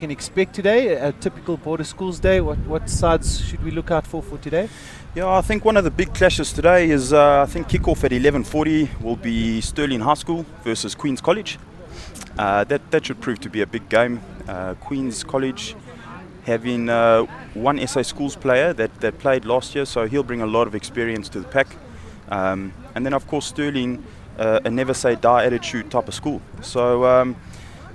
can expect today, a typical border schools day? What sides should we look out for today? Yeah, I think one of the big clashes today is I think kickoff at 11:40 will be Stirling High School versus Queen's College. That should prove to be a big game. Queen's College having one SA Schools player that played last year, so he'll bring a lot of experience to the pack. And then of course Stirling, a never say die attitude type of school. So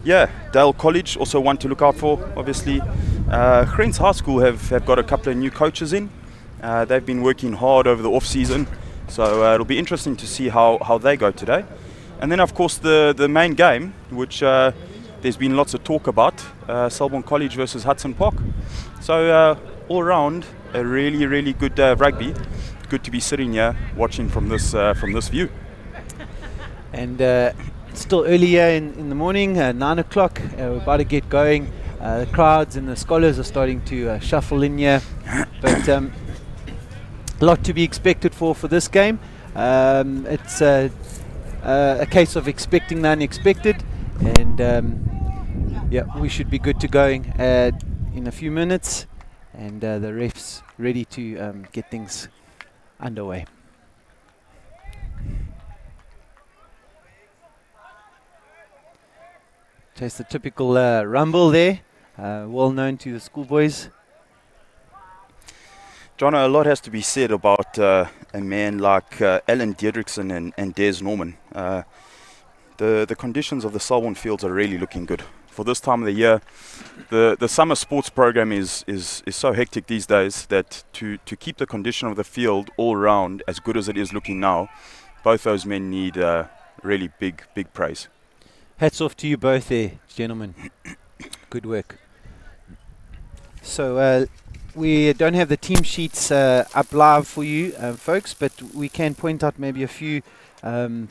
yeah, Dale College also one to look out for, obviously. Grens High School have got a couple of new coaches in. They've been working hard over the off season, so it'll be interesting to see how they go today. And then of course the main game, which there's been lots of talk about, Selborne College versus Hudson Park. So all around a really good day of rugby. Good to be sitting here watching from this view. And still early here in the morning, 9 o'clock. We're about to get going. The crowds and the scholars are starting to shuffle in here, but a lot to be expected for this game. It's a case of expecting the unexpected, and yeah, we should be good to going in a few minutes, and the refs ready to get things underway. Just the typical rumble there, well known to the schoolboys. John, a lot has to be said about a man like Alan Diedrichsen and Des Norman. The conditions of the Selborne fields are really looking good. For this time of the year, the summer sports program is so hectic these days that to keep the condition of the field all round as good as it is looking now, both those men need really big praise. Hats off to you both there, gentlemen. Good work. So we don't have the team sheets up live for you folks, but we can point out maybe a few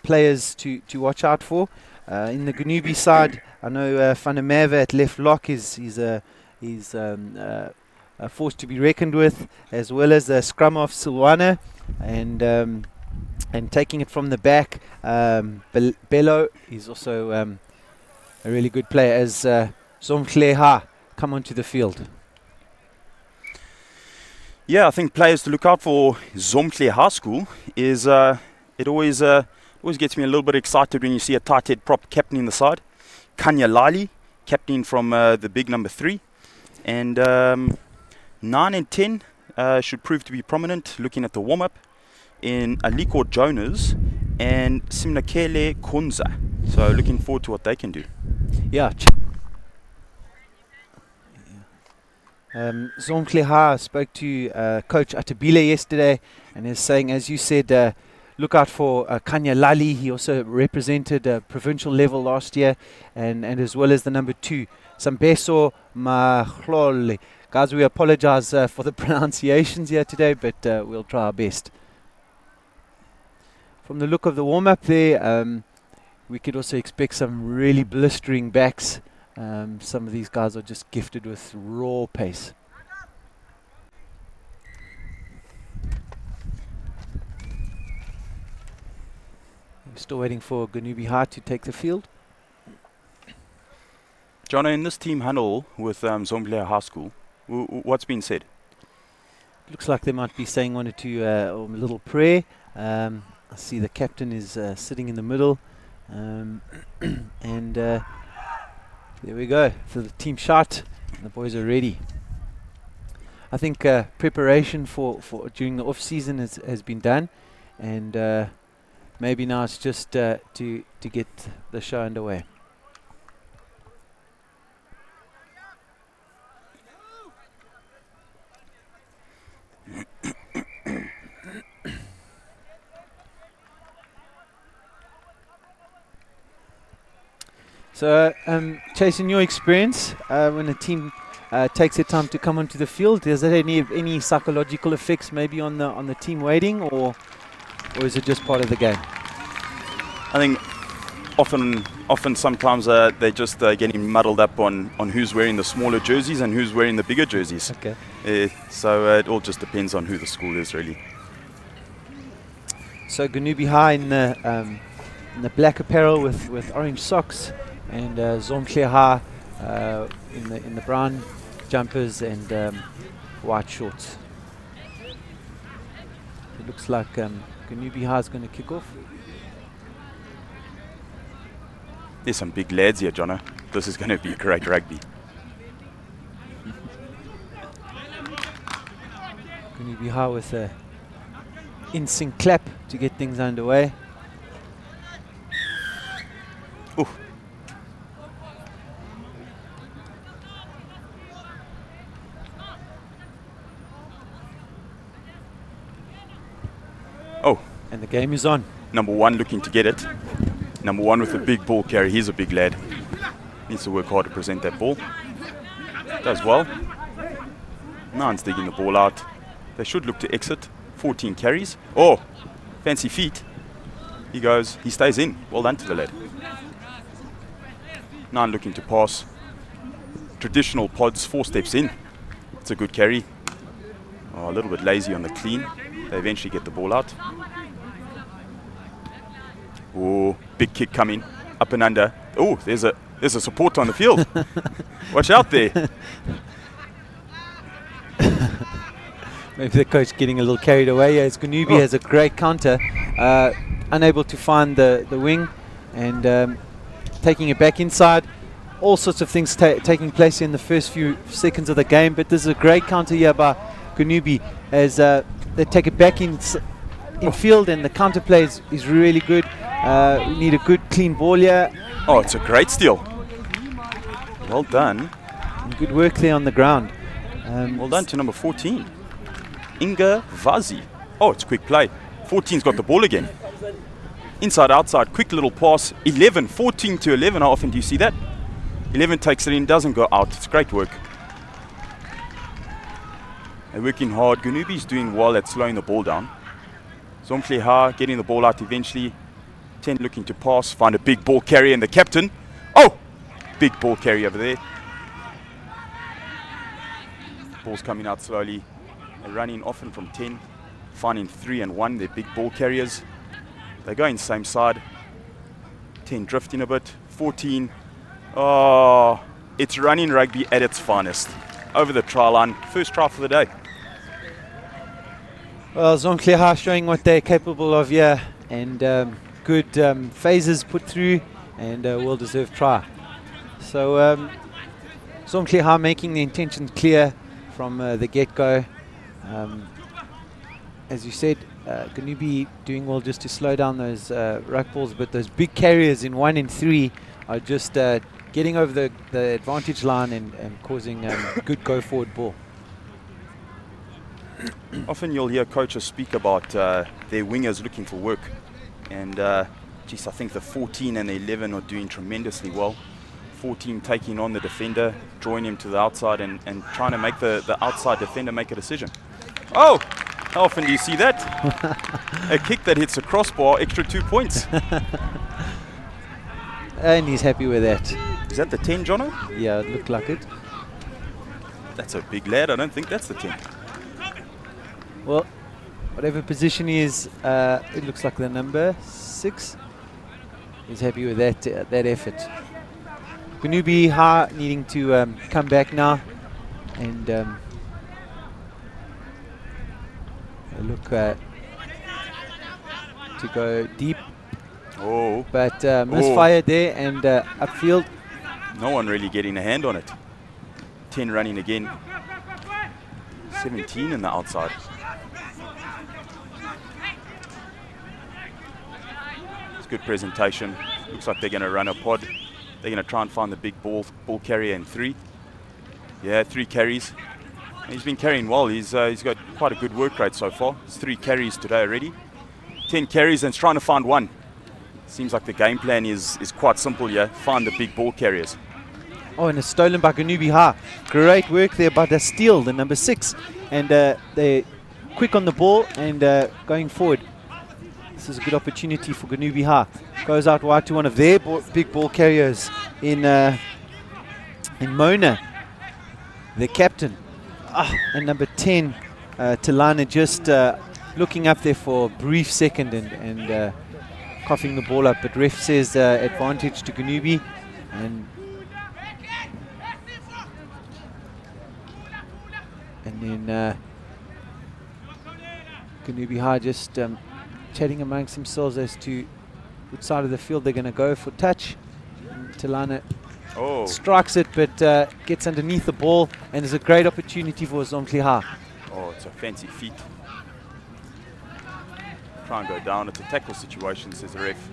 players to watch out for. In the Gonubie side, I know Van der Merwe at left lock is a force to be reckoned with, as well as the scrum off Silwana, and taking it from the back, Bello is also a really good player as Mzomhle come onto the field. Yeah, I think players to look out for Mzomhle High School is it always gets me a little bit excited when you see a tight head prop captain in the side. Kanya Lali, captain from the big number 3. And 9 and 10 should prove to be prominent, looking at the warm-up, in Aliko Jonas and Simnakele Konza. So looking forward to what they can do. Yeah. Mzomhle spoke to Coach Atabile yesterday and is saying, as you said, look out for Kanya Lali. He also represented provincial level last year, and as well as the number 2, Sambeso Mahlole. Guys, we apologize for the pronunciations here today, but we'll try our best. From the look of the warm-up there, we could also expect some really blistering backs. Some of these guys are just gifted with raw pace. We're still waiting for Gonubie High to take the field. Jono, in this team huddle with Mzomhle High School, what's been said? Looks like they might be saying one or two a little prayer. I see the captain is sitting in the middle, and there we go for the team shot. The boys are ready. I think preparation for during the off season has been done, and maybe now it's just to get the show underway. So, Chase, in your experience, when a team takes their time to come onto the field, does that have any psychological effects maybe on the team waiting, or is it just part of the game? I think often sometimes they're just getting muddled up on who's wearing the smaller jerseys and who's wearing the bigger jerseys. Okay. So it all just depends on who the school is, really. So Gonubie High in the black apparel with orange socks, and Mzomhle High in the brown jumpers and white shorts. It looks like Gonubie High is going to kick off. There's some big lads here, Jono. This is going to be great rugby. Gonubie High with a in-sync clap to get things underway. Ooh. Oh. And the game is on. Number 1 looking to get it. Number 1 with a big ball carry. He's a big lad. Needs to work hard to present that ball. Does well. 9's digging the ball out. They should look to exit. 14 carries. Oh, fancy feet. He goes, he stays in. Well done to the lad. 9 looking to pass. Traditional pods, 4 steps in. It's a good carry. Oh, a little bit lazy on the clean. They eventually get the ball out. Oh, big kick coming. Up and under. Oh, there's a support on the field. Watch out there. Maybe the coach getting a little carried away. As Gonubie has a great counter, unable to find the wing and taking it back inside. All sorts of things taking place in the first few seconds of the game, but this is a great counter here by Gonubie as they take it back in field, and the counter play is really good. We need a good clean ball here. Oh, it's a great steal. Well done. And good work there on the ground. Well done to number 14. Inga Vazi. Oh, it's quick play. 14's got the ball again. Inside, outside, quick little pass. 11, 14 to 11. How often do you see that? 11 takes it in, doesn't go out. It's great work. They're working hard. Gonubie's doing well at slowing the ball down. Mzomhle getting the ball out eventually. 10 looking to pass, find a big ball carrier and the captain. Oh! Big ball carry over there. Ball's coming out slowly. They're running often from 10, finding 3 and 1. They're big ball carriers. They're going same side. 10 drifting a bit. 14. Oh, it's running rugby at its finest. Over the try line. First try for the day. Well, Mzomhle showing what they're capable of here, and good phases put through, and a well-deserved try. So Mzomhle making the intention clear from the get-go. As you said, Gonubie doing well just to slow down those ruck balls, but those big carriers in 1 and 3 are just getting over the advantage line and causing good go-forward ball. Often you'll hear coaches speak about their wingers looking for work, and geez, I think the 14 and the 11 are doing tremendously well. 14 taking on the defender, drawing him to the outside and trying to make the outside defender make a decision. Oh, how often do you see that? A kick that hits a crossbar, extra 2 points. And he's happy with that. Is that the 10, Jono? Yeah, it looked like it. That's a big lad. I don't think that's the 10. Well, whatever position he is, it looks like the number 6. He's happy with that effort. Gonubie needing to come back now and look to go deep. Oh. But misfire there and upfield. No one really getting a hand on it. 10 running again. 17 in the outside. It's good presentation. Looks like they're going to run a pod. They're going to try and find the big ball carrier in 3. Yeah, 3 carries. He's been carrying well. He's got quite a good work rate so far. It's 3 carries today already. 10 carries and it's trying to find 1. Seems like the game plan is quite simple here. Find the big ball carriers. Oh, and it's stolen by Gonubie. Great work there by the steal, the number 6. And they're quick on the ball and going forward. This is a good opportunity for Gonubie. Goes out wide to one of their big ball carriers in Mona, the captain. And number 10, Talana, just looking up there for a brief second and coughing the ball up. But ref says advantage to Gonubie. And And then Gonubie High just chatting amongst themselves as to which side of the field they're going to go for touch. Talana strikes it, but gets underneath the ball, and there's a great opportunity for Mzomhle High. Oh, it's a fancy feat. Try and go down. It's a tackle situation, says the ref.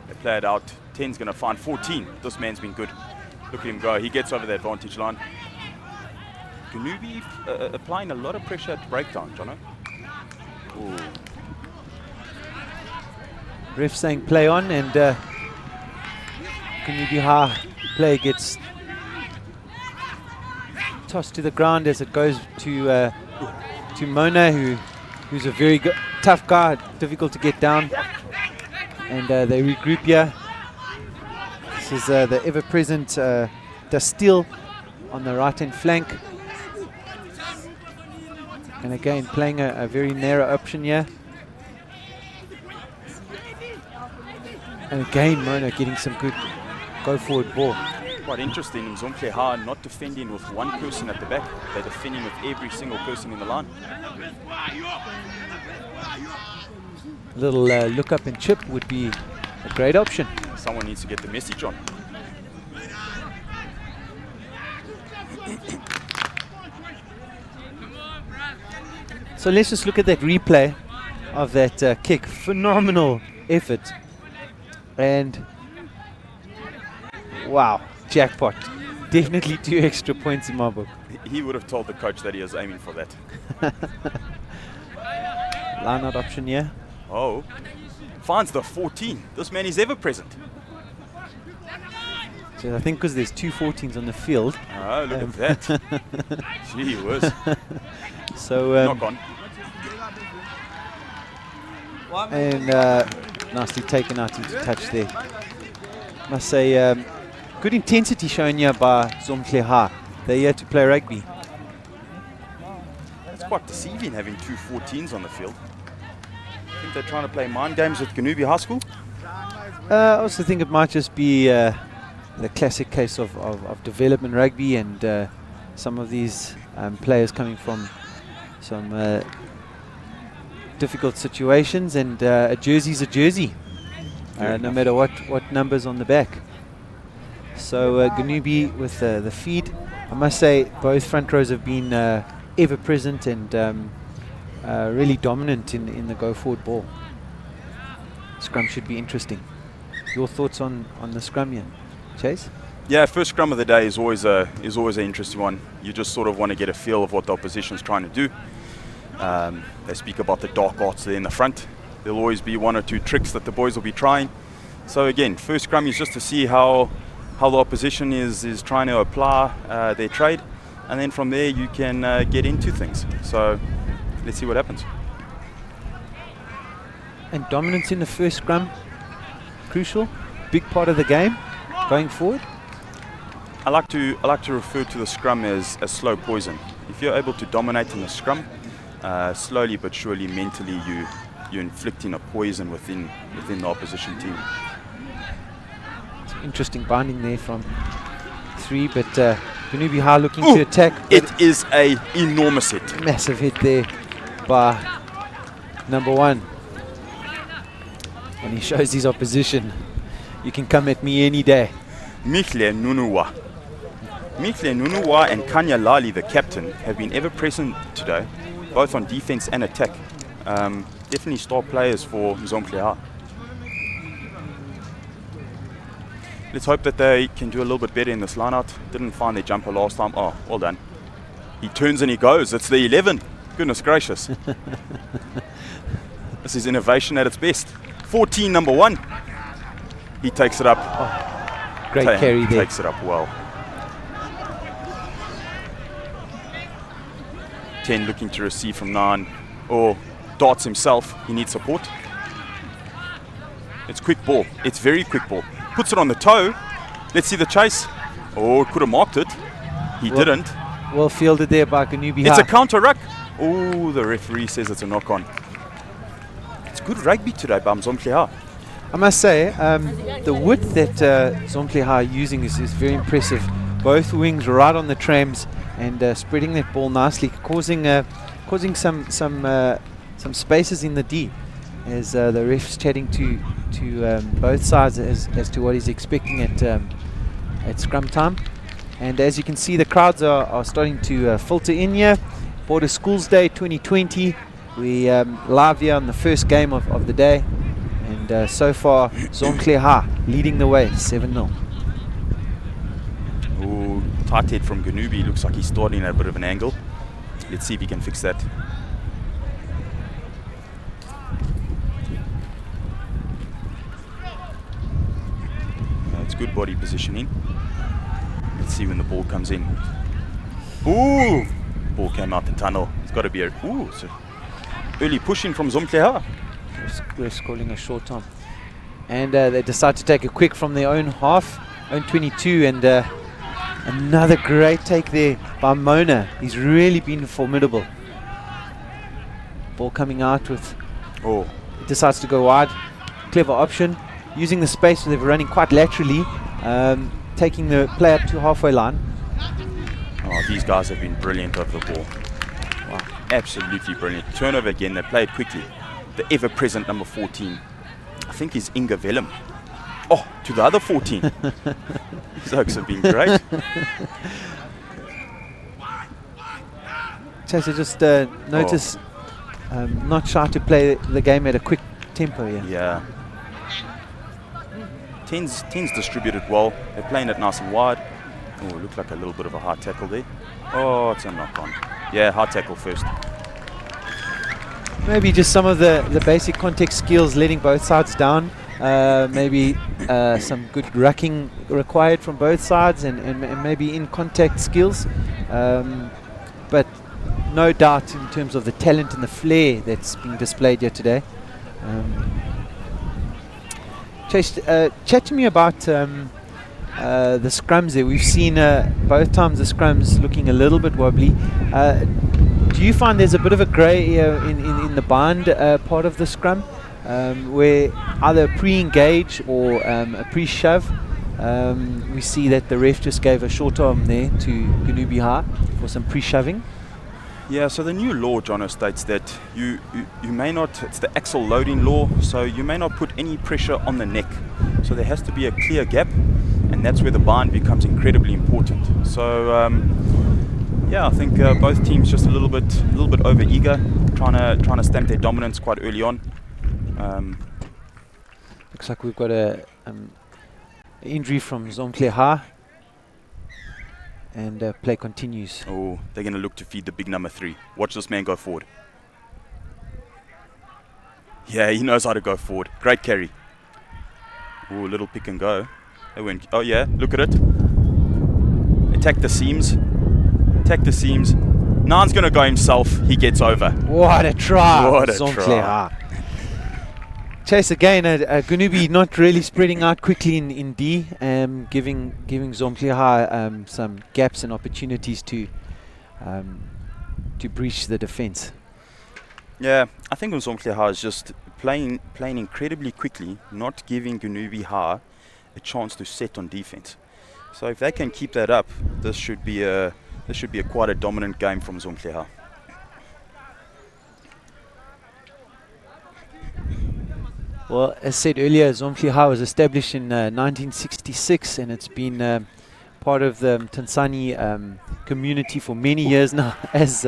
They play it out. 10's going to find 14. This man's been good. Look at him go. He gets over the advantage line. Gonubie applying a lot of pressure at breakdown, Jono. Ooh. Ref saying play on, and Gonubie High play gets tossed to the ground as it goes to Mona, who's a very tough guy, difficult to get down. And they regroup here. This is the ever-present Dastil on the right-hand flank. And again, playing a very narrow option here. And again, Mona getting some good go-forward ball. Quite interesting, Mzomhle High not defending with one person at the back. They're defending with every single person in the line. A little look up and chip would be a great option. Someone needs to get the message on. So let's just look at that replay of that kick. Phenomenal effort. And wow, jackpot. Definitely 2 extra points in my book. He would have told the coach that he was aiming for that. Line out option here. Oh, finds the 14. This man is ever present. So I think because there's 2 14s on the field. Oh, look at that. Gee whiz. So knock on. And nicely taken out into touch there. Must say, good intensity shown here by Mzomhle High. They're here to play rugby. It's quite deceiving having 2 14s on the field. I think they're trying to play mind games with Gonubie High School. I also think it might just be the classic case of development rugby, and some of these players coming from some difficult situations, and a jersey's a jersey, no matter what number's on the back. So Gonubie with the feed. I must say both front rows have been ever present and really dominant in the go forward ball. Scrum should be interesting. Your thoughts on the scrum here, Chase? Yeah, first scrum of the day is always an interesting one. You just sort of want to get a feel of what the opposition's trying to do. They speak about the dark arts there in the front. There'll always be 1 or 2 tricks that the boys will be trying. So again, first scrum is just to see how the opposition is trying to apply their trade, and then from there you can get into things. So let's see what happens. And dominance in the first scrum, crucial, big part of the game going forward. I like to refer to the scrum as slow poison. If you're able to dominate in the scrum, slowly but surely, mentally, you're inflicting a poison within the opposition team. Some interesting binding there from 3, but Gonubie High looking to attack. It is a enormous hit. Massive hit there by number 1. And he shows his opposition, you can come at me any day. Mzomhle Nunuwa and Kanya Lali, the captain, have been ever present today, both on defense and attack. Definitely star players for Mzomhle High. Let's hope that they can do a little bit better in this line-out. Didn't find their jumper last time. Oh, well done. He turns and he goes. It's the 11. Goodness gracious. This is innovation at its best. 14, number 1. He takes it up. Oh, great carry there. Takes it up well. 10 looking to receive from 9. Or darts himself. He needs support. It's quick ball. It's very quick ball. Puts it on the toe. Let's see the chase. Oh, could have marked it. He didn't. Well fielded there by Gonubie High. It's a counter ruck. Oh, the referee says it's a knock on. It's good rugby today by Mzomhle High. I must say, the width that Mzomhle High are using is very impressive. both wings right on the trams and spreading that ball nicely, causing some spaces in the D, as the ref's chatting to both sides as to what he's expecting at scrum time. And as you can see, the crowds are starting to filter in here. Border Schools Day 2020. We live here on the first game of the day, and so far Mzomhle leading the way 7-0. Ooh, tight head from Gonubie. Looks like he's starting at a bit of an angle. Let's see if he can fix that. It's good body positioning. Let's see when the ball comes in. Ooh! Ball came out the tunnel. It's got to be so early pushing from Mzomhle. We're calling a short time. And they decide to take a quick from their own half, own 22, and another great take there by Mona. He's really been formidable. Ball coming out with... Oh. Decides to go wide. Clever option. Using the space, so they're running quite laterally. Taking the play up to halfway line. Oh, these guys have been brilliant over the ball. Wow, absolutely brilliant. Turnover again, they played quickly. The ever-present number 14, I think is Inga Vellum. Oh, to the other 14. These oaks have been great. Chaser just notice not shy to play the game at a quick tempo here. Yeah. 10's distributed well. They're playing it nice and wide. Oh, it looked like a little bit of a hard tackle there. Oh, it's a knock-on. Yeah, hard tackle first. Maybe just some of the basic contact skills, letting both sides down. Maybe some good rucking required from both sides, and maybe in contact skills. But no doubt in terms of the talent and the flair that's being displayed here today. Chase, chat to me about the scrums there. We've seen both times the scrums looking a little bit wobbly. Do you find there's a bit of a grey area in the bind part of the scrum, where either pre-engage or a pre-shove? We see that the ref just gave a short arm there to Gonubie High for some pre-shoving. Yeah, so the new law, Jono, states that you may not, it's the axle loading law, so you may not put any pressure on the neck. So there has to be a clear gap, and that's where the bind becomes incredibly important. So yeah, I think both teams just a little bit over eager, trying to stamp their dominance quite early on. Looks like we've got a injury from Mzomhle, and play continues. Oh, they're going to look to feed the big number 3. Watch this man go forward. Yeah, he knows how to go forward. Great carry. Oh, little pick and go. They went. Oh yeah, look at it. Attack the seams. Attack the seams. Nan's going to go himself. He gets over. What a try. What a try. Chase again, Gonubie not really spreading out quickly in D, giving Mzomhle some gaps and opportunities to breach the defense. Yeah, I think Mzomhle is just playing incredibly quickly, not giving Gonubie High a chance to set on defense. So if they can keep that up, this should be quite a dominant game from Mzomhle. Well, as said earlier, Mzomhle was established in 1966, and it's been part of the Tansani community for many years now. As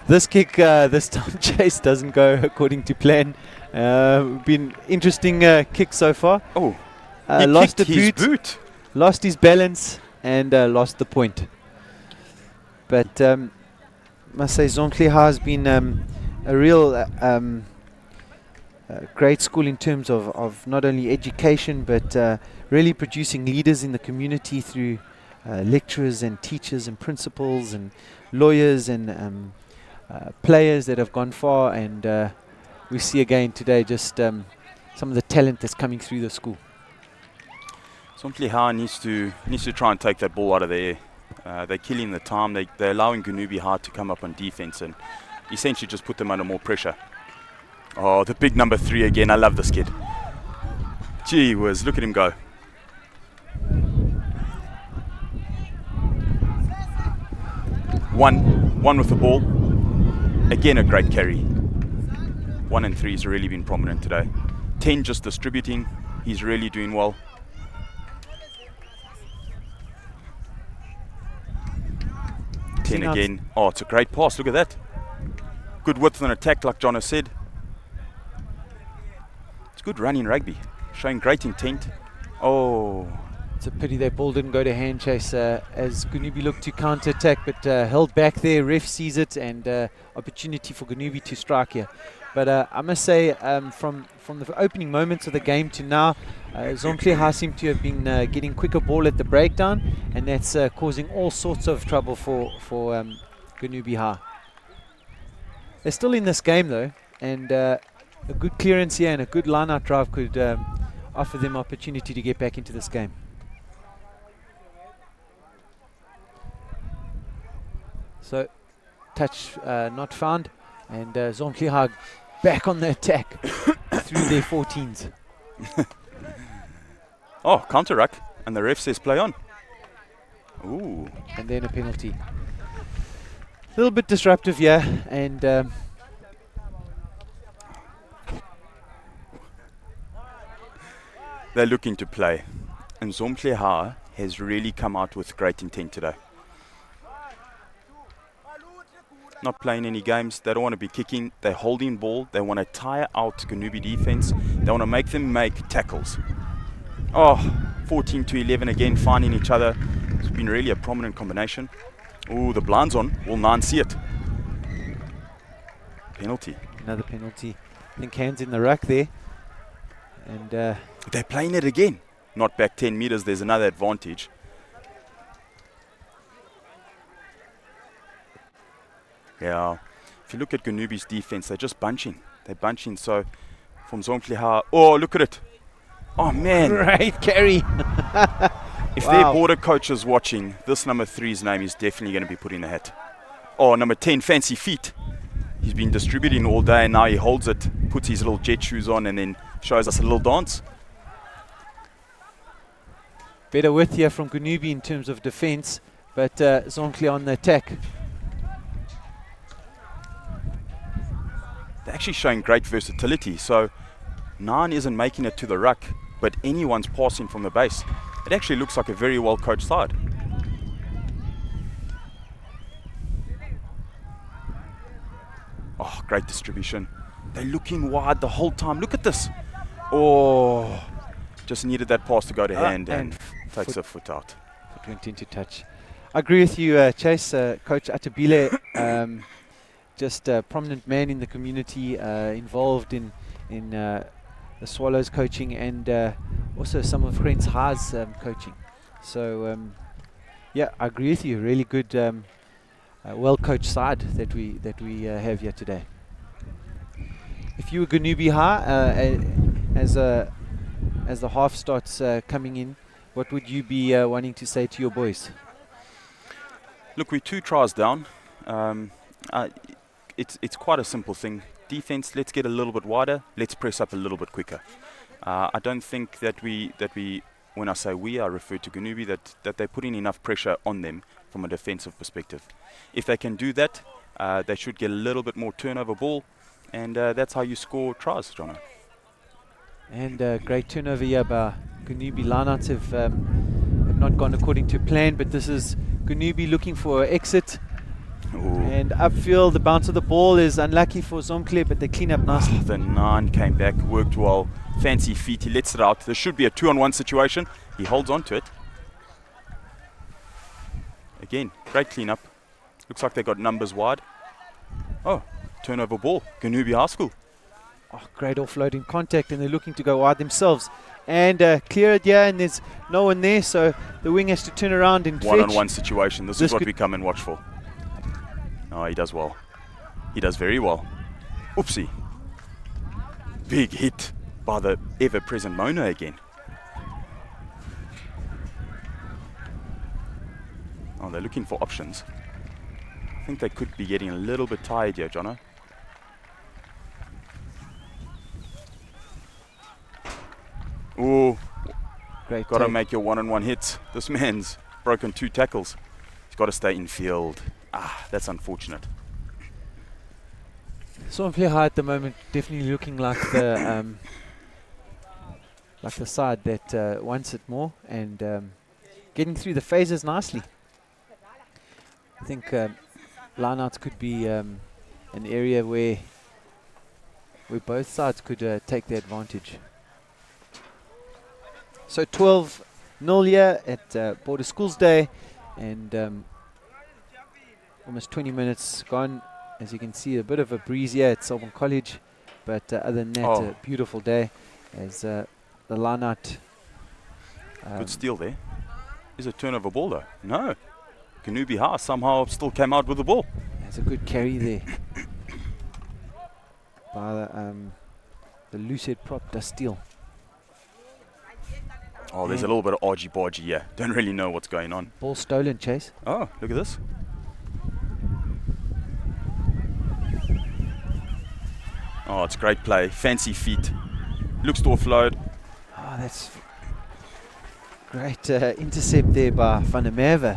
this kick this time, Chase, doesn't go according to plan. Been interesting kick so far. Oh, lost a boot, lost his balance, and lost the point. But must say, Mzomhle has been a real great school in terms of not only education, but really producing leaders in the community through lecturers and teachers and principals and lawyers and players that have gone far. And we see again today just some of the talent that's coming through the school. Mzomhle needs to try and take that ball out of the air. They're killing the time. They're allowing Gonubie High to come up on defense and essentially just put them under more pressure. Oh, the big number 3 again. I love this kid. Gee whiz, look at him go. one with the ball. Again, a great carry. 1 and 3 has really been prominent today. 10 just distributing. He's really doing well. Again. Oh, it's a great pass. Look at that. Good width and attack, like John has said. It's good running rugby. Showing great intent. Oh. It's a pity that ball didn't go to hand chase as Gonubie looked to counter-attack, but held back there. Ref sees it, and opportunity for Gonubie to strike here. But I must say, from the opening moments of the game to now, Mzomhle seem to have been getting quicker ball at the breakdown, and that's causing all sorts of trouble for Gonubie High. They're still in this game though, and a good clearance here and a good line-out drive could offer them opportunity to get back into this game. So, touch not found, and Mzomhle back on the attack through their 14s. Oh, counter ruck, and the ref says play on. Ooh. And then a penalty. A little bit disruptive, yeah, and they're looking to play. And Mzomhle has really come out with great intent today. Not playing any games. They don't want to be kicking. They're holding ball. They want to tire out Gonubie defense. They want to make them make tackles. Oh, 14 to 11 again, finding each other. It's been really a prominent combination. Ooh, the blind's on. Will 9 see it? Penalty. Another penalty. I think hands in the ruck there. And they're playing it again. Not back 10 meters. There's another advantage. Yeah, if you look at Gonubie's defense, they're just bunching. They're bunching. So from Mzomhle, oh, look at it. Oh, man. Great carry. If their border coach is watching, this number 3's name is definitely going to be put in the hat. Oh, number 10, fancy feet. He's been distributing all day, and now he holds it, puts his little jet shoes on, and then shows us a little dance. Better width here from Gonubie in terms of defense, but Mzomhle on the attack. They're actually showing great versatility. So 9 isn't making it to the ruck, but anyone's passing from the base. It actually looks like a very well coached side. Oh, great distribution. They're looking wide the whole time. Look at this. Oh, just needed that pass to go to hand and takes a foot out. Foot went into touch. I agree with you, Chase. Coach Atabile, just a prominent man in the community, involved in the Swallows coaching and also some of Grants High's coaching. So, yeah, I agree with you. Really good, well-coached side that we have here today. If you were Gonubie High, as the half starts coming in, what would you be wanting to say to your boys? Look, we're 2 tries down. It's quite a simple thing. Defense, let's get a little bit wider. Let's press up a little bit quicker. I don't think that we, when I say we, I refer to Gonubie, that they're putting enough pressure on them from a defensive perspective. If they can do that, they should get a little bit more turnover ball, and that's how you score tries, Jono. And great turnover here by Gonubie. Lineouts have not gone according to plan, but this is Gonubie looking for an exit. Ooh. And upfield, the bounce of the ball is unlucky for Mzomhle, but they clean up nicely. The 9 came back, worked well. Fancy feet, he lets it out. There should be a 2-on-1 situation. He holds on to it. Again, great cleanup. Looks like they got numbers wide. Oh, turnover ball. Gonubie High School. Oh, great offloading contact, and they're looking to go wide themselves. And clear it, yeah, and there's no one there, so the wing has to turn around and one-on-one situation. This is what we come and watch for. Oh, he does well. He does very well. Oopsie. Big hit by the ever-present Mona again. Oh, they're looking for options. I think they could be getting a little bit tired here, Jono. Ooh. Great. Got to make your one-on-one hits. This man's broken 2 tackles. He's got to stay in field. That's unfortunate. Mzomhle at the moment definitely looking like the side that wants it more and getting through the phases nicely. I think lineouts could be an area where both sides could take the advantage. So 12-0 here at Border Schools Day, and almost 20 minutes gone. As you can see, a bit of a breeze here at Selborne College, but other than that, a beautiful day as the lineout. Good steal there. Is a turnover ball though? No. Gonubie somehow still came out with the ball. That's a good carry there by the loose-head prop Dustil. Oh, there's a little bit of argy-bargy here. Don't really know what's going on. Ball stolen, Chase. Oh, look at this. Oh, it's great play. Fancy feet. Looks to offload. Oh, that's great intercept there by Van der Merwe.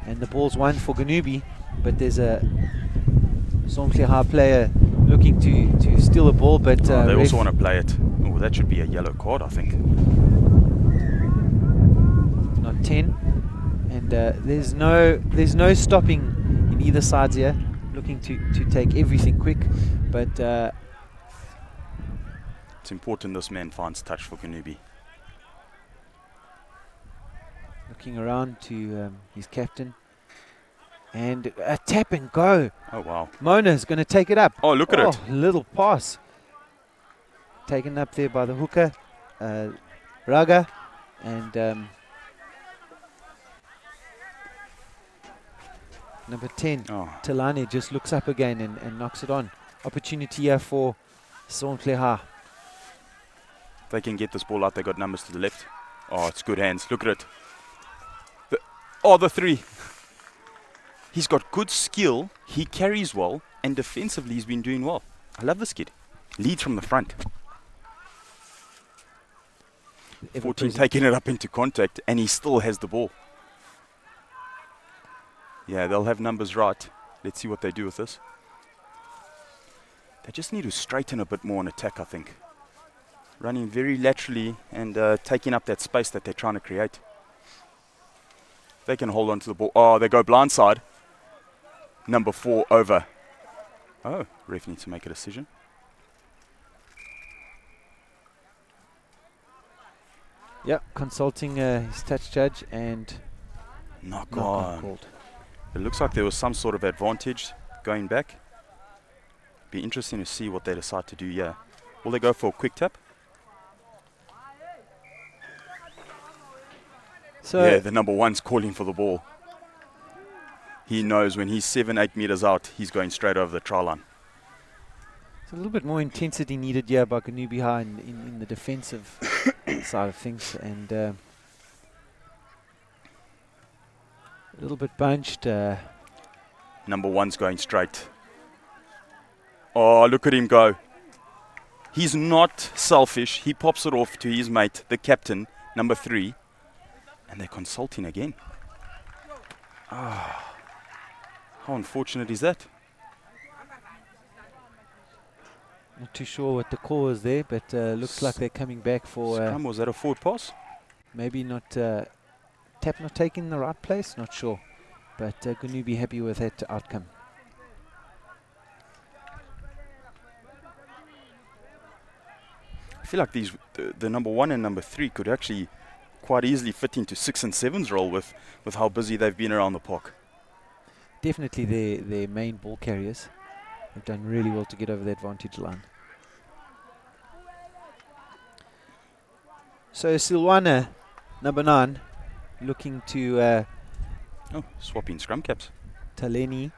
And the ball's one for Gonubie, but there's a Mzomhle player looking to steal the ball, but they also want to play it. Oh, that should be a yellow card, I think. Not 10, and there's no stopping in either sides here. Looking to take everything quick, but it's important this man finds touch for Gonubie. Looking around to his captain. And a tap and go. Oh, wow. Mona's going to take it up. Oh, look at it. Little pass. Taken up there by the hooker, Raga. And number 10, Talane, just looks up again and knocks it on. Opportunity here for Mzomhle. They can get this ball out. They got numbers to the left. Oh, it's good hands. Look at it. The three. He's got good skill, he carries well, and defensively he's been doing well. I love this kid. Leads from the front. 14 taking it up into contact, and he still has the ball. Yeah, they'll have numbers right. Let's see what they do with this. They just need to straighten a bit more on attack, I think. Running very laterally and taking up that space that they're trying to create. They can hold on to the ball. Oh, they go blindside. Number 4 over. Oh, ref needs to make a decision. Yeah, consulting his touch judge and knock on called. It looks like there was some sort of advantage going back. Be interesting to see what they decide to do here. Will they go for a quick tap? So yeah, the number 1's calling for the ball. He knows when he's 7-8 meters out, he's going straight over the try line. It's a little bit more intensity needed here by Gonubie in the defensive side of things, and a little bit bunched. Number 1's going straight. Oh, look at him go. He's not selfish. He pops it off to his mate, the captain, number 3, and they're consulting again. Ah. How unfortunate is that? Not too sure what the call was there, but looks like they're coming back for... was that a forward pass? Maybe not... tap not taking the right place? Not sure. But Gonubie happy with that outcome. I feel like the number 1 and number 3 could actually quite easily fit into 6 and 7's role with how busy they've been around the park. Definitely their main ball carriers have done really well to get over the advantage line. So Silwana, number 9, looking to... swapping scrum caps. Taleni,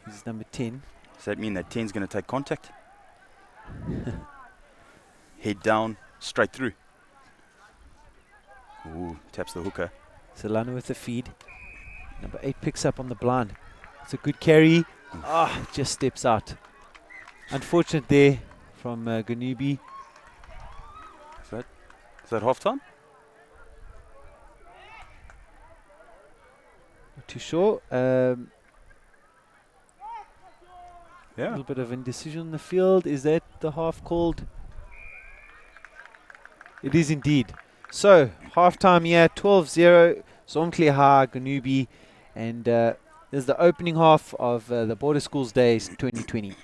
who's number 10. Does that mean that 10's going to take contact? Head down, straight through. Ooh, taps the hooker. Silwana with the feed. Number 8 picks up on the blind. It's a good carry. Just steps out. Unfortunate there from Gonubie. Is that half time? Not too sure. A Yeah. little bit of indecision in the field. Is that the half called? It is indeed. So, half-time here, 12-0, Mzomhle Gonubie, and there's the opening half of the Border Schools Days 2020.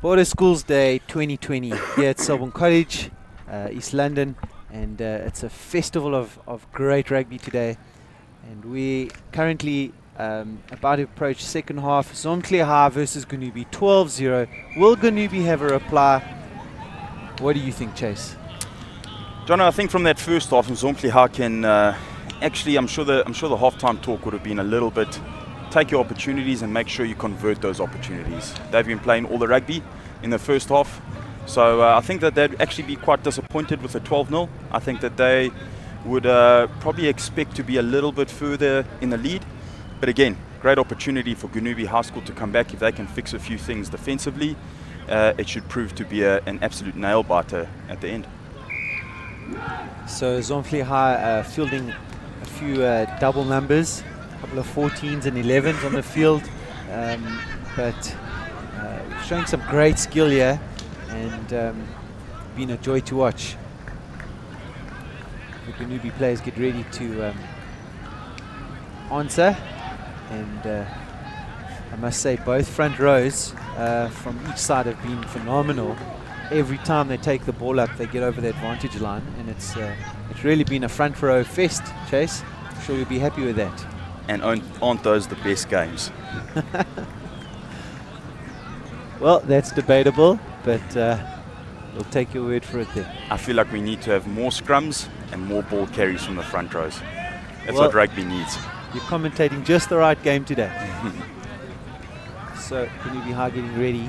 Border Schools Day 2020 here at Selborne College, East London, and it's a festival of great rugby today. And we currently about to approach second half. Mzomhle versus Gonubie, 12-0. Will Gonubie have a reply? What do you think, Chase? John, I think from that first half, Mzomhle Actually, I'm sure the halftime talk would have been a little bit, take your opportunities and make sure you convert those opportunities. They've been playing all the rugby in the first half, so I think that they'd actually be quite disappointed with the 12-0. I think that they would probably expect to be a little bit further in the lead. But again, great opportunity for Gonubie High School to come back. If they can fix a few things defensively, it should prove to be an absolute nail-biter at the end. So Mzomhle High fielding a few double numbers, a couple of 14s and 11s on the field, but showing some great skill here and been a joy to watch. The Gonubie players get ready to answer, and I must say both front rows from each side have been phenomenal. Every time they take the ball up, they get over the advantage line, and it's really been a front row fest, Chase. I'm sure you'll be happy with that. And aren't those the best games? Well, that's debatable, but we'll take your word for it there. I feel like we need to have more scrums and more ball carries from the front rows. That's Well, what rugby needs. You're commentating just the right game today. So, Gonubie High getting ready.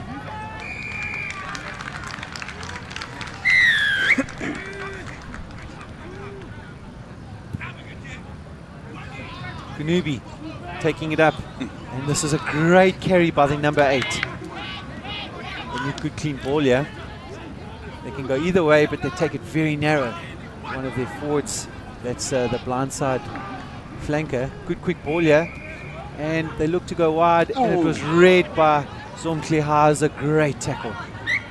Gonubie taking it up, and this is a great carry by the number 8. A good clean ball here. They can go either way, but they take it very narrow. One of their forwards, that's the blindside flanker. Good quick ball here, and they look to go wide, and it was read by Mzomhle High as a great tackle.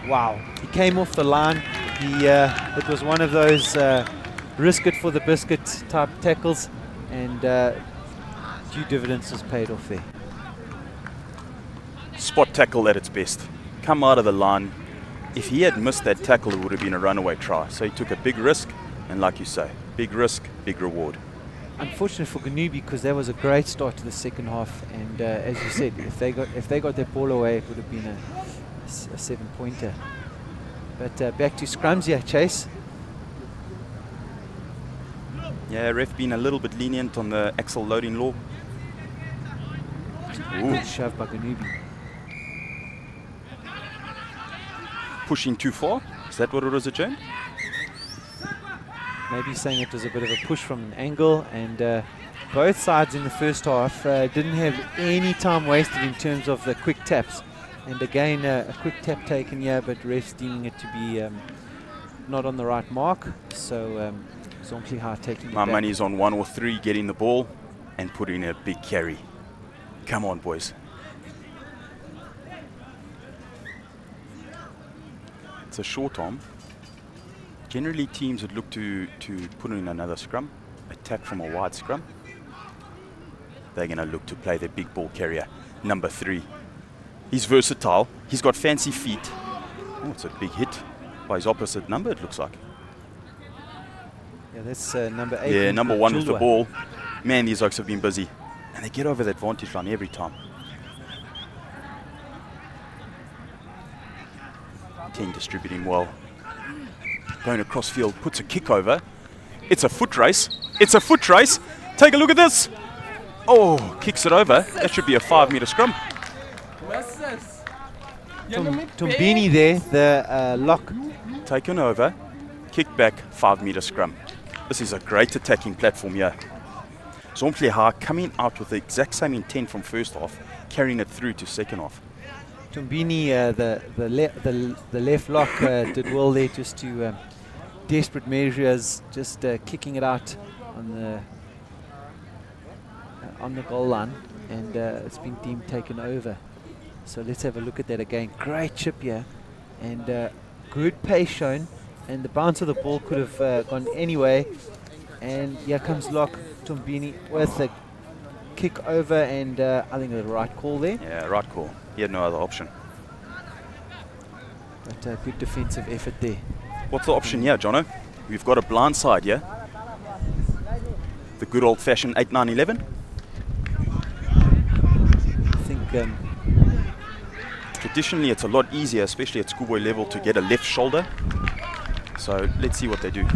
Wow, he came off the line. It was one of those risk it for the biscuit type tackles, and due dividends was paid off there. Spot tackle at its best. Come out of the line. If he had missed that tackle, it would have been a runaway try. So he took a big risk, and like you say, big risk, big reward. Unfortunate for Gonubie, because that was a great start to the second half, and as you said, if they got their ball away, it would have been a 7-pointer. But back to scrums here, Chase. Yeah, ref being a little bit lenient on the axle loading law. Good shove by Gonubie. Pushing too far? Is that what it was adjourned? Maybe saying it was a bit of a push from an angle, and both sides in the first half didn't have any time wasted in terms of the quick taps. And again, a quick tap taken here, but refs deeming it to be not on the right mark. So Mzomhle High taking it My back. money's on 1 or 3 getting the ball and putting a big carry. Come on, boys. It's a short arm. Generally, teams would look to put in another scrum, attack from a wide scrum. They're going to look to play their big ball carrier, number 3. He's versatile. He's got fancy feet. Oh, it's a big hit by his opposite number, it looks like. Yeah, that's number 8. Yeah, number 1 with the ball. Man, these oaks have been busy. And they get over the advantage line every time. 10 distributing well. Going across field, puts a kick over. It's a foot race. It's a foot race. Take a look at this. Oh, kicks it over. That should be a 5-meter scrum. Tombini there, the lock. Taken over. Kick back, 5-meter scrum. This is a great attacking platform here. Mzomhle High coming out with the exact same intent from first half, carrying it through to second half. Tombini, the left lock, did well there, just to desperate measures, just kicking it out on the goal line, and it's been deemed taken over. So let's have a look at that again. Great chip here, and good pace shown, and the bounce of the ball could have gone anyway. And here comes Lock Tombini with the kick over, and I think the right call there. Yeah, right call. He had no other option. But good defensive effort there. What's the option here, Jono? We've got a blind side here. The good old-fashioned 8-9-11. I think traditionally it's a lot easier, especially at schoolboy level, to get a left shoulder. So let's see what they do.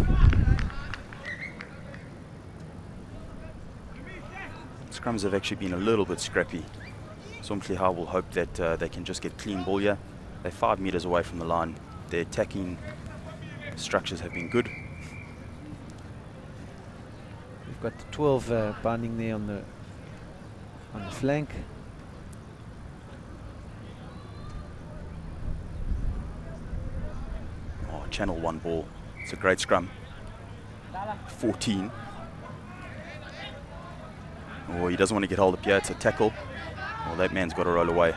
Scrums have actually been a little bit scrappy. Mzomhle will hope that they can just get clean ball here. They're 5 meters away from the line. Their attacking structures have been good. We've got the 12 binding there on the flank. Oh, channel 1 ball. It's a great scrum. 14. Oh, he doesn't want to get hold up here. It's a tackle. Well, that man's got to roll away.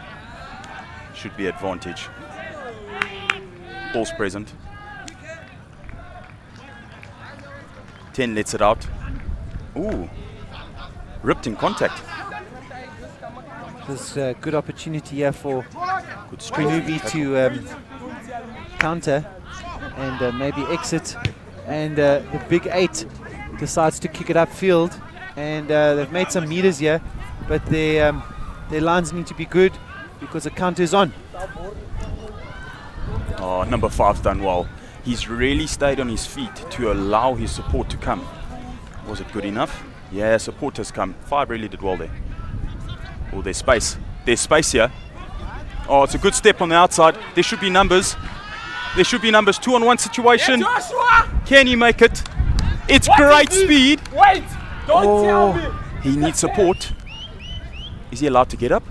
Should be advantage. Ball's present. 10 lets it out. Ooh. Ripped in contact. There's a good opportunity here for Gonubie to counter and maybe exit. And the big 8 decides to kick it upfield. And they've made some meters here, but their lines need to be good because the counter is on. Oh, number 5's done well. He's really stayed on his feet to allow his support to come. Was it good enough? Yeah, support has come. 5 really did well there. Oh, there's space. There's space here. Oh, it's a good step on the outside. There should be numbers. There should be numbers. 2-on-1 situation. Can he make it? It's great speed. Wait! Don't tell me! He needs support. Is he allowed to get up?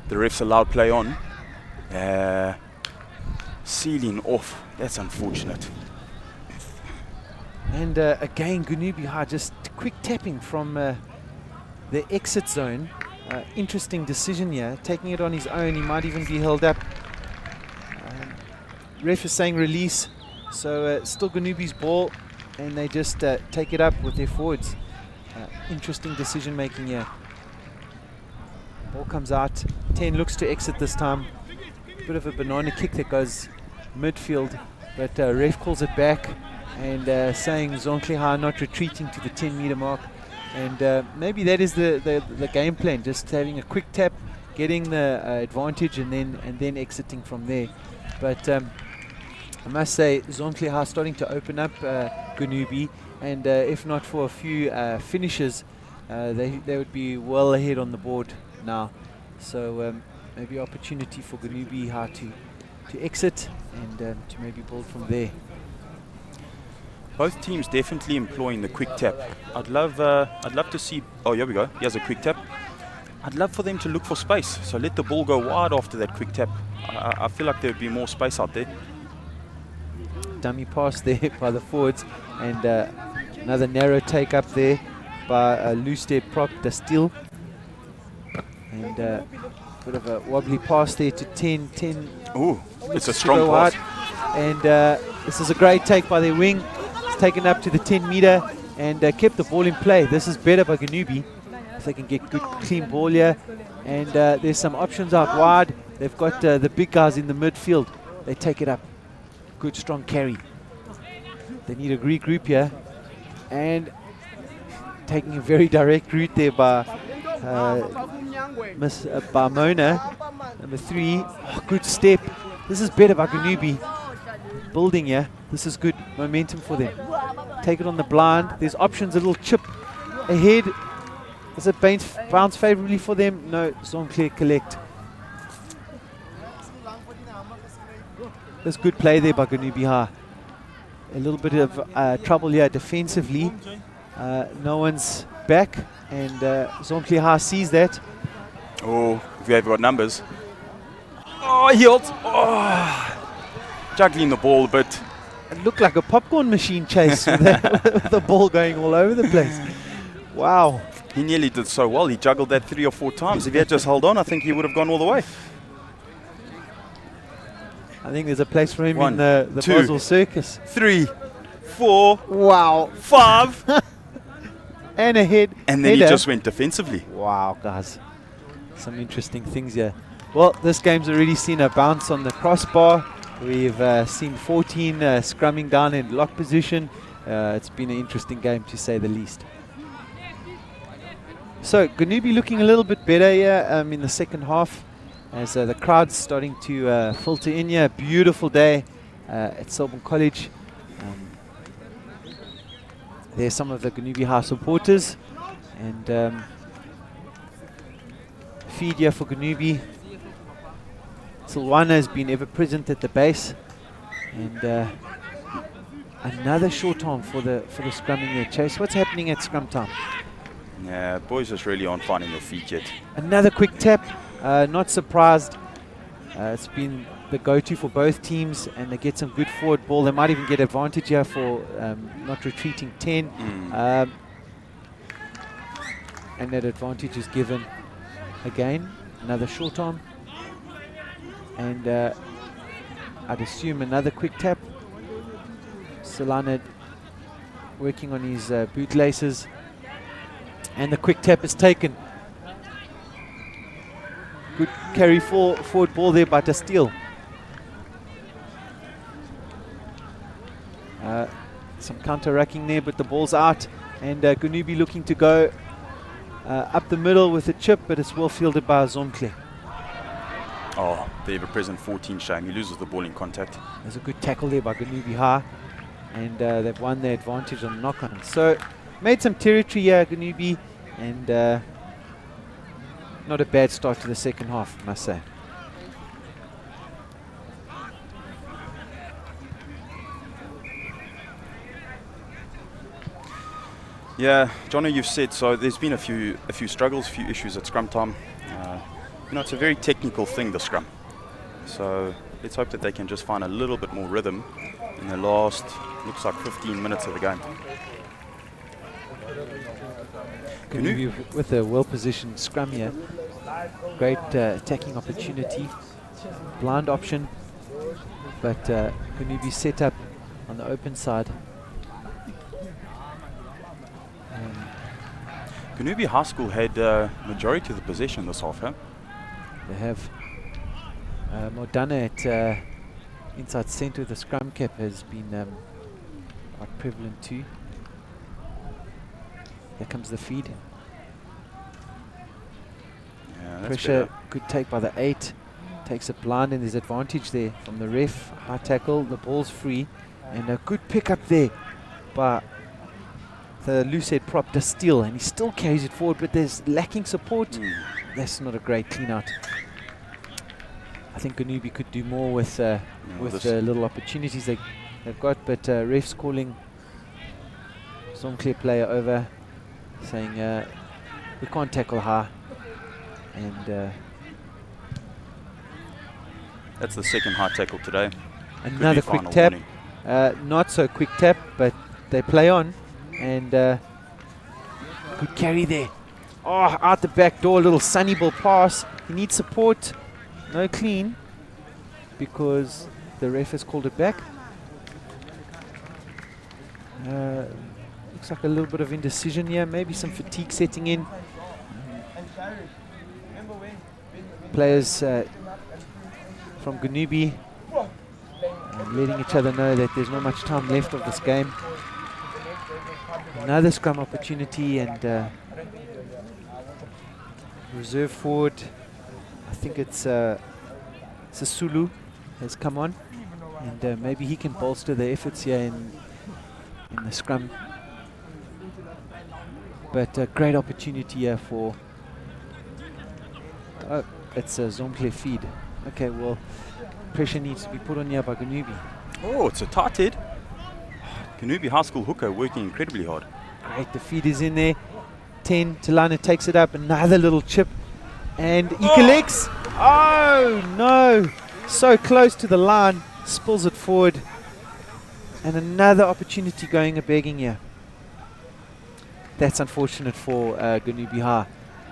The ref's allowed play on. Sealing off. That's unfortunate. And again, Gonubie just quick tapping from the exit zone. Interesting decision here. Taking it on his own. He might even be held up. Ref is saying release. So still Gonubie's ball. And they just take it up with their forwards. Interesting decision making here. Ball comes out. 10 looks to exit this time. Bit of a banana kick that goes midfield. But ref calls it back. And saying Mzomhle not retreating to the 10-meter mark. And maybe that is the game plan. Just having a quick tap, getting the advantage, and then exiting from there. But I must say, Mzomhle starting to open up Gonubie, and if not for a few finishes, they would be well ahead on the board now. So maybe opportunity for Gonubie to exit and to maybe build from there. Both teams definitely employing the quick tap. I'd love to see. Oh, here we go. Here's a quick tap. I'd love for them to look for space. So let the ball go wide after that quick tap. I feel like there would be more space out there. Dummy pass there by the forwards, and another narrow take up there by a loose step prop Dastil, and bit of a wobbly pass there to 10. Ooh, it's a strong pass. And this is a great take by their wing. It's taken up to the 10-meter and kept the ball in play. This is better by Gonubie if they can get good clean ball here. And there's some options out wide. They've got the big guys in the midfield. They take it up. Good strong carry. They need a regroup here, and taking a very direct route there by Miss Mona, number 3. Oh, good step. This is better by Gonubie. Building here. This is good momentum for them. Take it on the blind. There's options. A little chip ahead. Does it bounce favorably for them? No. Mzomhle collect. There's good play there by Gonubie. A little bit of trouble here defensively. No one's back, and Mzomhle sees that. Oh, we have got numbers. Oh, healed. Oh, juggling the ball a bit. It looked like a popcorn machine chase with the ball going all over the place. Wow. He nearly did so well. He juggled that 3 or 4 times. If he had just held on, I think he would have gone all the way. I think there's a place for him 1, in the 2, Basel Circus. 3, 4, Wow. 5. And a head. And then header. he just went defensively. Wow, guys. Some interesting things here. Well, this game's already seen a bounce on the crossbar. We've seen 14 scrumming down in lock position. It's been an interesting game, to say the least. So, Gonubie looking a little bit better here in the second half, as the crowd's starting to filter in here. Beautiful day at Selborne College. There's some of the Gonubie High supporters, And feed here for Gonubie. Silwana has been ever present at the base, and another short arm for the scrumming there. Chase, what's happening at scrum time? Yeah, boys just really aren't finding their feet yet. Another quick tap. Not surprised. It's been the go-to for both teams, and they get some good forward ball. They might even get advantage here for not retreating 10. And that advantage is given again. Another short arm. And I'd assume another quick tap. Solana working on his bootlaces. And the quick tap is taken. Good carry forward ball there by Dastil. Some counter-racking there, but the ball's out. And Gonubie looking to go up the middle with a chip, but it's well fielded by Mzomhle. Oh, the ever-present 14 shame. He loses the ball in contact. There's a good tackle there by Gonubie High. And they've won the advantage on knock-on. So, made some territory here, Gonubie. And not a bad start to the second half, I must say. Yeah, Johnny, you've said so. There's been a few struggles, a few issues at scrum time. It's a very technical thing, the scrum. So let's hope that they can just find a little bit more rhythm in the last, looks like 15 minutes of the game. Gonubie with a well-positioned scrum here. Great attacking opportunity. Blind option. But Gonubie set up on the open side. Gonubie High School had majority of the possession this half, huh? They have. Modana at inside centre with the scrum cap has been quite prevalent too. There comes the feed. Yeah, Pressure, good take by the 8. Takes it blind, and there's advantage there from the ref. High tackle, the ball's free. And a good pick up there by the loose head prop Dastil, and he still carries it forward, but there's lacking support. That's not a great clean out. I think Gonubie could do more with the little opportunities they've got, but refs calling Mzomhle player over, saying we can't tackle high. And that's the second high tackle today. Another quick tap. Not so quick tap, but they play on. And good carry there. Oh, out the back door, little sunny ball pass. He needs support. No clean, because the ref has called it back. Looks like a little bit of indecision here. Maybe some fatigue setting in. Players from Gonubie letting each other know that there's not much time left of this game. Another scrum opportunity, and reserve forward, I think it's Sisulu has come on, and maybe he can bolster the efforts here in the scrum. But a great opportunity here for, oh, it's a Mzomhle feed. Okay, well, pressure needs to be put on here by Gonubie. Oh, it's a tight head. Gonubie High School hooker working incredibly hard. Great, the feed is in there. 10, Tilana takes it up, another little chip, and he collects. Oh no, so close to the line, spills it forward, and another opportunity going a begging here. That's unfortunate for Gonubie High.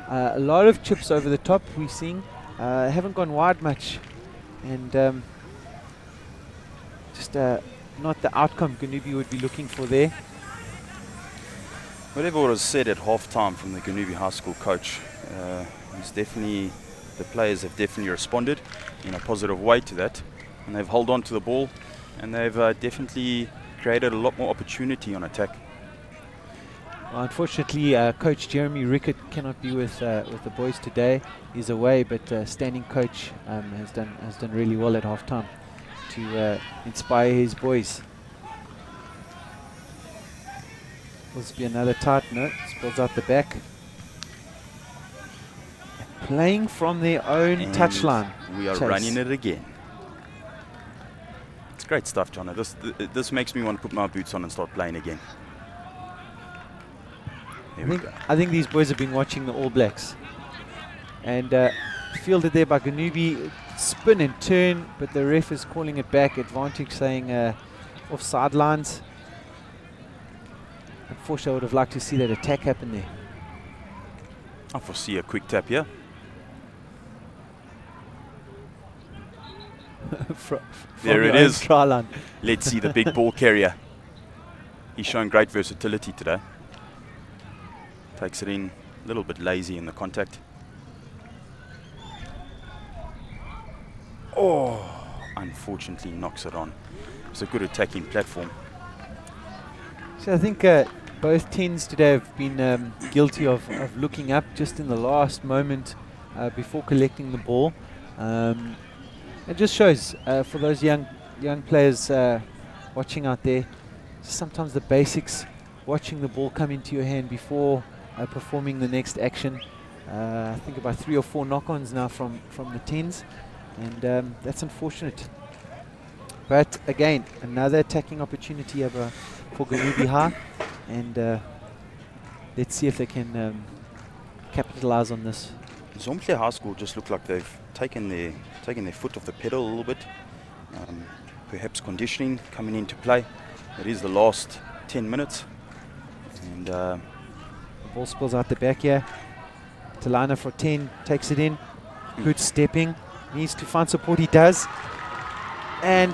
A lot of chips over the top we're seeing, haven't gone wide much, and just not the outcome Gonubie would be looking for there. Whatever was said at halftime from the Gonubie High School coach, the players have definitely responded in a positive way to that, and they've held on to the ball, and they've definitely created a lot more opportunity on attack. Well, unfortunately, Coach Jeremy Rickett cannot be with the boys today. He's away, but standing coach has done really well at halftime to inspire his boys. Will this be another tight note? Spills out the back. playing from their own touchline. We are running it again. It's great stuff, John. This makes me want to put my boots on and start playing again. I think these boys have been watching the All Blacks. And fielded there by Gonubie. Spin and turn, but the ref is calling it back. Advantage saying off sidelines. Unfortunately, I would have liked to see that attack happen there. I foresee a quick tap here. There it is. Try line. Let's see the big ball carrier. He's showing great versatility today. Takes it in, a little bit lazy in the contact. Oh, unfortunately knocks it on. It's a good attacking platform. So I think both teams today have been guilty of looking up just in the last moment before collecting the ball. It just shows for those young players watching out there, sometimes the basics, watching the ball come into your hand before performing the next action. I think about 3 or 4 knock-ons now from the 10s, and that's unfortunate. But again, another attacking opportunity for Gonubie High, and let's see if they can capitalize on this. Mzomhle High School just look like they've taken their foot off the pedal a little bit. Perhaps conditioning coming into play. It is the last 10 minutes. And the ball spills out the back here. Talana for 10 takes it in. Good stepping. Needs to find support. He does. And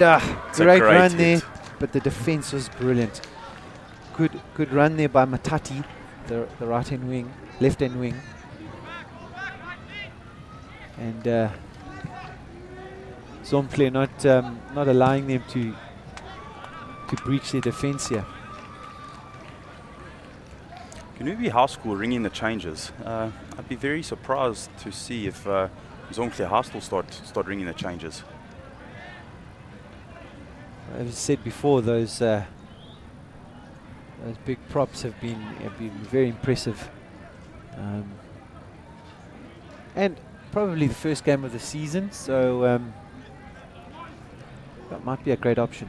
great run hit there. But the defense was brilliant. Good run there by Matati, the right-hand wing, left-hand wing. And Mzomhle not allowing them to breach their defense here. Gonubie High School ringing the changes. I'd be very surprised to see if Mzomhle High School start ringing the changes. As I said before, those big props have been very impressive, and probably the first game of the season, so that might be a great option.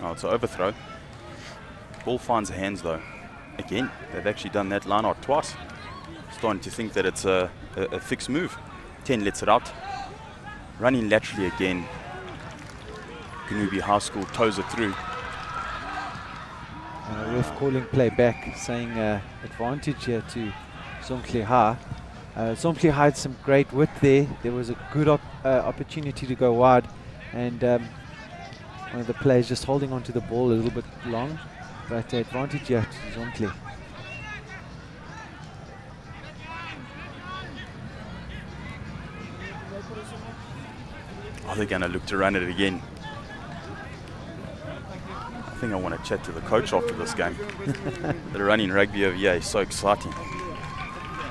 Oh, it's an overthrow. Ball finds the hands though. Again, they've actually done that line out twice. Starting to think that it's a fixed move. 10 lets it out. Running laterally again. Gonubie High School toes it through. Ref calling play back, saying advantage here to Mzomhle High. Mzomhle High had some great width there. There was a good opportunity to go wide, and one of the players just holding onto the ball a little bit long, but advantage here to Mzomhle. Are they going to look to run it again? I think I want to chat to the coach after this game. The running rugby over here is so exciting.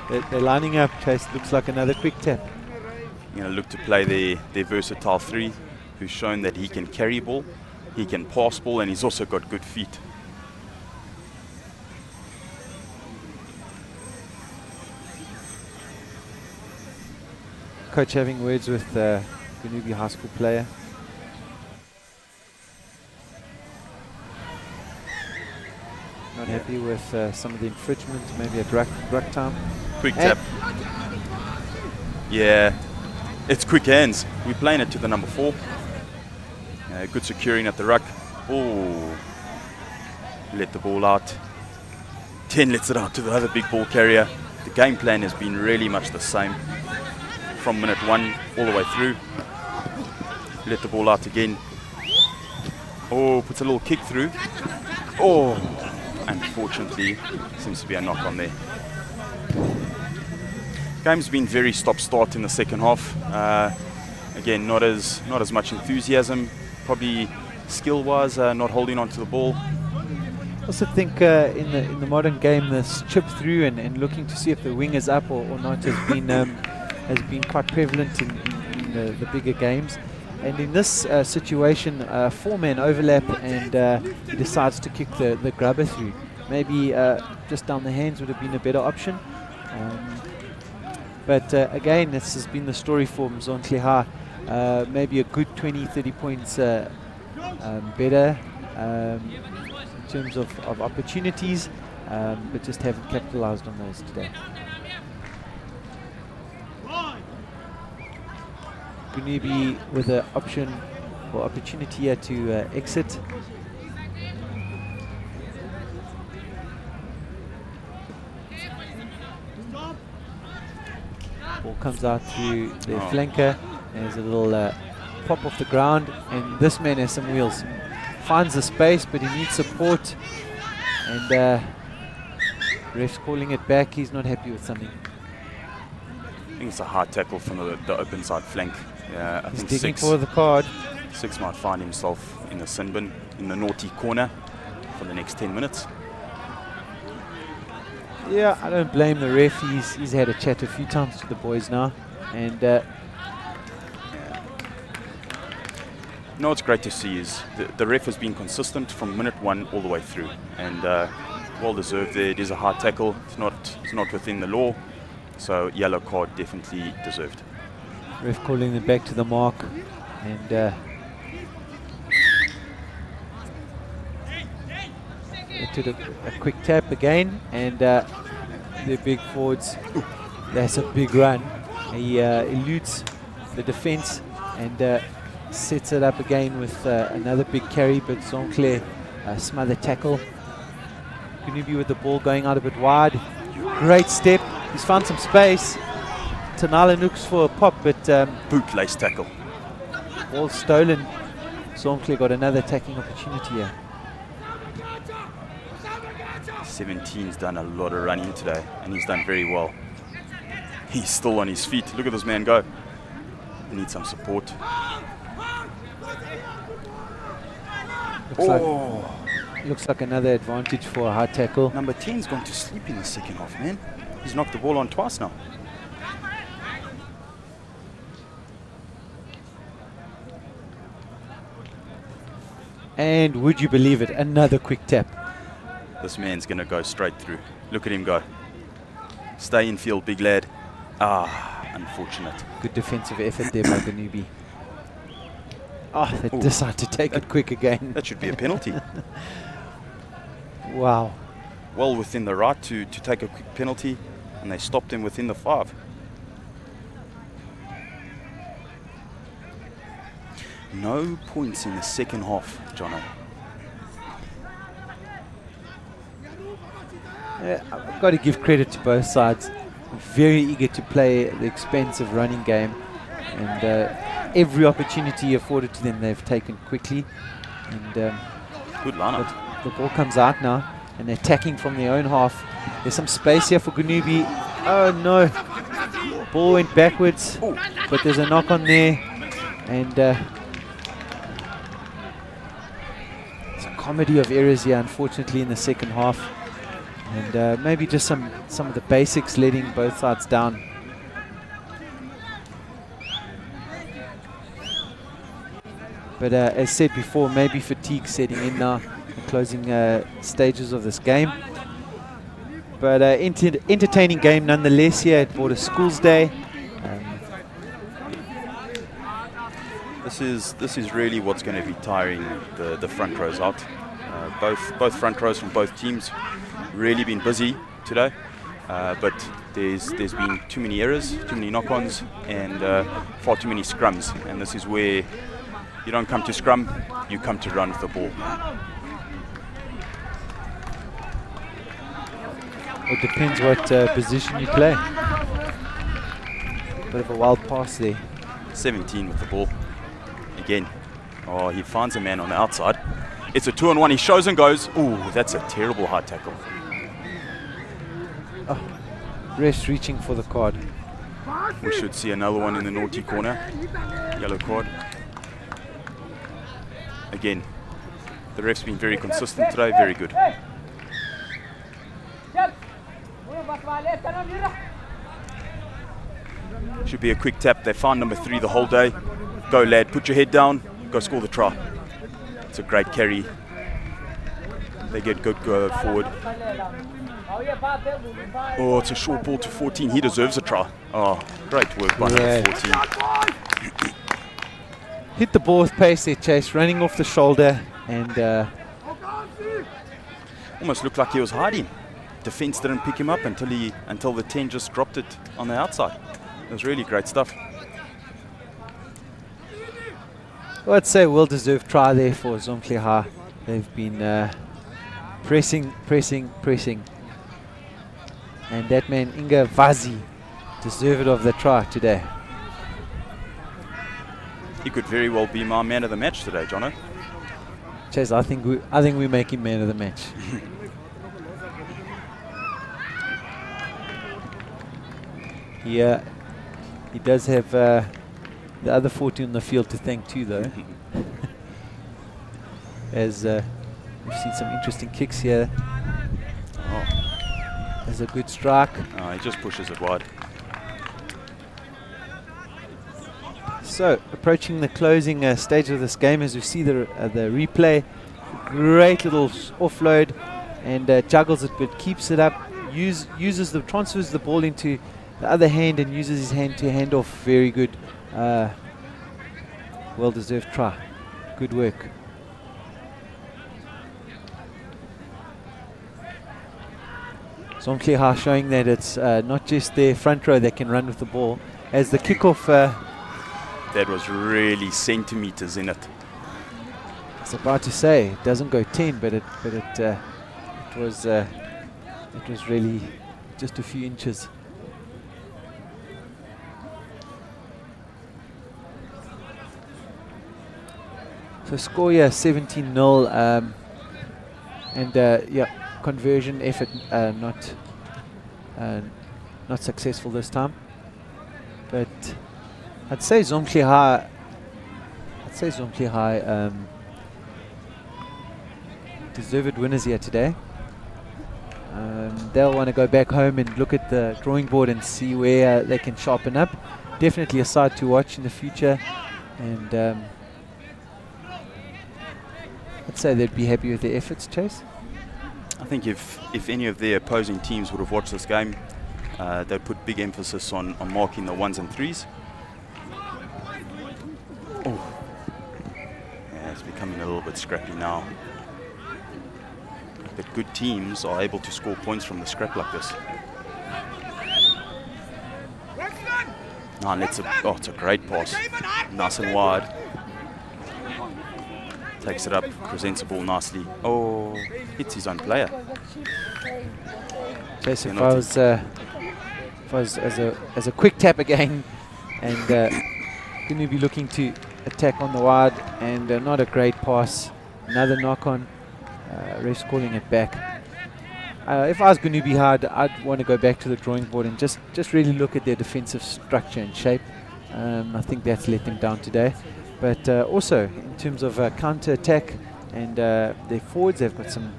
They're lining up, Chase. Looks like another quick tap. You're going to look to play their versatile 3, who's shown that he can carry ball, he can pass ball, and he's also got good feet. Coach having words with Gonubie High School player. Not happy with some of the infringements, maybe a ruck time. Quick tap. Yeah, it's quick hands. We're playing it to the number 4. Good securing at the ruck. Oh, let the ball out. 10 lets it out to the other big ball carrier. The game plan has been really much the same from minute 1 all the way through. Let the ball out again. Oh, puts a little kick through. Oh, unfortunately, seems to be a knock on there. Game's been very stop-start in the second half. Again, not as much enthusiasm. Probably skill-wise, not holding on to the ball. I also think in the modern game, this chip through and looking to see if the wing is up or not has been quite prevalent in the bigger games. And in this situation, 4-man overlap, and he decides to kick the grubber through. maybe just down the hands would have been a better option. But again, this has been the story for Mzomhle. Maybe a good 20-30 points better in terms of opportunities, but just haven't capitalized on those today. Gonubie with an option or opportunity here to exit. Ball comes out through their flanker. There's a little pop off the ground, and this man has some wheels. Finds the space, but he needs support. And ref's calling it back. He's not happy with something. I think it's a hard tackle from the open side flank. Yeah, I He's think digging for the card. 6 might find himself in the sin bin, in the naughty corner for the next 10 minutes. Yeah, I don't blame the ref. He's had a chat a few times to the boys now. And no, what's great to see is the ref has been consistent from minute 1 all the way through, and well deserved there. It is a hard tackle. It's not within the law, so yellow card definitely deserved. Ref calling them back to the mark, and to a quick tap again, and the big forwards. That's a big run. He eludes the defense and sets it up again with another big carry, but Mzomhle smother tackle. Gonubie with the ball going out a bit wide. Great step. He's found some space. Tanala looks for a pop, but Bootlace tackle. ball stolen. Mzomhle got another attacking opportunity here. 17's done a lot of running today, and he's done very well. He's still on his feet. Look at this man go. He needs some support. Looks like another advantage for a hard tackle. Number 10's gone to sleep in the second half, man. He's knocked the ball on twice now. And would you believe it, another quick tap. This man's going to go straight through. Look at him go. Stay in field, big lad. Ah, unfortunate. Good defensive effort there by Gonubie. Oh, they decide to take it quick again. That should be a penalty. Wow. Well within the right to take a quick penalty, and they stopped him within the 5. No points in the second half, Jono. I've got to give credit to both sides. Very eager to play the expensive running game, and every opportunity afforded to them they've taken quickly. And good lineup. The ball comes out now, and they're attacking from their own half. There's some space here for Gonubie. Oh no! Ball went backwards, but there's a knock on there, and it's a comedy of errors here, unfortunately, in the second half. And maybe just some of the basics letting both sides down. But as said before, maybe fatigue setting in now, the closing stages of this game. But entertaining game nonetheless here at Border Schools Day. This is really what's going to be tiring the front rows out. Both front rows from both teams really been busy today, but there's been too many errors, too many knock-ons, and far too many scrums. And this is where you don't come to scrum, you come to run with the ball. It depends what position you play. Bit of a wild pass there. 17 with the ball again. Oh, he finds a man on the outside. It's a 2-on-1. He shows and goes. Ooh, that's a terrible hard tackle. Oh, ref's reaching for the card. We should see another one in the naughty corner. Yellow card. Again, the ref's been very consistent today. Very good. Should be a quick tap. They found number 3 the whole day. Go, lad. Put your head down. Go score the try. It's a great carry. they get good go forward. Oh, it's a short ball to 14. He deserves a try. Oh, great work by number 14. Hit the ball with pace there, Chase, running off the shoulder, and almost looked like he was hiding. Defense didn't pick him up until the 10 just dropped it on the outside. It was really great stuff. well, I'd say well-deserved try there for Mzomhle. They've been pressing, and that man Inga Vazi deserved of the try today. He could very well be my man of the match today, Jono. Chase, I think we make him man of the match. Yeah, he does have the other 40 on the field to thank too, though. As we've seen some interesting kicks here. Oh. There's a good strike. Oh, he just pushes it wide. So, approaching the closing stage of this game, as we see the replay. Great little offload, and juggles it, but keeps it up. Transfers the ball into the other hand and uses his hand to hand off. Very good. Well-deserved try. Good work. Mzomhle showing that it's not just their front row that can run with the ball. As the kickoff, that was really centimeters in it. I was about to say it doesn't go 10, but it was really just a few inches. So score here 17-0, and yeah, conversion effort not successful this time. But I'd say Mzomhle deserved winners here today. They'll want to go back home and look at the drawing board and see where they can sharpen up. Definitely a side to watch in the future, and I'd say they'd be happy with their efforts, Chase. I think if any of their opposing teams would have watched this game, they'd put big emphasis on marking the 1s and 3s. Oh, yeah, it's becoming a little bit scrappy now. But good teams are able to score points from the scrap like this. It's a great pass. Nice and wide. Takes it up, presents the ball nicely. Oh, hits his own player. Chase, if I was as a quick tap again, and Gonubie looking to attack on the wide, and not a great pass. Another knock on. Ref's calling it back. If I was Gonubie, I'd want to go back to the drawing board and just really look at their defensive structure and shape. I think that's let them down today. But also, in terms of counter-attack and their forwards, they've got some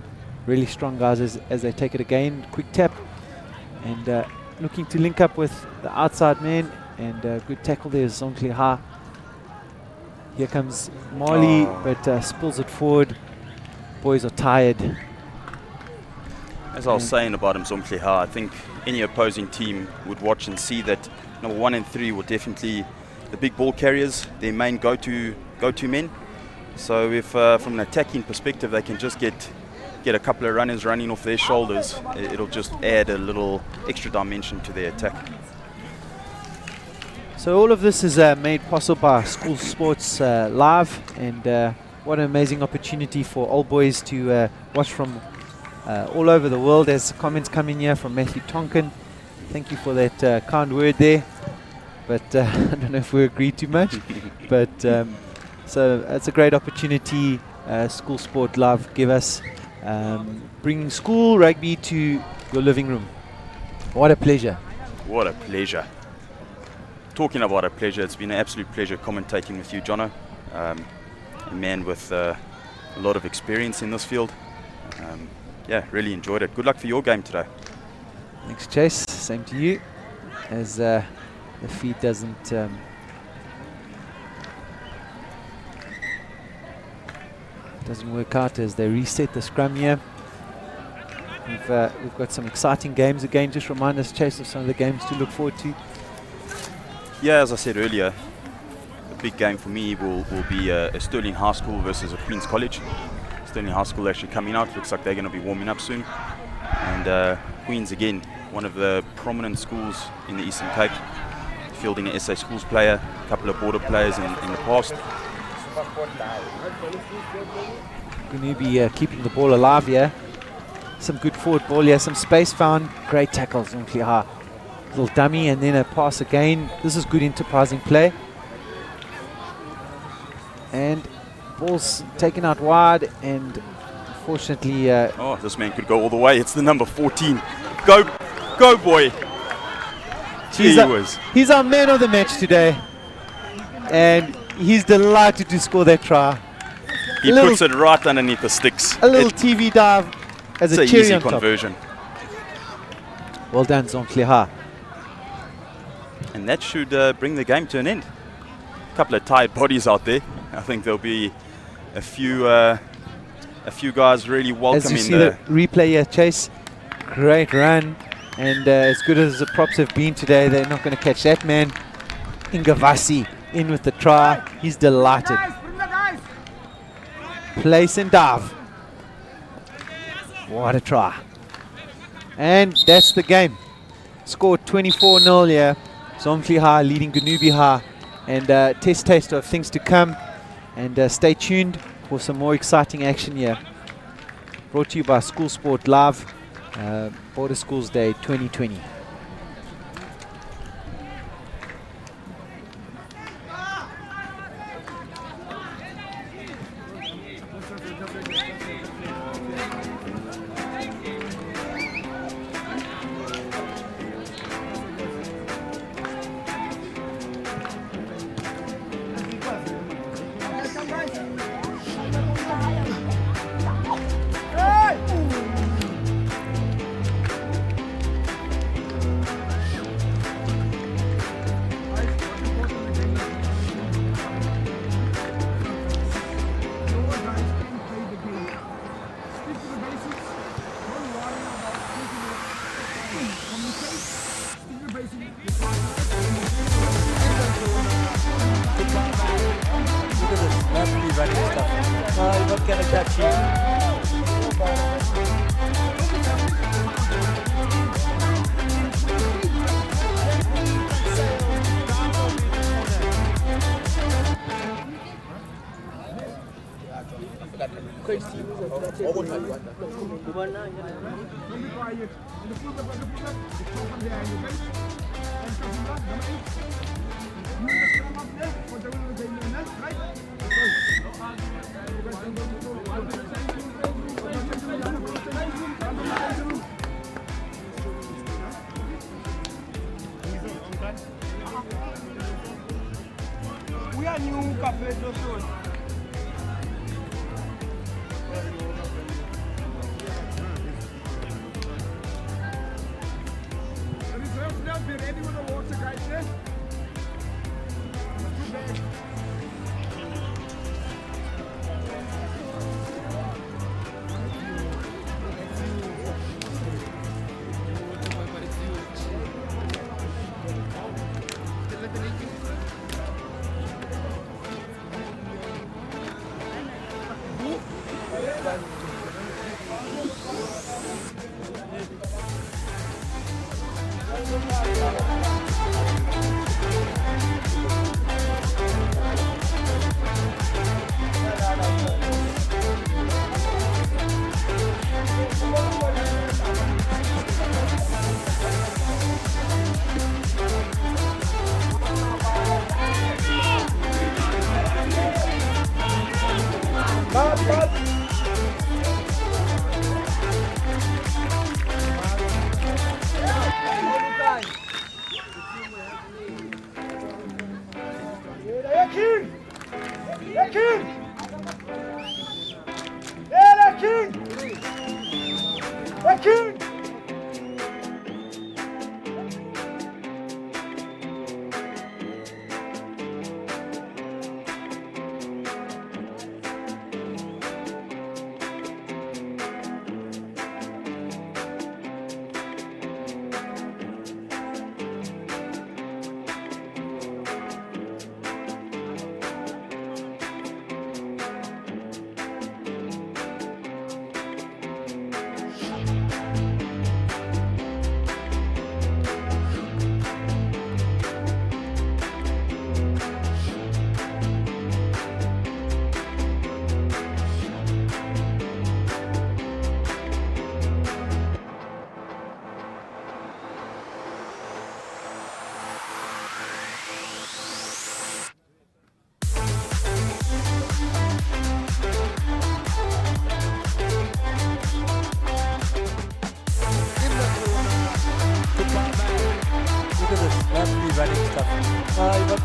really strong guys as they take it again. Quick tap, and looking to link up with the outside man, and good tackle there, Mzomhle. Here comes Marley, but spills it forward. Boys are tired. As I was saying about Mzomhle, I think any opposing team would watch and see that number 1 and 3 were definitely the big ball carriers, their main go-to men. So if from an attacking perspective they can just get a couple of runners running off their shoulders, it'll just add a little extra dimension to their attack. So all of this is made possible by School Sports Live, and what an amazing opportunity for all boys to watch from all over the world. As comments come in here from Matthew Tonkin, thank you for that kind word there, but I don't know if we agree too much. But so it's a great opportunity School Sport Live give us, bringing school rugby to your living room. What a pleasure. What a pleasure. Talking about a pleasure, it's been an absolute pleasure commentating with you, Jono. A man with a lot of experience in this field. Yeah, really enjoyed it. Good luck for your game today. Thanks, Chase. Same to you. As the feed doesn't work out as they reset the scrum here. We've got some exciting games again. Just remind us, Chase, of some of the games to look forward to. Yeah, as I said earlier, the big game for me will be a Stirling High School versus a Queen's College. Stirling High School actually coming out. Looks like they're going to be warming up soon. And Queen's, again, one of the prominent schools in the Eastern Cape, fielding an SA Schools player, a couple of border players in the past. Gonubie keeping the ball alive here. Some good forward ball here, some space found. Great tackles, Mzomhle. Little dummy and then a pass again. This is good enterprising play. And ball's taken out wide, and unfortunately... oh, this man could go all the way. It's the number 14. Go boy. He's our man of the match today. And he's delighted to score that try. He puts it right underneath the sticks. A little TV dive as a cherry easy on top. conversion. Well done, Mzomhle. And that should bring the game to an end. A couple of tired bodies out there. I think there'll be a few guys really welcoming. As you see the replay here, Chase, great run, and as good as the props have been today, they're not going to catch that man. Ingavasi in with the try. He's delighted. Place and dive. What a try. And that's the game. Scored 24-0 here. Mzomhle leading Gonubie High. And taste of things to come. And stay tuned for some more exciting action here. Brought to you by SuperSport Live, Border Schools Day 2020.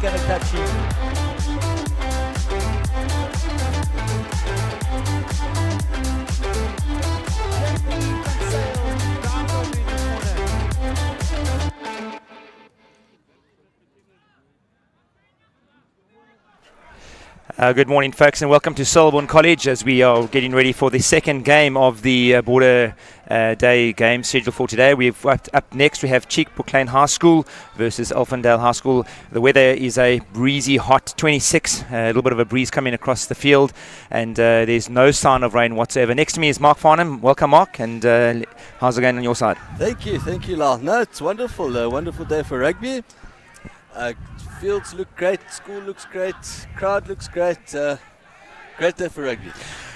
going to catch him. Good morning, folks, and welcome to Selborne College as we are getting ready for the second game of the Border Day game scheduled for today. We've up next we have Cheek Bucklane High School versus Elfindale High School. The weather is a breezy, hot 26, a little bit of a breeze coming across the field, and there's no sign of rain whatsoever. Next to me is Mark Farnham. Welcome, Mark, and how's it going on your side? Thank you, Lal. No, it's wonderful. A wonderful day for rugby. Fields look great, school looks great, crowd looks great. Great day for rugby.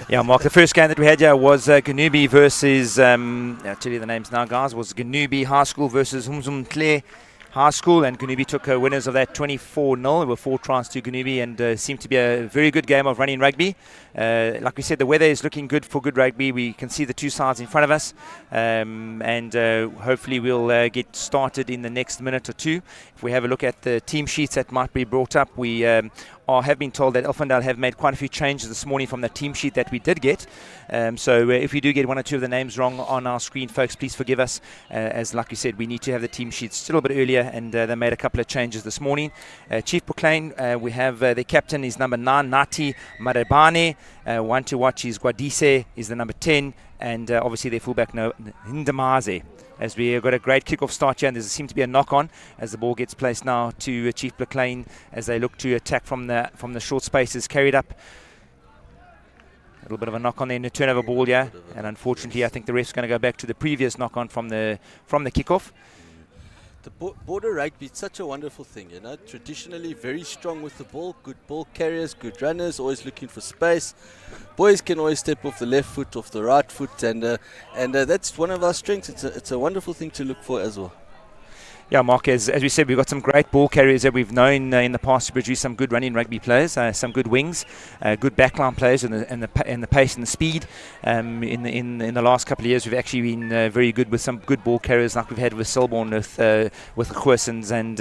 Yeah, Mark, the first game that we had here was Gonubie versus, I'll tell you the names now, guys, was Gonubie High School versus Mzomhle High School, and Gonubie took winners of that 24-0. There were 4 tries to Gonubie, and seemed to be a very good game of running rugby. Like we said, the weather is looking good for good rugby. We can see the two sides in front of us, and hopefully we'll get started in the next minute or two. If we have a look at the team sheets that might be brought up, we have been told that Elfindale have made quite a few changes this morning from the team sheet that we did get. So if we do get one or two of the names wrong on our screen, folks, please forgive us. As like you said, we need to have the team sheets still a bit earlier, and they made a couple of changes this morning. Chief Bucklane, we have the captain is number 9, Nati Marebane. One to watch is Guadise, is the number 10, and obviously their fullback Ndamaze. As we got a great kickoff start here, and there seems to be a knock-on as the ball gets placed now to Chief Bucklane as they look to attack from the short spaces, carried up. A little bit of a knock-on there in the turnover ball, yeah, and unfortunately I think the ref's going to go back to the previous knock-on from the kickoff. The border rugby, it's such a wonderful thing, you know. Traditionally very strong with the ball, good ball carriers, good runners, always looking for space. Boys can always step off the left foot, off the right foot, and that's one of our strengths. It's a wonderful thing to look for as well. Yeah, Mark, as we said, we've got some great ball carriers that we've known in the past to produce some good running rugby players, some good wings, good backline players, and the pace and the speed. In the last couple of years, we've actually been very good with some good ball carriers, like we've had with Selborne, with the Goossens, and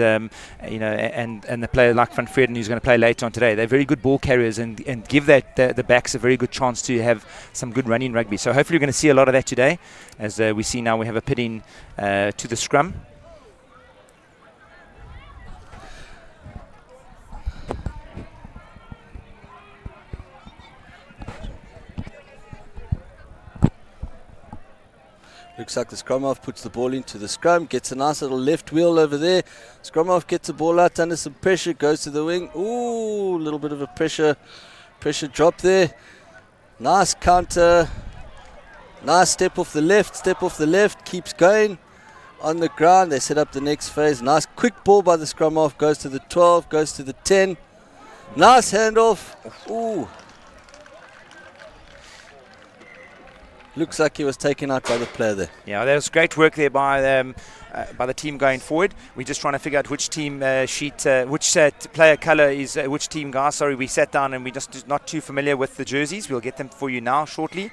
the player like Van Freden, who's going to play later on today. They're very good ball carriers and give the backs a very good chance to have some good running rugby. So hopefully we're going to see a lot of that today, as we see now we have a pit in to the scrum. Looks like the scrum half puts the ball into the scrum, gets a nice little left wheel over there. Scrum half gets the ball out under some pressure, goes to the wing. Ooh, a little bit of a pressure drop there. Nice counter. Nice step off the left, keeps going on the ground. They set up the next phase. Nice quick ball by the scrum half, goes to the 12, goes to the 10. Nice handoff. Ooh. Looks like he was taken out by the player there. Yeah, there was great work there by the team going forward. We're just trying to figure out which team player colour is which team, guys. Sorry, we sat down and we're just not too familiar with the jerseys. We'll get them for you now shortly.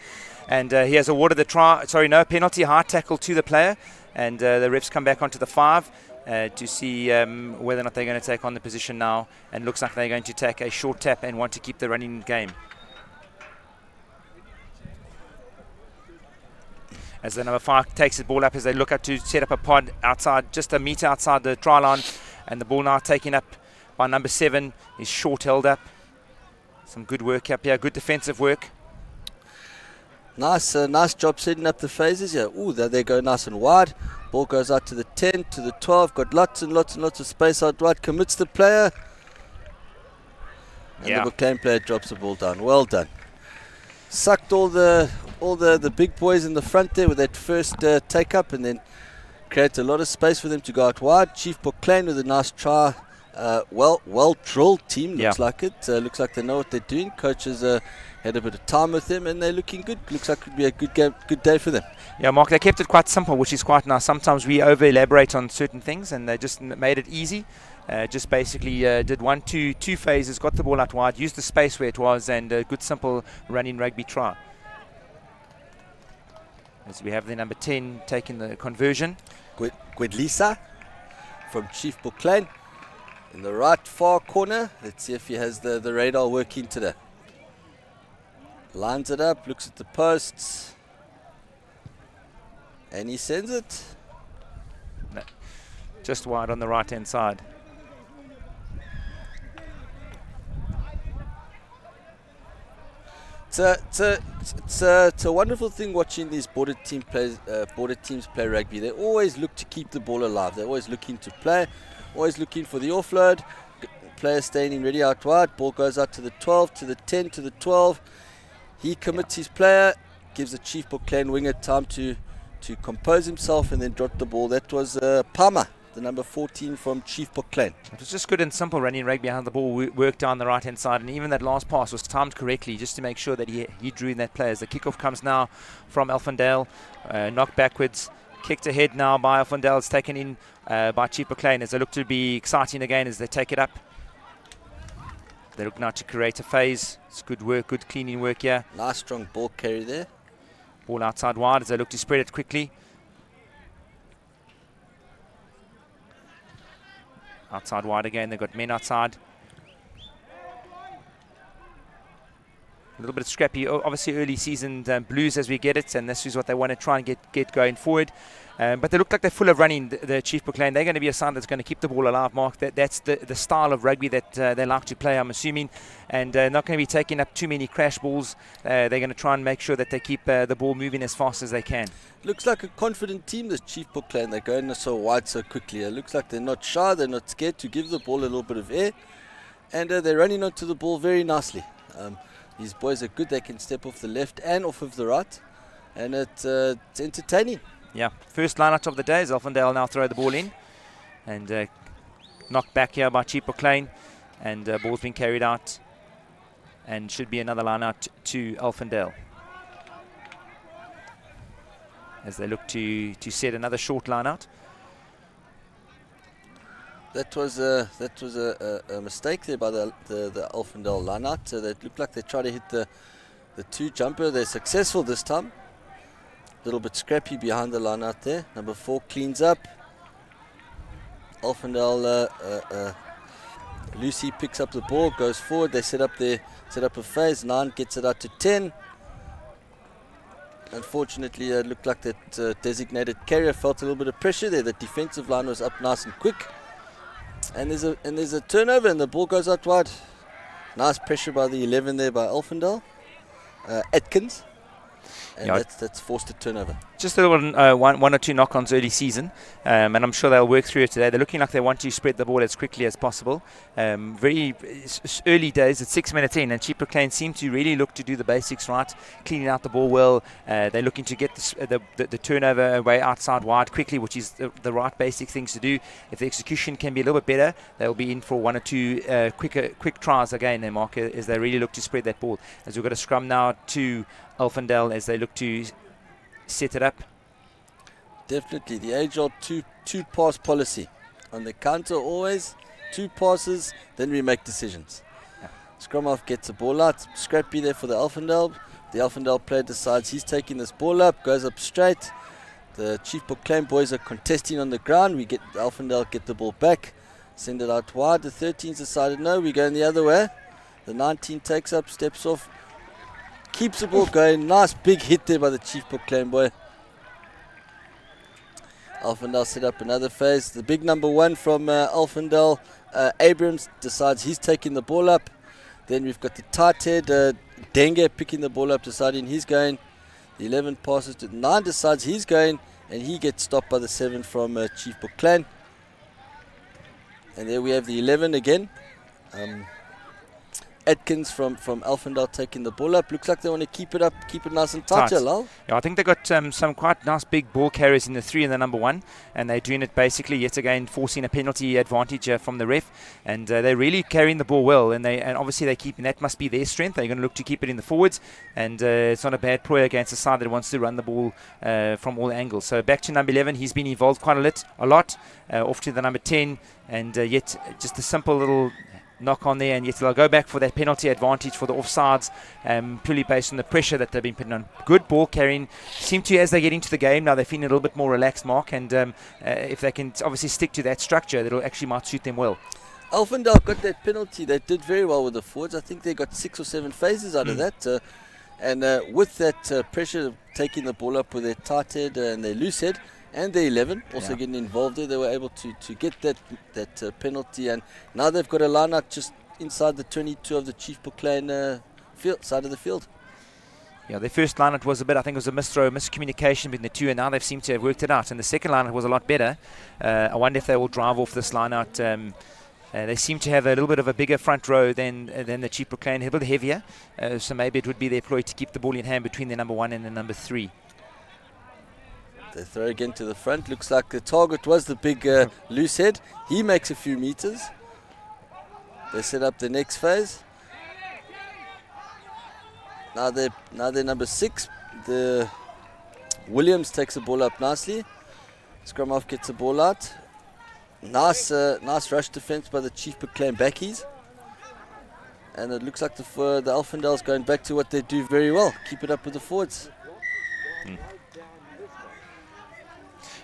And he has awarded the penalty, high tackle to the player. And the refs come back onto the 5 to see whether or not they're going to take on the position now. And looks like they're going to take a short tap and want to keep the running game. As the number 5 takes the ball up as they look up to set up a pod outside, just a metre outside the try line, and the ball now taken up by number 7 is short held up. Some good work up here, good defensive work. Nice job setting up the phases here. Ooh, there they go nice and wide. Ball goes out to the 10, to the 12, got lots and lots of space out wide, commits the player. And the Bucklane player drops the ball down. Well done. Sucked all the big boys in the front there with that first take up, and then create a lot of space for them to go out wide. Chief Bucklane with a nice try. Well drilled team, looks like it. Looks like they know what they're doing. Coaches had a bit of time with them, and they're looking good. Looks like it could be a good day for them. Yeah, Mark, they kept it quite simple, which is quite nice. Sometimes we over elaborate on certain things, and they just made it easy. Just basically did two phases, got the ball out wide, used the space where it was, and a good simple running rugby try. As we have the number 10 taking the conversion. Gwedlisa from Chief Bucklane. in the right far corner. Let's see if he has the radar working today. Lines it up, looks at the posts, and he sends it. No, just wide on the right-hand side. It's a wonderful thing watching these border teams play rugby. They always look to keep the ball alive. They're always looking to play, always looking for the offload. Player standing ready out wide. Ball goes out to the 12, to the 10, to the 12. He commits his player, gives the Chief Buckland winger time to compose himself and then drop the ball. That was Palmer, the number 14 from Chief Buckland. It was just good and simple running rugby behind the ball, worked down the right-hand side, and even that last pass was timed correctly just to make sure that he drew in that play. As the kickoff comes now from Elfindale, knocked backwards, kicked ahead now by Elfindale. It's taken in by Chief Buckland as they look to be exciting again as they take it up. They look now to create a phase. It's good work, good cleaning work here. Nice strong ball carry there. Ball outside wide as they look to spread it quickly. Outside wide again, they've got men outside. A little bit scrappy, obviously early season blues as we get it, and this is what they want to try and get going forward. But they look like they're full of running, the Chief Buckland. They're going to be a side that's going to keep the ball alive, Mark. That's the style of rugby that they like to play, I'm assuming, and not going to be taking up too many crash balls. They're going to try and make sure that they keep the ball moving as fast as they can. Looks like a confident team, this Chief Buckland. They're going so wide so quickly. It looks like they're not shy, they're not scared to give the ball a little bit of air, and they're running onto the ball very nicely. These boys are good. They can step off the left and off of the right, and it's entertaining. Yeah, first line out of the day is Elfindale now throw the ball in, and knocked back here by Chief Buckland, and ball's been carried out, and should be another line out to Elfindale as they look to set another short line out. That was a mistake there by the Elfindale line out. They looked like they tried to hit the two jumper. They're successful this time. A little bit scrappy behind the line out there. Number 4 cleans up. Elfindale Lucy picks up the ball, goes forward. They set up a phase. 9 gets it out to 10. Unfortunately, it looked like that designated carrier felt a little bit of pressure there. The defensive line was up nice and quick. And there's a turnover and the ball goes out wide. Nice pressure by the 11 there by Elfindale. Atkins. And Yeah. that's forced a turnover. Just a little one or two knock-ons early season, and I'm sure they'll work through it today. They're looking like they want to spread the ball as quickly as possible. Very early days, it's 6 minutes in, and Chief Buckland seem to really look to do the basics right, cleaning out the ball well. They're looking to get the turnover away outside wide quickly, which is the right basic things to do. If the execution can be a little bit better, they'll be in for one or two quick tries again, there, Mark, as they really look to spread that ball. As we've got a scrum now to Elfindale as they look to set it up. Definitely the age-old two pass policy. On the counter, always 2 passes, then we make decisions. Yeah. Scrum half gets the ball out. Scrappy there for the Elfindale. The Elfindale player decides he's taking this ball up, goes up straight. The Chief Buckland boys are contesting on the ground. The Elfindale get the ball back, send it out wide. The 13's decided no, we're going the other way. The 19 takes up, steps off, keeps the ball going. Nice big hit there by the Chief Buckland boy. Elfindale set up another phase. The big number 1 from Elfindale, Abrams, decides he's taking the ball up. Then we've got the tight head, Denge, picking the ball up, deciding he's going. The 11 passes to the 9, decides he's going, and he gets stopped by the 7 from Chief Buckland. And there we have the 11 again. Atkins from Elfindale taking the ball up. Looks like they want to keep it up, keep it nice and tight. Yeah, I think they've got some quite nice big ball carriers in the 3 and the number 1, and they're doing it basically yet again, forcing a penalty advantage from the ref, and they're really carrying the ball well, and obviously they're keeping, that must be their strength. They're going to look to keep it in the forwards, and it's not a bad ploy against a side that wants to run the ball from all angles. So back to number 11, he's been involved quite a lot, off to the number 10, and yet just a simple little knock on there, and yet they'll go back for that penalty advantage for the offsides, purely based on the pressure that they've been putting on. Good ball carrying. Seem to, as they get into the game now, they're feeling a little bit more relaxed, Mark, and if they can obviously stick to that structure, that'll actually might suit them well. Alphendale got that penalty. They did very well with the forwards. I think they got 6 or 7 phases out of that. And with that pressure, taking the ball up with their tight head and their loose head, and the 11 also getting involved there, they were able to get that penalty. And now they've got a line out just inside the 22 of the Chief Bucklane side of the field. Yeah, their first line-out was a bit, I think it was a miscommunication between the two, and now they've seemed to have worked it out. And the second line-out was a lot better. I wonder if they will drive off this line-out. They seem to have a little bit of a bigger front row than the Chief Bucklane, a bit heavier. So maybe it would be their ploy to keep the ball in hand between their number 1 and the number 3. They throw again to the front. Looks like the target was the big loose head. He makes a few meters. They set up the next phase. Now they're number 6. The Williams takes the ball up nicely. Scrum half gets the ball out. Nice rush defense by the Chief Bucklane backies. And it looks like the Alphendale's going back to what they do very well. Keep it up with the forwards.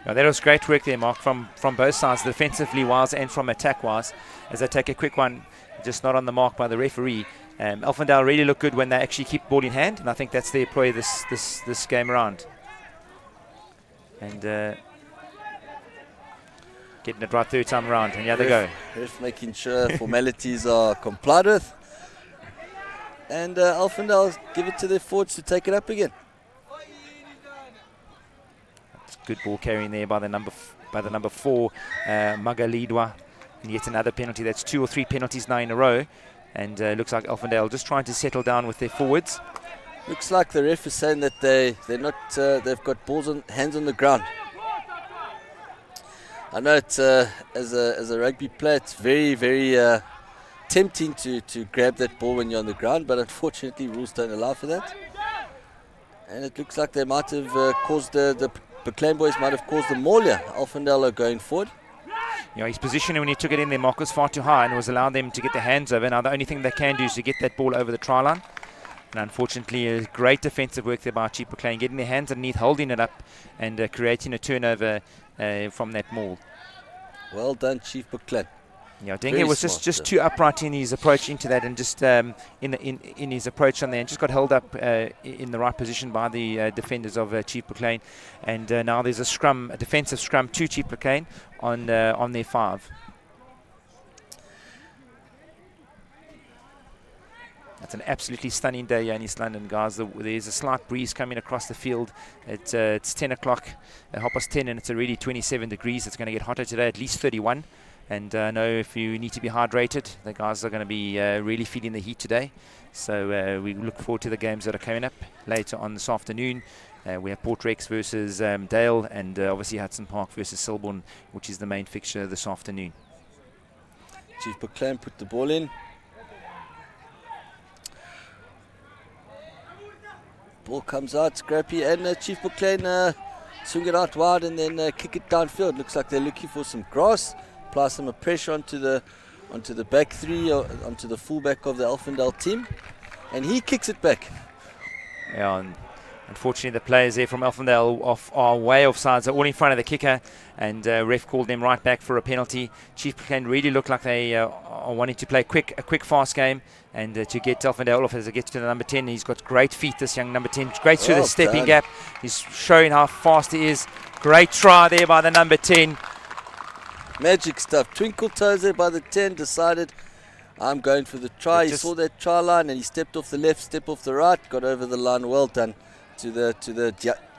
Yeah, that was great work there, Mark, from both sides, defensively wise and from attack wise. As they take a quick one, just not on the mark by the referee. Alphendale really look good when they actually keep the ball in hand, and I think that's their ploy this game around. And getting it right third time around, and here they go. Ref making sure formalities are complied with. And Alphendale give it to their forwards to take it up again. Good ball carrying there by the number 4, Magalidwa. And yet another penalty. That's 2 or 3 penalties now in a row. And looks like Alphendale just trying to settle down with their forwards. Looks like the ref is saying that they're not. They've got hands on the ground. I know it's as a rugby player, it's very, very tempting to grab that ball when you're on the ground, but unfortunately rules don't allow for that. And it looks like they might have caused the Bucklane boys might have caused them more here. Alphendale are going forward. Yeah, his position when he took it in there, Mark, was far too high and was allowing them to get their hands over. Now the only thing they can do is to get that ball over the try line. And unfortunately, a great defensive work there by Chief Bucklane, getting their hands underneath, holding it up, and creating a turnover from that maul. Well done, Chief Bucklane. Yeah, Denge was just too upright in his approach into that, and just in his approach on there, and just got held up in the right position by the defenders of Chief Bucklane. And now there's a defensive scrum to Chief Bucklane on their 5. That's an absolutely stunning day here in East London, guys. There's a slight breeze coming across the field. It's 10 o'clock, 10:30, and it's already 27 degrees. It's going to get hotter today, at least 31. And I know if you need to be hydrated, the guys are going to be really feeling the heat today. So we look forward to the games that are coming up later on this afternoon. We have Port Rex versus Dale, and obviously Hudson Park versus Selborne, which is the main fixture this afternoon. Chief Bucklane put the ball in. Ball comes out, scrappy, and Chief Bucklane swing it out wide and then kick it downfield. Looks like they're looking for some grass. Apply some pressure onto the back 3, or onto the fullback of the Alphendale team, and he kicks it back. Yeah, and unfortunately the players there from Alphendale are way offside. They're all in front of the kicker, and ref called them right back for a penalty. Chief Bucklane really look like they are wanting to play a quick, fast game, and to get Alphendale off as it gets to the number 10. He's got great feet, this young number 10. Great through the stepping gap. He's showing how fast he is. Great try there by the number 10. Magic stuff. Twinkle toes there by the 10. Decided, I'm going for the try. He saw that try line and he stepped off the left, stepped off the right, got over the line. Well done to the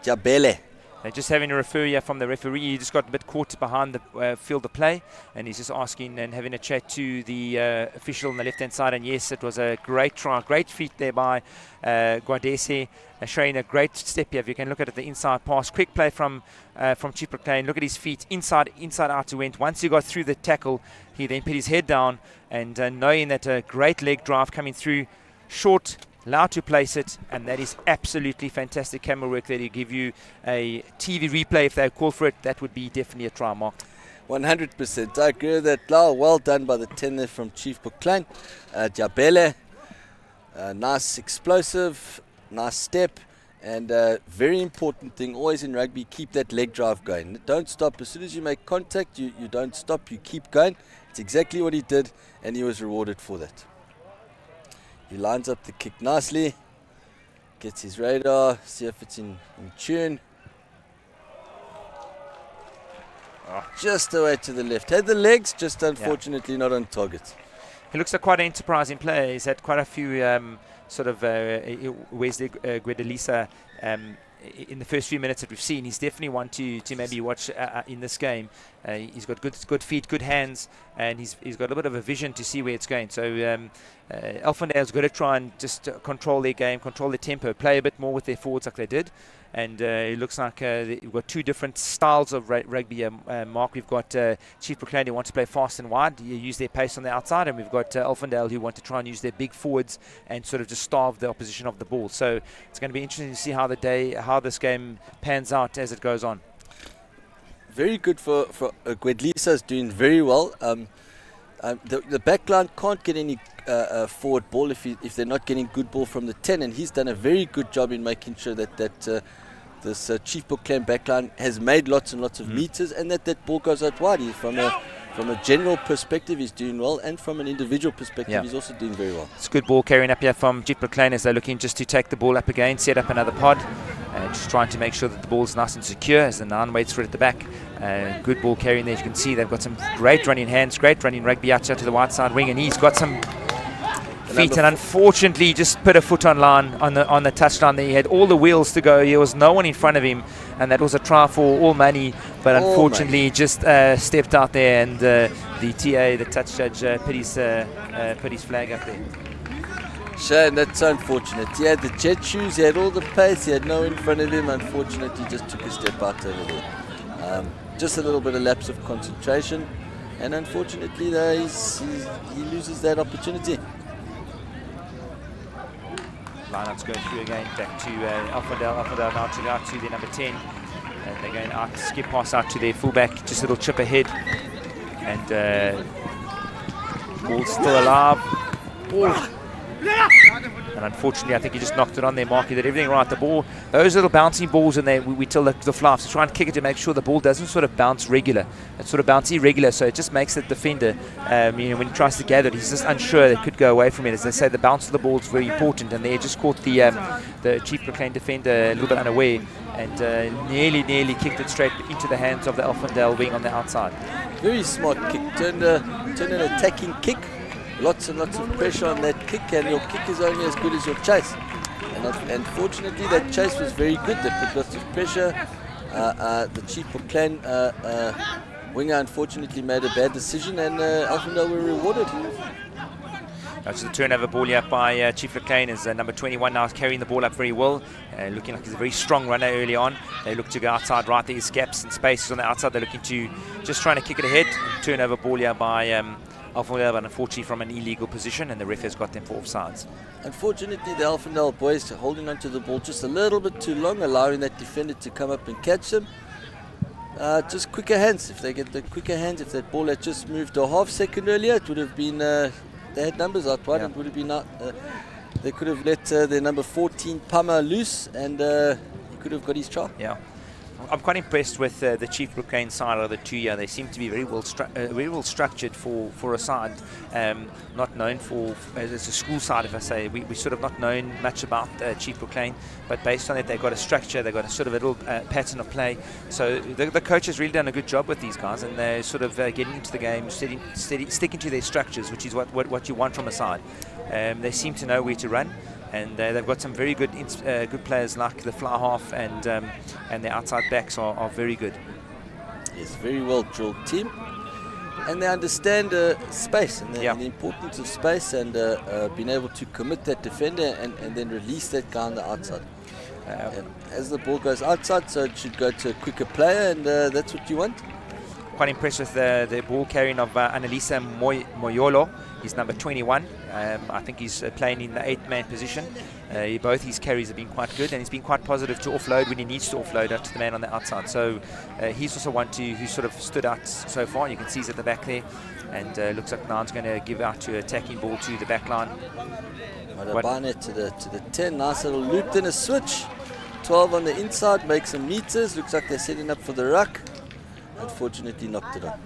Jabele. They're just having a refer here from the referee. He just got a bit caught behind the field of play, and he's just asking and having a chat to the official on the left-hand side. And yes, it was a great try, great feet there by Guadese, showing a great step here. If you can look at it, the inside pass, quick play from Chief Bucklane. Look at his feet, inside out he went. Once he got through the tackle, he then put his head down, and knowing that a great leg drive coming through, short, allowed to place it, and that is absolutely fantastic camera work there. To give you a TV replay if they call for it, that would be definitely a try, Mark. 100%. I agree with that. Well done by the 10 there from Chief Bucklane. Jabele, nice explosive, nice step, and very important thing always in rugby, keep that leg drive going. Don't stop. As soon as you make contact, you don't stop, you keep going. It's That's exactly what he did, and he was rewarded for that. He lines up the kick nicely, gets his radar, see if it's in tune. Just away to the left. Had the legs, just unfortunately not on target. He looks like quite an enterprising player. He's had quite a few Wesley Guedalisa in the first few minutes that we've seen. He's definitely one to maybe watch in this game. He's got good feet, good hands, and he's got a bit of a vision to see where it's going. So Elfendale's got to try and just control their game, control their tempo, play a bit more with their forwards like they did. And it looks like we've got two different styles of rugby. Mark, we've got Chief Proclaim who want to play fast and wide, use their pace on the outside, and we've got Elfendale who want to try and use their big forwards and sort of just starve the opposition of the ball. So it's going to be interesting to see how this game pans out as it goes on. Very good for Guedlisa's doing very well. The back line can't get any forward ball if they're not getting good ball from the 10, and he's done a very good job in making sure that this Chief Proclaim backline has made lots and lots of meters, and that ball goes out wide. From a general perspective, he's doing well, and from an individual perspective, he's also doing very well. It's good ball carrying up here from Chief Proclaim as they're looking just to take the ball up again, set up another pod, just trying to make sure that the ball's nice and secure as the 9 waits for it at the back. Good ball carrying there. As you can see, they've got some great running hands, great running rugby out to the wide side wing, and he's got some feet, and unfortunately just put a foot on line on the touchline there. He had all the wheels to go. There was no one in front of him, and that was a try for all money, but unfortunately he just stepped out there, and the TA, the touch judge, put his flag up there. Shane, that's unfortunate. He had the jet shoes, he had all the pace, he had no one in front of him. Unfortunately, he just took a step out over there. Just a little bit of lapse of concentration, and unfortunately he loses that opportunity. Lineouts going through again, back to Elfendale now to their number 10, and they're going out, skip pass out to their fullback, just a little chip ahead, and ball's still alive. And unfortunately, I think he just knocked it on there, Mark. He did everything right. The ball, those little bouncing balls in there, we tell the fly to try and kick it to make sure the ball doesn't sort of bounce regular. It's sort of bounce irregular, so it just makes the defender, when he tries to gather it, he's just unsure. It could go away from it. As they say, the bounce of the ball is very important, and they just caught the Chief Proclaim defender a little bit unaware, and nearly kicked it straight into the hands of the Elfendale wing on the outside. Very smart kick. Turned an attacking kick. Lots and lots of pressure on that kick, and your kick is only as good as your chase. And fortunately, that chase was very good. They put lots of pressure. The Chief Proclaim winger unfortunately made a bad decision, and Elfendale were rewarded. That's the turnover ball here by Chief Proclaim as number 21 now is carrying the ball up very well, looking like he's a very strong runner early on. They look to go outside right. There's gaps and spaces on the outside. They're looking to just trying to kick it ahead. Turnover ball here by Elfendale, but unfortunately from an illegal position, and the ref has got them for offsides. Unfortunately, the Elfendale boys are holding onto the ball just a little bit too long, allowing that defender to come up and catch them. Just quicker hands. If they get the quicker hands, if that ball had just moved a half second earlier, it would have been, they had numbers out wide, it would have been out. They could have let their number 14 Pama loose, and he could have got his try. Yeah. I'm quite impressed with the Chief Proclaim side of the 2 year. They seem to be very well structured for a side, not known for as a school side. If I say we sort of not known much about Chief Proclaim, but based on it, they've got a structure. They've got a sort of a little pattern of play. So the coach has really done a good job with these guys, and they're sort of getting into the game, sticking to their structures, which is what you want from a side. They seem to know where to run. And they've got some very good players like the fly half, and their outside backs are very good. Yes, very well drilled team, and they understand space and the importance of space, and being able to commit that defender and then release that guy on the outside. As the ball goes outside, so it should go to a quicker player, and that's what you want. Quite impressed with the ball carrying of Annalisa Moyolo. He's number 21. I think he's playing in the 8-man position. Both his carries have been quite good, and he's been quite positive to offload when he needs to offload out to the man on the outside. So he's also one who sort of stood out so far. You can see he's at the back there, and looks like Naan's going to give out to attacking ball to the back line. Marabane to the 10. Nice little loop, then a switch. 12 on the inside, make some meters. Looks like they're setting up for the ruck. Unfortunately knocked it on.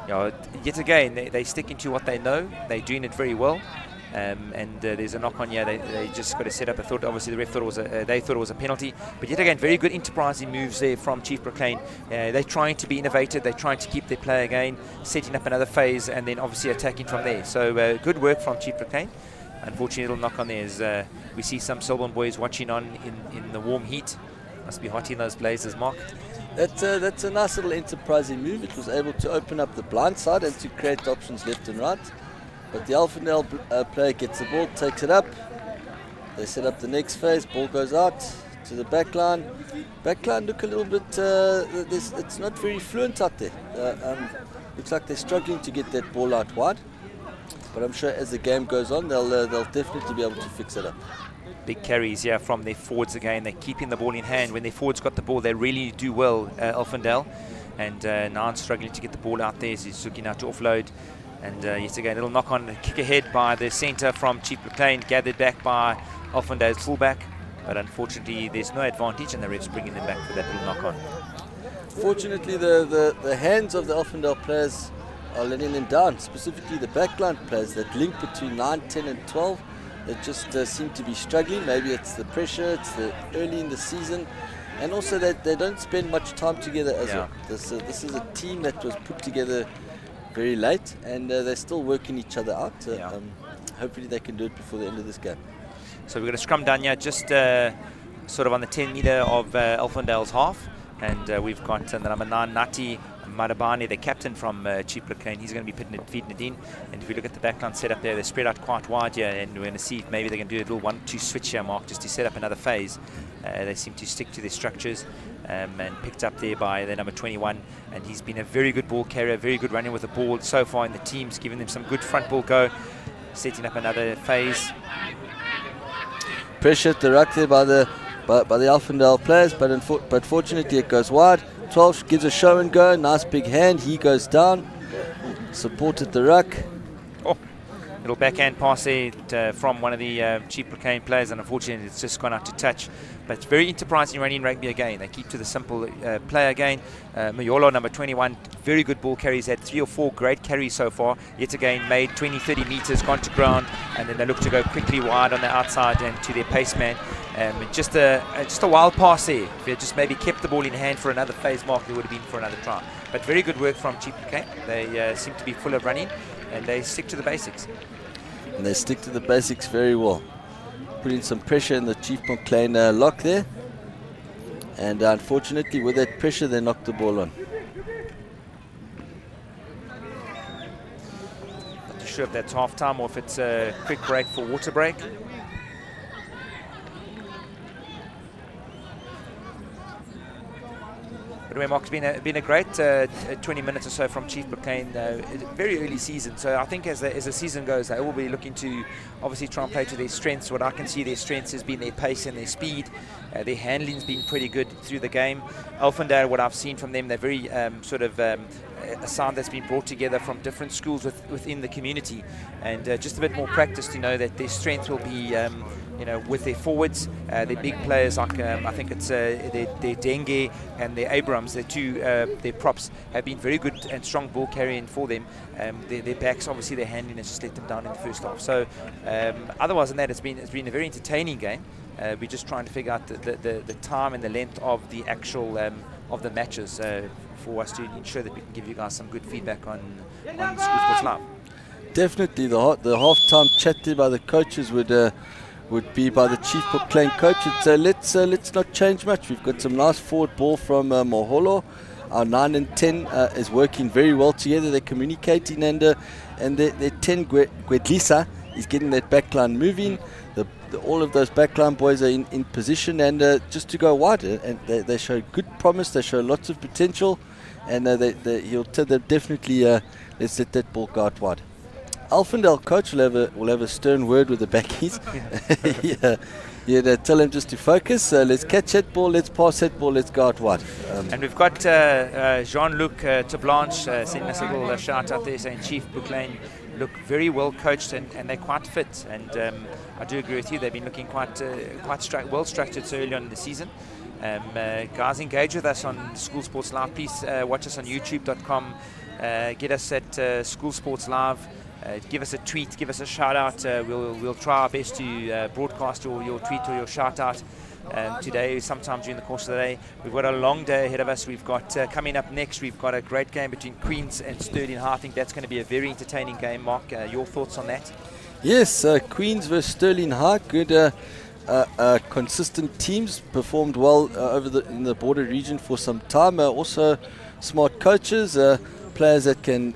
yet again, they stick into what they know. They're doing it very well. There's a knock on here. They just got to set up. Obviously the ref thought it was a penalty. But yet again, very good enterprising moves there from Chief Proclaim. They're trying to be innovative. They're trying to keep their play again, setting up another phase, and then obviously attacking from there. So good work from Chief Proclaim. Unfortunately, a little knock on there as we see some Selborne boys watching on in the warm heat. Must be hot in those blazers, Mark. That's a nice little enterprising move. It was able to open up the blind side and to create options left and right. But the Alphendale player gets the ball, takes it up. They set up the next phase. Ball goes out to the back line. Back line look a little bit, it's not very fluent out there. Looks like they're struggling to get that ball out wide. But I'm sure as the game goes on, they'll definitely be able to fix it up. Big carries here from their forwards again. They're keeping the ball in hand. When their forwards got the ball, they really do well, Alphendale. And now struggling to get the ball out there as he's looking out to offload. And yet again, a little knock on, kick ahead by the centre from Chief Proclaim, gathered back by Alphendale's fullback. But unfortunately, there's no advantage, and the ref's bringing them back for that little knock on. Fortunately, the hands of the Alphendale players are letting them down, specifically the backline players, that link between 9, 10 and 12. They just seem to be struggling. Maybe it's the pressure, it's the early in the season, and also that they don't spend much time together as well. This is a team that was put together very late, and they're still working each other out. Hopefully they can do it before the end of this game. So we're going to scrum down here just sort of on the 10 metre of Alphendale's half, and we've got the number 9 Nati Marabani, the captain from Chief Proclaim. He's going to be feeding it in, and if we look at the backline setup there, they're spread out quite wide here, and we're going to see if maybe they can do a little 1-2 switch here, Mark, just to set up another phase. They seem to stick to their structures, and picked up there by the number 21, and he's been a very good ball carrier, very good running with the ball so far in the teams, giving them some good front ball go, setting up another phase. Pressure at the ruck there by the Alphendale players, but fortunately it goes wide. 12 gives a show and go, nice big hand, he goes down, supported the ruck. Little backhand pass there from one of the Chief Proclaim players, and unfortunately it's just gone out to touch. But it's very enterprising running rugby again. They keep to the simple play again. Mayolo, number 21, very good ball carries, had 3 or 4 great carries so far. Yet again, made 20-30 metres, gone to ground, and then they look to go quickly wide on the outside and to their paceman. Just a wild pass there. If they just maybe kept the ball in hand for another phase, Mark, it would have been for another try. But very good work from Chief Proclaim. They seem to be full of running, and they stick to the basics. And they stick to the basics very well. Putting some pressure in the Chief Proclaim lock there. And unfortunately, with that pressure, they knocked the ball on. Not too sure if that's half time or if it's a quick break for water break. But anyway, Mark, it's been a great 20 minutes or so from Chief Proclaim. Very early season, so I think as the season goes, they will be looking to obviously try and play to their strengths. What I can see, their strengths has been their pace and their speed. Their handling's been pretty good through the game. Alphendale, what I've seen from them, they're very a sound that's been brought together from different schools within the community, and just a bit more practice to know that their strength will be with their forwards, their big players like I think it's their Dengue and their Abrams, their props have been very good and strong ball carrying for them. Their backs, obviously their handling has just let them down in the first half. So otherwise than that, it's been a very entertaining game. We're just trying to figure out the time and the length of the actual of the matches for us to ensure that we can give you guys some good feedback on SuperSport Live. Definitely, the half-time chat there by the coaches would be by the Chief Proclaim coach. Let's not change much. We've got some nice forward ball from Moholo. Our 9 and 10 is working very well together. They're communicating, and their 10 Gwedlisa is getting that backline moving. All of those backline boys are in position, and just to go wide, and they show good promise. They show lots of potential, and he'll tell them definitely let's let that ball go out wide. Alphendale coach will have a stern word with the backies. Tell him just to focus. Let's catch that ball. Let's pass that ball. Let's go out wide. And we've got Jean-Luc Tablanche sending us a little shout out there saying Chief Proclaim look very well coached and they're quite fit. And I do agree with you. They've been looking quite well structured so early on in the season. Guys, engage with us on School Sports Live. Please watch us on youtube.com get us at School Sports Live. Give us a tweet, give us a shout out. We'll try our best to broadcast your tweet or your shout out today, sometime during the course of the day. We've got a long day ahead of us. We've got coming up next, we've got a great game between Queens and Stirling High. I think that's going to be a very entertaining game. Mark, your thoughts on that? Yes, Queens versus Stirling High. Good, consistent teams, performed well in the border region for some time. Also, smart coaches, players that can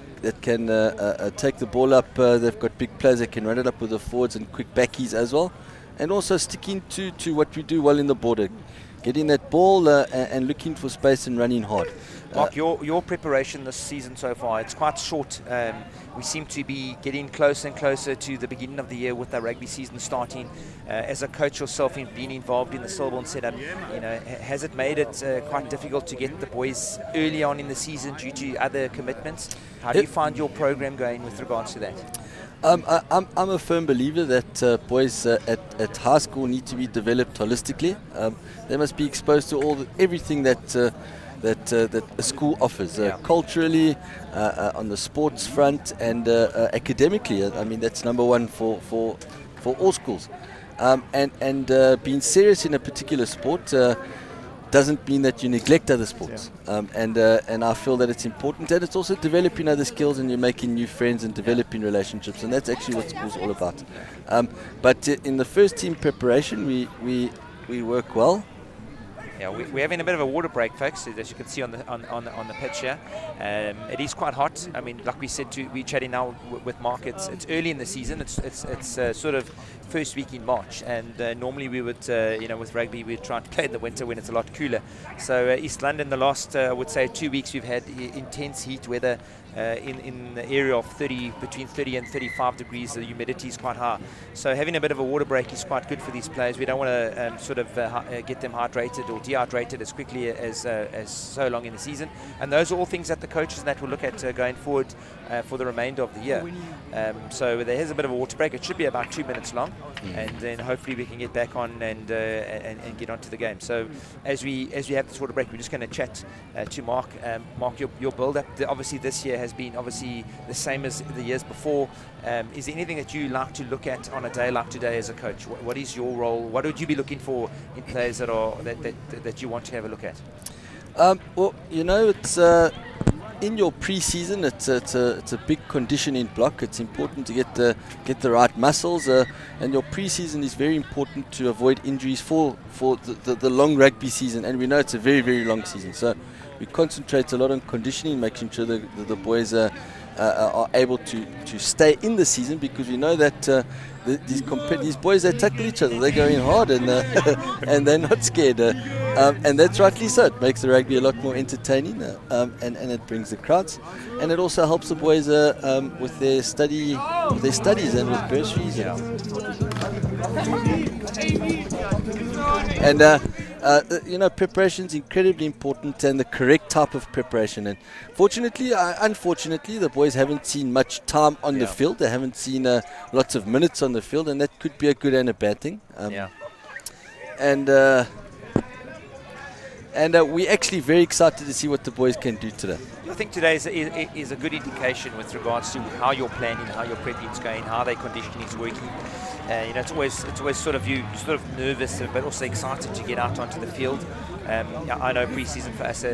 take the ball up. They've got big players that can run it up with the forwards and quick backies as well. And also sticking to what we do well in the border, getting that ball and looking for space and running hard. Mark, your preparation this season so far, it's quite short. We seem to be getting closer and closer to the beginning of the year with the rugby season starting. As a coach yourself, in being involved in the Silverborn setup, has it made it quite difficult to get the boys early on in the season due to other commitments? How do you find your program going with regards to that? I'm a firm believer that boys at high school need to be developed holistically. They must be exposed to everything that a school offers, culturally, on the sports front, and academically. I mean, that's number one for all schools. And being serious in a particular sport doesn't mean that you neglect other sports. And I feel that it's important, and it's also developing other skills, and you're making new friends and developing relationships, and that's actually what school's all about. But in the first team preparation, we work well. Yeah, we're having a bit of a water break, folks, as you can see on the pitch here. It is quite hot. I mean, like we said, we're chatting now with Mark. It's early in the season. It's sort of first week in March, and normally we would, with rugby, we'd try to play in the winter when it's a lot cooler. So East London, the last, I would say, 2 weeks, we've had intense heat weather. In the area of between 30 and 35 degrees, the humidity is quite high. So having a bit of a water break is quite good for these players. We don't want to get them hydrated or dehydrated as quickly as so long in the season. And those are all things that the coaches and that will look at going forward for the remainder of the year. So there is a bit of a water break. It should be about 2 minutes long, and then hopefully we can get back on and get onto the game. So as we have this water break, we're just going to chat to Mark. Mark, your build-up, obviously this year has been obviously the same as the years before. Is there anything that you like to look at on a day like today as a coach? What is your role? What would you be looking for in players that you want to have a look at? Well, it's in your pre-season. It's a big conditioning block. It's important to get the right muscles, and your pre-season is very important to avoid injuries for the long rugby season. And we know it's a very, very long season. So we concentrate a lot on conditioning, making sure that the boys are able to stay in the season, because we know that these boys, they tackle each other, they go in hard, and and they're not scared, and that's rightly so. It makes the rugby a lot more entertaining, and it brings the crowds, and it also helps the boys with their studies and with bursaries. And preparation is incredibly important, and the correct type of preparation. And unfortunately, the boys haven't seen much time on the field. They haven't seen lots of minutes on the field, and that could be a good and a bad thing. And we're actually very excited to see what the boys can do today. I think today is a good indication with regards to how you're planning, how your prepping is going, how their conditioning is working. It's always sort of nervous, but also excited to get out onto the field. I know pre-season for us,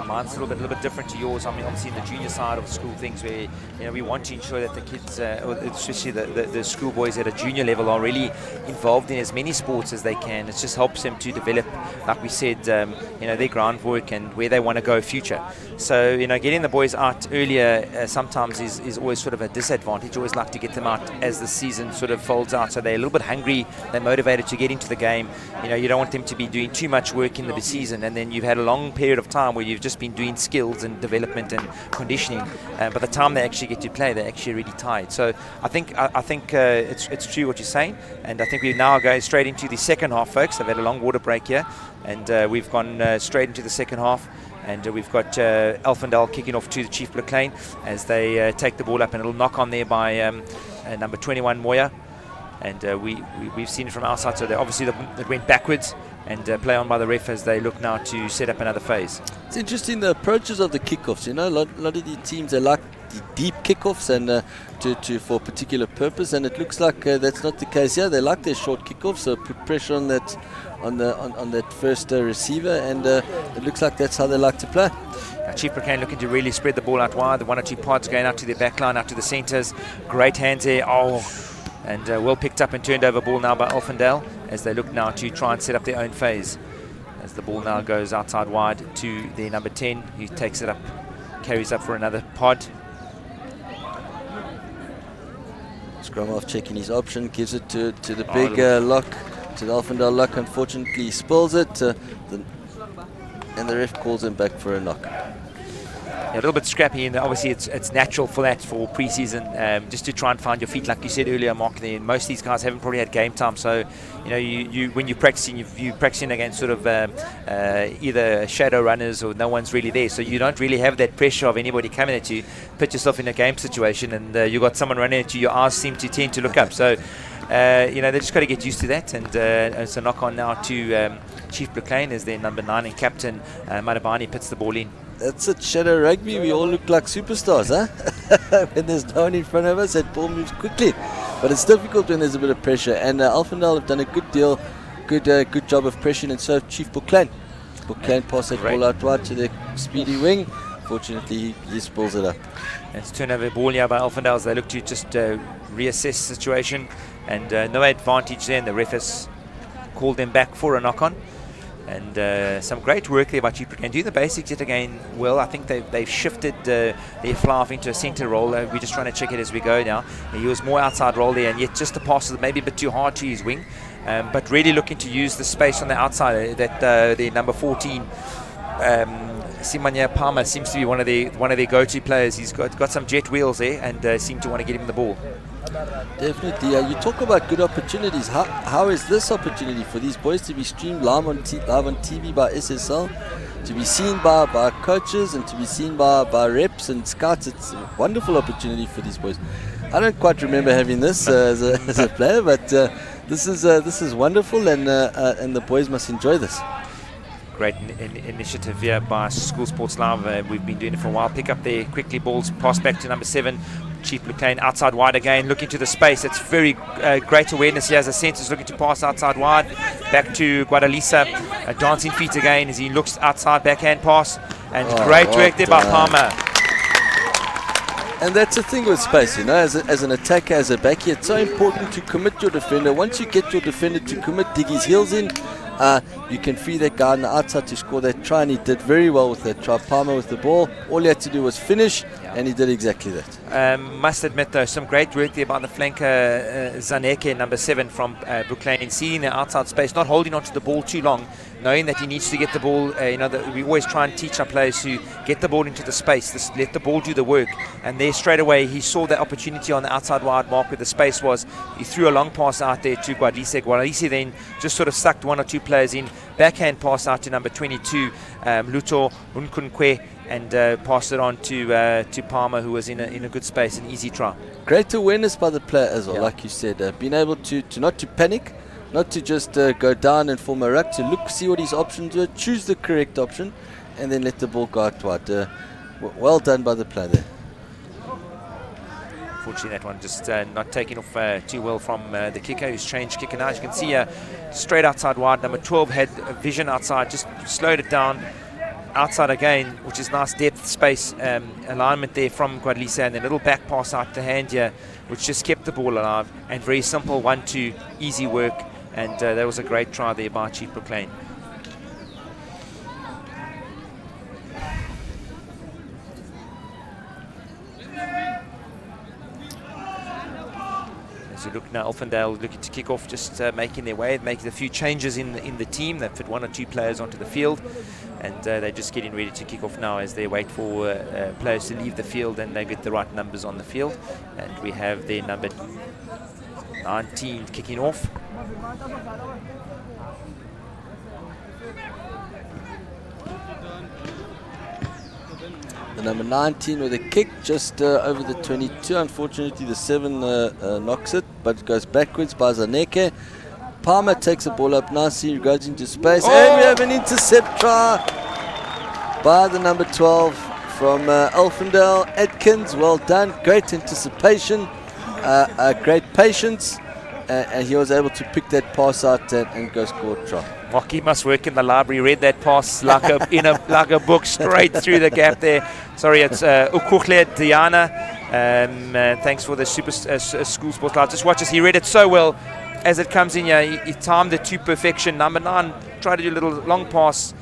mine's a little bit different to yours. I mean, obviously in the junior side of school things, where we want to ensure that the kids, especially the schoolboys at a junior level, are really involved in as many sports as they can. It just helps them to develop, like we said, their groundwork and where they want to go future. So getting the boys out earlier sometimes is always sort of a disadvantage. Always like to get them out as the season sort of folds out, so they're a little bit hungry, they're motivated to get into the game. You don't want them to be doing too much work in the season, and then you've had a long period of time where you've just been doing skills and development and conditioning. By the time they actually get to play, they're actually really tired. So I think it's true what you're saying, and I think we now go straight into the second half, folks. I've had a long water break here, and we've gone straight into the second half. And we've got Elfendal kicking off to the Chief Blakane as they take the ball up, and it'll knock on there by number 21 Moya. And we've seen it from our side, so obviously it went backwards, and play on by the ref as they look now to set up another phase. It's interesting the approaches of the kickoffs. You know, a lot of the teams, they like the deep kickoffs and for a particular purpose, and it looks like that's not the case here. They like their short kickoffs, so put pressure on that first receiver, and it looks like that's how they like to play. Chief Brigade looking to really spread the ball out wide. The 1 or 2 pods going out to their back line, out to the centres. Great hands there. And well picked up and turned over ball now by Elfendale as they look now to try and set up their own phase. As the ball now goes outside wide to their number 10, who takes it up, carries up for another pod. Scrum-off checking his option, gives it to the big lock, to the Elfendale lock. Unfortunately, he spills it, and the ref calls him back for a knock. A little bit scrappy, and obviously it's natural for that for pre-season, just to try and find your feet, like you said earlier, Mark. Most of these guys haven't probably had game time, so you when you're practicing, you're practicing against sort of either shadow runners or no one's really there, so you don't really have that pressure of anybody coming at you. Put yourself in a game situation, and you got someone running at you. Your eyes seem to tend to look up, so they just got to get used to that. And it's a knock on now to Chief Bricklane as their number 9 and captain. Madabani puts the ball in. That's it, Shadow Rugby. We all look like superstars, huh? When there's no one in front of us, that ball moves quickly. But it's difficult when there's a bit of pressure. And Elfendale have done a good job of pressuring, and so have Chief Bricklane. Bricklane pass that ball out wide to their speedy wing. Fortunately, he spills it up. It's turnover ball here by Elfendale as they look to just reassess the situation. And no advantage there, and the ref has called them back for a knock-on. And some great work there by Chief Brigade. Do the basics yet again well. I think they've shifted their fly off into a centre role. We're just trying to check it as we go now. He was more outside role there, and yet just the pass was maybe a bit too hard to his wing. But really looking to use the space on the outside that the number 14, Simanya Palmer, seems to be one of their go-to players. He's got some jet wheels there, and seem to want to get him the ball. Definitely. You talk about good opportunities. How is this opportunity for these boys to be streamed live on TV by SSL, to be seen by coaches, and to be seen by reps and scouts? It's a wonderful opportunity for these boys. I don't quite remember having this as a player, but this is wonderful, and the boys must enjoy this. Great initiative here by School Sports Live. We've been doing it for a while. Pick up there quickly, balls pass back to number 7. Chief Bricklane outside wide again, looking to the space. It's very great awareness here as the centre's looking to pass outside wide. Back to Guadalisa, dancing feet again as he looks outside, backhand pass. And great work there by Palmer. And that's the thing with space, as an attacker, as a backer, it's so important to commit your defender. Once you get your defender to commit, dig his heels in, you can free that guy on the outside to score that try, and he did very well with that try. Palmer with the ball, all he had to do was finish, and he did exactly that. Must admit though, some great work there by the flanker Zaneke, number 7 from Bricklane, seeing the outside space, not holding onto the ball too long, knowing that he needs to get the ball. We always try and teach our players to get the ball into the space, let the ball do the work. And there straight away he saw the opportunity on the outside wide mark where the space was. He threw a long pass out there to Guadalise. Guadalise then just sort of sucked 1 or 2 players in. Backhand pass out to number 22, Luto Unkunkwe, and passed it on to Palmer, who was in a good space, an easy try. Great awareness by the player as well, like you said, being able to not to panic, not to just go down and form a ruck, to look, see what his options were, choose the correct option, and then let the ball go out wide. Well done by the player there. Unfortunately, that one just not taken off too well from the kicker, who's changed kicker now. As you can see, straight outside wide. Number 12 had a vision outside, just slowed it down. Outside again, which is nice depth, space, alignment there from Guadalise, and a little back pass out to hand here, which just kept the ball alive. And very simple 1-2, easy work. And that was a great try there by Chief Bricklane. As you look now, Elfendale looking to kick off, just making their way, making a few changes in the team. They've put 1 or 2 players onto the field, and they're just getting ready to kick off now as they wait for players to leave the field and they get the right numbers on the field. And we have their number 19 kicking off. The number 19 with a kick just over the 22. Unfortunately, the 7 knocks it, but it goes backwards by Zaneke. Palmer takes the ball up nicely, goes into space, and we have an intercept try by the number 12 from Elfendale. Atkins, well done, great anticipation, great patience, and he was able to pick that pass out and go score a try. Mocky must work in the library, read that pass like a book straight through the gap there. Sorry, it's Ukukhle Diana. Thanks for the school sports live. Just watch us. He read it so well as it comes in here. He timed it to perfection. Number 9 tried to do a little long pass,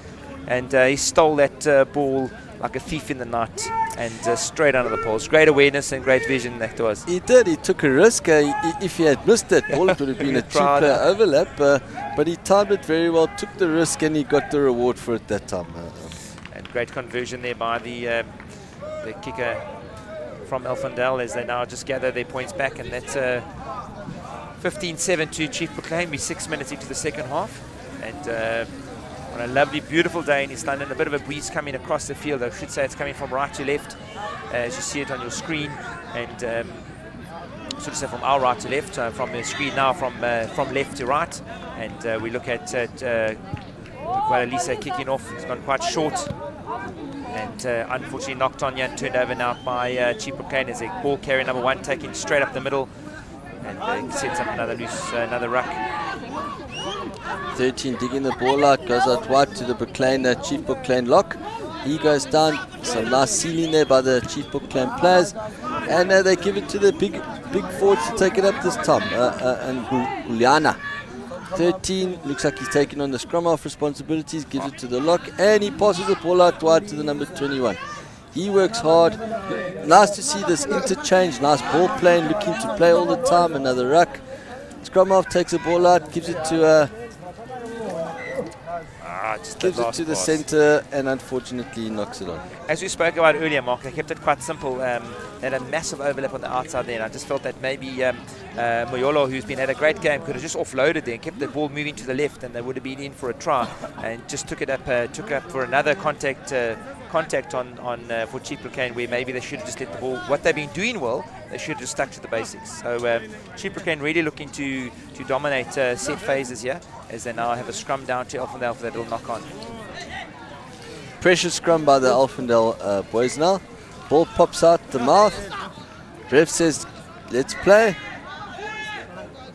and he stole that ball like a thief in the night and straight under the poles. Great awareness and great vision that was. He did. He took a risk. If he had missed that ball, it would have been a cheaper overlap. But he timed it very well, took the risk, and he got the reward for it that time. And great conversion there by the kicker from Elfendale as they now just gather their points back. And that's 15-7 to Chief Proclaim. We're 6 minutes into the second half. And on a lovely, beautiful day in East London, a bit of a breeze coming across the field. I should say it's coming from right to left, as you see it on your screen, and sort of say from our right to left, from the screen now from left to right. And we look at Guadalisa kicking off. It's gone quite short, and unfortunately knocked on and turned over now by Chief Proclaim as a ball carrier number 1 taking straight up the middle, and sets up another loose, another ruck. 13 digging the ball out, goes out wide to the Proclaim, Chief Proclaim lock. He goes down, some nice ceiling there by the Chief Proclaim players, and they give it to the big forwards to take it up this time. And Juliana, 13, looks like he's taking on the scrum half responsibilities, gives it to the lock, and he passes the ball out wide to the number 21. He works hard. Nice to see this interchange, nice ball playing, looking to play all the time. Another ruck. Scrum half takes the ball out, gives it to the centre, and unfortunately knocks it on. As we spoke about earlier, Mark, they kept it quite simple. They had a massive overlap on the outside there, and I just felt that maybe Moyolo, who's had a great game, could have just offloaded there and kept the ball moving to the left, and they would have been in for a try, and just took it up for another contact on for Chief Proclaim, where maybe they should have just let the ball. What they've been doing well, they should have just stuck to the basics. So Chief Proclaim really looking to dominate set phases here, as they now have a scrum down to Elfendale for that little knock on. Pressure scrum by the Elfendale boys now. Ball pops out the mouth. Ref says, "Let's play."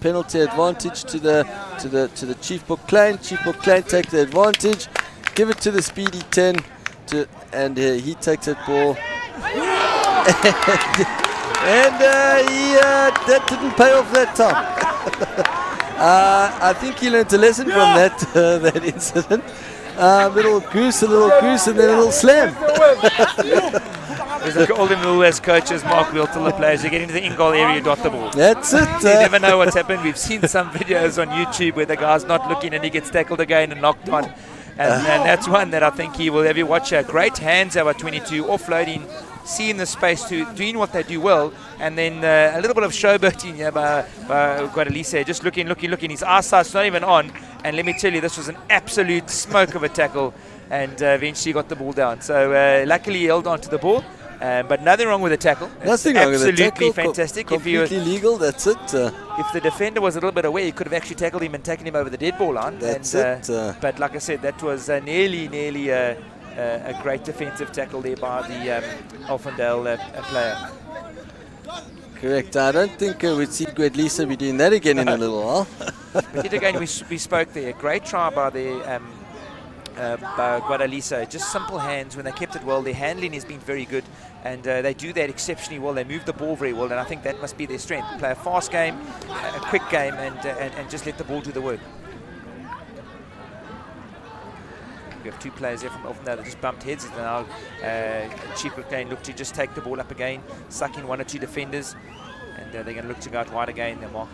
Penalty advantage to the Chief Proclaim. Chief Proclaim take the advantage. Give it to the speedy 10, and he takes that ball. And that didn't pay off that time. I think he learned a lesson from that incident. Little goose, and then a little slam. There's a golden rule as coaches, Mark, we'll tell the players, you get into the in-goal area, dot the ball. That's it. You never know what's happened. We've seen some videos on YouTube where the guy's not looking and he gets tackled again and knocked on. And that's one that I think he will have you watch. Great hands over 22, offloading, seeing the space, to doing what they do well, and then a little bit of showboating here by Guadalisa, just looking. His eyesight's not even on, and let me tell you, this was an absolute smoke of a tackle, and eventually got the ball down. So luckily he held on to the ball, but nothing wrong with the tackle. Nothing wrong with the tackle. Absolutely fantastic. Completely legal, that's it. If the defender was a little bit away, he could have actually tackled him and taken him over the dead ball line. That's it. But like I said, that was nearly a great defensive tackle there by the Elfendale player. Correct. I don't think we'd see Guadalisa be doing that again in a little while. But yet again, we spoke there. Great try by the by Guadalisa. Just simple hands when they kept it well. Their handling has been very good, and they do that exceptionally well. They move the ball very well, and I think that must be their strength. Play a fast game, a quick game, and just let the ball do the work. We have two players there from Elfendale that just bumped heads. And now Chief Proclaim look to just take the ball up again, suck in one or two defenders, and they're going to look to go out wide again, their Mark.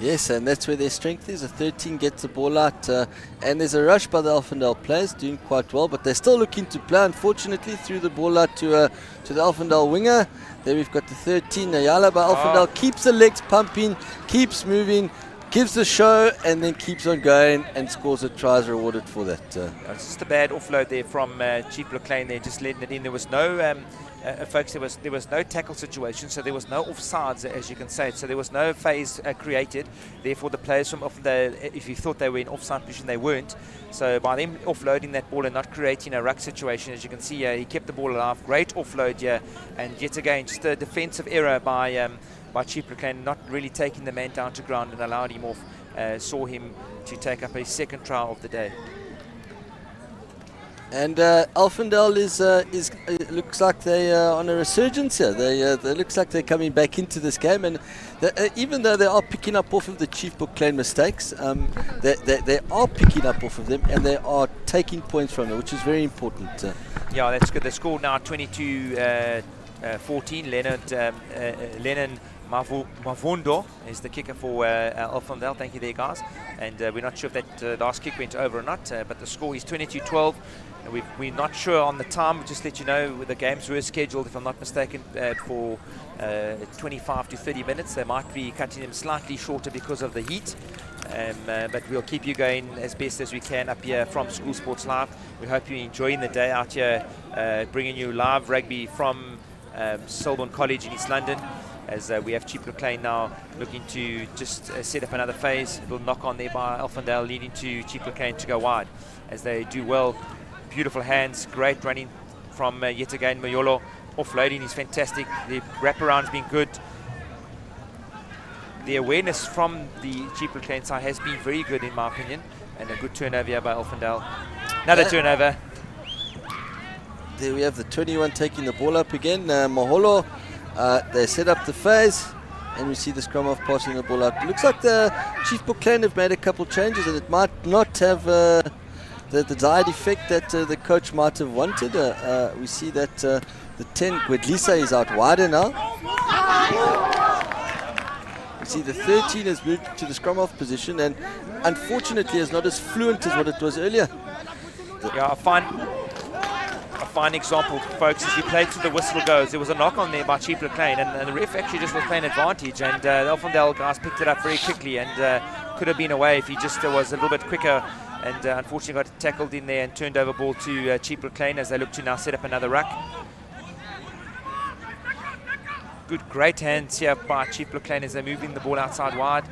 Yes, and that's where their strength is. A 13 gets the ball out, and there's a rush by the Elfendale players, doing quite well, but they're still looking to play. Unfortunately, threw the ball out to the Elfendale winger. There we've got the 13, Ayala by Elfendale, keeps the legs pumping, keeps moving, gives the show and then keeps on going and scores a try as rewarded for that. It's just a bad offload there from Chief Leclain there, just letting it in. There was no, folks, there was no tackle situation, so there was no offsides, as you can say. So there was no phase created. Therefore, the players from off if you thought they were in offside position, they weren't. So by them offloading that ball and not creating a ruck situation, as you can see here, he kept the ball alive. Great offload here, and yet again, just a defensive error by Chief Leclain, not really taking the man down to ground and allowed him off. Saw him to take up his second try of the day. And Alphendale is looks like they are on a resurgence here. They looks like they're coming back into this game, and even though they are picking up off of the Chief Leclain mistakes, they are picking up off of them, and they are taking points from them, which is very important. Yeah, that's good. The score now 22-14. Lennon Mavondo is the kicker for Alphendale. Thank you there, guys. And we're not sure if that last kick went over or not, but the score is 22-12. We're not sure on the time. We'll just let you know the games were scheduled, if I'm not mistaken, for 25 to 30 minutes. They might be cutting them slightly shorter because of the heat. But we'll keep you going as best as we can up here from School Sports Live. We hope you're enjoying the day out here, bringing you live rugby from Selborne College in East London, as we have Chief Leclain now looking to just set up another phase. A little knock on there by Alphendale, leading to Chief Leclain to go wide as they do well. Beautiful hands, great running from yet again Mayolo. Offloading is fantastic. The wraparound has been good. The awareness from the Chief Leclain side has been very good in my opinion, and a good turnover here by Alphendale. Another turnover. There we have the 21 taking the ball up again. Maholo, they set up the phase, and we see the scrum half passing the ball out. It looks like the Chief Leclain have made a couple changes, and it might not have the desired effect that the coach might have wanted. We see that the 10, Gwedlisa, is out wider now. We see the 13 has moved to the scrum half position, and unfortunately is not as fluent as what it was earlier. Yeah, a fine example, folks, as you play to the whistle goes. There was a knock on there by Chief Leclain, and the ref actually just was playing advantage, and the Alphendale guys picked it up very quickly, and could have been away if he just was a little bit quicker, and unfortunately got tackled in there and turned over ball to Chief Leclain as they look to now set up another ruck. Good, great hands here by Chief Leclain as they're moving the ball outside wide,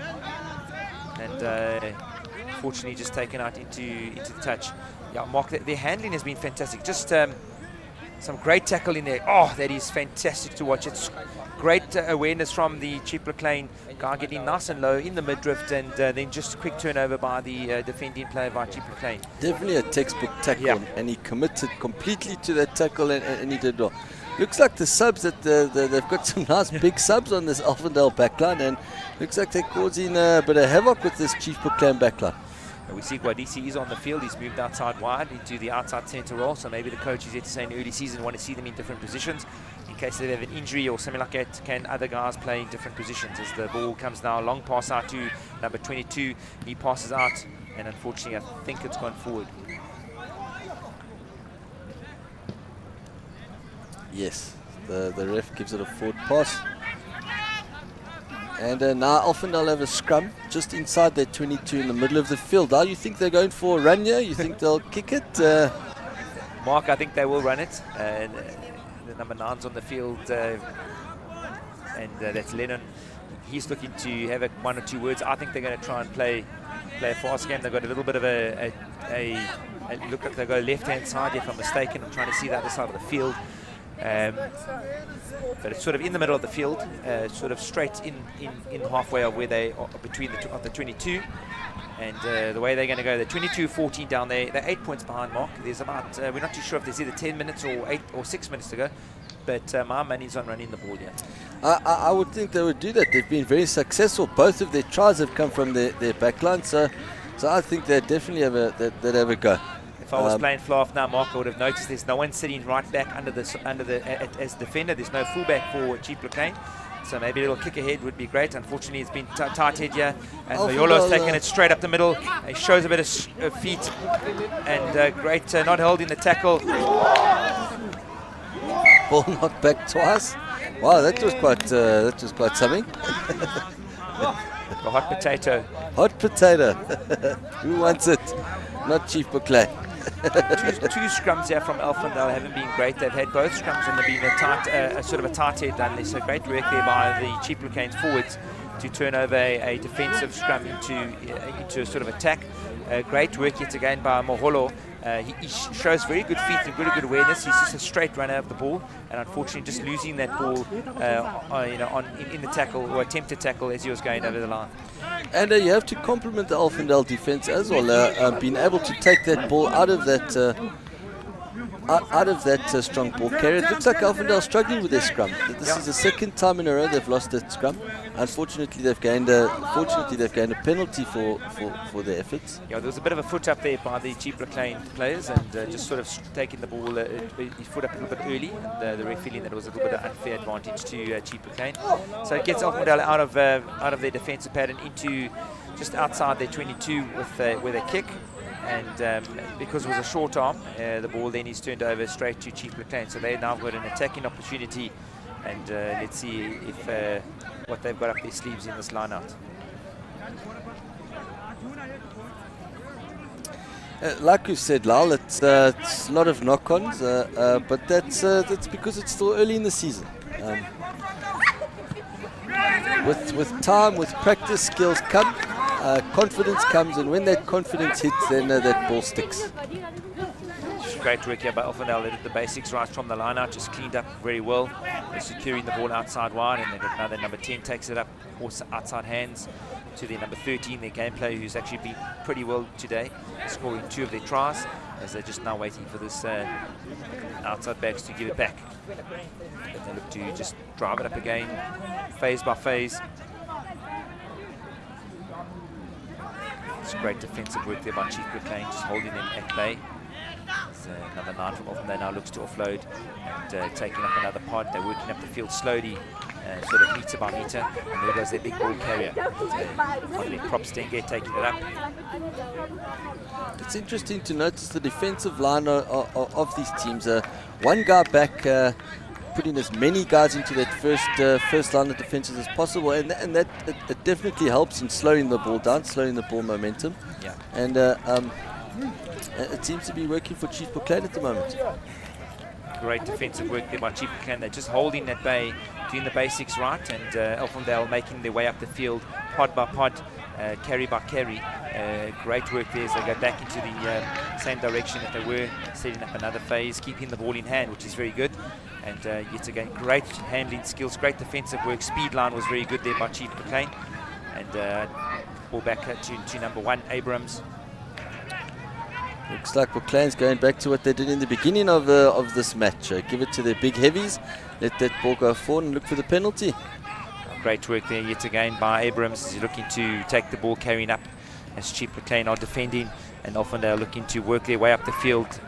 and fortunately just taken out into the touch. Yeah, Mark, their handling has been fantastic. Just some great tackle in there. Oh, that is fantastic to watch. It's great awareness from the Chief Leclain guy, getting nice and low in the mid-drift, and then just a quick turnover by the defending player by Chief Leclain. Definitely a textbook tackle, yeah. And he committed completely to that tackle, and he did well. Looks like the subs that they've got some nice big subs on this Alphendale backline, and looks like they're causing a bit of havoc with this Chief Leclain backline. We see Guadisi is on the field. He's moved outside wide into the outside centre role, so maybe the coach is here to say in early season want to see them in different positions. In case they have an injury or something like that, can other guys play in different positions? As the ball comes now, long pass out to number 22. He passes out, and unfortunately I think it's gone forward. Yes, the ref gives it a forward pass. And now Alphendale have a scrum just inside their 22 in the middle of the field. How you think they're going for a run here? You think they'll kick it? Mark, I think they will run it. The number 9's on the field, and that's Lennon. He's looking to have one or two words. I think they're going to try and play a fast game. They've got a little bit of a look like they go left-hand side, if I'm mistaken. I'm trying to see the other side of the field. But it's sort of in the middle of the field, sort of straight in halfway of where they are between the 22, and the way they're going to go, they're 22-14 down there. They're 8 points behind, Mark. There's about we're not too sure if there's either 10 minutes or 8 or 6 minutes to go, but my money's on running the ball here. I would think they would do that. They've been very successful. Both of their tries have come from their backline, so I think they definitely they'd have a go. If I was playing fly-off now, Mark, I would have noticed there's no one sitting right back as defender. There's no fullback for Chief Leclain, so maybe a little kick ahead would be great. Unfortunately, it's been tight head here, and Mayolo's taking it straight up the middle. He shows a bit of feet, and great not holding the tackle. Ball knocked back twice. Wow, that was quite something. The hot potato. Hot potato. Who wants it? Not Chief Buckley. two scrums here from Elfindale haven't been great. They've had both scrums and they've been a sort of a tight head done. There's a great work there by the Chief Buckley forwards to turn over a defensive scrum into a sort of attack. Great work yet again by Mzomhle. He shows very good feet and good awareness. He's just a straight runner of the ball, and unfortunately just losing that ball in the tackle or attempted tackle as he was going over the line. And you have to compliment the Elfindale defense as well, being able to take that ball out of that strong ball carrier. It looks like Elfindale struggling with their scrum. This is the second time in a row they've lost that scrum. Unfortunately, they've gained a penalty for their efforts. Yeah, there was a bit of a foot up there by the Chief Buckley players, and just sort of taking the ball, his foot up a little bit early, and the referee feeling that it was a little bit of unfair advantage to Chief Buckley. So it gets Elfindale out of their defensive pattern into just outside their 22 with a kick. And because it was a short arm, the ball then is turned over straight to Chief Buckley. So they've now got an attacking opportunity, and let's see if what they've got up their sleeves in this line out. Like you said, Lal, it's a lot of knock-ons, but that's because it's still early in the season. With time, with practice, skills come, confidence comes, and when that confidence hits, then that ball sticks. Great work here by Elfindale. They did the basics right from the line out, just cleaned up very well. They're securing the ball outside wide, and then now their number 10 takes it up, also outside hands to their number 13, their game player, who's actually been pretty well today, scoring 2 of their tries, as they're just now waiting for this outside backs to give it back. And they look to just drive it up again, phase by phase. It's great defensive work there by Chief Buckley, just holding them at bay. So number 9 from Offenday now looks to offload and taking up another pod. They're working up the field slowly, sort of meter by meter. And there goes their big ball carrier. Prop Stenge taking it up. It's interesting to notice the defensive line of these teams. One guy back, putting as many guys into that first line of defenses as possible, and that it definitely helps in slowing the ball down, slowing the ball momentum. Yeah. And it seems to be working for Chief Buckley at the moment. Great defensive work there by Chief Buckley. They're just holding that bay, doing the basics right, and Elfindale making their way up the field, pod by pod, carry by carry. Great work there as they go back into the same direction that they were, setting up another phase, keeping the ball in hand, which is very good. And yet again, great handling skills, great defensive work. Speed line was very good there by Chief Buckley. And ball back to number 1, Abrams. Looks like Buckley's going back to what they did in the beginning of this match. Give it to their big heavies, let that ball go forward and look for the penalty. Great work there yet again by Abrams. He's looking to take the ball carrying up as Chief Buckley are defending, and Offendale looking to work their way up the field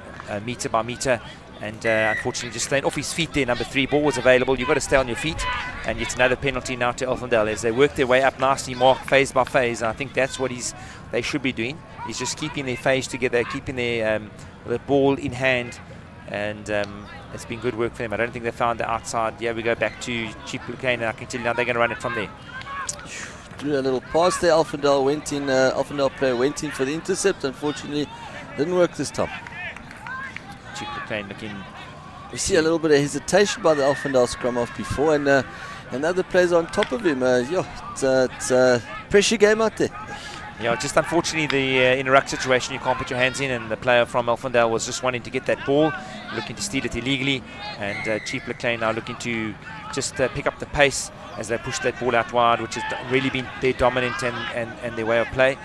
meter by meter. And unfortunately just staying off his feet there. Number 3, ball was available. You've got to stay on your feet. And it's another penalty now to Elfindale as they work their way up nicely, marked phase by phase. And I think that's what they should be doing. Is just keeping their phase together, keeping their the ball in hand. And it's been good work for them. I don't think they found the outside. Yeah, we go back to Chief Buckley, and I can tell you now they're going to run it from there. Drew a little pass there. Elfindale player went in for the intercept. Unfortunately, didn't work this time. Chief Buckley looking. We see a little bit of hesitation by the Elfindale scrum off before, and other players on top of him. It's a pressure game out there. Yeah, just unfortunately in a ruck situation you can't put your hands in, and the player from Elfindale was just wanting to get that ball, looking to steal it illegally, and Chief Buckley now looking to just pick up the pace as they push that ball out wide, which has really been their dominant and their way of play.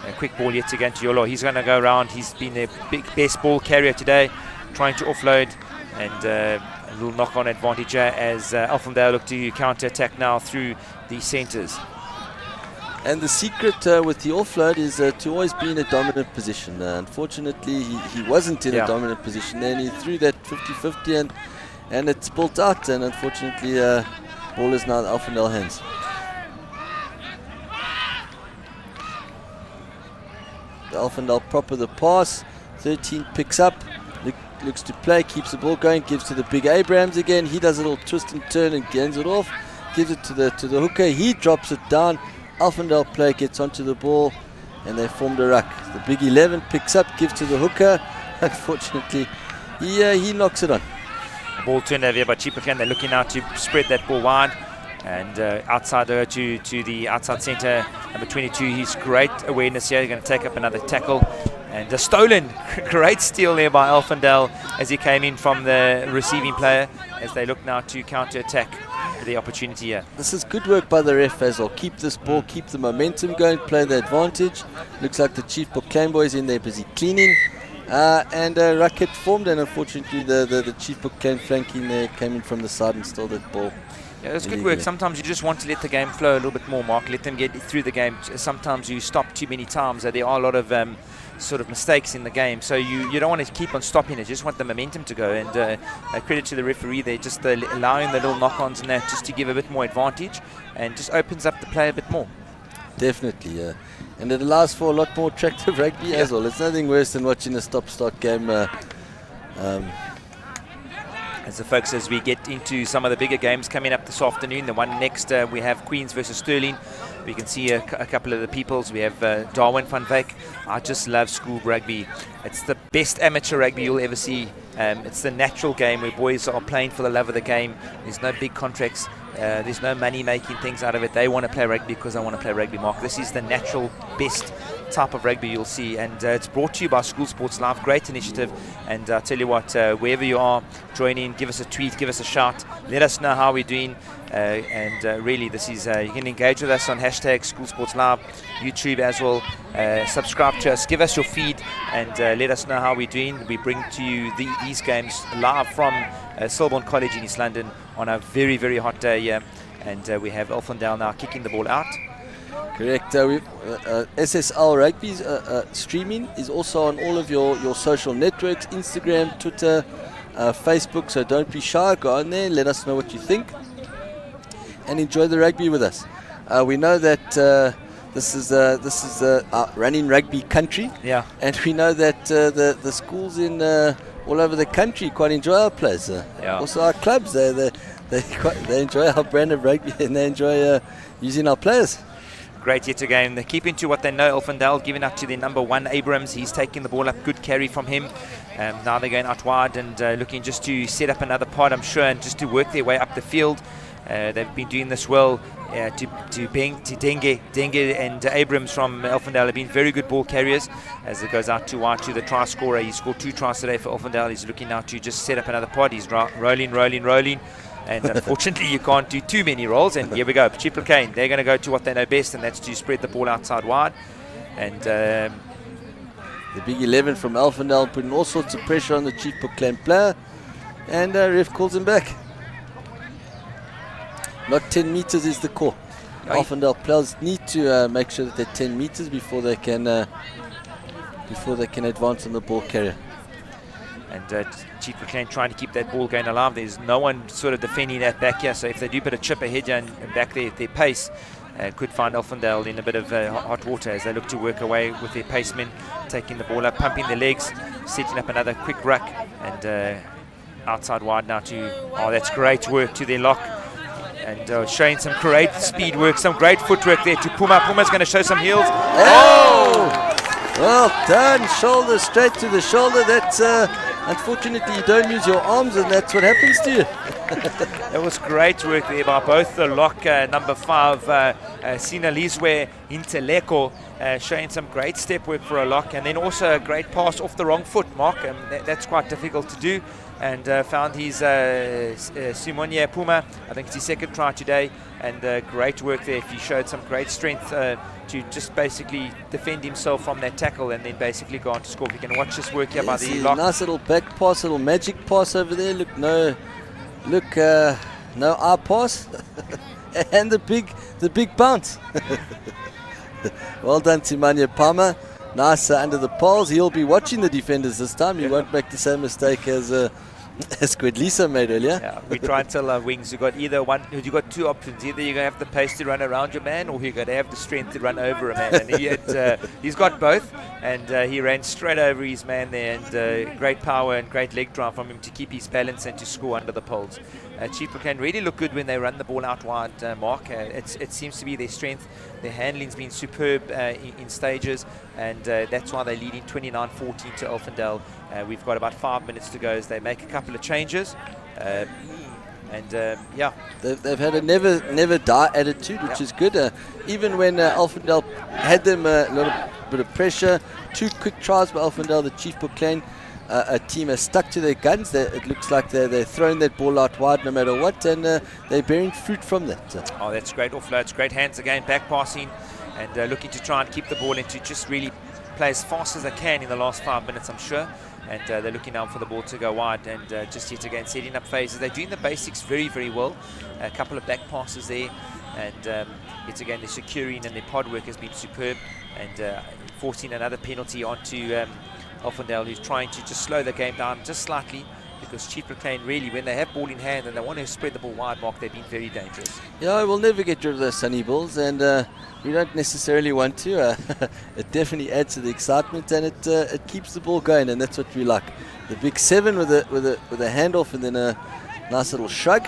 A quick ball yet again to Yolo. He's going to go around. He's been their best ball carrier today, trying to offload, and a little knock-on advantage as Elfindale look to counter-attack now through the centres. And the secret with the offload is to always be in a dominant position. Unfortunately, he wasn't in a dominant position, and he threw that 50-50, and it's built out, and unfortunately, ball is now in Elfindale hands. The Elfindale proper the pass. 13 picks up, looks to play, keeps the ball going, gives to the big Abrams again. He does a little twist and turn and gains it off, gives it to the hooker. He drops it down. Alphendale player gets onto the ball, and they formed a ruck. The big 11 picks up, gives to the hooker. Unfortunately, he knocks it on. Ball turned over here by Chieftain. They're looking now to spread that ball wide. And outside to the outside centre, number 22. He's great awareness here. He's going to take up another tackle. And stolen. Great steal there by Alphendale as he came in from the receiving player, as they look now to counter-attack the opportunity here. This is good work by the ref as well. Keep this ball, keep the momentum going, play the advantage. Looks like the Chief Bookland boys in there busy cleaning. And a racket formed, and unfortunately the Chief Bookland flanking there came in from the side and stole that ball. Yeah, it's good work. Sometimes you just want to let the game flow a little bit more, Mark. Let them get through the game. Sometimes you stop too many times. There are a lot of sort of mistakes in the game, so you don't want to keep on stopping it. You just want the momentum to go. And credit to the referee there, just allowing the little knock-ons and that just to give a bit more advantage, and just opens up the play a bit more. Definitely, yeah. And it allows for a lot more attractive rugby as well. It's nothing worse than watching a stop-start game. As the folks, as we get into some of the bigger games coming up this afternoon, the one next we have Queens versus Stirling. We can see a couple of the peoples. We have Darwin van Wyk. I just love school rugby. It's the best amateur rugby you'll ever see. It's the natural game where boys are playing for the love of the game. There's no big contracts. There's no money making things out of it. They want to play rugby because they want to play rugby, Mark. This is the natural best type of rugby you'll see, and it's brought to you by SuperSport Live. Great initiative, and I tell you what, wherever you are, join in, give us a tweet, give us a shout, let us know how we're doing, and really this is you can engage with us on hashtag SuperSport Live, YouTube as well. Subscribe to us, give us your feed, and let us know how we're doing. We bring to you these games live from Selborne College in East London on a very, very hot day here, and we have Alphendale now kicking the ball out. Correct. SSL Rugby's streaming is also on all of your social networks, Instagram, Twitter, Facebook, so don't be shy. Go on there, let us know what you think, and enjoy the rugby with us. We know that this is running rugby country, yeah, and we know that the schools in all over the country quite enjoy our players. Also our clubs, they enjoy our brand of rugby, and they enjoy using our players. Great yet again. They're keeping to what they know. Alphendale giving up to their number 1, Abrams. He's taking the ball up. Good carry from him. Now they're going out wide and looking just to set up another pod, I'm sure, and just to work their way up the field. They've been doing this well to Denge and Abrams from Alphendale have been very good ball carriers as it goes out too wide to the try scorer. He scored 2 tries today for Alphendale. He's looking now to just set up another pod. He's rolling. And unfortunately, you can't do too many rolls. And here we go. Chief Bookland, they're going to go to what they know best, and that's to spread the ball outside wide. And the big 11 from Alphendale putting all sorts of pressure on the Chief Bookland player. And ref calls him back. Not 10 meters is the call. Alphendale players need to make sure that they're 10 meters before they can advance on the ball carrier. And Chief Bookland trying to keep that ball going alive. There's no one sort of defending that back here, so if they do put a chip ahead and back their pace, could find Alphendale in a bit of hot water as they look to work away with their pacemen, taking the ball up, pumping their legs, setting up another quick ruck, and outside wide now to, that's great work to their lock, and showing some great speed work, some great footwork there to Puma. Puma's going to show some heels. Oh! Well done, shoulder straight to the shoulder. That's unfortunately you don't use your arms, and that's what happens to you. That was great work there by both the lock, number 5, Sinalizwe Inteleko, showing some great step work for a lock, and then also a great pass off the wrong foot, Mark. That's quite difficult to do, and found his Simonia Puma. I think it's his 2nd try today, and great work there. He showed some great strength to just basically defend himself from that tackle and then basically go on to score. We can watch this work here by the lock. Nice little back pass, little magic pass over there. Look, no eye pass, and the big bounce. Well done, Timanya Palmer. Nice under the poles. He'll be watching the defenders this time. He won't make the same mistake as As Lisa made earlier. Yeah, we try and tell our wings, you've got two options. Either you're going to have the pace to run around your man, or you're going to have the strength to run over a man. And he's got both, and he ran straight over his man there, and great power and great leg drive from him to keep his balance and to score under the poles. Chief can really look good when they run the ball out wide, Mark. It seems to be their strength. Their handling's been superb in stages, and that's why they're leading 29-14 to Elfindale. We've got about 5 minutes to go as they make a couple of changes. Yeah. They've had a never die attitude, which is good. Even when Elfindale had them a little bit of pressure, 2 quick tries by Elfindale, the Chief Bucklane team has stuck to their guns. It looks like they're throwing that ball out wide no matter what, and they're bearing fruit from that. Oh, that's great offloads, great hands again, back passing, and looking to try and keep the ball and to just really play as fast as they can in the last 5 minutes, I'm sure. And they're looking now for the ball to go wide, and just yet again setting up phases. They're doing the basics very, very well. A couple of back passes there, and yet again the securing and their pod work has been superb, and forcing another penalty onto Elfindale, who's trying to just slow the game down just slightly, because Chief Bucklane really, when they have ball in hand and they want to spread the ball wide, Mark, they've been very dangerous. Yeah, we'll never get rid of the sunny balls, and we don't necessarily want to. It definitely adds to the excitement, and it keeps the ball going, and that's what we like. The big 7 with a handoff and then a nice little shrug.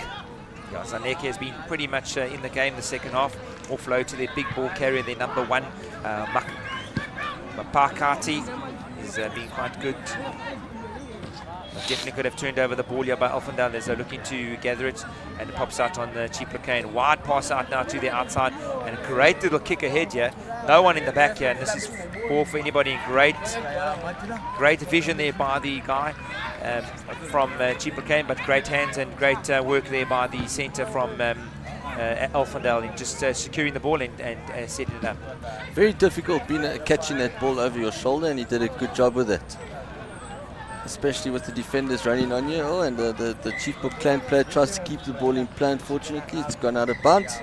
Yeah, Zaneke has been pretty much in the game the second half. Offload to their big ball carrier, their number 1, Mapakati. Been quite good. Definitely could have turned over the ball here by Elfindale as they're looking to gather it, and it pops out on the Chief Bucklane. Wide pass out now to the outside, and a great little kick ahead here. No one in the back here, and this is ball for anybody. Great vision there by the guy from Chief Bucklane, but great hands and great work there by the centre from Elfindale in just securing the ball and setting it up. Very difficult catching that ball over your shoulder, and he did a good job with it. Especially with the defenders running on you. Oh, and the Chief Bucklane player tries to keep the ball in play. Unfortunately, it's gone out of bounds.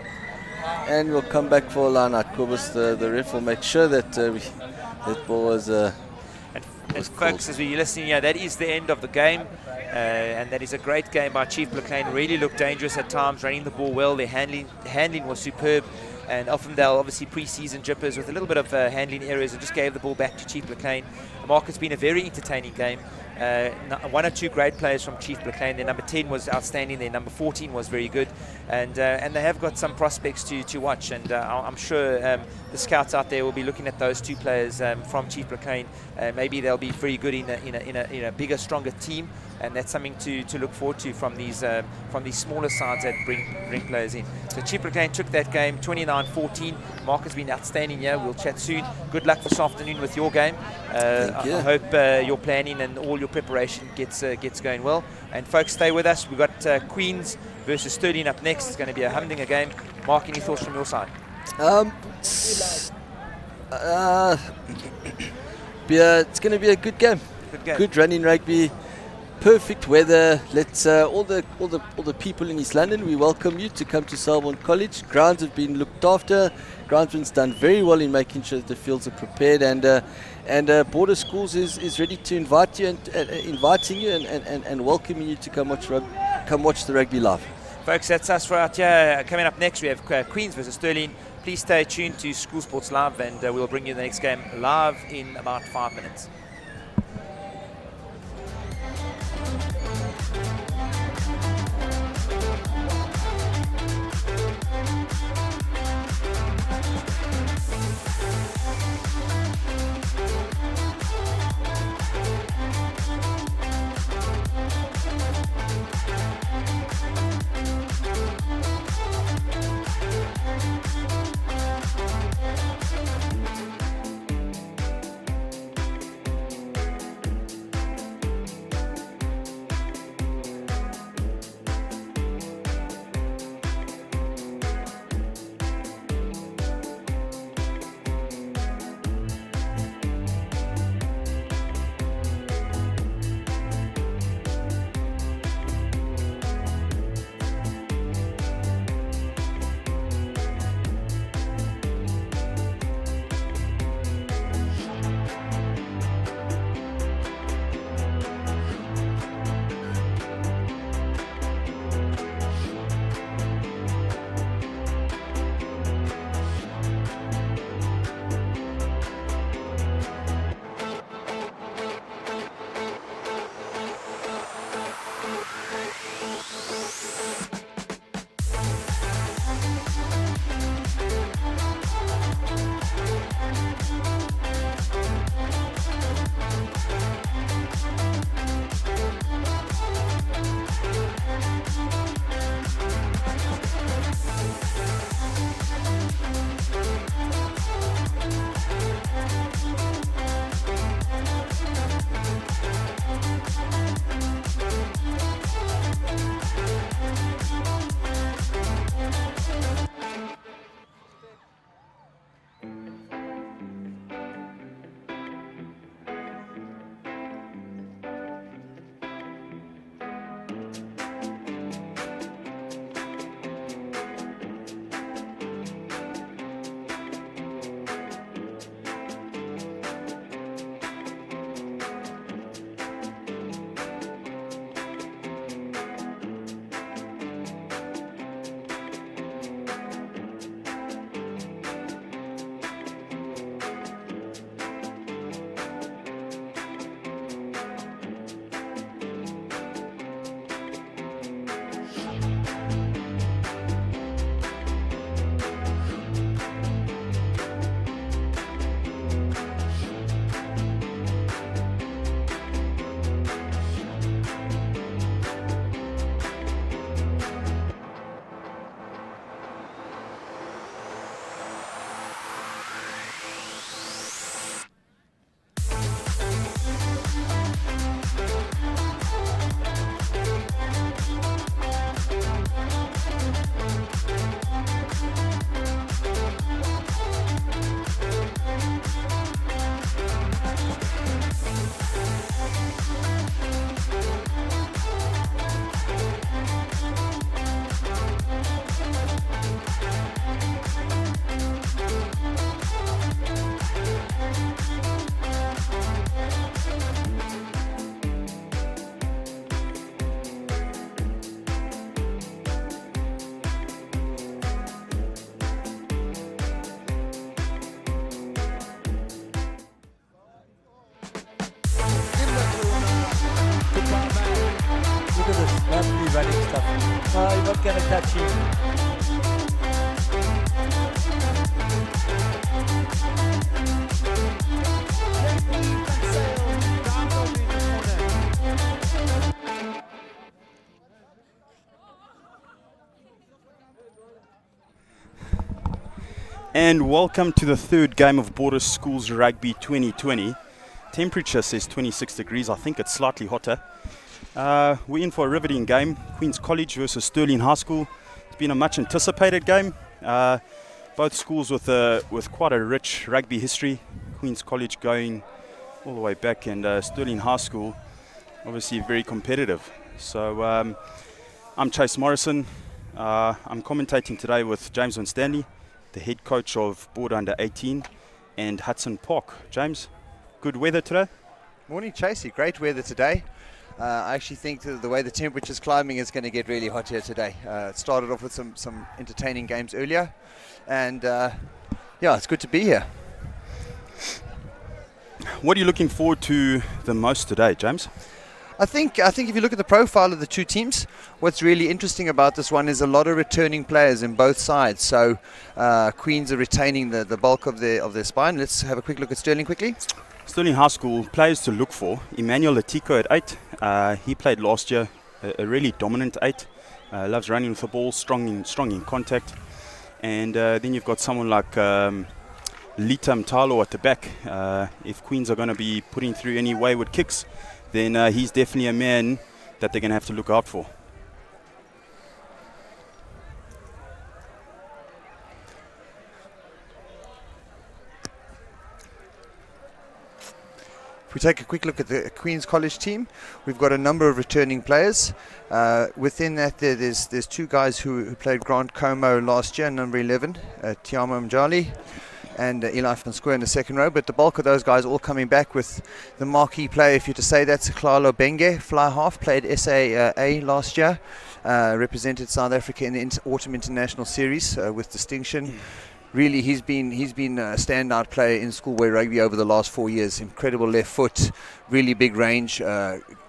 And we'll come back for a line out. Corbus, the ref, will make sure that that ball was and folks, as we're listening here, that is the end of the game. And that is a great game by Chief Bucklane. Really looked dangerous at times, running the ball well. Their handling was superb. And Elfindale, obviously pre-season jippers with a little bit of handling errors, and just gave the ball back to Chief Bucklane. Mark, it's been a very entertaining game. 1 or 2 great players from Chief Bucklane. Their number 10 was outstanding. Their number 14 was very good. And they have got some prospects to watch. And I'm sure the scouts out there will be looking at those 2 players from Chief Bucklane. Maybe they'll be very good in a bigger, stronger team. And that's something to look forward to from these smaller sides that bring players in. So Chief Bucklane took that game 29-14. Mark has been outstanding here. We'll chat soon. Good luck this afternoon with your game. I hope your planning and all your preparation gets going well. And folks, stay with us. We've got Queens versus Stirling up next. It's going to be a humdinger game. Mark, any thoughts from your side? It's going to be a good game. Good running rugby. Perfect weather. Let's all the people in East London, we welcome you to come to Selborne College. Grounds have been looked after. Groundsman's done very well in making sure that the fields are prepared, and Border Schools is ready to invite you and inviting you and welcoming you to come watch the rugby live. Folks, that's us for out here. Coming up next, we have Queens versus Stirling. Please stay tuned to School Sports Live, and we'll bring you the next game live in about 5 minutes. No, you're not going to touch him. And welcome to the third game of Border Schools Rugby 2020. Temperature says 26 degrees. I think it's slightly hotter. We're in for a riveting game. Queen's College versus Stirling High School. It's been a much anticipated game. Both schools with quite a rich rugby history. Queen's College going all the way back, and Stirling High School obviously very competitive. So I'm Chase Morrison. I'm commentating today with James Van Stanley, the head coach of Border Under 18, and Hudson Park. James, good weather today? Morning, Chasey. Great weather today. I actually think that the way the temperature's climbing is going to get really hot here today. It started off with some entertaining games earlier, and yeah, it's good to be here. What are you looking forward to the most today, James? I think if you look at the profile of the two teams, what's really interesting about this one is a lot of returning players in both sides. So Queens are retaining the bulk of their spine. Let's have a quick look at Stirling quickly. Stirling High School players to look for. Emmanuel Latiko at 8. He played last year, a really dominant 8. Loves running with the ball, strong in contact. And then you've got someone like Lita Mtalo at the back. If Queens are going to be putting through any wayward kicks, then he's definitely a man that they're going to have to look out for. If we take a quick look at the Queen's College team, we've got a number of returning players. Within that, there's two guys who played Grant Como last year, number 11, Tiamo Mjali, and Eli van Square in the second row, but the bulk of those guys all coming back with the marquee player, if you're to say that's Klalo Benge, fly half, played SAA last year, represented South Africa in the Autumn International Series with distinction. Really, he's been a standout player in schoolboy rugby over the last 4 years. Incredible left foot, really big range,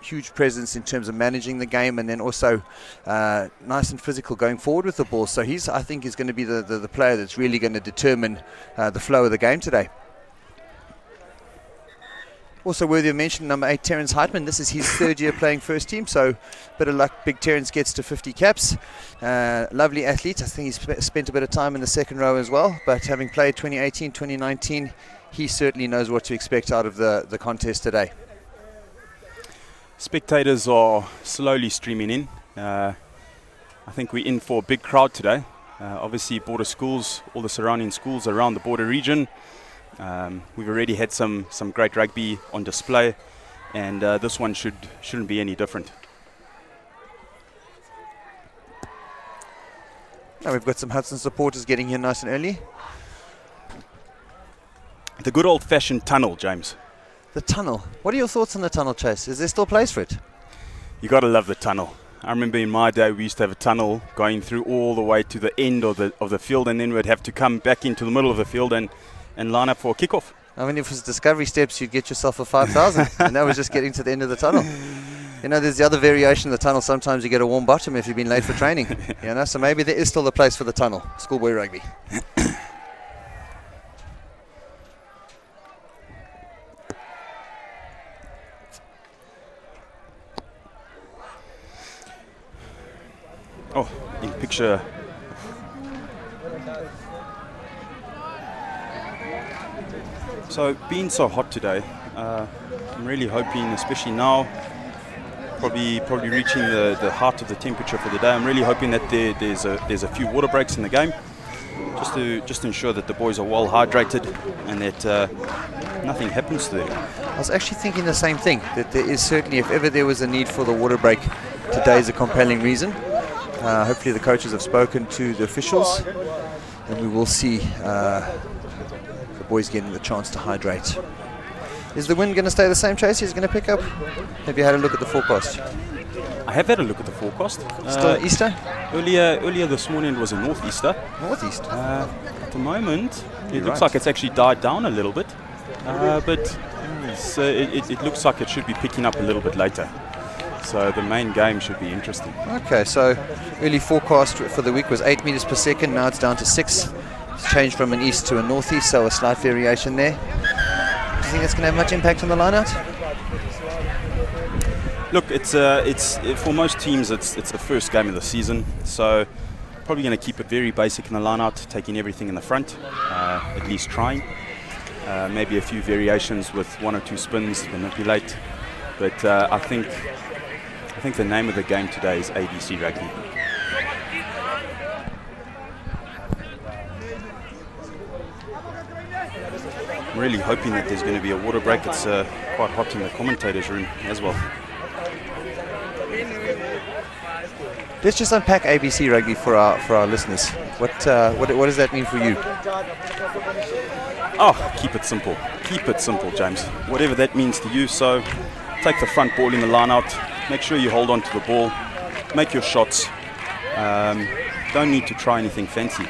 huge presence in terms of managing the game, and then also nice and physical going forward with the ball. So I think he's going to be the player that's really going to determine the flow of the game today. Also worthy of mention, number 8, Terence Heitman. This is his third year playing first team, so bit of luck, big Terence gets to 50 caps. Lovely athlete. I think he's spent a bit of time in the second row as well, but having played 2018, 2019, he certainly knows what to expect out of the contest today. Spectators are slowly streaming in. I think we're in for a big crowd today. Obviously, Border schools, all the surrounding schools around the Border region. We've already had some great rugby on display, and this one shouldn't be any different. Now we've got some Hudson supporters getting here nice and early. The good old-fashioned tunnel, James. The tunnel. What are your thoughts on the tunnel, Chase? Is there still place for it? You got to love the tunnel. I remember in my day we used to have a tunnel going through all the way to the end of the field, and then we'd have to come back into the middle of the field and line up for a kickoff. I mean, if it was Discovery Steps, you'd get yourself a 5,000, and that was just getting to the end of the tunnel. You know, there's the other variation of the tunnel. Sometimes you get a warm bottom if you've been late for training. You know, so maybe there is still a place for the tunnel. Schoolboy rugby. Oh, in picture. So, being so hot today, I'm really hoping, especially now, probably reaching the height of the temperature for the day. I'm really hoping that there's a few water breaks in the game, just to ensure that the boys are well hydrated and that nothing happens to them. I was actually thinking the same thing, that there is certainly, if ever there was a need for the water break, today is a compelling reason. Hopefully the coaches have spoken to the officials, and we will see the boys getting the chance to hydrate. Is the wind going to stay the same, Chase? Is it going to pick up? Have you had a look at the forecast? I have had a look at the forecast. Still easter? Earlier this morning it was a northeaster. Northeast? At the moment, it looks like it's actually died down a little bit, but it looks like it should be picking up a little bit later. So the main game should be interesting. Okay, so early forecast for the week was 8 meters per second. Now it's down to 6. It's changed from an east to a northeast, so a slight variation there. Do you think that's going to have much impact on the line out? Look, it's for most teams it's the first game of the season, so probably going to keep it very basic in the line out, taking everything in the front, at least trying. Maybe a few variations with 1 or 2 spins to manipulate, but I think the name of the game today is ABC Rugby. I'm really hoping that there's going to be a water break. It's quite hot in the commentators' room as well. Let's just unpack ABC Rugby for our listeners. What does that mean for you? Oh, keep it simple. Keep it simple, James. Whatever that means to you. So take the front ball in the line out. Make sure you hold on to the ball. Make your shots. Don't need to try anything fancy.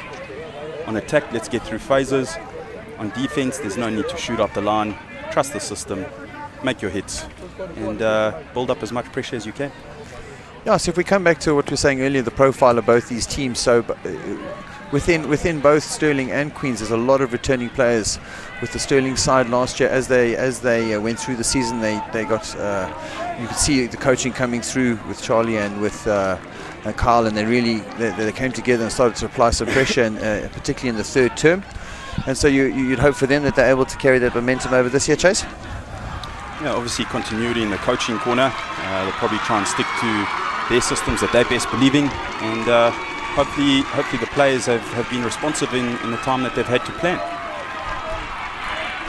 On attack, let's get through phases. On defense, there's no need to shoot up the line. Trust the system. Make your hits. And build up as much pressure as you can. Yeah, so if we come back to what we were saying earlier, the profile of both these teams, so within both Stirling and Queens, there's a lot of returning players. With the Stirling side last year, as they went through the season, they got you could see the coaching coming through with Charlie and with Kyle, and they came together and started to apply some pressure, and particularly in the third term. And so you'd hope for them that they're able to carry that momentum over this year, Chase. Yeah, obviously continuity in the coaching corner. They'll probably try and stick to their systems that they best believe in, and hopefully the players have been responsive in the time that they've had to plan.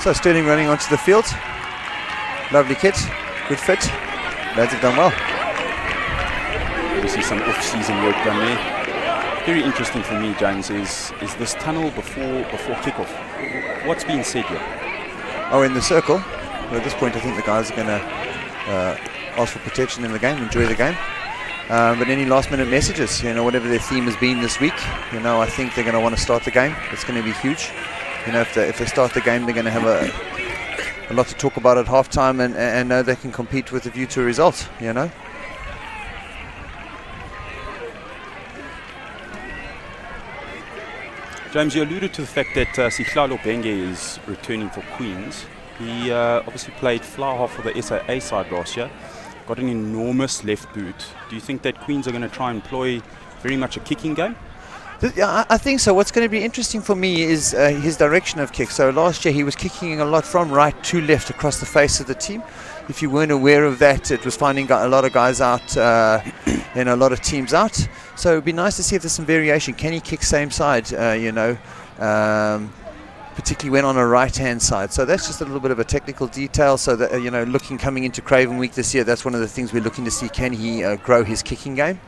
So Stirling running onto the field. Lovely kit, good fit. Lads have done well. Obviously some off-season work done there. Very interesting for me, James, is this tunnel before kickoff. What's being said here? Oh, in the circle. Well, at this point, I think the guys are going to ask for protection in the game, enjoy the game. But any last-minute messages, whatever their theme has been this week, I think they're going to want to start the game. It's going to be huge. If they start the game, they're going to have a lot to talk about at halftime, and know they can compete with a view to a result. James, you alluded to the fact that Sihlalo Benge is returning for Queens. He obviously played fly half for the SAA side last year. Got an enormous left boot. Do you think that Queens are going to try and employ very much a kicking game? Yeah, I think so. What's going to be interesting for me is his direction of kick. So last year he was kicking a lot from right to left across the face of the team. If you weren't aware of that, it was finding a lot of guys out and a lot of teams out. So it would be nice to see if there's some variation. Can he kick same side, particularly when on a right-hand side? So that's just a little bit of a technical detail. So that, coming into Craven Week this year, that's one of the things we're looking to see. Can he grow his kicking game?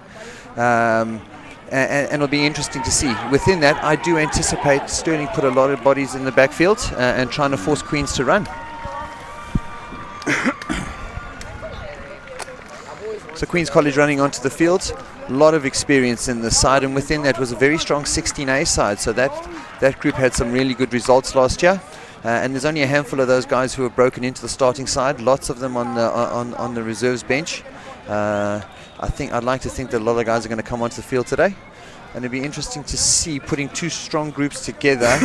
And it'll be interesting to see. Within that, I do anticipate Stirling put a lot of bodies in the backfield and trying to force Queens to run. So Queens College running onto the field, a lot of experience in the side, and within that was a very strong 16A side. So that group had some really good results last year. And there's only a handful of those guys who have broken into the starting side. Lots of them on the reserves bench. I'd like to think that a lot of guys are going to come onto the field today, and it'd be interesting to see, putting two strong groups together,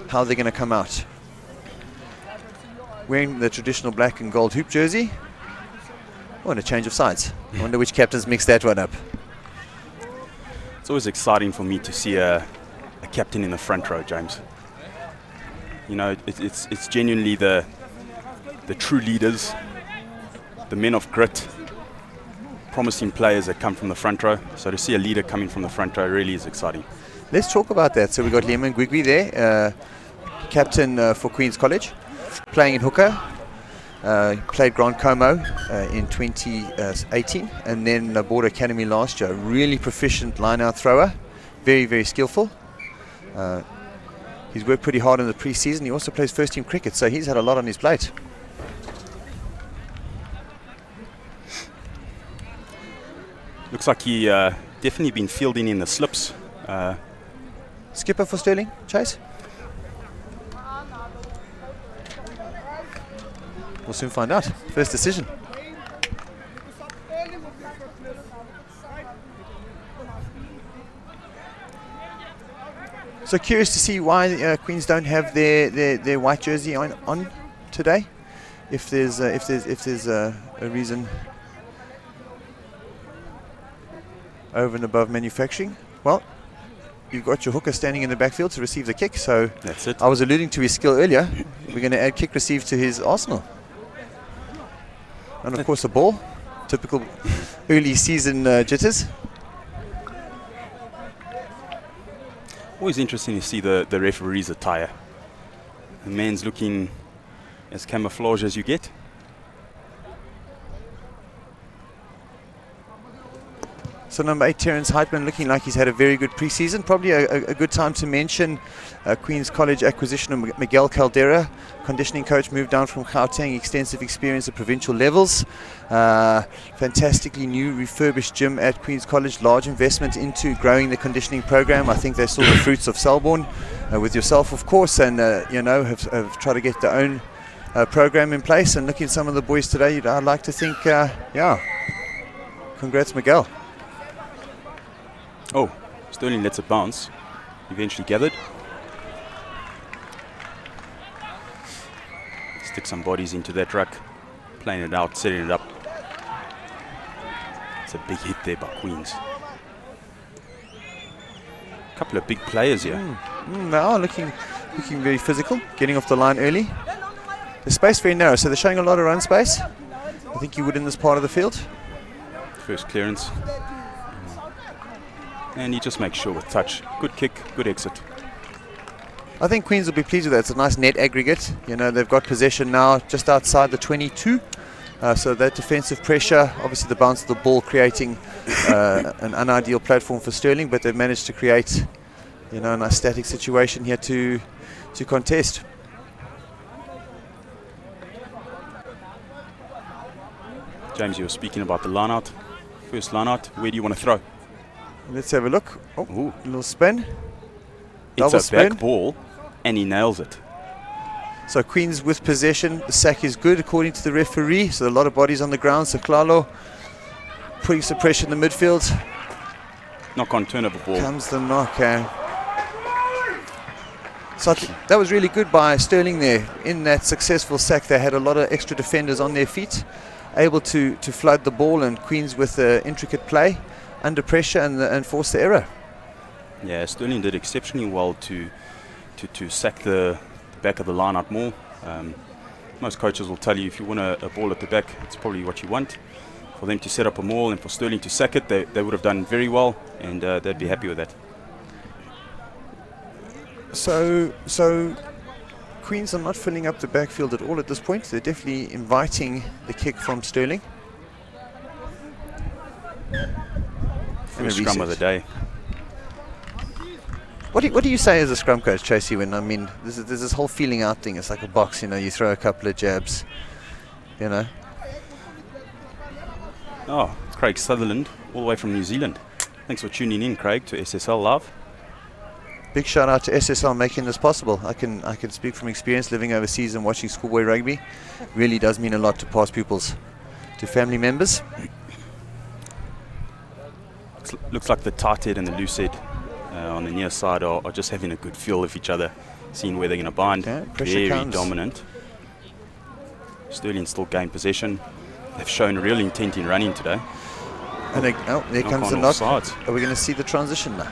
how they're going to come out. Wearing the traditional black and gold hoop jersey. Oh, and a change of sides. I wonder which captains mixed that one up. It's always exciting for me to see a captain in the front row, James. It's genuinely the true leaders, the men of grit, promising players that come from the front row. So to see a leader coming from the front row really is exciting. Let's talk about that. So we've got Liam Gonubie there, captain for Queen's College, playing in hooker. Played Grand Como in 2018, and then Border Academy last year. Really proficient line-out thrower, very, very skillful. He's worked pretty hard in the pre-season. He also plays first-team cricket, so he's had a lot on his plate. Looks like he definitely been fielding in the slips. Skipper for Stirling, Chase? We'll soon find out. First decision. So curious to see why Queens don't have their white jersey on today. If there's a reason over and above manufacturing. Well, you've got your hooker standing in the backfield to receive the kick. So That's it. I was alluding to his skill earlier. We're going to add kick receive to his arsenal. And of course a ball. Typical early season jitters. Always interesting to see the referee's attire. The man's looking as camouflage as you get. So number 8, Terence Heitman, looking like he's had a very good preseason. Probably a good time to mention Queen's College acquisition of Miguel Caldera, conditioning coach, moved down from Gauteng, extensive experience at provincial levels. Fantastically new refurbished gym at Queen's College, large investment into growing the conditioning program. I think they saw the fruits of Selborne with yourself, of course, and have tried to get their own program in place. And looking at some of the boys today, I'd like to think, congrats, Miguel. Oh, Sterling lets it bounce. Eventually gathered. Stick some bodies into that ruck. Playing it out, setting it up. It's a big hit there by Queens. A couple of big players here. Now looking very physical, getting off the line early. The space very narrow, so they're showing a lot of run space. I think you would in this part of the field. First clearance. And he just makes sure with touch. Good kick, good exit. I think Queens will be pleased with that. It's a nice net aggregate. They've got possession now just outside the 22. So that defensive pressure, obviously the bounce of the ball creating an unideal platform for Sterling, but they've managed to create a nice static situation here to contest. James, you were speaking about the line out. First line out, where do you want to throw? Let's have a look. Oh, Ooh. a little spin. It's Double a spin. back ball, and he nails it. So Queens with possession. The sack is good according to the referee. So a lot of bodies on the ground. So Klalo putting some pressure in the midfield. Knock on turnover ball. Comes the knock. So I think that was really good by Sterling there. In that successful sack, they had a lot of extra defenders on their feet, able to flood the ball, and Queens with intricate play under pressure and force the error. Yeah, Sterling did exceptionally well to sack the back of the line out more. Most coaches will tell you if you want a ball at the back, it's probably what you want. For them to set up a maul and for Sterling to sack it, they would have done very well, and they'd be happy with that. So Queens are not filling up the backfield at all at this point. They're definitely inviting the kick from Sterling. First scrum of the day. What do you say as a scrum coach, Tracy, when, there's this whole feeling out thing? It's like a box, you throw a couple of jabs, Oh, Craig Sutherland, all the way from New Zealand. Thanks for tuning in, Craig, to SSL Live. Big shout out to SSL making this possible. I can speak from experience living overseas and watching schoolboy rugby. Really does mean a lot to past pupils, to family members. Looks like the tight head and the loose head on the near side are just having a good feel of each other, seeing where they're going to bind. Okay, pressure very comes. dominant. Sterling still gained possession. They've shown real intent in running today. And there comes the knock. Are we going to see the transition now?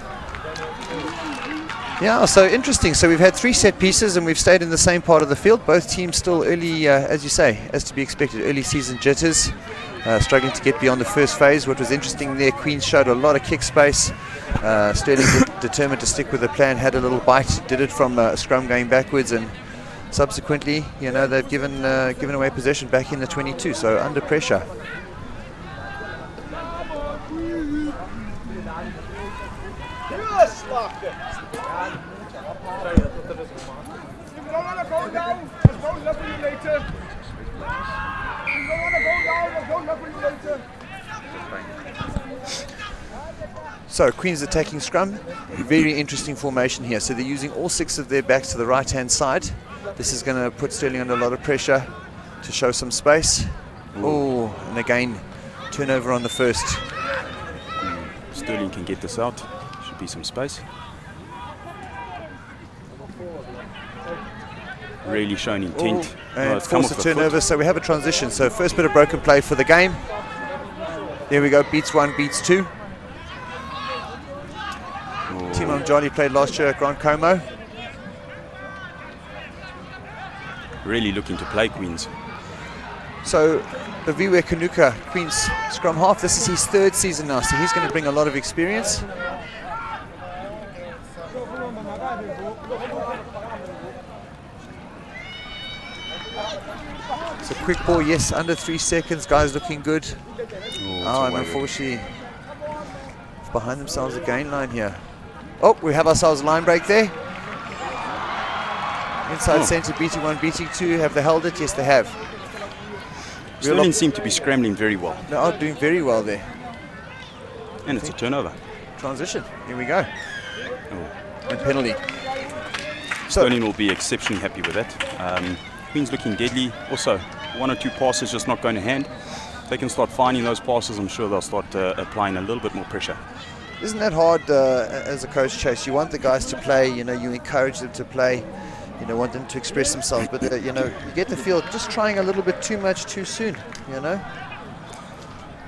Yeah, so interesting. So we've had 3 set pieces and we've stayed in the same part of the field. Both teams still early, as you say, as to be expected, early season jitters. Struggling to get beyond the first phase. What was interesting there, Queens showed a lot of kick space. Sterling determined to stick with the plan, had a little bite, did it from a scrum going backwards, and subsequently, they've given away possession back in the 22, so under pressure. So Queens attacking scrum, very interesting formation here. So they're using all 6 of their backs to the right hand side. This is going to put Sterling under a lot of pressure to show some space. Oh, and again, turnover on the first. Sterling can get this out. Should be some space. Really showing intent. And it's come force off a the foot. turnover, so we have a transition. So first bit of broken play for the game. There we go, beats 1, beats 2. Team Mzomhle played last year at Grand Como. Really looking to play Queens. So Aviwe Kanuka, Queen's scrum half, this is his 3rd season now, so he's going to bring a lot of experience. So quick ball, yes, under 3 seconds, guys looking good. And unfortunately, behind themselves a gain line here. Oh, we have ourselves a line break there. Inside centre, beating 1, beating 2. Have they held it? Yes, they have. Sterling seem to be scrambling very well. They are doing very well there. And it's a turnover. Transition. Here we go. And penalty. So Sterling will be exceptionally happy with that. Queen's looking deadly. Also, 1 or 2 passes just not going to hand. If they can start finding those passes, I'm sure they'll start applying a little bit more pressure. isn't that hard as a coach, Chase? You want the guys to play, you know, you encourage them to play, you know, want them to express themselves, but you know, you get the feel just trying a little bit too much too soon, you know.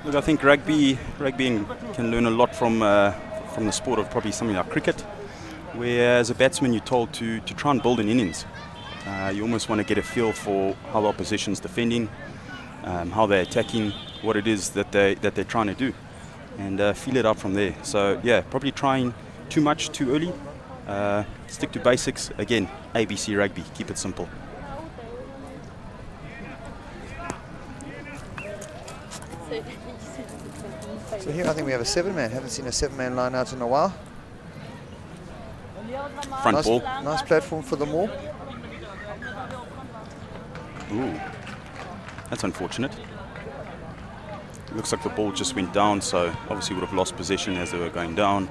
Look, I think rugby can learn a lot from the sport of probably something like cricket, where as a batsman you're told to try and build an innings. You almost want to get a feel for how the opposition's defending, how they're attacking, what it is that they're trying to do, and feel it out from there. So yeah, probably trying too much too early. Stick to basics. Again, ABC rugby. Keep it simple. So here I think we have a 7-man. Haven't seen a 7-man line out in a while. Front ball. Nice platform for them all. Ooh, that's unfortunate. Looks like the ball just went down, so obviously would have lost possession as they were going down.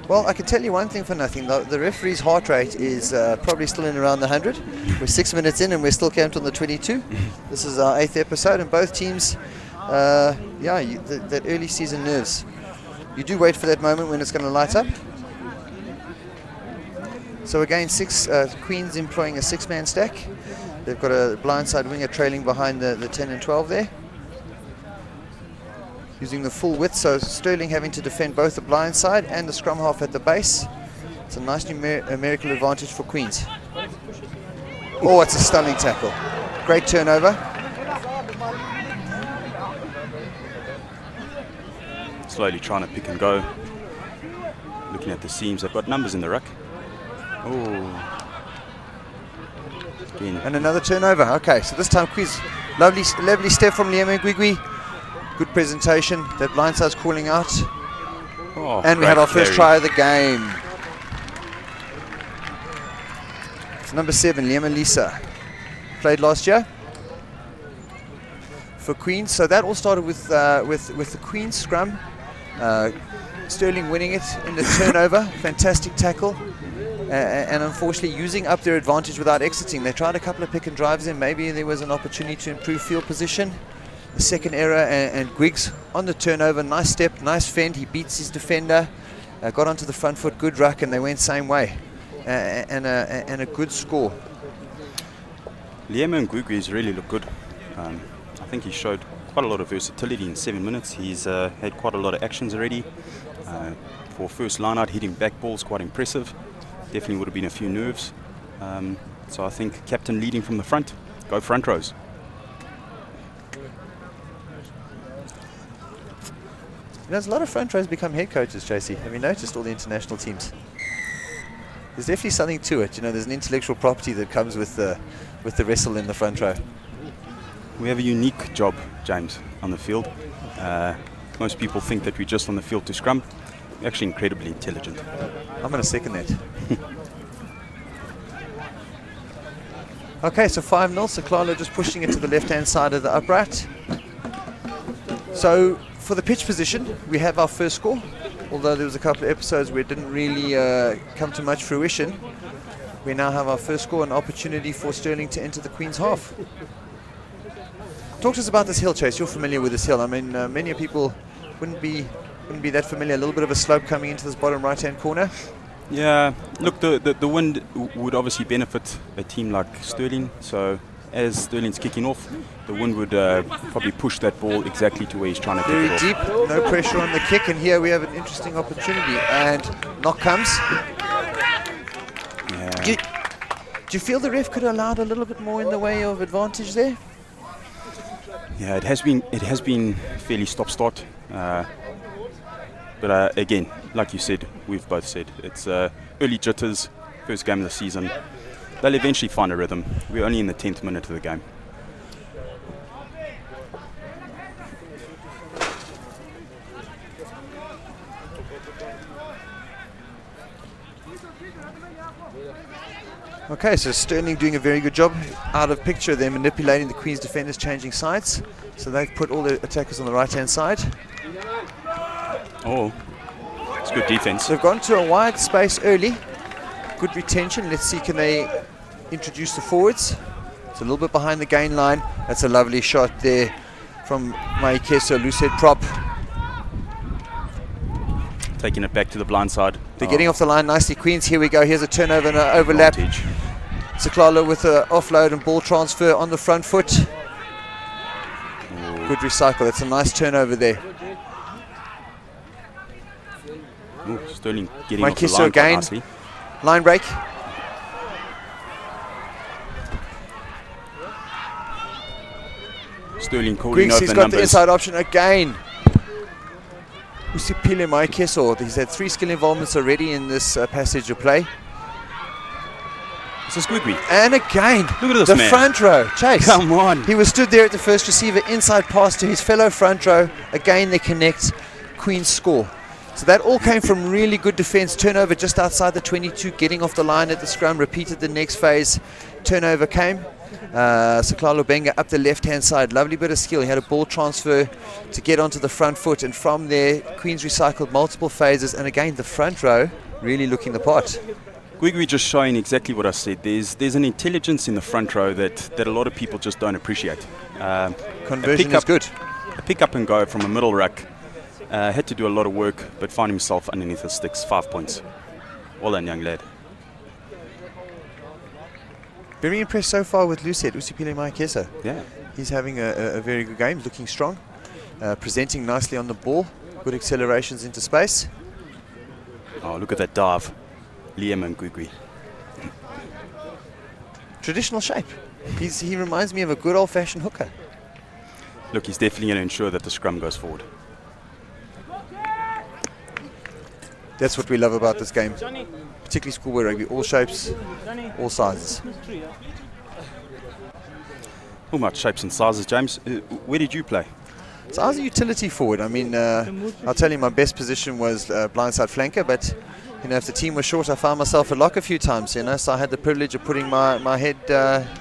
Well, I can tell you one thing for nothing. The referee's heart rate is probably still in around the 100. We're 6 minutes in and we're still camped on the 22. This is our 8th episode, and both teams, that early season nerves. You do wait for that moment when it's going to light up. So again, Queens employing a 6-man stack. They've got a blindside winger trailing behind the 10 and 12 there, using the full width, so Sterling having to defend both the blind side and the scrum half at the base. It's a nice numerical advantage for Queens. Oh, it's a stunning tackle. Great turnover. Slowly trying to pick and go. Looking at the seams, they've got numbers in the ruck. Oh. Again. And another turnover. Okay, so this time Queens. Lovely step from Liam Ngwigwi. Good presentation. That blindside's calling out. Oh, and we had our first try of the game. Number 7, Liam Elisa. Played last year for Queens. So that all started with the Queens scrum. Sterling winning it in the turnover. Fantastic tackle. And unfortunately using up their advantage without exiting. They tried a couple of pick and drives in. Maybe there was an opportunity to improve field position. The second error, and Griggs on the turnover. Nice step, nice fend. He beats his defender, got onto the front foot, good ruck, and they went same way. And a good score. Liam Ngwigwi's really looked good. I think he showed quite a lot of versatility in 7 minutes. He's had quite a lot of actions already. For first line out, hitting back balls, quite impressive. Definitely would have been a few nerves. So I think captain leading from the front. Go front rows. You know, there's a lot of front rows become head coaches, JC. Have you noticed all the international teams? There's definitely something to it. You know, there's an intellectual property that comes with the wrestle in the front row. We have a unique job, James, on the field. Most people think that we're just on the field to scrum. We're actually incredibly intelligent. I'm going to second that. Okay, so 5-0. Siklalo just pushing it to the left-hand side of the upright. So for the pitch position, we have our first score. Although there was a couple of episodes where it didn't really come to much fruition, we now have our first score, an opportunity for Sterling to enter the Queen's half. Talk to us about this hill, Chase. You're familiar with this hill. I mean, many people wouldn't be that familiar. A little bit of a slope coming into this bottom right-hand corner. Yeah, look, the wind would obviously benefit a team like Sterling. So as Sterling's kicking off, the wind would probably push that ball exactly to where he's trying to Very kick it deep, no pressure on the kick, and here we have an interesting opportunity. And knock comes. Yeah. Do you feel the ref could have allowed a little bit more in the way of advantage there? Yeah, it has been fairly stop-start. But again, like you said, we've both said, it's early jitters, first game of the season. They'll eventually find a rhythm. We're only in the 10th minute of the game. Okay, so Sterling doing a very good job out of picture. They're manipulating the Queen's defenders, changing sides. So they've put all the attackers on the right-hand side. Oh, it's good defense. They've gone to a wide space early. Good retention. Let's see, can they introduce the forwards? It's a little bit behind the gain line. That's a lovely shot there from Maikeso, loose head prop. Taking it back to the blind side. They're getting off the line nicely. Queens, here we go. Here's a turnover and an overlap. Siklalo with an offload and ball transfer on the front foot. Good recycle. That's a nice turnover there. Ooh, Sterling getting off the Maikeso line quite again. nicely. Line break. Sterling calling Griggs, over he's the got numbers. the inside option again. Usipile Maikeso, he's had 3 skill involvements already in this passage of play. This is Gonubie. And again, Look at this the man. front row. Chase. Come on. He was stood there at the first receiver, inside pass to his fellow front row. Again, they connect. Queen's score. So that all came from really good defense. Turnover just outside the 22, getting off the line at the scrum. Repeated the next phase. Turnover came. Siklalo Benga up the left-hand side. Lovely bit of skill. He had a ball transfer to get onto the front foot. And from there, Queens recycled multiple phases. And again, the front row really looking the part. Gonubie just showing exactly what I said. There's an intelligence in the front row that a lot of people just don't appreciate. Conversion is good. A pick up and go from a middle ruck. Had to do a lot of work, but found himself underneath the sticks. 5 points. Well done, young lad. Very impressed so far with Lucid, Usipile Maikeso. Yeah. He's having a very good game, looking strong, presenting nicely on the ball, good accelerations into space. Oh, look at that dive. Liam and Gonubie. Traditional shape. He reminds me of a good old-fashioned hooker. Look, he's definitely going to ensure that the scrum goes forward. That's what we love about this game, particularly schoolboy rugby. All shapes, all sizes. How much shapes and sizes, James? Where did you play? So I was a utility forward. I mean, I'll tell you, my best position was blindside flanker, but you know, if the team was short, I found myself a lock a few times. You know, so I had the privilege of putting my head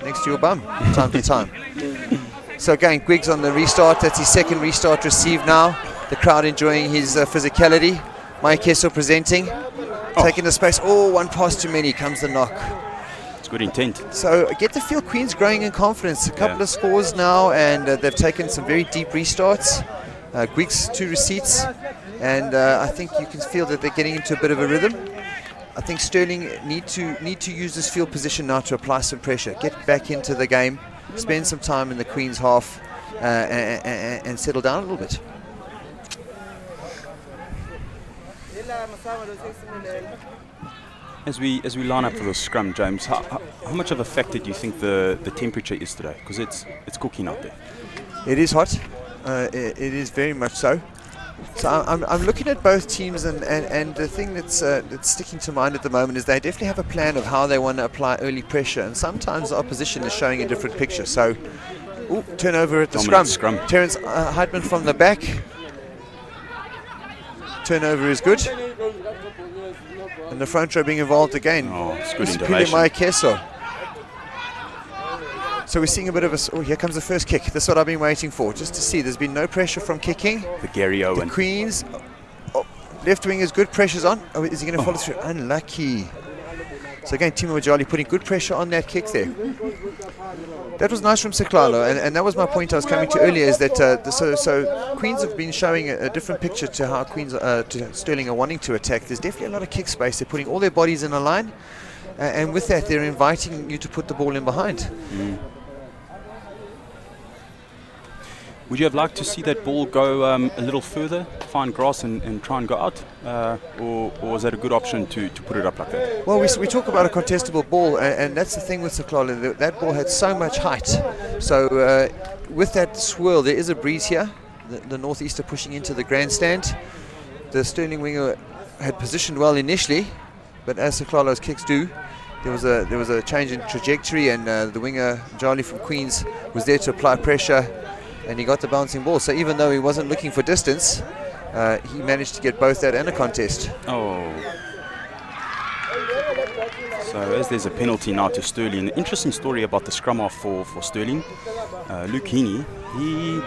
next to your bum from time to time. So again, Griggs on the restart. That's his second restart received now. The crowd enjoying his physicality. Maikeso presenting, taking the space. Oh, one pass too many, comes the knock. It's good intent. So I get the feel Queen's growing in confidence. A couple of scores now, and they've taken some very deep restarts. Griggs 2 receipts, and I think you can feel that they're getting into a bit of a rhythm. I think Sterling need to use this field position now to apply some pressure, get back into the game, spend some time in the Queen's half, and settle down a little bit. As we line up for the scrum, James, how much of a factor do you think the temperature is today? Because it's cooking out there. It is hot. It is very much so. So I'm looking at both teams, and the thing that's sticking to mind at the moment is they definitely have a plan of how they want to apply early pressure, and sometimes the opposition is showing a different picture. So, turnover at the scrum. Terence Heitman from the back. Turnover is good. And the front row being involved again. Oh, it's good Usipile innovation. Maikeso. So we're seeing a bit of a... Oh, here comes the first kick. That's what I've been waiting for, just to see. There's been no pressure from kicking. The Gary Owen. The Queens. Oh, left wing is good. Pressure's on. Oh, is he going to follow through? Unlucky. So again, Timo Mjali putting good pressure on that kick there. That was nice from Siklalo, and that was my point I was coming to earlier, is that so Queens have been showing a different picture to how Queens to Stirling are wanting to attack. There's definitely a lot of kick space. They're putting all their bodies in a line, and with that they're inviting you to put the ball in behind. Would you have liked to see that ball go a little further, find grass and try and go out? Or was that a good option to put it up like that? Well, we talk about a contestable ball, and that's the thing with Siklalo. That ball had so much height. So with that swirl, there is a breeze here. The northeaster pushing into the grandstand. The Stirling winger had positioned well initially, but as Siklalo's kicks do, there was a change in trajectory, and the winger Mjali from Queens was there to apply pressure, and he got the bouncing ball. So even though he wasn't looking for distance, he managed to get both that and a contest. Oh. So as there's a penalty now to Stirling, an interesting story about the scrum off for Stirling. Luke Heaney, he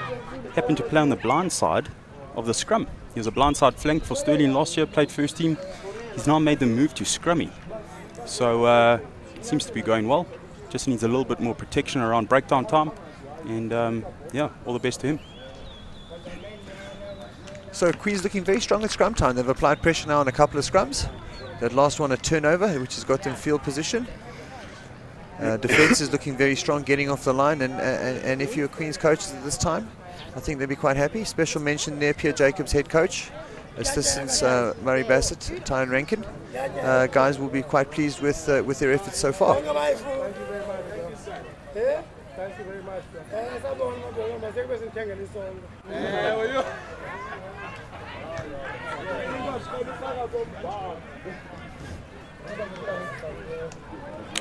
happened to play on the blind side of the scrum. He was a blind side flank for Stirling last year, played first team. He's now made the move to scrummy. So seems to be going well. Just needs a little bit more protection around breakdown time. And yeah, all the best to him. So Queens looking very strong at scrum time. They've applied pressure now on a couple of scrums. That last one a turnover, which has got them field position. Defence is looking very strong, getting off the line. And if you're Queens coaches at this time, I think they'll be quite happy. Special mention there, Pierre Jacobs, head coach. Assistants Murray Bassett, Tyron Rankin. Guys will be quite pleased with their efforts so far. Thank you very much.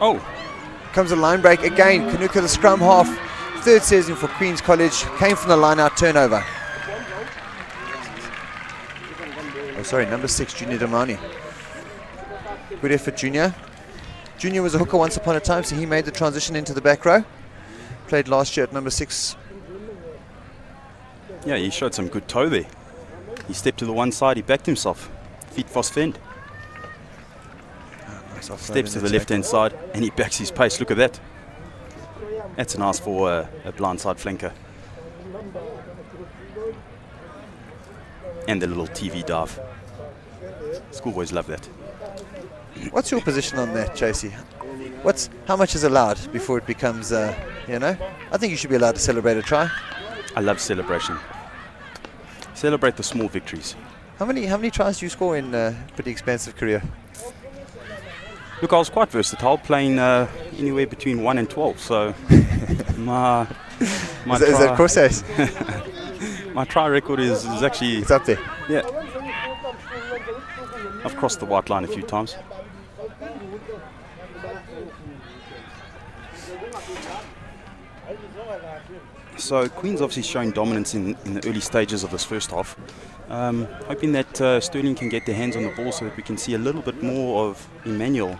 Oh, comes a line break again. Kanuka, the scrum half, third season for Queens College, came from the line out turnover. Oh, sorry, number 6, Junior Damani. Good effort, Junior. Junior was a hooker once upon a time, so he made the transition into the back row. Played last year at number 6. yeah, he showed some good toe there. He stepped to the one side, he backed himself. Feet fast fend. Steps to the left-hand side, and he backs his pace. Look at that. That's nice for a blindside flanker. And the little TV dive. Schoolboys love that. What's your position on that, Chasey? How much is allowed before it becomes, you know? I think you should be allowed to celebrate a try. I love celebration. Celebrate the small victories. How many tries do you score in a pretty expansive career? Look, I was quite versatile, playing anywhere between 1 and 12. So my is that Corsair's? my try record is actually... It's up there. Yeah. I've crossed the white line a few times. So Queen's obviously showing dominance in the early stages of this first half. Hoping that Stirling can get their hands on the ball so that we can see a little bit more of Emmanuel.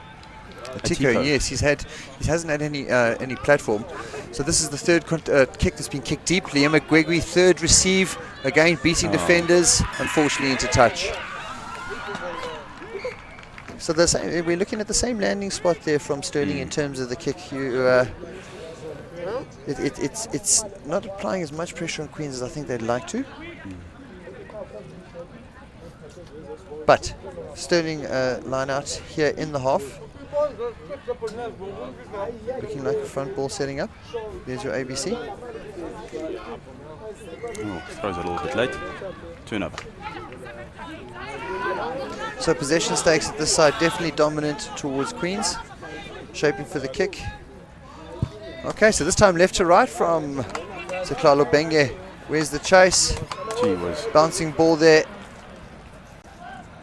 Tico, yes, he hasn't had any platform. So this is the third kick that's been kicked deep. Liam Gwegwe, third receive, again beating defenders, unfortunately into touch. So we're looking at the same landing spot there from Stirling in terms of the kick. It's not applying as much pressure on Queens as I think they'd like to. But Stirling line out here in the half. Looking like a front ball setting up. There's your ABC. Oh, throws it a little bit late. Turnover. So possession stakes at this side definitely dominant towards Queens. Shaping for the kick. Okay, so this time left to right from Siklalo Benge. Where's the chase? Gee whiz. Bouncing ball there.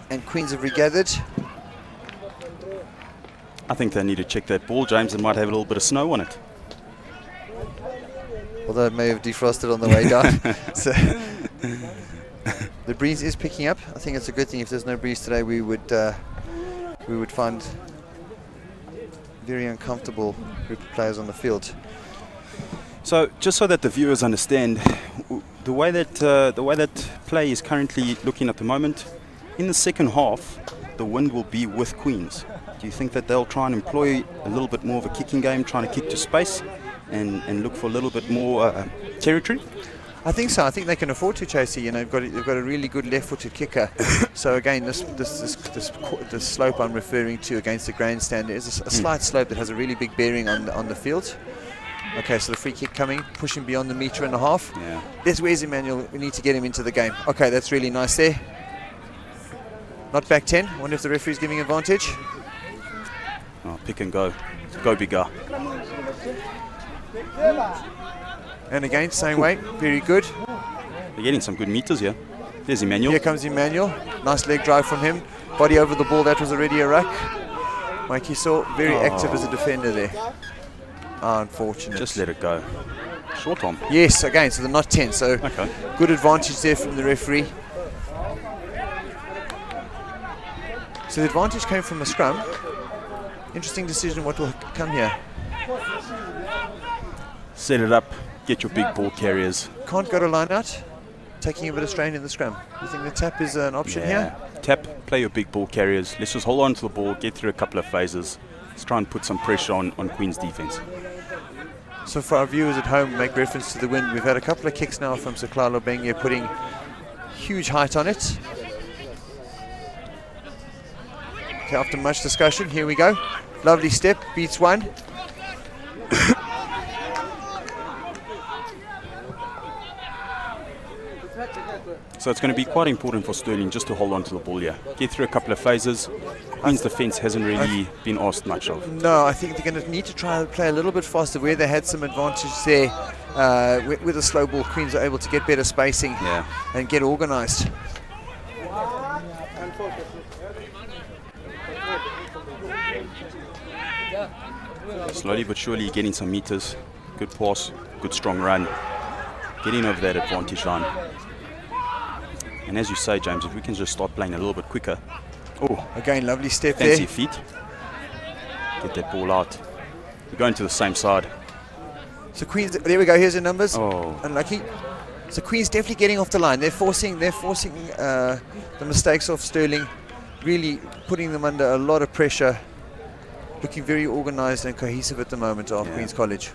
And Queens have regathered. I think they need to check that ball, James. It might have a little bit of snow on it. Although it may have defrosted on the way down. So the breeze is picking up. I think it's a good thing. If there's no breeze today, we would find very uncomfortable group of players on the field. So just so that the viewers understand, the way that play is currently looking at the moment, in the second half, the wind will be with Queens. Do you think that they'll try and employ a little bit more of a kicking game, trying to kick to space and look for a little bit more territory? I think so. I think they can afford to, Chasey. They've got a really good left-footed kicker. So again, this slope I'm referring to against the grandstand is a slight slope that has a really big bearing on the field. Okay, so the free kick coming, pushing beyond the 1.5 meters. Yeah. Where's Emmanuel? We need to get him into the game. Okay, that's really nice there. Not back 10. I wonder if the referee's giving advantage. Oh, pick and go. Go bigger. And again, same way. Very good. They're getting some good meters here. There's Emmanuel. Here comes Emmanuel. Nice leg drive from him. Body over the ball. That was already a ruck. Mikey saw very active as a defender there. Unfortunate. Just let it go. Short arm. Yes, again, so they're not 10. So Okay. good advantage there from the referee. So the advantage came from a scrum. Interesting decision what will come here. Set it up. Get your big ball carriers. Can't go to line out. Taking a bit of strain in the scrum. You think the tap is an option here? Tap, play your big ball carriers. Let's just hold on to the ball, get through a couple of phases. Let's try and put some pressure on Queen's defense. So for our viewers at home, make reference to the wind. We've had a couple of kicks now from Siklalo Bengia putting huge height on it. Okay, after much discussion, here we go. Lovely step, beats one. So it's going to be quite important for Sterling just to hold on to the ball here. Get through a couple of phases. Queen's defense hasn't really been asked much of. No, I think they're going to need to try and play a little bit faster where they had some advantage there. With a slow ball, Queens are able to get better spacing and get organised. Slowly but surely getting some meters. Good pass, good strong run. Getting over that advantage line. And as you say, James, if we can just start playing a little bit quicker. Oh, again, lovely step fancy there. feet. Get that ball out. We're going to the same side. So Queens, there we go. Here's the numbers. Oh, Unlucky. So Queen's definitely getting off the line. They're forcing the mistakes off Sterling, really putting them under a lot of pressure. Looking very organised and cohesive at the moment of Queen's College.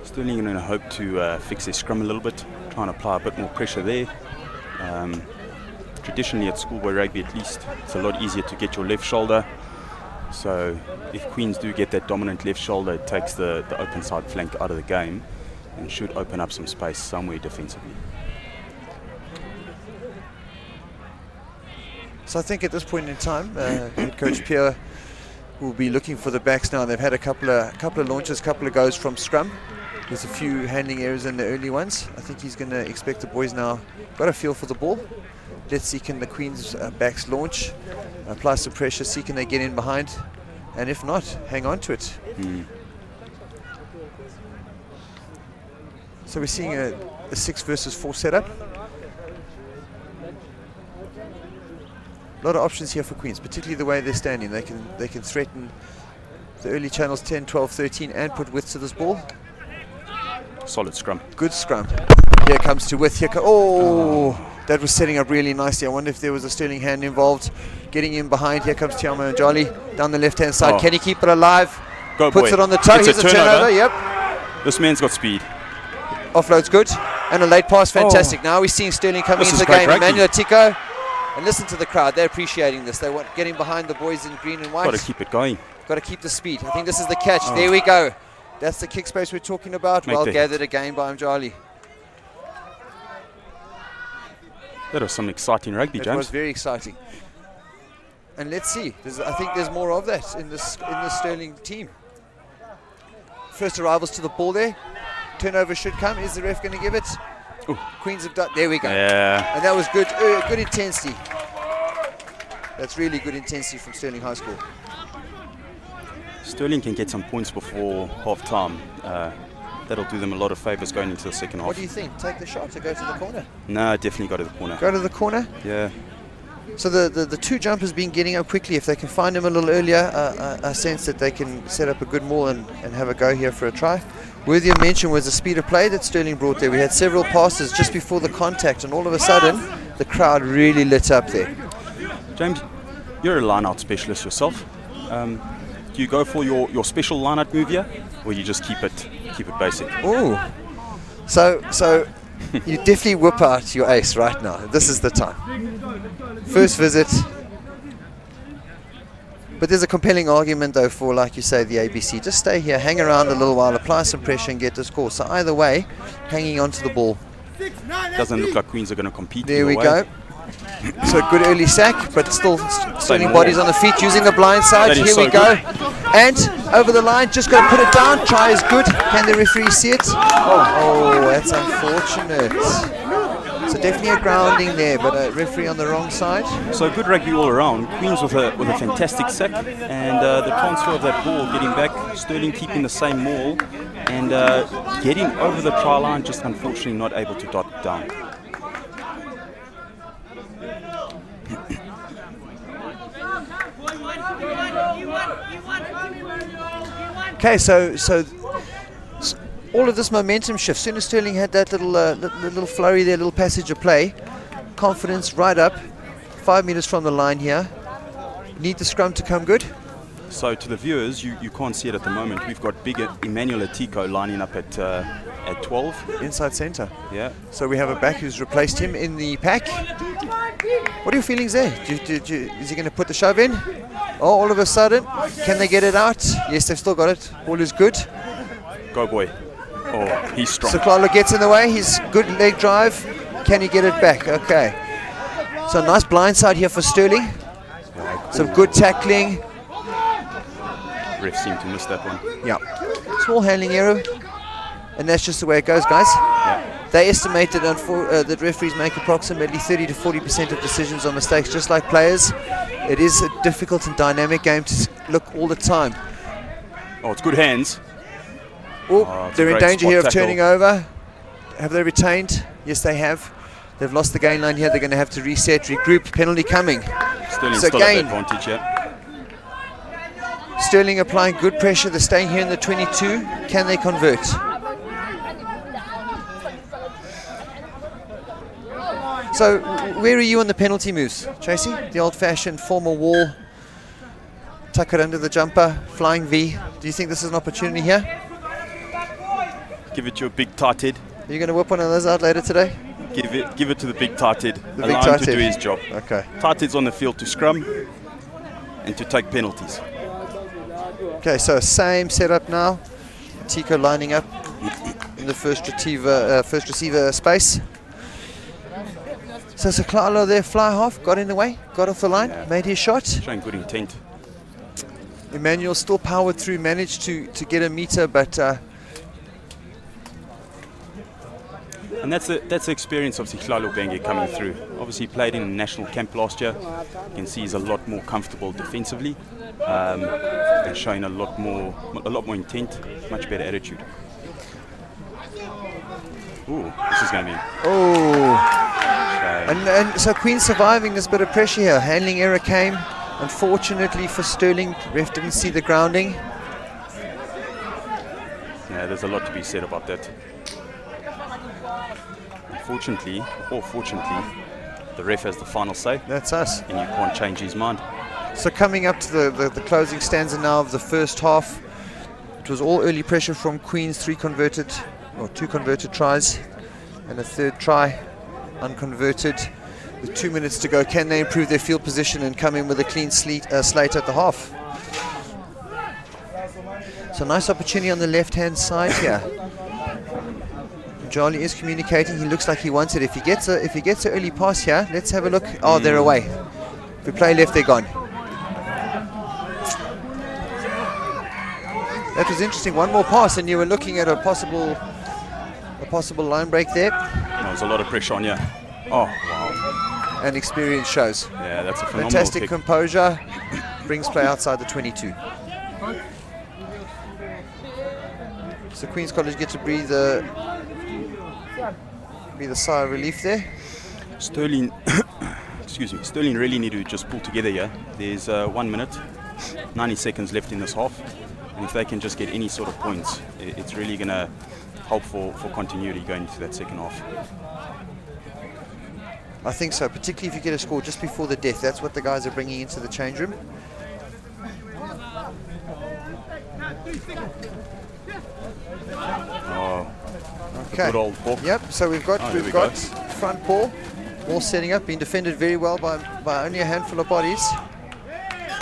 Sterling going to hope to fix their scrum a little bit, try and apply a bit more pressure there. Traditionally at schoolboy rugby, at least, it's a lot easier to get your left shoulder. So if Queens do get that dominant left shoulder, it takes the open side flank out of the game and should open up some space somewhere defensively. So I think at this point in time, head coach Pierre will be looking for the backs now. They've had a couple of launches, couple of goes from scrum. There's a few handling errors in the early ones. I think he's going to expect the boys now got a feel for the ball. Let's see, can the Queens backs launch, apply some pressure, see can they get in behind, and if not, hang on to it. So we're seeing a 6 versus 4 setup. A lot of options here for Queens, particularly the way they're standing. They can threaten the early channels 10, 12, 13 and put width to this ball. Solid scrum. Good scrum. Here comes to width. That was setting up really nicely. I wonder if there was a Sterling hand involved. Getting in behind. Here comes Tiamo and Jolly down the left hand side. Can he keep it alive? Go Puts boy. it on the toe. Here's a turnover. Yep. This man's got speed. Offload's good. And a late pass. Fantastic. Now we're seeing Sterling coming into the game. Emmanuel Tico. And listen to the crowd. They're appreciating this. They want getting behind the boys in green and white. Got to keep it going. Got to keep the speed. I think this is the catch. There we go. That's the kick space we're talking about. Well gathered again by Mzomhle. That was some exciting rugby, James. It was very exciting. And let's see. I think there's more of that in this Sterling team. First arrivals to the ball there. Turnover should come. Is the ref going to give it? Ooh. Queens have done. There we go. Yeah. And that was good. Good intensity. That's really good intensity from Sterling High School. Sterling can get some points before half time. That'll do them a lot of favours going into the second half. What do you think? Take the shot or go to the corner? No, definitely go to the corner. Go to the corner? Yeah. So the two jumpers been getting up quickly. If they can find him a little earlier, I sense that they can set up a good maul and have a go here for a try. Worthy of mention was the speed of play that Sterling brought there. We had several passes just before the contact, and all of a sudden, the crowd really lit up there. James, you're a line-out specialist yourself. Do you go for your special line-out move here, or you just keep it basic? Ooh. So you definitely whip out your ace right now. This is the time. First visit. But there's a compelling argument, though, for, like you say, the ABC. Just stay here, hang around a little while, apply some pressure and get the score. So either way, hanging on to the ball. Doesn't look like Queens are going to compete. There we go. So good early sack, but still Sterling bodies on the feet, using the blind side. Here we go. And over the line, just got to put it down. Try is good. Can the referee see it? Oh, that's unfortunate. So definitely a grounding there, but a referee on the wrong side. So good rugby all around. Queens with a fantastic sack, and the transfer of that ball, getting back. Sterling keeping the same maul, and getting over the try line, just unfortunately not able to dot it down. Okay, so all of this momentum shift. Soon as Sterling had that little flurry there, little passage of play, confidence right up, 5 meters from the line here. Need the scrum to come good. So to the viewers, you can't see it at the moment. We've got big Emmanuel Atiko lining up at 12. Inside centre. Yeah. So we have a back who's replaced him in the pack. What are your feelings there? Is he going to put the shove in? Oh, all of a sudden, can they get it out? Yes, they've still got it. All is good. Go boy. Oh, he's strong. So Klalo gets in the way. He's good leg drive. Can he get it back? Okay. So nice blind side here for Sterling. Yeah, cool. Some good tackling. Ref seemed to miss that one. Yeah. Small handling error. And that's just the way it goes, guys. Yeah. They estimated that referees make approximately 30 to 40% of decisions on mistakes, just like players. It is a difficult and dynamic game to look all the time. Oh, it's good hands. Oh, it's they're a in great danger spot here of tackle. turning over. Have they retained? Yes, they have. They've lost the gain line here. They're going to have to reset, regroup. Penalty coming. Sterling So still at gain. advantage here. Sterling applying good pressure. They're staying here in the 22. Can they convert? So, where are you on the penalty moves, Tracy? The old-fashioned formal wall, tuck it under the jumper, flying V. Do you think this is an opportunity here? Give it to a big tight head. Are you going to whip one of those out later today? Give it to the big tight head. The big Allow tight him to head. do his job. Okay. Tight head's on the field to scrum and to take penalties. Okay, so same setup now. Tico lining up in the first receiver space. So Klalo there, fly half, got in the way, got off the line, made his shot. Showing good intent. Emmanuel still powered through, managed to get a meter, but And that's the experience of Sihlalo Benge coming through. Obviously he played in a national camp last year. You can see he's a lot more comfortable defensively, and showing a lot more intent, much better attitude. Ooh, this is going to be. And so Queen surviving this bit of pressure here. Handling error came. Unfortunately for Sterling, ref didn't see the grounding. Yeah, there's a lot to be said about that. Unfortunately, or fortunately, the ref has the final say. That's us. And you can't change his mind. So coming up to the closing stanza now of the first half. It was all early pressure from Queens, 2 converted tries, and a third try unconverted. With 2 minutes to go, can they improve their field position and come in with a clean slate at the half? So nice opportunity on the left-hand side here. Charlie is communicating. He looks like he wants it. If he gets an early pass here, let's have a look. Oh, they're away. If we play left, they're gone. That was interesting. One more pass, and you were looking at a possible line break there. There's a lot of pressure on you. Oh, wow. And experience shows. Yeah, that's a phenomenal Fantastic kick. composure. Brings play outside the 22. So Queen's College get to breathe a sigh of relief there. Sterling excuse me, Stirling really need to just pull together here. There's 1 minute, 90 seconds left in this half. And if they can just get any sort of points, it's really going to help for continuity going into that second half. I think so, particularly if you get a score just before the death. That's what the guys are bringing into the change room. Oh, Okay. good old ball. Yep, so we've got front ball all setting up, being defended very well by only a handful of bodies.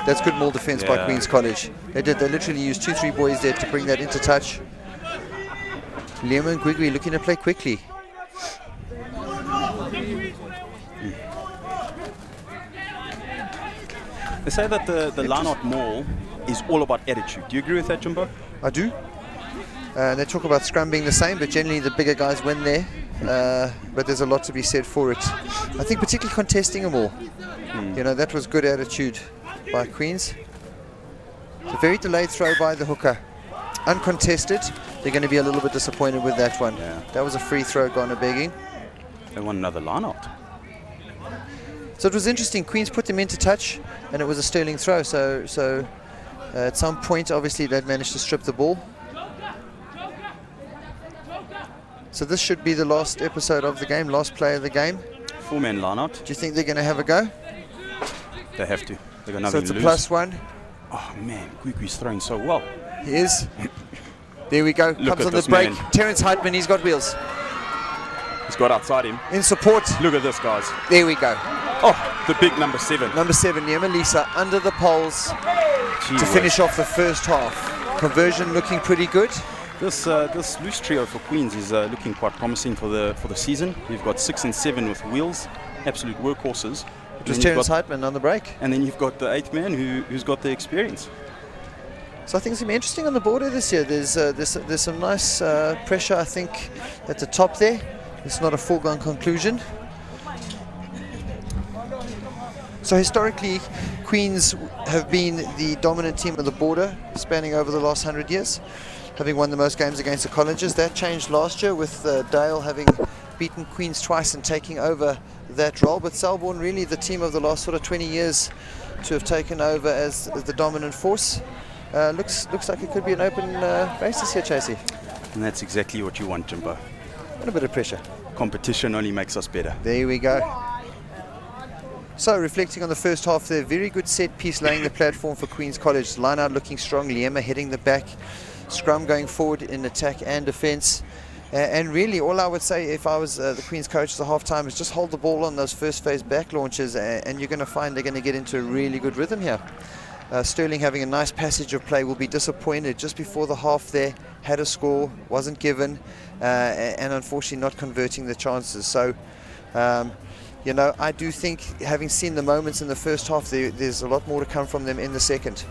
That's good maul defense by Queen's College. They literally used 2-3 boys there to bring that into touch. Liam and Gonubie looking to play quickly. They say that the line-out maul is all about attitude. Do you agree with that, Jumbo? I do. They talk about scrum being the same, but generally the bigger guys win there. But there's a lot to be said for it. I think particularly contesting them all. You know, that was good attitude by Queens. It's a very delayed throw by the hooker. Uncontested. They're going to be a little bit disappointed with that one. Yeah. That was a free throw, Gonubie. They want another line-out. So it was interesting. Queens put them into touch, and it was a Stirling throw. So at some point, obviously, they'd managed to strip the ball. So this should be the last episode of the game, last play of the game. 4-man line-out. Do you think they're going to have a go? They have to. They've got nothing So it's to a lose. +1. Oh man, Gonubie's throwing so well. He is. There we go. Look Comes at on the this break. man. Terence Heitman, he's got wheels. He's got outside him. In support. Look at this, guys. There we go. Oh, the big number 7. Number 7, Lisa, under the poles Gee to whiz. finish off the first half. Conversion looking pretty good. This loose trio for Queens is looking quite promising for the season. We've got 6 and 7 with wheels, absolute workhorses. It was Terence Heitman on the break. And then you've got the 8th man who's got the experience. So I think it's going to be interesting on the border this year. There's some nice pressure, I think, at the top there. It's not a foregone conclusion. So historically, Queens have been the dominant team of the border, spanning over the last 100 years, having won the most games against the colleges. That changed last year with Dale having beaten Queens twice and taking over that role. But Selborne really the team of the last sort of 20 years to have taken over as the dominant force. Looks like it could be an open race here, Chasey. And that's exactly what you want, Jimbo. And a bit of pressure. Competition only makes us better. There we go. So reflecting on the first half there, very good set piece laying the platform for Queen's College. Line out looking strong, Liema heading the back, scrum going forward in attack and defence. And really all I would say if I was the Queen's coach at the half time is just hold the ball on those first phase back launches and you're going to find they're going to get into a really good rhythm here. Stirling having a nice passage of play will be disappointed just before the half there, had a score, wasn't given, and unfortunately not converting the chances. So, you know, I do think having seen the moments in the first half, there's a lot more to come from them in the second.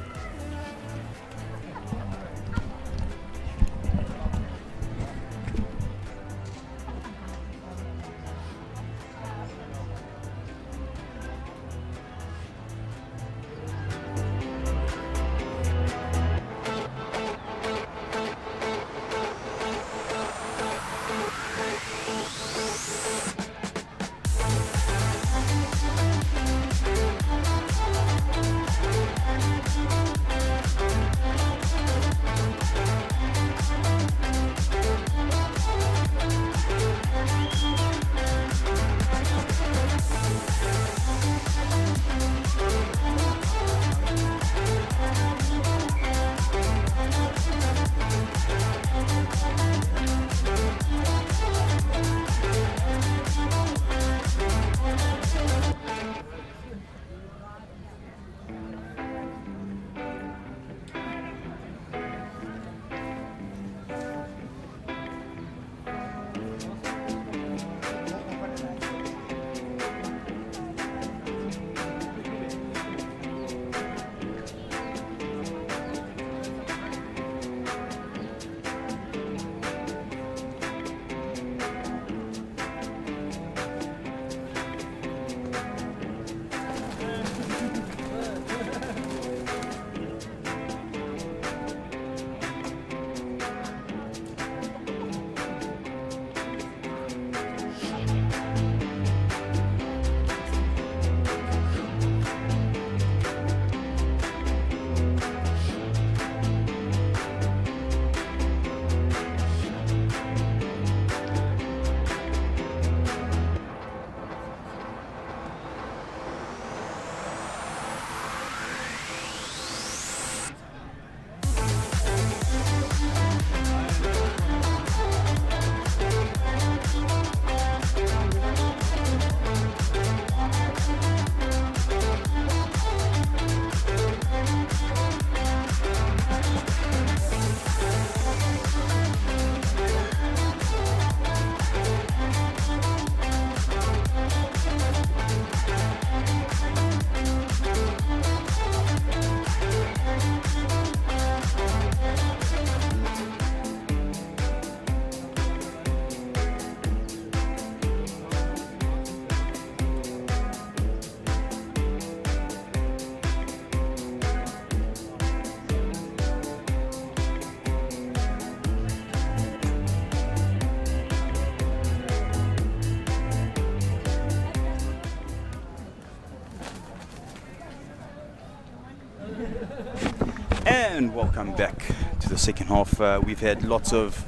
And welcome back to the second half. We've had lots of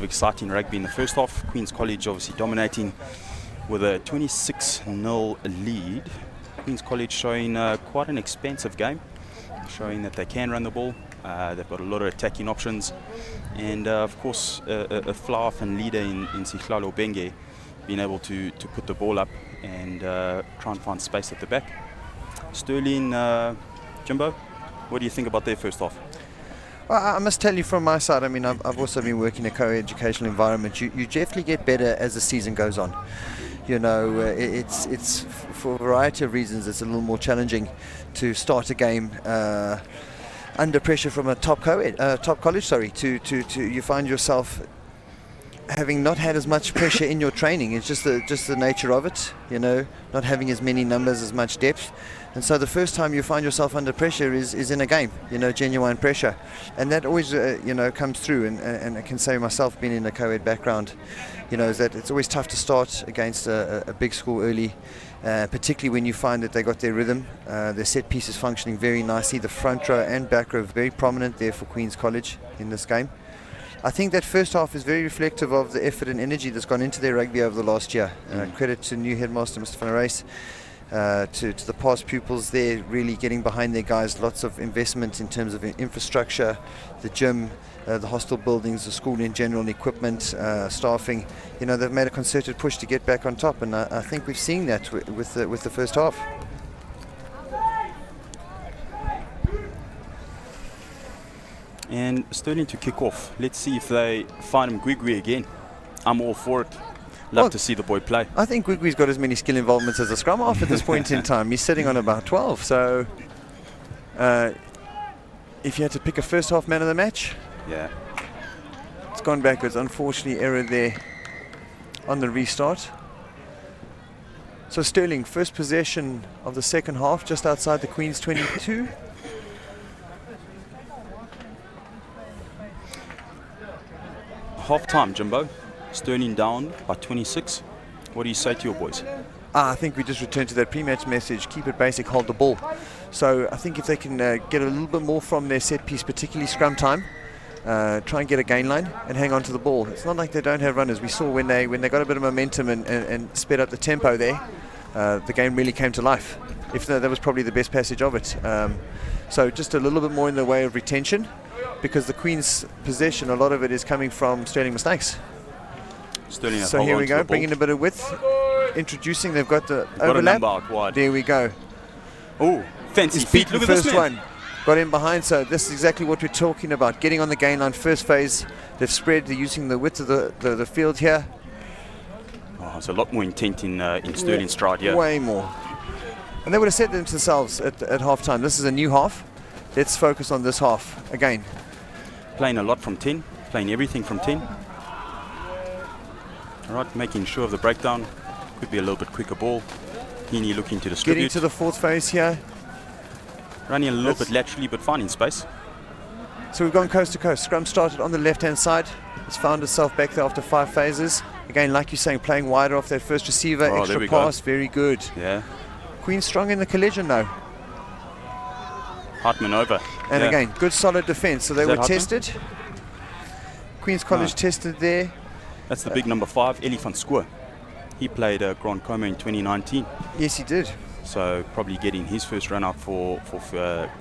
exciting rugby in the first half. Queen's College obviously dominating with a 26-0 lead. Queen's College showing quite an expansive game, showing that they can run the ball. They've got a lot of attacking options, and of course a fly-off and leader in Sihlalo Benge being able to put the ball up and try and find space at the back. Sterling, Jimbo, what do you think about their first half? Well, I must tell you from my side, I mean, I've also been working in a co-educational environment. You definitely get better as the season goes on. You know, it's for a variety of reasons, it's a little more challenging to start a game under pressure from a top college. You find yourself having not had as much pressure in your training. It's just the nature of it, you know, not having as many numbers, as much depth. And so the first time you find yourself under pressure is in a game, you know, genuine pressure. And that always, you know, comes through. And I can say myself, being in a co-ed background, you know, is that it's always tough to start against a big school early, particularly when you find that they got their rhythm, their set pieces functioning very nicely. The front row and back row very prominent there for Queen's College in this game. I think that first half is very reflective of the effort and energy that's gone into their rugby over the last year. Credit to new headmaster, Mr. Van Reis, to the past pupils there, really getting behind their guys. Lots of investment in terms of infrastructure, the gym, the hostel buildings, the school in general, equipment, staffing. You know, they've made a concerted push to get back on top, and I think we've seen that with the first half. And Sterling to kick off. Let's see if they find him Gwigwi again. I'm all for it. Love to see the boy play. I think Gwigwi's got as many skill involvements as a scrum half at this point in time. He's sitting on about 12. So if you had to pick a first half man of the match, yeah, it's gone backwards. Unfortunately, error there on the restart. So Sterling, first possession of the second half, just outside the Queen's 22. Half time, Jimbo. Sterling down by 26. What do you say to your boys? I think we just return to that pre-match message, keep it basic, hold the ball. So I think if they can get a little bit more from their set piece, particularly scrum time, try and get a gain line and hang on to the ball. It's not like they don't have runners. We saw when they got a bit of momentum and sped up the tempo there, the game really came to life. If that was probably the best passage of it. So just a little bit more in the way of retention, because the Queen's possession, a lot of it is coming from Sterling mistakes. Sterling, so here we go, bringing a bit of width, introducing, they've got the overlap. A number out wide. There we go. Oh, fancy feet, look at this man. One. Got in behind, so this is exactly what we're talking about. Getting on the gain line, first phase, they've spread, they're using the width of the field here. Oh, there's a lot more intent in Sterling's stride here. Way more. And they would have said to themselves at half-time, this is a new half, let's focus on this half again. Playing a lot from 10, playing everything from 10. All right, making sure of the breakdown. Could be a little bit quicker ball. Heaney looking to distribute. Getting to the fourth phase here. Running a little bit laterally, but finding space. So we've gone coast to coast. Scrum started on the left-hand side. It's found itself back there after 5 phases. Again, like you're saying, playing wider off that first receiver. Extra pass, very good. Yeah. Queen strong in the collision now. Hartman over. And again, good solid defense. So they were Hartman? tested. Queen's College tested there. That's the big number 5, Eli van Schoor. He played Grand Coma in 2019. Yes, he did. So probably getting his first run out for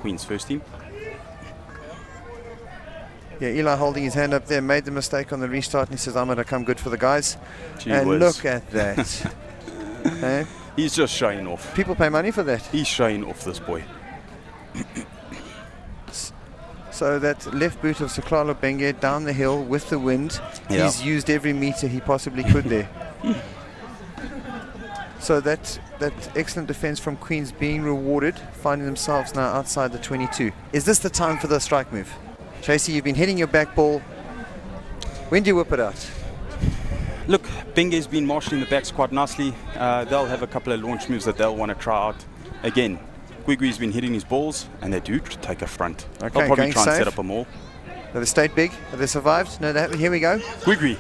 Queen's first team. Yeah, Eli holding his hand up there, made the mistake on the restart, and he says, I'm going to come good for the guys. Gee and whiz. look at that. He's just showing off. People pay money for that. He's showing off, this boy. So that left boot of Sihlalo Benge down the hill with the wind. Yeah. He's used every meter he possibly could there. So that excellent defense from Queens being rewarded, finding themselves now outside the 22. Is this the time for the strike move? Tracy, you've been hitting your back ball. When do you whip it out? Look, Benge's been marshalling the backs quite nicely. They'll have a couple of launch moves that they'll want to try out. Again, Gwigwi's been hitting his balls, and they do take a front. Okay, they'll probably try and safe. set up a maul. Have they stayed big? Have they survived? No, here we go. Gwigwi.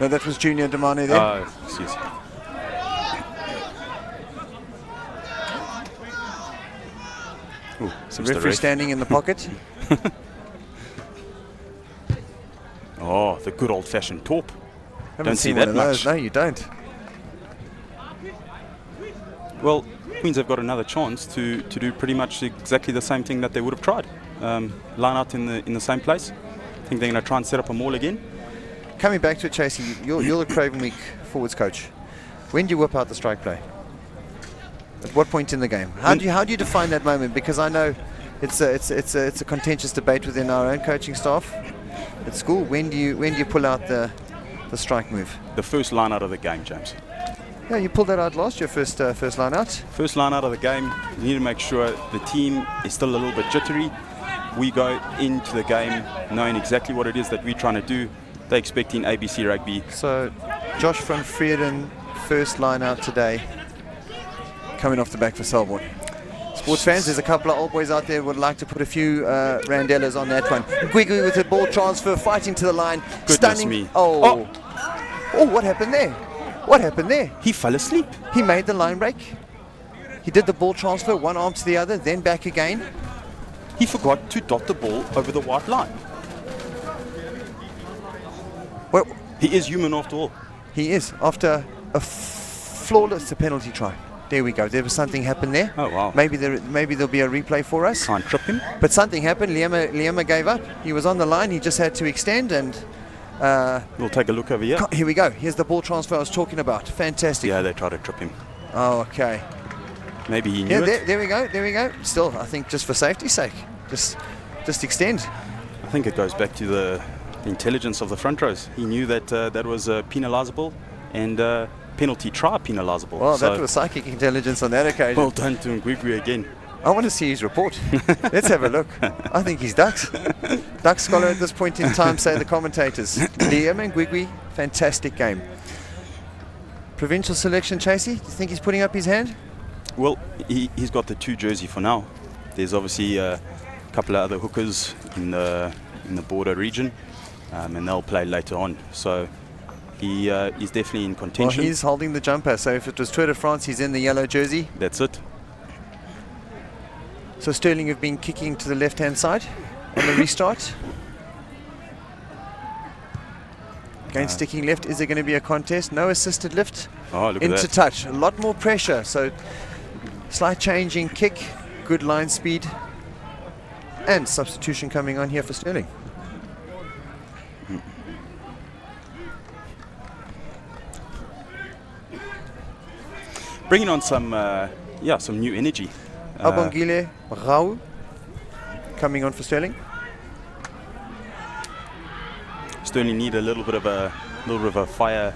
No, that was Junior Damane there. Excuse me. Ooh, So Mr. referee Ref. standing in the pocket. Oh, the good old-fashioned torp. Haven't Don't see seen that one of much. those. No, you don't. Well, Queens have got another chance to do pretty much exactly the same thing that they would have tried. Line out in the same place. I think they're going to try and set up a maul again. Coming back to it, Chasey, you're the Craven Week forwards coach. When do you whip out the strike play? At what point in the game? How do you define that moment? Because I know it's a contentious debate within our own coaching staff at school. When do you pull out the strike move? The first line out of the game, James. Yeah, you pulled that out last year, first line out. First line out of the game, you need to make sure the team is still a little bit jittery. We go into the game knowing exactly what it is that we're trying to do. They're expecting ABC Rugby. So Josh van Vreden, first line out today, coming off the back for Selborne. Sports fans, there's a couple of old boys out there who would like to put a few randellas on that one. Gwigwi with the ball transfer, fighting to the line. Goodness Stunning. me. Oh, what happened there? What happened there? He fell asleep. He made the line break. He did the ball transfer, one arm to the other, then back again. He forgot to dot the ball over the white line. Well, He is human after all. he is, after a flawless penalty try. There we go. There was something happened there. Oh, wow. Maybe there'll be a replay for us. Can't trip him. But something happened. Liema gave up. He was on the line. He just had to extend. And We'll take a look over here. here we go. Here's the ball transfer I was talking about. Fantastic. Yeah, they tried to trip him. Oh, okay. Maybe he Yeah, knew it. there we go. There we go. Still, I think just for safety's sake, just extend. I think it goes back to the intelligence of the front rows. He knew that that was penalisable and penalty try penalisable. Well, So, that was psychic intelligence on that occasion. well done to Ngwigwi again. I want to see his report. Let's have a look. I think he's ducks. Duck scholar at this point in time, say the commentators. Liam and Gwigwi, fantastic game. Provincial selection, Chasey, do you think he's putting up his hand? Well, he's got the 2 jersey for now. There's obviously a couple of other hookers in the border region, and they'll play later on. So he's definitely in Well, contention. he's holding the jumper, so if it was Tour de France, he's in the yellow jersey. That's it. So Sterling have been kicking to the left-hand side on the restart. Again, sticking left. Is there going to be a contest? No assisted lift. Oh, look at Into that. touch. A lot more pressure. So slight change in kick. Good line speed. And substitution coming on here for Sterling. Bringing on some new energy. Abongile Rau coming on for Sterling. Sterling need a little bit of a fire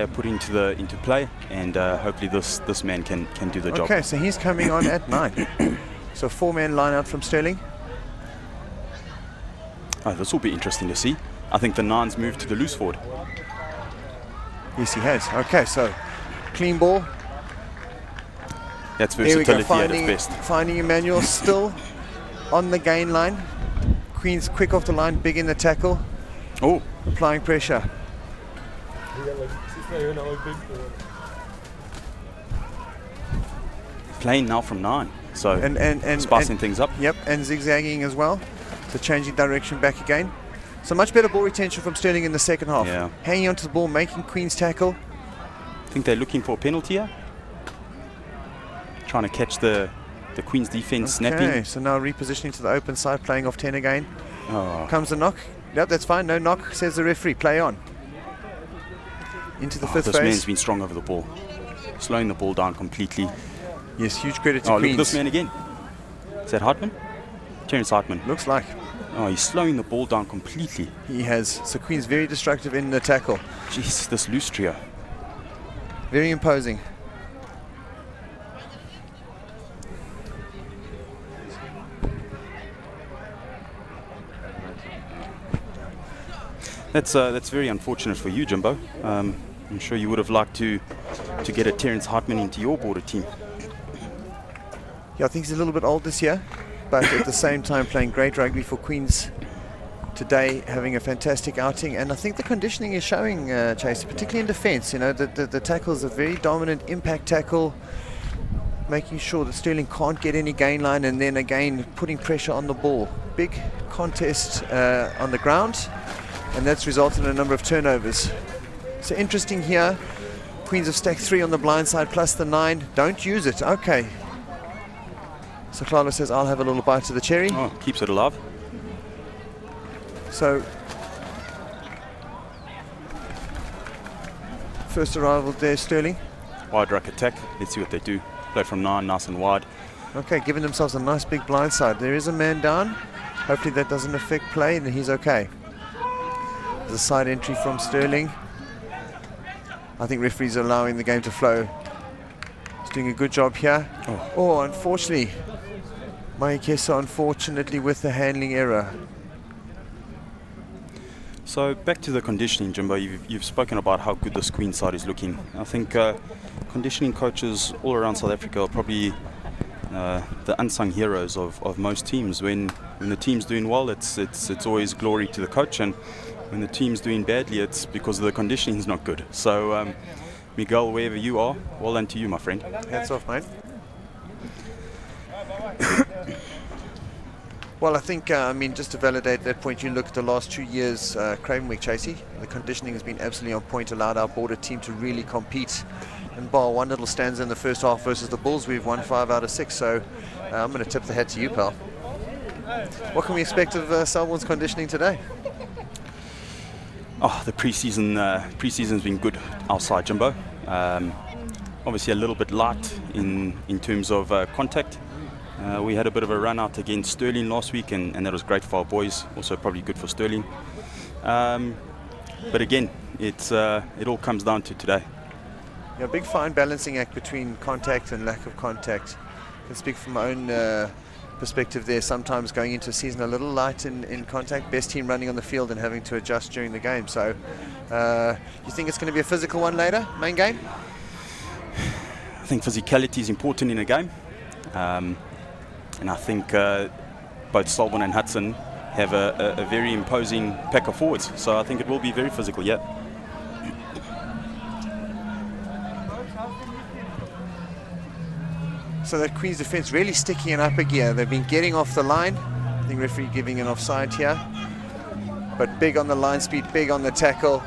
put into play, and hopefully this man can do the job. Okay, so he's coming on at 9. So 4-man line out from Sterling. Oh, this will be interesting to see. I think the 9's moved to the loose forward. Yes, he has. Okay, so clean ball. That's There we go. versatility at its best. Finding Emmanuel still on the gain line. Queen's quick off the line, big in the tackle, Oh, applying pressure. playing now from 9, so And spicing things up. Yep, and zigzagging as well. So changing direction back again. So much better ball retention from Sterling in the second half. Yeah. Hanging onto the ball, making Queen's tackle. I think they're looking for a penalty here. Trying to catch the Queen's defense Okay, snapping. so now repositioning to the open side, playing off 10 again. Oh, Comes the knock. Yep, that's fine. No knock, says the referee. Play on. Into the fifth this man's phase. been strong over the ball. Slowing the ball down completely. Yes, huge credit to Oh, look Queens. at this man again. Is that Hartman? Terence Hartman. Looks like Oh, he's slowing the ball down completely. he has. So Queen's very destructive in the tackle. Jeez, this loose trio. Very imposing. That's very unfortunate for you, Jimbo. I'm sure you would have liked to get a Terence Hartman into your border team. Yeah, I think he's a little bit old this year, but at the same time playing great rugby for Queens today, having a fantastic outing. And I think the conditioning is showing, Chase, particularly in defence. You know, the tackle is a very dominant impact tackle, making sure that Sterling can't get any gain line, and then again putting pressure on the ball. Big contest on the ground, and that's resulted in a number of turnovers. So interesting here, Queens have stacked 3 on the blind side plus the 9. Don't use it. Okay. So Claudio says, I'll have a little bite of the cherry. Oh, keeps it alive. So first arrival there, Sterling. Wide ruck attack. Let's see what they do. Play from 9, nice and wide. Okay, giving themselves a nice big blind side. There is a man down. Hopefully that doesn't affect play, and he's okay. There's a side entry from Sterling. I think referees are allowing the game to flow. He's doing a good job here. Oh, unfortunately, Maikeso unfortunately with the handling error. So back to the conditioning, Jimbo. You've spoken about how good this Queen side is looking. I think conditioning coaches all around South Africa are probably the unsung heroes of most teams. When the team's doing well, it's always glory to the coach, and when the team's doing badly, it's because the conditioning is not good. So Miguel, wherever you are, well done to you, my friend. Hats off, mate. Well, I think, just to validate that point, you look at the last 2 years, Craven Week, Chasey, the conditioning has been absolutely on point, allowed our border team to really compete. And bar one little stanza in the first half versus the Bulls, we've won 5 out of 6, so I'm going to tip the hat to you, pal. What can we expect of Selborne's conditioning today? Oh, the preseason's been good outside, Jimbo. Obviously a little bit light in terms of contact. We had a bit of a run out against Sterling last week, and that was great for our boys. Also probably good for Sterling. But again, it all comes down to today. Yeah, big fine balancing act between contact and lack of contact. I can speak from my own perspective there. Sometimes going into a season a little light in contact, best team running on the field and having to adjust during the game. So you think it's going to be a physical one later, main game? I think physicality is important in a game. And I think both Selborne and Hudson have a very imposing pack of forwards. So I think it will be very physical, yeah. So that Queen's defence really sticking in upper gear. They've been getting off the line. I think referee giving an offside here. But big on the line speed, big on the tackle.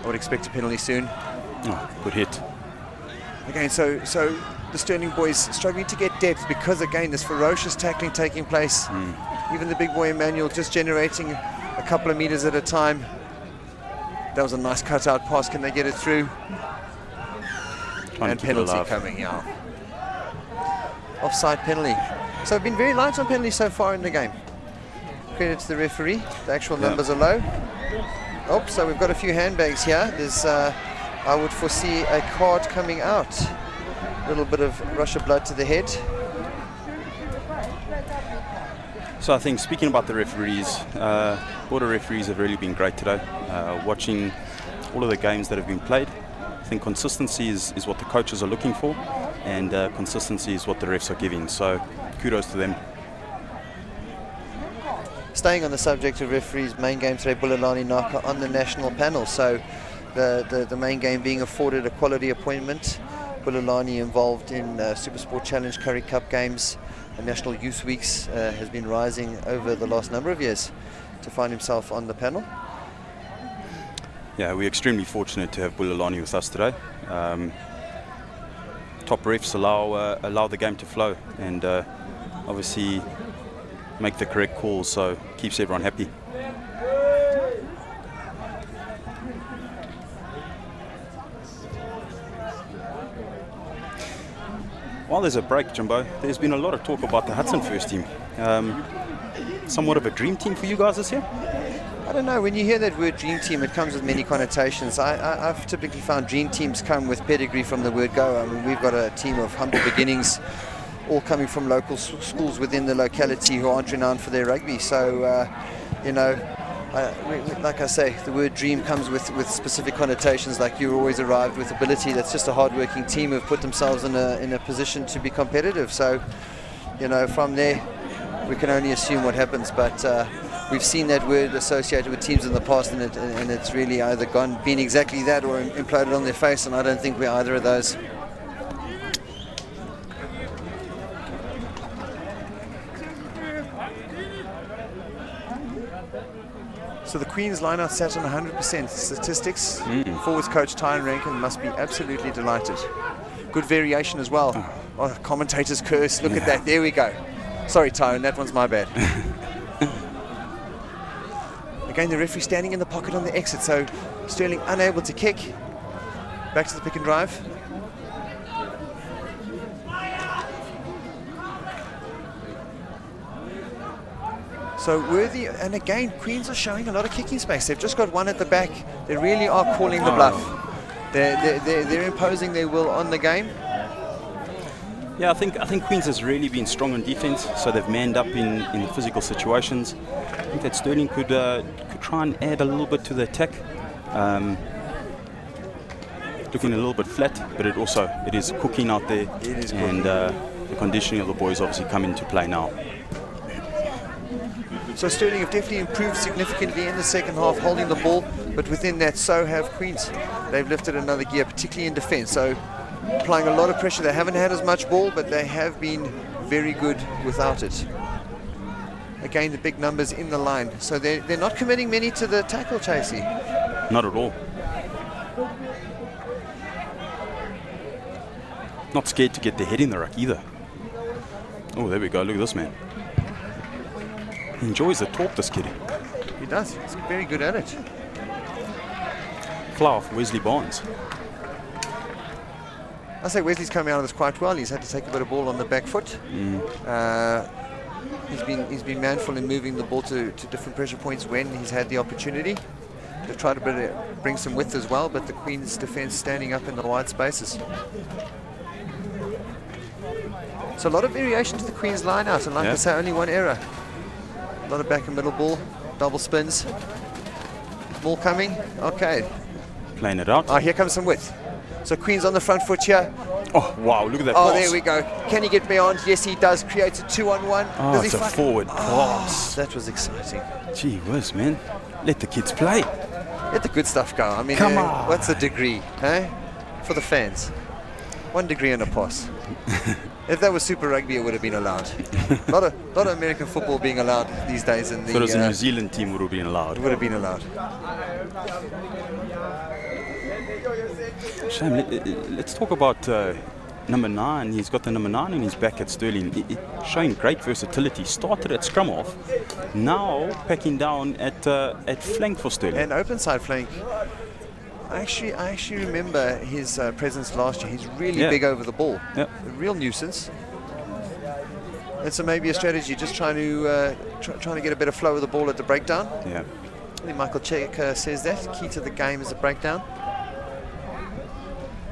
I would expect a penalty soon. Oh, good hit. Again, so the Sterling boys struggling to get depth because, again, there's ferocious tackling taking place. Even the big boy Emmanuel just generating a couple of meters at a time. That was a nice cutout pass. Can they get it through? And penalty coming out. Offside penalty. So we've been very light on penalties so far in the game. Credit to the referee. The actual numbers are low. Oh, so we've got a few handbags here. There's, I would foresee a card coming out. A little bit of rush of blood to the head. So I think, speaking about the referees, border referees have really been great today. Watching all of the games that have been played, I think consistency is what the coaches are looking for, and consistency is what the refs are giving. So kudos to them. Staying on the subject of referees, main game today, Bulelani Naka on the national panel. So the main game being afforded a quality appointment. Bulelani involved in SuperSport Challenge Curry Cup games and National Youth Weeks, has been rising over the last number of years to find himself on the panel. Yeah, we're extremely fortunate to have Bulelani with us today. Top refs allow the game to flow and obviously make the correct calls, so keeps everyone happy. While there's a break, Jimbo, there's been a lot of talk about the Hudson first team. Somewhat of a dream team for you guys this year? I don't know, when you hear that word dream team, it comes with many connotations. I've typically found dream teams come with pedigree from the word go. I mean, we've got a team of humble beginnings, all coming from local schools within the locality who aren't renowned for their rugby. So, like I say, the word dream comes with specific connotations, like you always arrived with ability. That's just a hard-working team who've put themselves in a position to be competitive. So, from there, we can only assume what happens. But we've seen that word associated with teams in the past, and it's really either been exactly that or imploded on their face, and I don't think we're either of those. So the Queen's line-out sat on 100% statistics. Forwards coach Tyron Rankin must be absolutely delighted. Good variation as well. Oh, commentator's curse. Look at that. There we go. Sorry, Tyron. That one's my bad. Again, the referee standing in the pocket on the exit. So Sterling unable to kick. Back to the pick and drive. So Worthy, and again, Queens are showing a lot of kicking space. They've just got one at the back. They really are calling the bluff. They're imposing their will on the game. Yeah, I think Queens has really been strong on defense, so they've manned up in physical situations. I think that Sterling could try and add a little bit to the attack. Looking a little bit flat, but it is cooking out there. It is and the conditioning of the boys obviously come into play now. So Sterling have definitely improved significantly in the second half, holding the ball, but within that, so have Queens. They've lifted another gear, particularly in defence. So applying a lot of pressure. They haven't had as much ball, but they have been very good without it. Again, the big numbers in the line. So they're not committing many to the tackle, Chasey. Not at all. Not scared to get their head in the ruck either. Oh, there we go. Look at this man. He enjoys the talk, this kid. He does. He's very good at it. Fly off Wesley Barnes. I say Wesley's coming out of this quite well. He's had to take a bit of ball on the back foot. He's been manful in moving the ball to different pressure points when he's had the opportunity. They've tried to bring some width as well, but the Queen's defence standing up in the wide spaces. So a lot of variation to the Queen's line out, and like I say, only one error. A lot of back and middle ball, double spins. Ball coming. Okay. Playing it out. Oh, here comes some width. So Queen's on the front foot here. Oh, wow, look at that Oh, pass. there we go. Can he get beyond? Yes, he does. Creates a 2-on-1. Oh, Does it's he a forward pass. That was exciting. Gee whiz, man. Let the kids play. Let the good stuff go. I mean, Come on. what's a degree, eh? For the fans. 1 degree and a pass. If that was Super Rugby, it would have been allowed. A lot of American football being allowed these days. In the, So does the New Zealand team would have been allowed. It would have been allowed. Shame. Let's talk about number 9. He's got the number 9 in his back at Sterling. Showing great versatility. Started at scrum off. Now packing down at flank for Sterling. And open side flank. I actually remember his presence last year. He's really big over the ball. Yep. A real nuisance. And so maybe a strategy, just trying to get a better flow of the ball at the breakdown. Yeah. I think Michael Chek says that. Key to the game is a breakdown.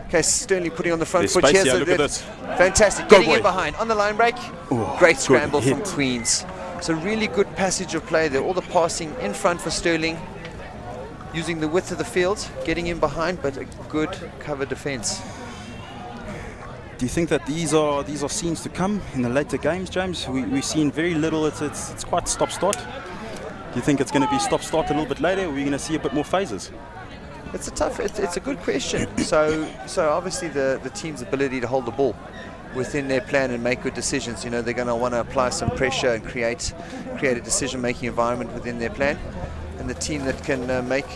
Okay, Sterling putting on the front There's foot. space Here's here, look at this. Fantastic. Go, Getting in boy. behind. On the line break. Ooh, Great good scramble from hit. Queens. So really good passage of play there. All the passing in front for Sterling. Using the width of the field, getting in behind, but a good cover defence. Do you think that these are scenes to come in the later games, James? We've seen very little. It's quite stop-start. Do you think it's going to be stop-start a little bit later, or are we going to see a bit more phases? It's a good question. So obviously the team's ability to hold the ball within their plan and make good decisions. You know, they're going to want to apply some pressure and create a decision-making environment within their plan. And the team that can make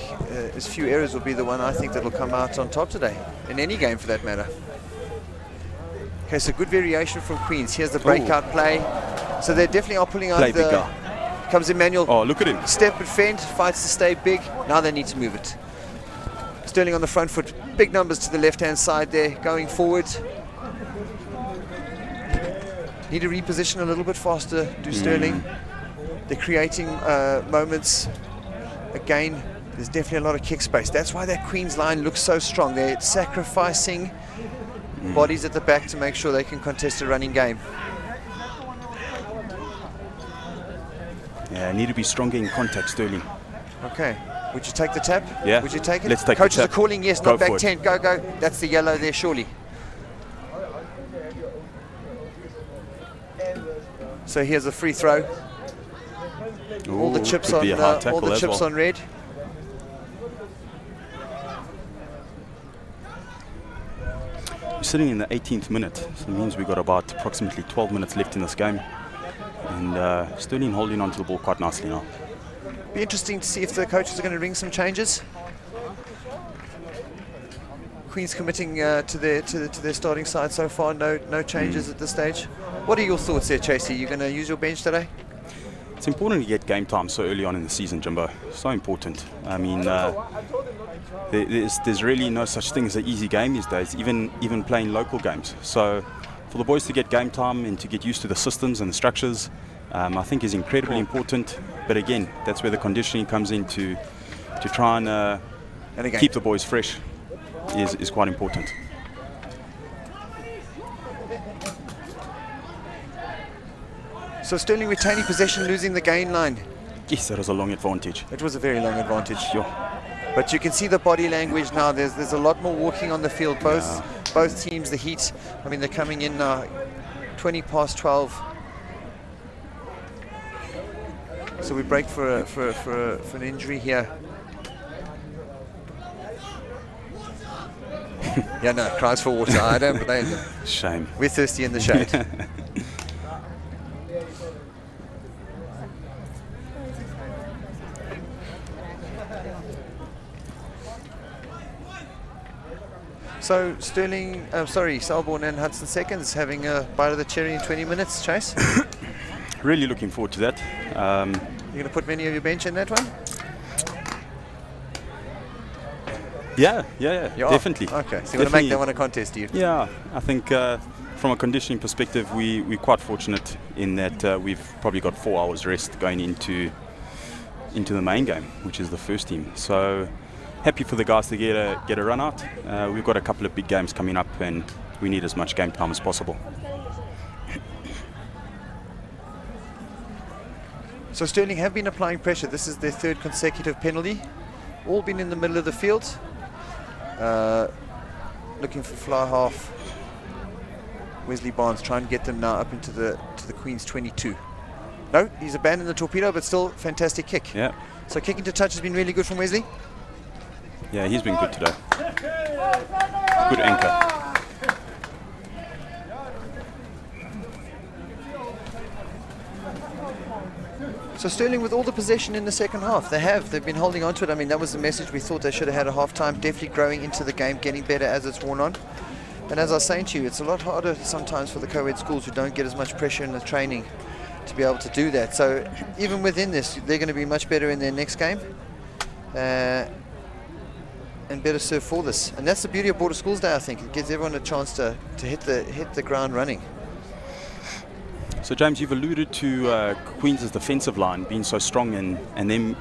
as few errors will be the one I think that will come out on top today, in any game for that matter. Okay, so good variation from Queens. Here's the breakout play. So they definitely are pulling out Play the... bigger. Comes Emmanuel. Oh, look at him. Step and fend, fights to stay big. Now they need to move it. Sterling on the front foot. Big numbers to the left-hand side there, going forward. Need to reposition a little bit faster, do Sterling. They're creating moments. Again, there's definitely a lot of kick space. That's why that Queen's line looks so strong. They're sacrificing bodies at the back to make sure they can contest a running game. Yeah, need to be stronger in contact, Sterling. Okay. Would you take the tap? Yeah. Would you take it? Let's take Coaches the tap. are calling, yes, Go not back for it. 10. Go, go. That's the yellow there, surely. So here's a free throw. All the chips could on be a hard tackle as well. on red. We're sitting in the 18th minute, so it means we've got about approximately 12 minutes left in this game. And Sterling holding on to the ball quite nicely now. Be interesting to see if the coaches are going to ring some changes. Queen's committing to their starting side so far. No changes at this stage. What are your thoughts there, Chasey? You going to use your bench today? It's important to get game time so early on in the season, Jimbo. So important. I mean, there's really no such thing as an easy game these days, even playing local games. So for the boys to get game time and to get used to the systems and the structures, I think is incredibly important. But again, that's where the conditioning comes in to try and keep the boys fresh is quite important. So Sterling retaining possession, losing the gain line. Yes, that was a long advantage. It was a very long advantage. Sure. But you can see the body language now. There's a lot more walking on the field. Both teams, the heat. I mean, they're coming in now 20 past 12. So we break for an injury here. Yeah, no, cries for water. I don't blame them. Shame. We're thirsty in the shade. So Selborne and Hudson Seconds having a bite of the cherry in 20 minutes, Chase. Really looking forward to that. You're going to put many of your bench in that one? Yeah, definitely. Okay, so you want to make that one a contest, do you? Yeah, I think from a conditioning perspective, we're quite fortunate in that we've probably got 4 hours rest going into the main game, which is the first team. So happy for the guys to get a run out. We've got a couple of big games coming up, and we need as much game time as possible. So Sterling have been applying pressure. This is their third consecutive penalty. All been in the middle of the field. Looking for fly half. Wesley Barnes trying to get them now up into the Queen's 22. No, he's abandoned the torpedo, but still fantastic kick. Yeah. So kicking to touch has been really good from Wesley. Yeah, he's been good today. Good anchor. So Sterling with all the possession in the second half. They've been holding on to it. I mean, that was the message we thought they should have had at half-time. Definitely growing into the game, getting better as it's worn on. And as I was saying to you, it's a lot harder sometimes for the co-ed schools who don't get as much pressure in the training to be able to do that. So even within this, they're going to be much better in their next game. And better served for this. And that's the beauty of Border Schools Day, I think. It gives everyone a chance to hit the ground running. So James, you've alluded to Queen's defensive line being so strong and them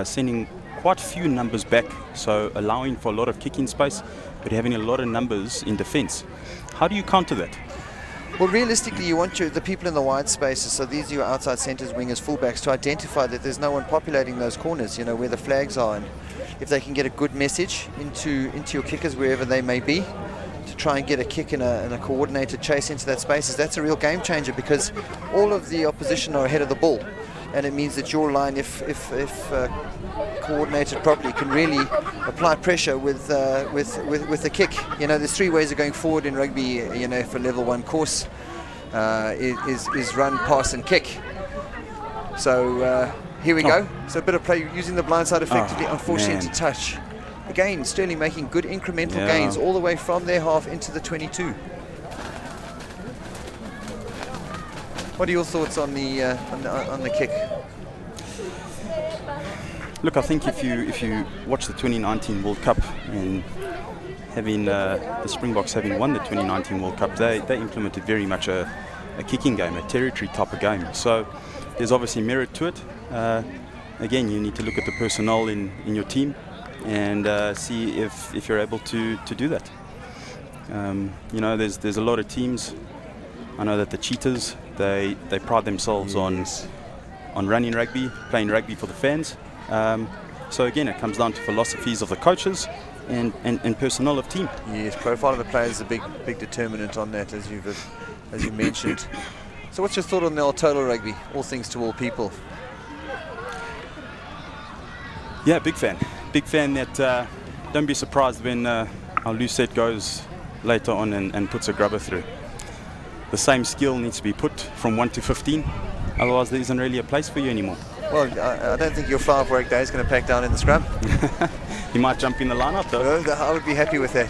sending quite a few numbers back, so allowing for a lot of kicking space, but having a lot of numbers in defence. How do you counter that? Well, realistically, you want the people in the wide spaces, so these are your outside centres, wingers, fullbacks, to identify that there's no one populating those corners, where the flags are, and if they can get a good message into your kickers wherever they may be, to try and get a kick and a coordinated chase into that spaces, that's a real game changer, because all of the opposition are ahead of the ball, and it means that your line, if coordinated properly, can really apply pressure with the kick. There's 3 ways of going forward in rugby. For level 1 course, is run, pass, and kick. So here we go. So a bit of play using the blind side effectively, unfortunately to touch. Again, Sterling making good incremental gains all the way from their half into the 22. What are your thoughts on the kick? Look, I think if you watch the 2019 World Cup and having the Springboks having won the 2019 World Cup, they implemented very much a kicking game, a territory type of game. So there's obviously merit to it. Again, you need to look at the personnel in your team and see if you're able to do that. There's a lot of teams. I know that the Cheetahs, they pride themselves on running rugby, playing rugby for the fans. So again, it comes down to philosophies of the coaches and personnel of team. Yes, profile of the players is a big determinant on that, as you mentioned. So what's your thought on the old total rugby, all things to all people? Yeah, big fan that don't be surprised when our loose set goes later on and puts a grubber through. The same skill needs to be put from 1 to 15, otherwise there isn't really a place for you anymore. Well, I don't think your flower work day is going to pack down in the scrum. He might jump in the lineup though. I would be happy with that.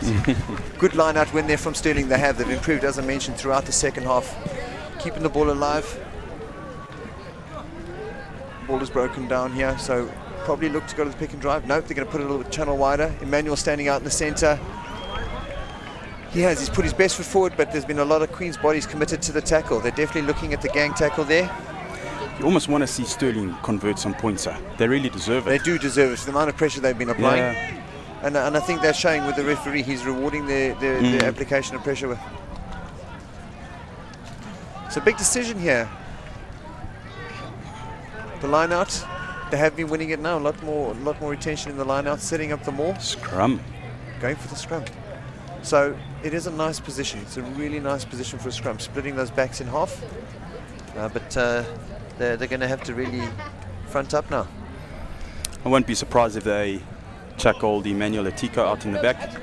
Good line-out win there from Sterling. They've improved, as I mentioned, throughout the second half, keeping the ball alive. Ball is broken down here, so probably look to go to the pick and drive. Nope, they're going to put it a little bit channel wider. Emmanuel standing out in the centre. He's put his best foot forward, but there's been a lot of Queen's bodies committed to the tackle. They're definitely looking at the gang tackle there. You almost want to see Sterling convert some points. They really deserve it. They do deserve it for the amount of pressure they've been applying. Yeah. And I think that's showing with the referee. He's rewarding their application of pressure. It's a big decision here. The line out, they have been winning it now. A lot more retention in the line out, setting up the maul. Scrum. Going for the scrum. So it is a nice position. It's a really nice position for a scrum, splitting those backs in half. But they're going to have to really front up now. I won't be surprised if they chuck old Emmanuel Atiko out in the back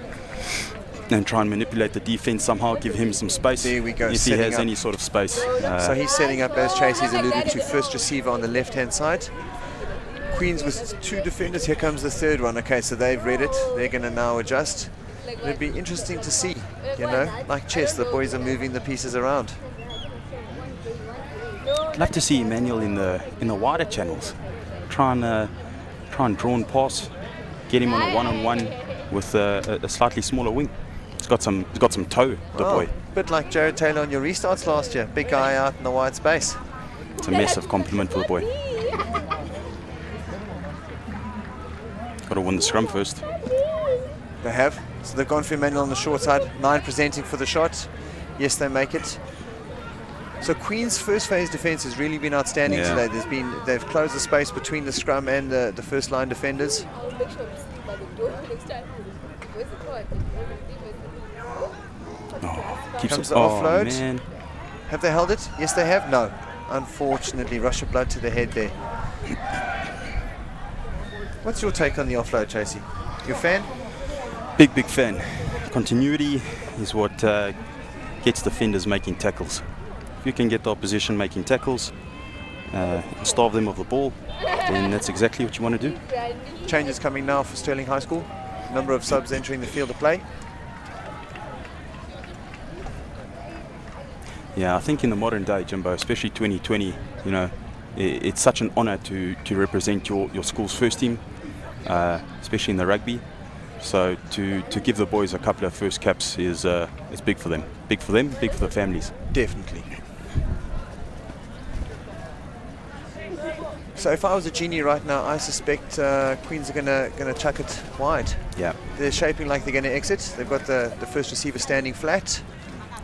and try and manipulate the defense somehow, give him some space. There we go. If he has any sort of space. So he's setting up, as Tracy's alluded to, first receiver on the left-hand side. Queens with 2 defenders. Here comes the third one. Okay, so they've read it. They're going to now adjust. It'd be interesting to see, like chess, the boys are moving the pieces around. I'd love to see Emmanuel in the wider channels. Try and draw and pass, get him on a one-on-one with a slightly smaller wing. He's got some toe, the boy. Bit like Jared Taylor on your restarts last year. Big guy out in the wide space. It's a massive compliment for the boy. Got to win the scrum first. They have. So they've gone for Emmanuel on the short side. 9 presenting for the shot. Yes, they make it. So Queen's first phase defence has really been outstanding today. They've closed the space between the scrum and the first line defenders. Comes the offload. Man. Have they held it? Yes, they have. No. Unfortunately, rush of blood to the head there. What's your take on the offload, Tracy? You a fan? Big fan. Continuity is what gets defenders making tackles. If you can get the opposition making tackles, starve them of the ball, then that's exactly what you want to do. Changes coming now for Sterling High School. Number of subs entering the field of play. Yeah, I think in the modern day, Jimbo, especially 2020, it's such an honour to represent your school's first team, especially in the rugby. So to give the boys a couple of first caps is big for them. Big for them, big for the families. Definitely. So if I was a genie right now, I suspect Queens are gonna chuck it wide. Yeah. They're shaping like they're going to exit. They've got the first receiver standing flat,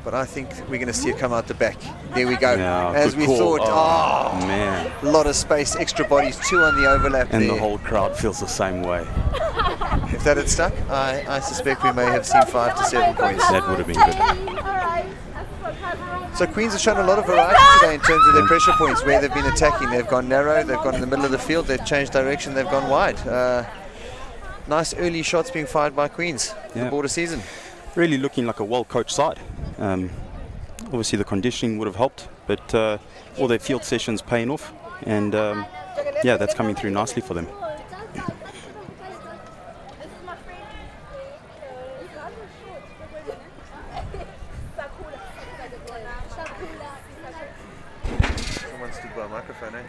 but I think we're going to see it come out the back. There we go. Yeah, as we call. thought. Man. A lot of space, extra bodies, 2 on the overlap And there. the whole crowd feels the same way. If that had stuck, I suspect we may have seen 5 to 7 points. That would have been good. So Queens have shown a lot of variety today in terms of their pressure points, where they've been attacking. They've gone narrow, they've gone in the middle of the field, they've changed direction, they've gone wide. Nice early shots being fired by Queens in the border season. Really looking like a well-coached side. Obviously the conditioning would have helped, but all their field sessions paying off, and that's coming through nicely for them. Someone stood by a microphone, eh?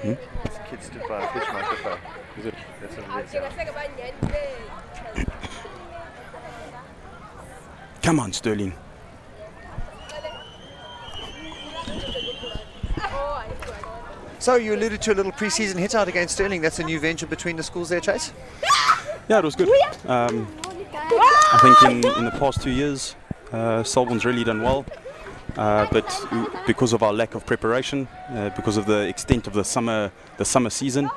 There's a kid stood by a fish microphone. Is it? That's what it is. Come on, Sterling. So you alluded to a little pre-season hit out against Sterling. That's a new venture between the schools there, Chase? Yeah, it was good. I think in the past 2 years, Selborne's really done well. But because of our lack of preparation, because of the extent of the summer season,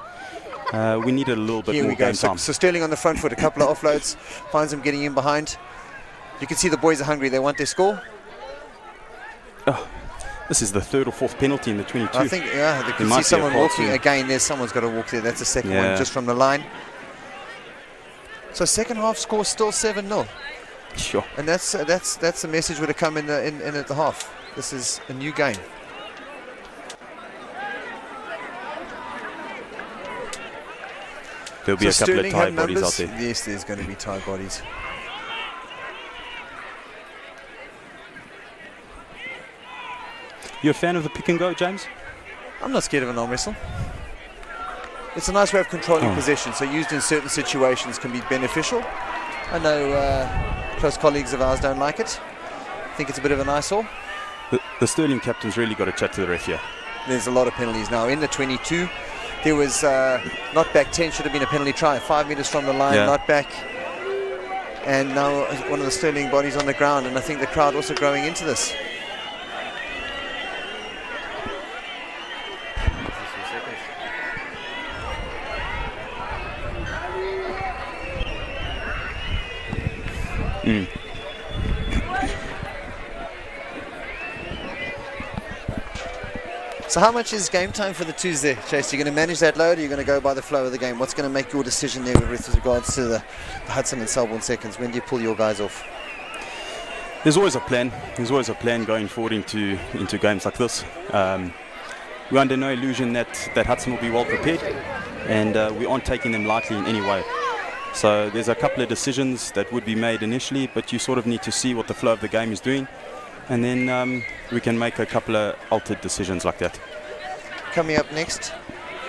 we needed a little bit more game time. So Sterling on the front foot, a couple of offloads, finds them getting in behind. You can see the boys are hungry. They want their score. Oh, this is the 3rd or 4th penalty in the 22. I think, they can see someone walking. Again, someone's got to walk there. That's the second one just from the line. So second half score still 7-0. Sure. And that's the message would have come in at the half. This is a new game. There'll be a couple of Sterling tired have bodies numbers. out there. Yes, there's going to be tired bodies. You a fan of the pick and go, James? I'm not scared of an arm wrestle. It's a nice way of controlling possession, so used in certain situations can be beneficial. I know close colleagues of ours don't like it. I think it's a bit of an eyesore. The Sterling captain's really got to chat to the ref here. There's a lot of penalties now. In the 22, there was not back 10, should have been a penalty try. 5 meters from the line, not back. And now one of the Sterling bodies on the ground, and I think the crowd also growing into this. So how much is game time for the twos there, Chase? Are you going to manage that load, or are you going to go by the flow of the game? What's going to make your decision there with regards to the Hudson and Selborne seconds? When do you pull your guys off? There's always a plan. There's always a plan going forward into games like this. We're under no illusion that Hudson will be well prepared, and we aren't taking them lightly in any way. So there's a couple of decisions that would be made initially, but you sort of need to see what the flow of the game is doing, and then we can make a couple of altered decisions like that. Coming up next,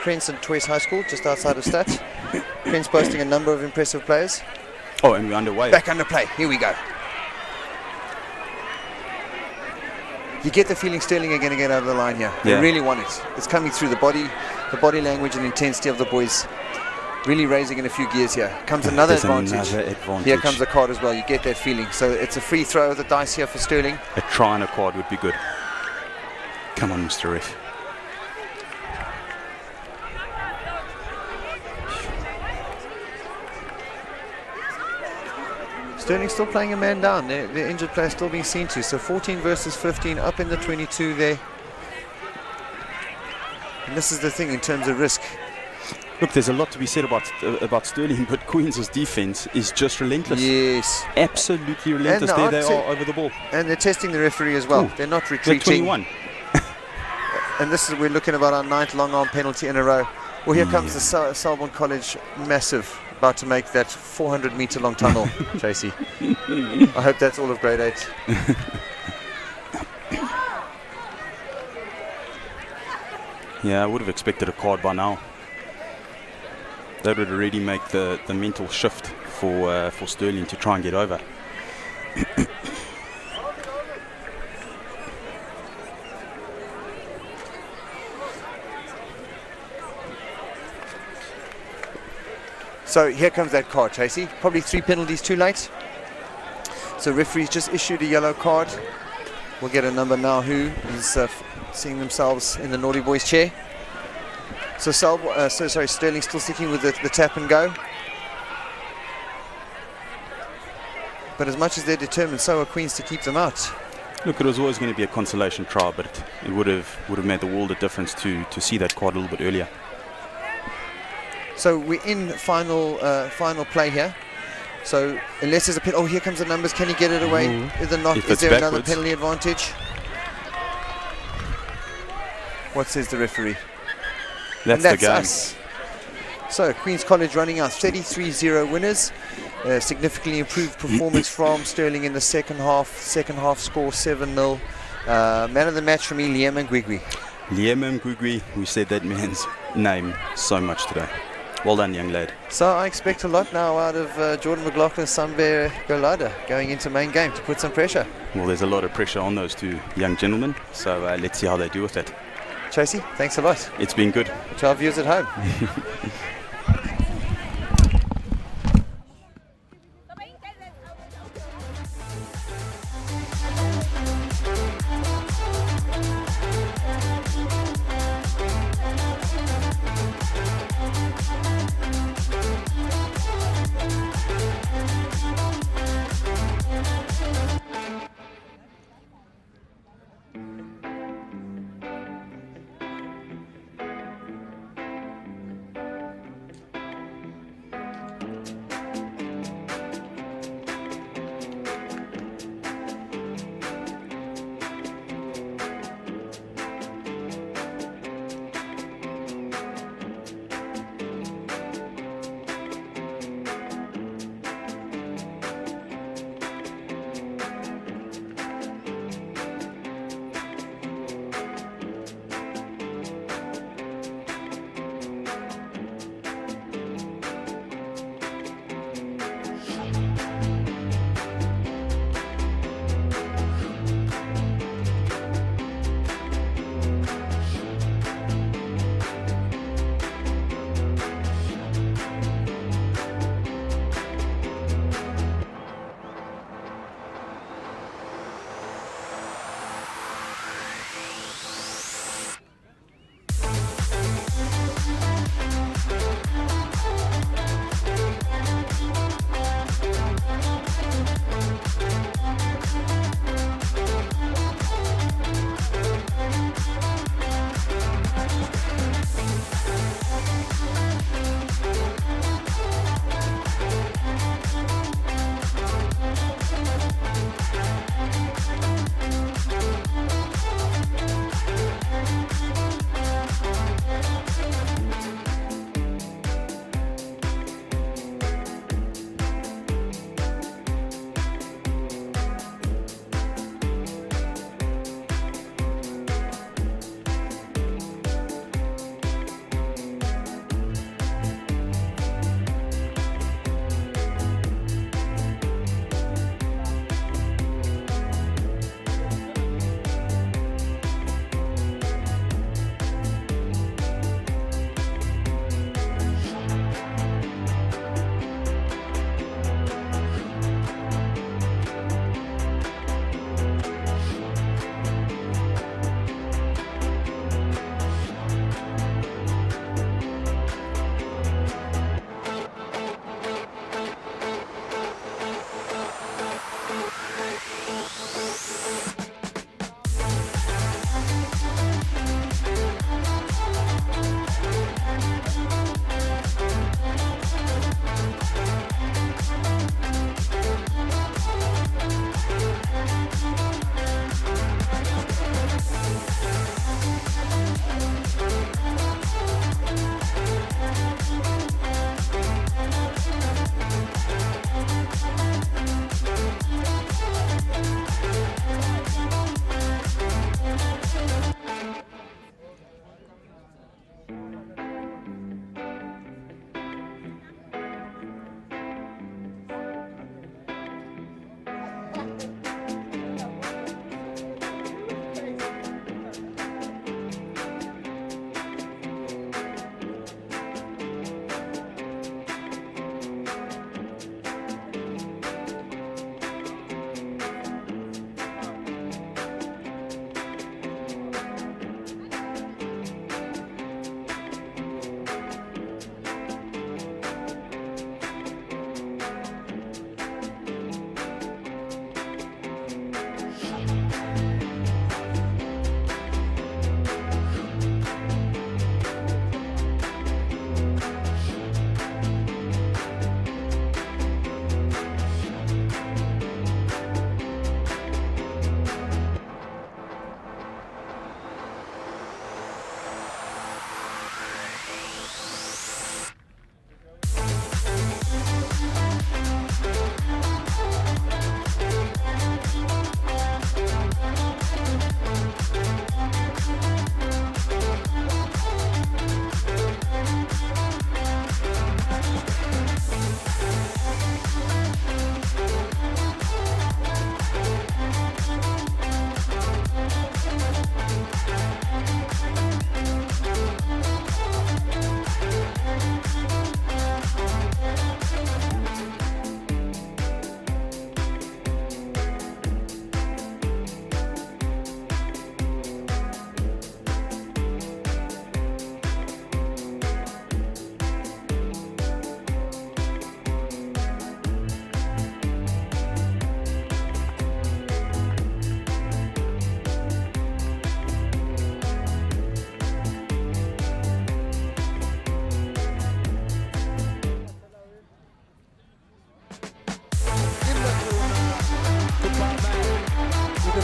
Crenson Twes High School, just outside of Stats. Cren's boasting a number of impressive players. Oh, and we're underway. Back under play. Here we go. You get the feeling Sterling are going to get out of the line here. They really want it. It's coming through the body language and intensity of the boys. Really raising in a few gears here. Comes another advantage. Here comes a card as well. You get that feeling. So it's a free throw of the dice here for Sterling. A try and a quad would be good. Come on, Mr. Ref. Sterling still playing a man down. The injured player still being seen to. So 14 versus 15 up in the 22 there. And this is the thing in terms of risk. Look, there's a lot to be said about Sterling, but Queens' defense is just relentless. Yes. Absolutely relentless. There they are over the ball. And they're testing the referee as well. They're not retreating. 21. And this is, we're looking about our 9th long arm penalty in a row. Well, here comes the Selborne College massive, about to make that 400-meter long tunnel, Tracy. I hope that's all of grade 8. Yeah, I would have expected a card by now. That would already make the mental shift for Sterling to try and get over. So here comes that card, Tracy. Probably 3 penalties too late. So referees just issued a yellow card. We'll get a number now who is seeing themselves in the naughty boys chair. So Sterling still sticking with the tap and go. But as much as they're determined, so are Queens to keep them out. Look, it was always going to be a consolation trial, but it would have made the world of difference to see that card a little bit earlier. So we're in final play here. So unless there's a penalty, here comes the numbers. Can he get it away? Is there not? Is there another penalty advantage? What says the referee? That's the game. Us. So Queen's College running out 33-0 winners. Significantly improved performance from Sterling in the second half. Second half score 7-0. Man of the match for me, Liam Ngwigwi. Liam Ngwigwi, we said that man's name so much today. Well done, young lad. So I expect a lot now out of Jordan McLaughlin, Sambe Golada going into main game to put some pressure. Well, there's a lot of pressure on those two young gentlemen, so let's see how they do with that. Tracy, thanks a lot. It's been good. To our viewers at home.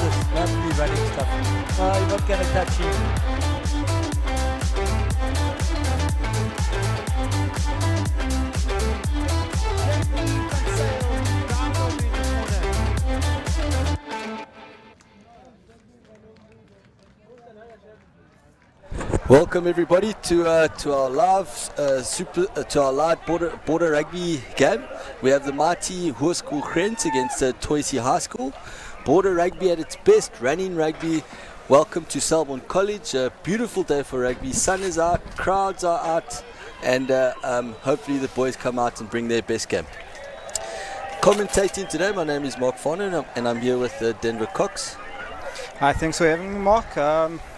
this. Lovely running stuff. Oh, you're not going to touch him. Welcome everybody to our live border rugby game. We have the mighty Hoërskool Grens against Toysi High School. Border rugby at its best, running rugby. Welcome to Selborne College. A beautiful day for rugby. Sun is out, crowds are out, and hopefully the boys come out and bring their best game. Commentating today, my name is Mark Farnan, and I'm here with Denver Cox. Hi, thanks for having me, Mark.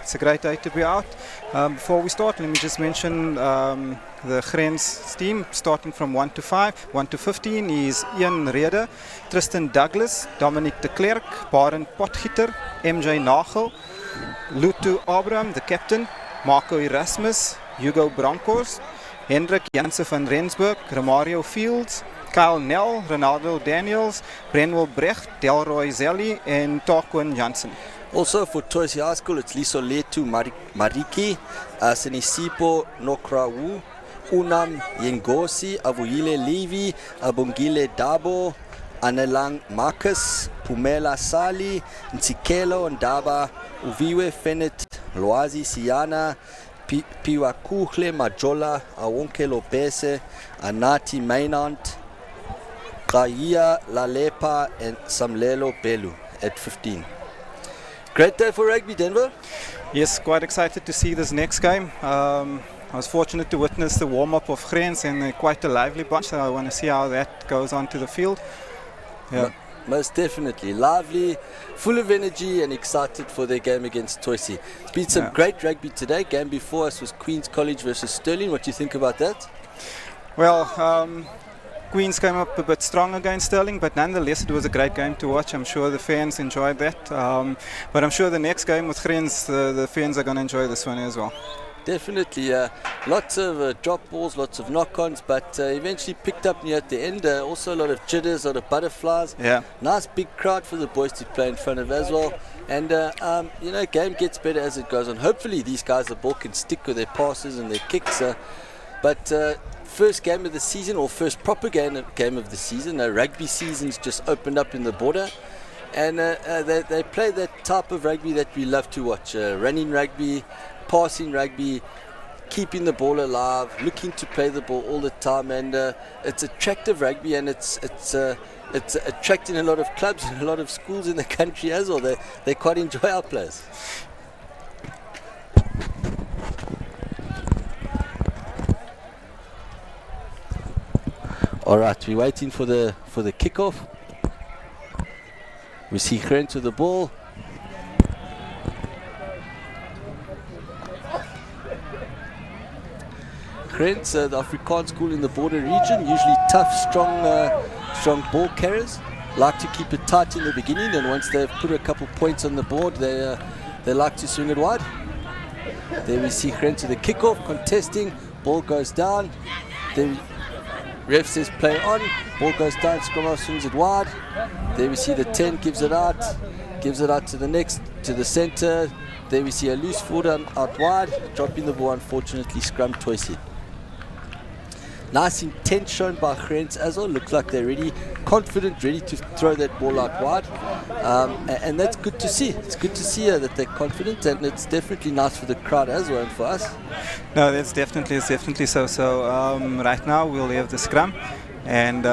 It's a great day to be out. Before we start, let me just mention the Grens team, starting from 1 to 5. 1 to 15 is Ian Rede, Tristan Douglas, Dominic de Klerk, Baren Potgieter, MJ Nagel, Lutu Abraham, the captain, Marco Erasmus, Hugo Brankos, Hendrik Jansen van Rensburg, Romario Fields, Kyle Nell, Ronaldo Daniels, Brenwell Brecht, Delroy Zelli, and Tarquin Jansen. Also for Toysi High School, it's Lisoletu Mariki, Senisipo Nokrawu, Unam Yengosi, Avuile Levi, Abungile Dabo, Anelang Marcus, Pumela Sali, Nsikelo Ndaba, Uviwe Fenet, Loazi Siana, Piwakuhle Majola, Awonke Lopese, Anati Mainant, Kaya Lalepa, and Samlelo Belu at 15. Great day for rugby, Denver. Yes, quite excited to see this next game. I was fortunate to witness the warm-up of Grens, and they're quite a lively bunch, so I want to see how that goes onto the field. Yeah. Most definitely. Lively, full of energy, and excited for their game against Toysi. It's been some great rugby today. Game before us was Queen's College versus Stirling. What do you think about that? Well, Queens came up a bit strong against Stirling, but nonetheless it was a great game to watch. I'm sure the fans enjoyed that. But I'm sure the next game with Grens, the fans are going to enjoy this one as well. Definitely. Lots of drop balls, lots of knock-ons, but eventually picked up near at the end. Also a lot of jitters, a lot of butterflies. Yeah. Nice big crowd for the boys to play in front of as well. And, game gets better as it goes on. Hopefully these guys, the ball, can stick with their passes and their kicks. First game of the season, or first proper game of the season. Rugby season's just opened up in the border, and they play that type of rugby that we love to watch. Running rugby, passing rugby, keeping the ball alive, looking to play the ball all the time, and it's attractive rugby, and it's attracting a lot of clubs and a lot of schools in the country as well. They quite enjoy our players. All right, we're waiting for the kickoff. We see Grens with the ball. Grens, the Afrikaans school in the border region, usually tough, strong ball carriers. Like to keep it tight in the beginning, and once they've put a couple points on the board, they like to swing it wide. There we see Grens with the kickoff, contesting. Ball goes down. There ref says play on, ball goes down, Scrum swings it wide. There we see the 10 gives it out to the next, to the center. There we see a loose forward out wide, dropping the ball, unfortunately, Scrum Toysi. Nice intent shown by Grens as well. Looks like they're really confident, ready to throw that ball out wide. And that's good to see. It's good to see that they're confident, and it's definitely nice for the crowd as well and for us. No, it's definitely so. So right now we'll have the scrum, and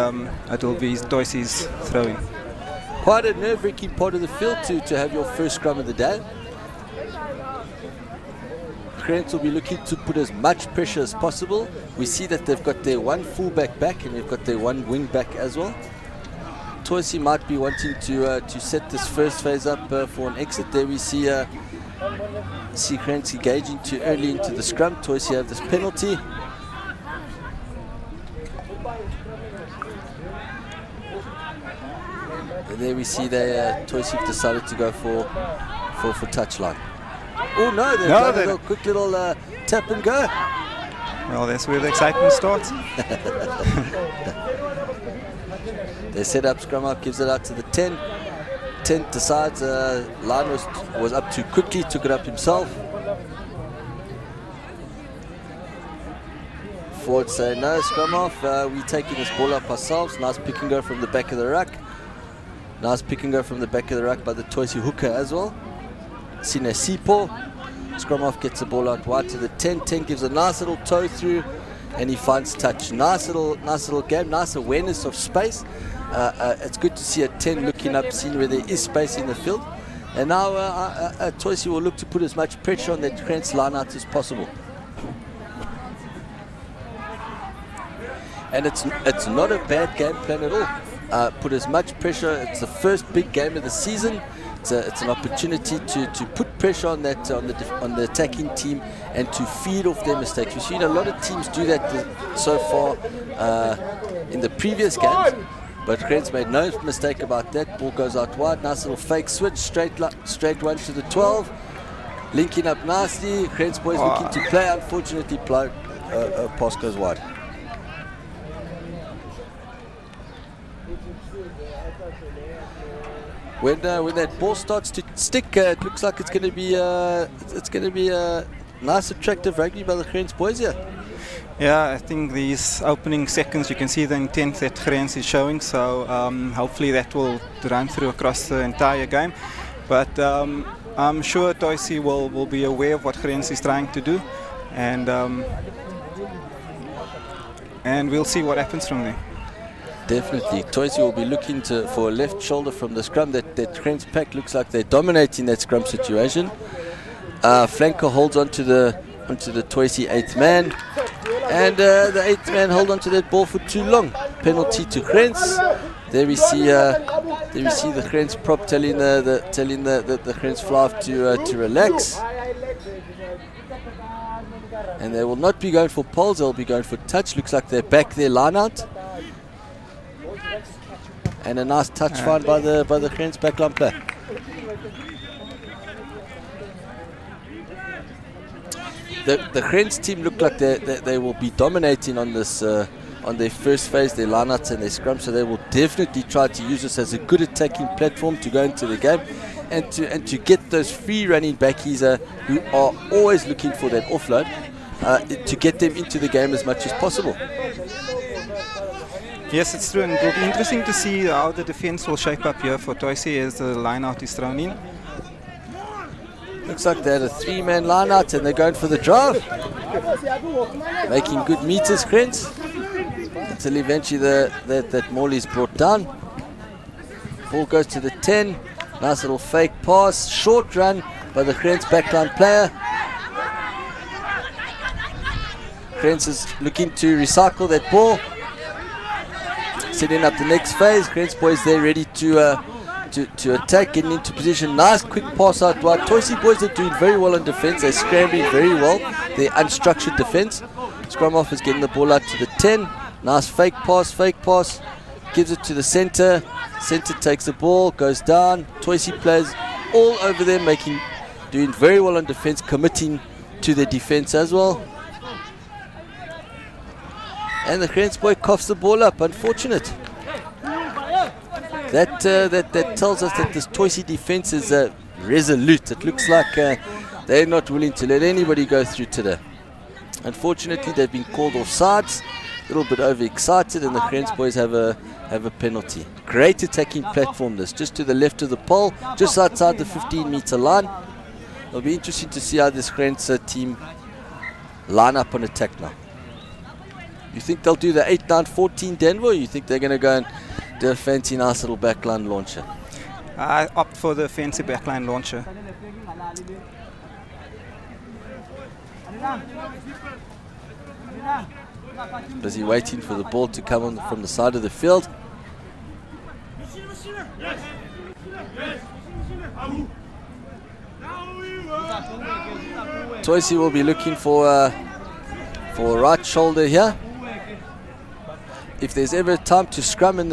it will be Toysi's throwing. Quite a nerve-wracking part of the field to have your first scrum of the day. Grens will be looking to put as much pressure as possible. We see that they've got their one fullback back, and they've got their one wing back as well. Toysi might be wanting to set this first phase up for an exit. There we see Grens engaging too early into the scrum. Toysi have this penalty. And there we see Toysi have decided to go for touchline. Oh no, they've done a little quick little tap and go. Well, that's where the excitement starts. They set up, scrum up, gives it out to the 10. 10 decides line was up too quickly, took it up himself. Forward say no, scrum off. We're taking this ball up ourselves. Nice pick and go from the back of the ruck. Nice pick and go from the back of the ruck by the Toisi hooker as well. Sine Sipo. Scrum off gets the ball out wide to the 10. 10 gives a nice little toe through and he finds touch. Nice little game, nice awareness of space. It's good to see a 10 looking up, seeing where there is space in the field. And now Toisi will look to put as much pressure on that Krantz line out as possible. And it's not a bad game plan at all. Put as much pressure. It's the first big game of the season. It's an opportunity to put pressure on that on the attacking team and to feed off their mistakes. We've seen a lot of teams do that so far in the previous games, but Krantz made no mistake about that. Ball goes out wide. Nice little fake switch, straight one to the 12, linking up nicely. Krantz boys looking to play. Unfortunately, pass goes wide. When that ball starts to stick, it looks like it's going to be a nice, attractive rugby by the Krantz boys here. Yeah, I think these opening seconds, you can see the intent that Krantz is showing. So hopefully that will run through across the entire game. But I'm sure Toisi will be aware of what Krantz is trying to do, and we'll see what happens from there. Definitely, Toisi will be looking for a left shoulder from the scrum. That Krantz pack looks like they're dominating that scrum situation. Flanker holds onto the Toisi 8th man, and the 8th man hold onto that ball for too long. Penalty to Krantz. There we see the Krantz prop telling the Krantz fly to relax. And they will not be going for poles. They'll be going for touch. Looks like they're back their line out. And a nice touch find by the Krantz backline player. The Krantz team look like they will be dominating on this on their first phase, their lineouts and their scrum. So they will definitely try to use this as a good attacking platform to go into the game, and to get those free running backies who are always looking for that offload, to get them into the game as much as possible. Yes, it's true, and it will be interesting to see how the defense will shape up here for Toisi as the line-out is thrown in. Looks like they had a 3-man line-out and they're going for the drive. Making good meters, Krantz, until eventually that Morley is brought down. Ball goes to the 10. Nice little fake pass, short run by the Krantz backline player. Krantz is looking to recycle that ball. Setting up the next phase. Krantz boys there ready to attack, getting into position. Nice quick pass out wide. Toisi boys are doing very well on defense. They're scrambling very well. They're unstructured defense. Scrum off is getting the ball out to the 10. Nice fake pass. Gives it to the center. Center takes the ball, goes down. Toisi players all over them, doing very well on defense, committing to their defense as well. And the Krantz boy coughs the ball up. Unfortunate. That tells us that this Toisi defense is resolute. It looks like they're not willing to let anybody go through today. Unfortunately, they've been called offsides. A little bit overexcited, and the Krantz boys have a penalty. Great attacking platform this, just to the left of the pole, just outside the 15-meter line. It'll be interesting to see how this Krantz team line up on attack now. You think they'll do the 8-9-14 Denver, or you think they're going to go and do a fancy nice little backline launcher? I opt for the fancy backline launcher. Busy waiting for the ball to come on from the side of the field. Toisi will be looking for a right shoulder here. If there's ever a time to scrum in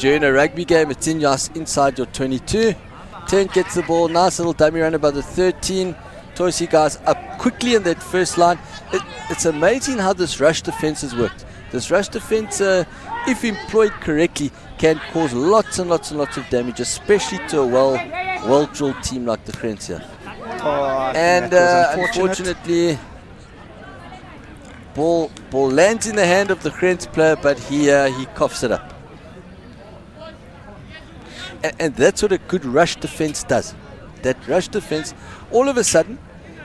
during a rugby game, it's inside your 22. 10 gets the ball, nice little dummy runner by the 13. Toisi guys up quickly in that first line. It's amazing how this rush defense has worked. This rush defense if employed correctly, can cause lots and lots and lots of damage, especially to a well-drilled team like the Krens here. And unfortunately, ball lands in the hand of the Krens player, but he coughs it up. And that's what a good rush defense does. That rush defense, all of a sudden,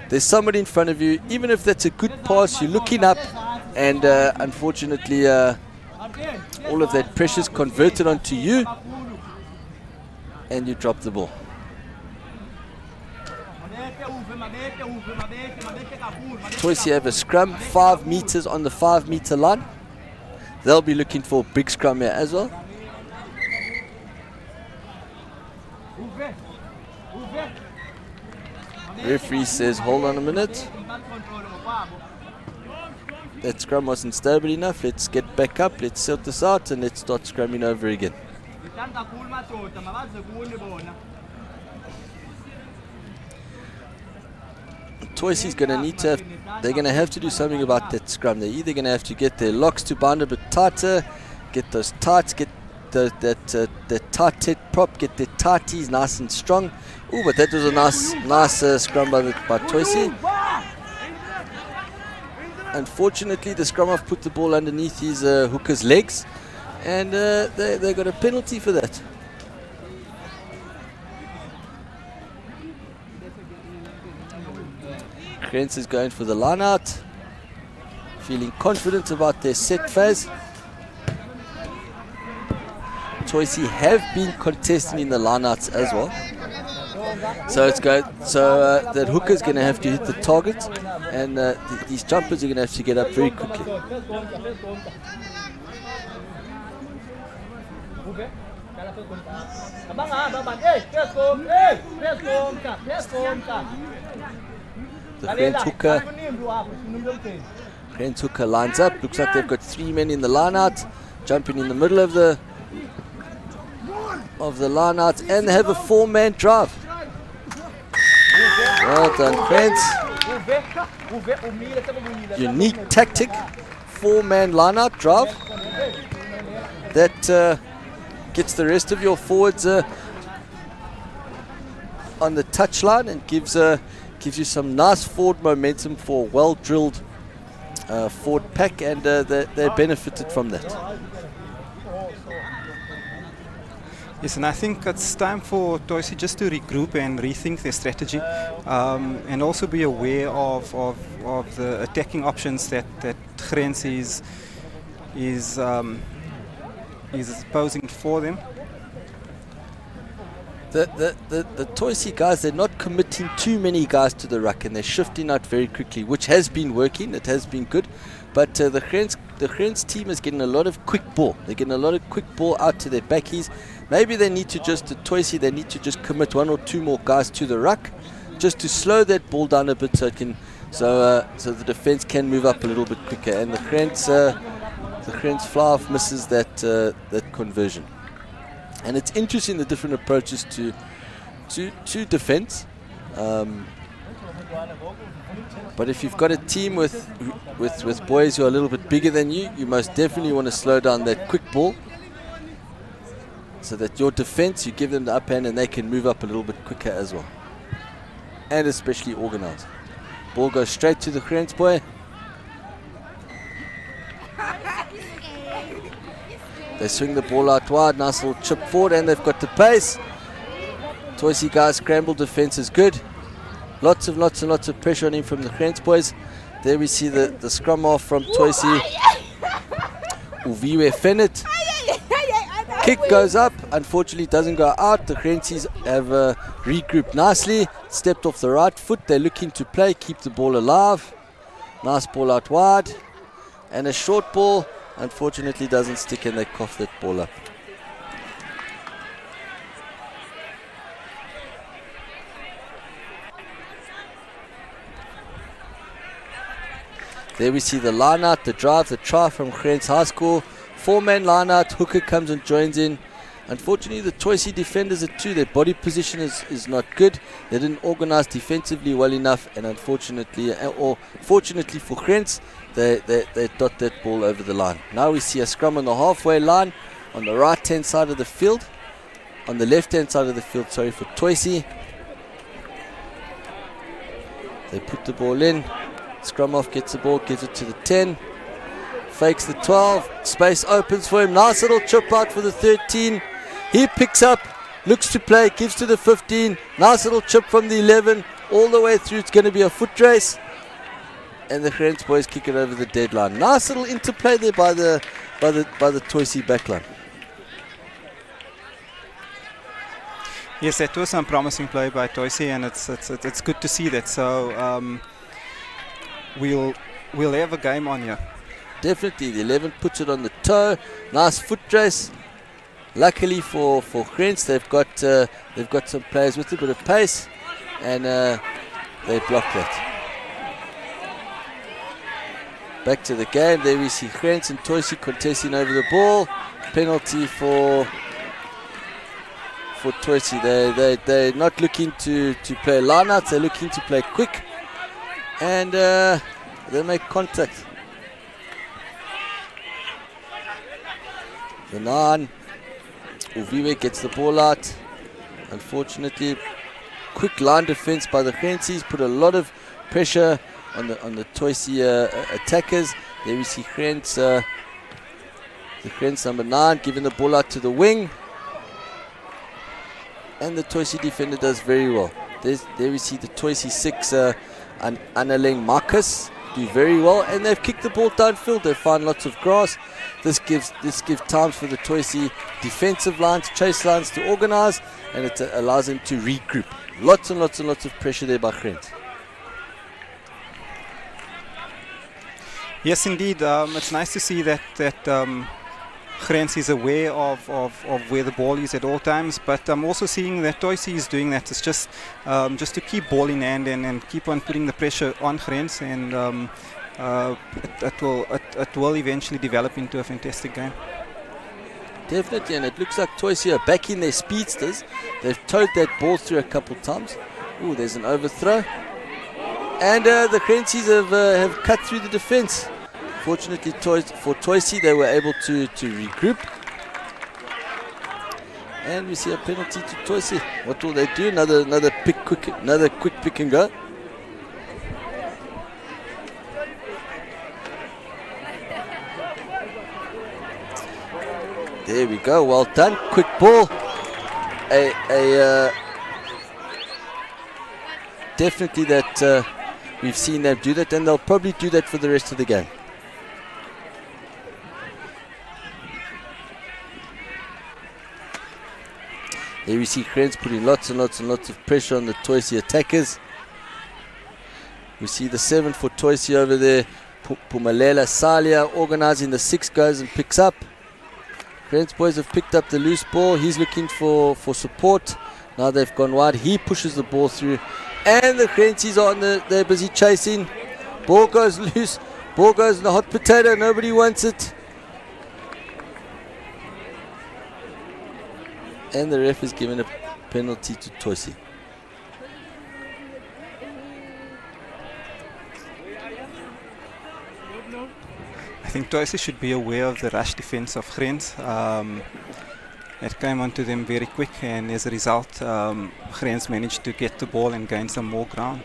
there's somebody in front of you. Even if that's a good pass, you're looking up, and unfortunately, all of that pressure's converted onto you, and you drop the ball. Toys have a scrum, 5 meters on the 5 meter line. They'll be looking for a big scrum here as well. Referee says, hold on a minute. That scrum wasn't stable enough. Let's get back up. Let's sort this out and let's start scrumming over again. Toysi's going to need to have, they're going to have to do something about that scrum. They're either going to have to get their locks to bind a bit tighter, get those tights, get that tight head prop, get their tighties nice and strong. Oh, but that was a nice scrum by Toysi. Unfortunately, the scrum off put the ball underneath his hooker's legs, and they got a penalty for that. Krens is going for the line out, feeling confident about their set phase. Toysi have been contesting in the lineouts as well. So it's going. So that hooker's going to have to hit the target, and these jumpers are going to have to get up very quickly. The Krens hooker lines up. Looks like they've got 3 men in the lineout, jumping in the middle of the line out, and they have a 4-man drive. Well done, Krens. Unique tactic, 4-man line out drive. That gets the rest of your forwards on the touchline and gives you some nice forward momentum for a well-drilled forward pack, and they benefited from that. Yes, and I think it's time for Toysi just to regroup and rethink their strategy, and also be aware of the attacking options that Krens is posing for them. The Toysi guys, they're not committing too many guys to the ruck, and they're shifting out very quickly, which has been working. It has been good, but the Krens team is getting a lot of quick ball. They're getting a lot of quick ball out to their backies. Maybe they need to Toysi, they need to just commit 1 or 2 more guys to the ruck, just to slow that ball down a bit, so the defense can move up a little bit quicker. And the Krens fly off misses that conversion. And it's interesting, the different approaches to defense. But if you've got a team with boys who are a little bit bigger than you, you most definitely want to slow down that quick ball, so that your defense, you give them the upper hand and they can move up a little bit quicker as well. And especially organized. Ball goes straight to the Krens boy. They swing the ball out wide, nice little chip forward, and they've got the pace. Toysi guys, scramble defense is good. Lots and lots of pressure on him from the Krens boys. There we see the scrum off from Toysi. Uviwe Fennet. Kick goes up, unfortunately doesn't go out. The Krensies have regrouped nicely, stepped off the right foot. They're looking to play, keep the ball alive. Nice ball out wide, and a short ball unfortunately doesn't stick, and they cough that ball up. There we see the line out, the drive, the try from Krens High School. 4-man line out, hooker comes and joins in. Unfortunately, the Toisi defenders at 2, their body position is not good. They didn't organize defensively well enough, and unfortunately, or fortunately for Grens, they dot that ball over the line. Now we see a scrum on the halfway line, on the right-hand side of the field, on the left-hand side of the field, sorry, for Toisi. They put the ball in. Scrum off gets the ball, gives it to the 10. Fakes the 12. Space opens for him. Nice little chip out for the 13. He picks up, looks to play, gives to the 15. Nice little chip from the 11 all the way through. It's going to be a foot race. And the Grens boys kick it over the deadline. Nice little interplay there by the Toisi backline. Yes, that was some promising play by Toisi, and it's good to see that. So we'll have a game on here. Definitely, the 11 puts it on the toe. Nice foot race. Luckily for Grens, they've got some players with a bit of pace, and they block that. Back to the game. There we see Grens and Toisi contesting over the ball. Penalty for Toisi. They're not looking to play lineouts. They're looking to play quick, and they make contact. The 9, Uviwe gets the ball out. Unfortunately, quick line defense by the Grensies put a lot of pressure on the Toisi attackers. There we see Grens, the Grens number 9, giving the ball out to the wing, and the Toisi defender does very well. There we see the Toisi 6, Annaleng Marcus, do very well, and they've kicked the ball downfield. They find lots of grass. This gives times for the Toisi defensive lines, chase lines to organize, and it allows them to regroup. Lots and lots and lots of pressure there by Grens. Yes, indeed. It's nice to see that Grens is aware of where the ball is at all times, but I'm also seeing that Toisi is doing that. It's just to keep ball in hand and keep on putting the pressure on Grens, and it will eventually develop into a fantastic game. Definitely, and it looks like Toisi are back in their speedsters. They've towed that ball through a couple times. Ooh, there's an overthrow. And the Grensies have cut through the defense. Fortunately for Toisi, they were able to regroup. And we see a penalty to Toisi. What will they do? Another quick pick and go. There we go. Well done. Quick ball. Definitely that we've seen them do that, and they'll probably do that for the rest of the game. There we see Grens putting lots and lots and lots of pressure on the Toisi attackers. We see the 7 for Toisi over there. Pumalela Salia organizing the 6, goes and picks up. Grens boys have picked up the loose ball. He's looking for support. Now they've gone wide. He pushes the ball through. And the Grensies are they're busy chasing. Ball goes loose. Ball goes in the hot potato. Nobody wants it. And the ref is giving a penalty to Toisi. I think Toisi should be aware of the rush defense of Grens. It came onto them very quick, and as a result, Grens managed to get the ball and gain some more ground.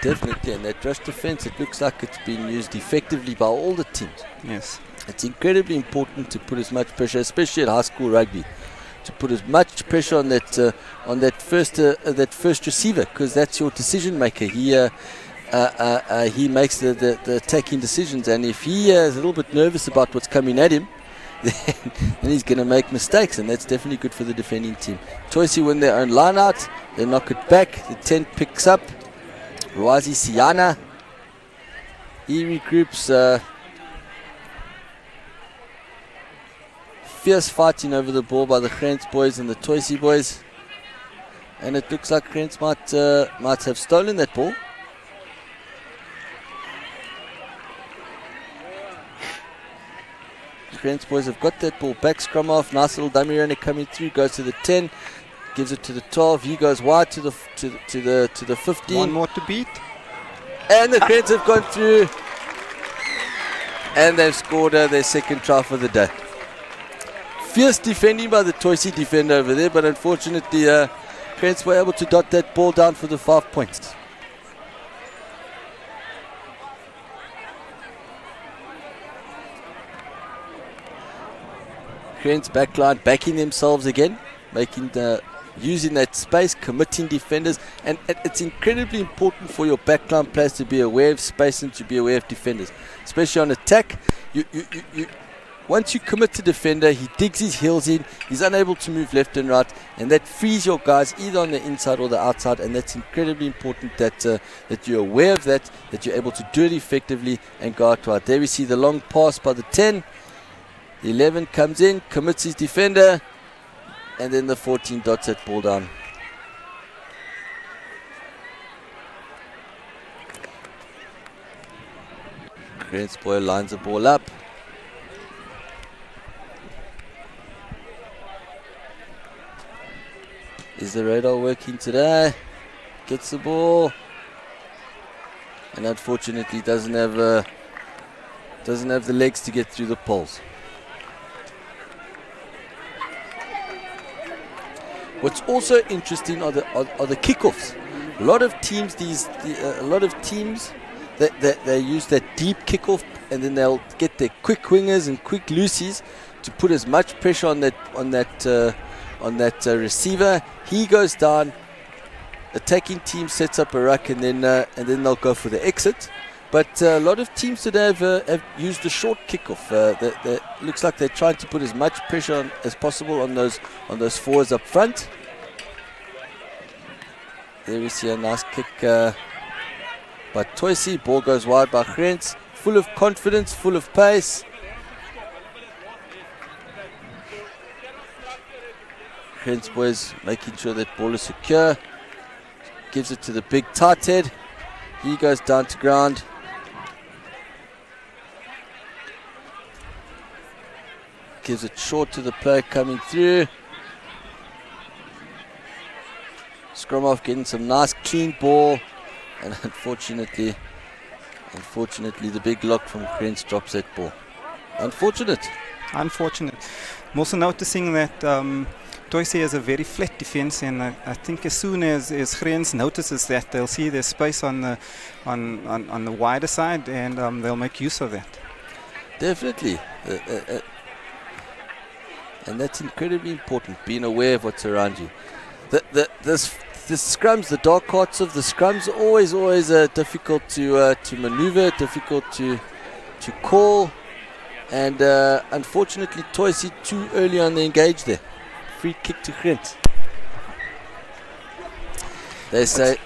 Definitely, and that rush defense, it looks like it's been used effectively by all the teams. Yes. It's incredibly important to put as much pressure, especially at high school rugby, to put as much pressure on that first receiver, because that's your decision maker. He makes the attacking decisions, and if he is a little bit nervous about what's coming at him, then he's going to make mistakes, and that's definitely good for the defending team. Toisi win their own line out. They knock it back. The 10 picks up. Rwazi Siana. He regroups. Fierce fighting over the ball by the Grens boys and the Toisi boys. And it looks like Grens might have stolen that ball. Grants boys have got that ball back. Scrum off. Nice little dummy runner coming through. Goes to the 10. Gives it to the 12. He goes wide to the 15. One more to beat. And the Grants have gone through. And they've scored their second try for the day. Fierce defending by the Toisi defender over there, but unfortunately, Grants were able to dot that ball down for the 5 points. Grants backline backing themselves again, using that space, committing defenders, and it's incredibly important for your backline players to be aware of space and to be aware of defenders, especially on attack. Once you commit to defender, he digs his heels in, he's unable to move left and right, and that frees your guys either on the inside or the outside, and that's incredibly important that you're aware of that you're able to do it effectively and go out wide. There we see the long pass by the 10. The 11 comes in, commits his defender, and then the 14 dots that ball down. Grants boy lines the ball up. Is the radar working today? Gets the ball, and unfortunately doesn't have the legs to get through the poles. What's also interesting are the kickoffs. A lot of teams they use that deep kickoff, and then they'll get their quick wingers and quick loosies to put as much pressure on that receiver. He goes down, attacking team sets up a ruck, and then they'll go for the exit. But a lot of teams today have used the short kickoff. Looks like they're trying to put as much pressure on as possible on those forwards up front. There we see a nice kick by Toisi. Ball goes wide by Grants. Full of confidence, full of pace. Grants boys making sure that ball is secure. Gives it to the big tight head. He goes down to ground. Gives it short to the player coming through. Scrum off, getting some nice clean ball, and unfortunately the big lock from Grants drops that ball. Unfortunate. I'm also noticing that Toisi has a very flat defense, and I think as soon as Grants notices that, they'll see their space on the wider side, and they'll make use of that. Definitely. And that's incredibly important, being aware of what's around you. The scrums, the dark parts of the scrums, are always difficult to maneuver, difficult to call, and unfortunately Toisi too early on the engage there. Free kick to Grants. They say...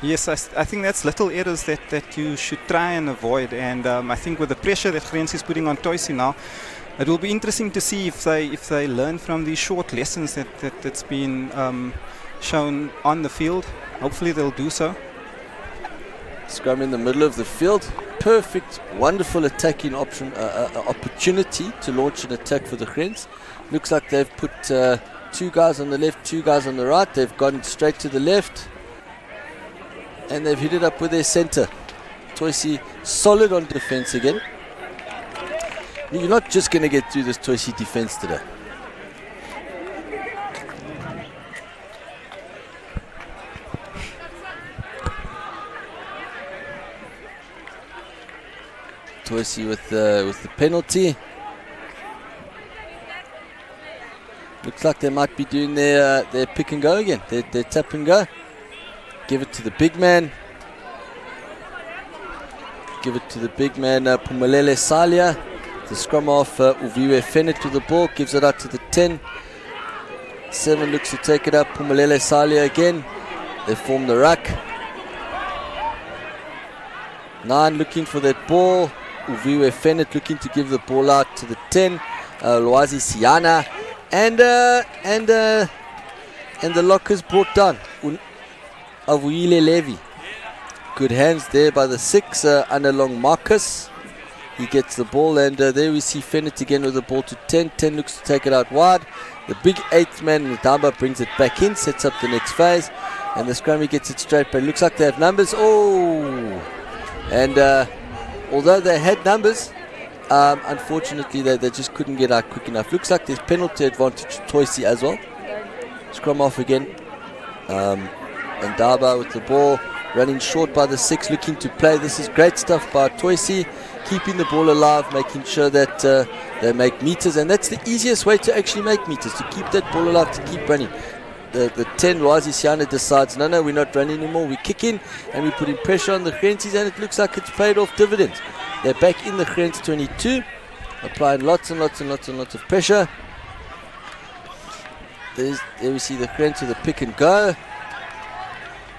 Yes, I think that's little errors that you should try and avoid, and I think with the pressure that Grants is putting on Toisi now, it will be interesting to see if they learn from these short lessons that's been shown on the field. Hopefully they'll do so. Scrum in the middle of the field. Perfect, wonderful attacking opportunity to launch an attack for the Grants. Looks like they've put 2 guys on the left, 2 guys on the right. They've gone straight to the left, and they've hit it up with their centre. Toisi solid on defence again. You're not just going to get through this Toisi defence today. Toisi with the penalty. Looks like they might be doing their pick and go again, their tap and go. Give it to the big man. Pumelele Salia. The scrum off Uviwe Fennet to the ball, gives it out to the 10. 7 looks to take it up, Pumelele Salia again. They form the ruck. 9 looking for that ball. Uviwe Fennet looking to give the ball out to the 10. Lwazi Siana. And the lock is brought down. Avuile Levy. Good hands there by the 6, Analong Marcus. He gets the ball, and there we see Fennett again with the ball to 10. 10 looks to take it out wide. The big 8th man, Ndaba, brings it back in, sets up the next phase, and the scrummy gets it straight, but it looks like they have numbers. Oh! And although they had numbers, unfortunately they just couldn't get out quick enough. Looks like there's penalty advantage to Toysi as well. Scrum off again. Ndaba with the ball, running short by the 6, looking to play. This is great stuff by Toysi, keeping the ball alive, making sure that they make meters, and that's the easiest way to actually make meters, to keep that ball alive, to keep running. The 10, Razi Siana, decides, no, we're not running anymore, we kick in, and we're putting pressure on the Grenzies, and it looks like it's paid off dividends. They're back in the Grenz 22, applying lots and lots of pressure. There we see the Grenz with the pick and go.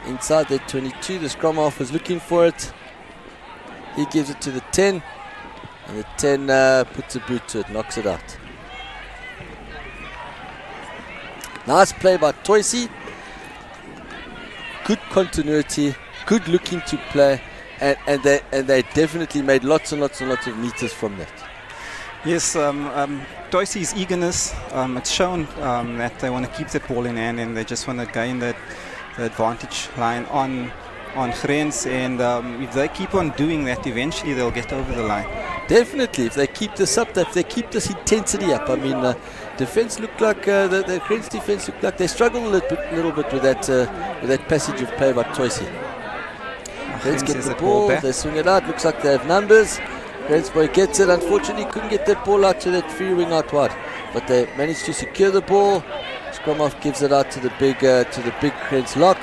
Inside the 22, the scrum half was looking for it. He gives it to the 10, and the 10 puts a boot to it, knocks it out. Nice play by Toysi. Good continuity, good looking to play, and they definitely made lots and lots of meters from that. Yes, Toysi's eagerness, it's shown that they want to keep that ball in hand, and they just want to gain the advantage line on Grenz, and if they keep on doing that, eventually they'll get over the line. Definitely, if they keep this up, if they keep this intensity up. I mean, defense looked like the Grenz defense looked like they struggled a little bit with that passage of play by Toysi. Let's get the ball. They swing it out. Looks like they have numbers. Grenz boy gets it. Unfortunately, couldn't get that ball out to that free wing out wide, but they managed to secure the ball. Scrum-off gives it out to the big Grenz lock,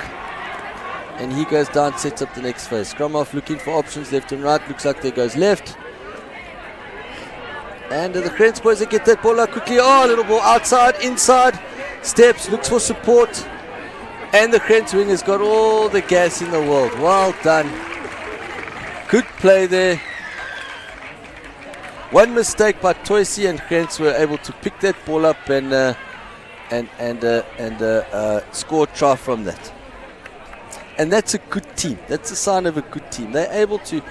and he goes down, sets up the next phase. Scrum-off looking for options left and right. Looks like there goes left. And the Grenz boys that get that ball out quickly. Oh, a little ball outside, inside. Steps, looks for support. And the Grenz wing has got all the gas in the world. Well done. Good play there. One mistake by Toysi, and Grenz were able to pick that ball up and score a try from that. And that's a good team. That's a sign of a good team. They're able to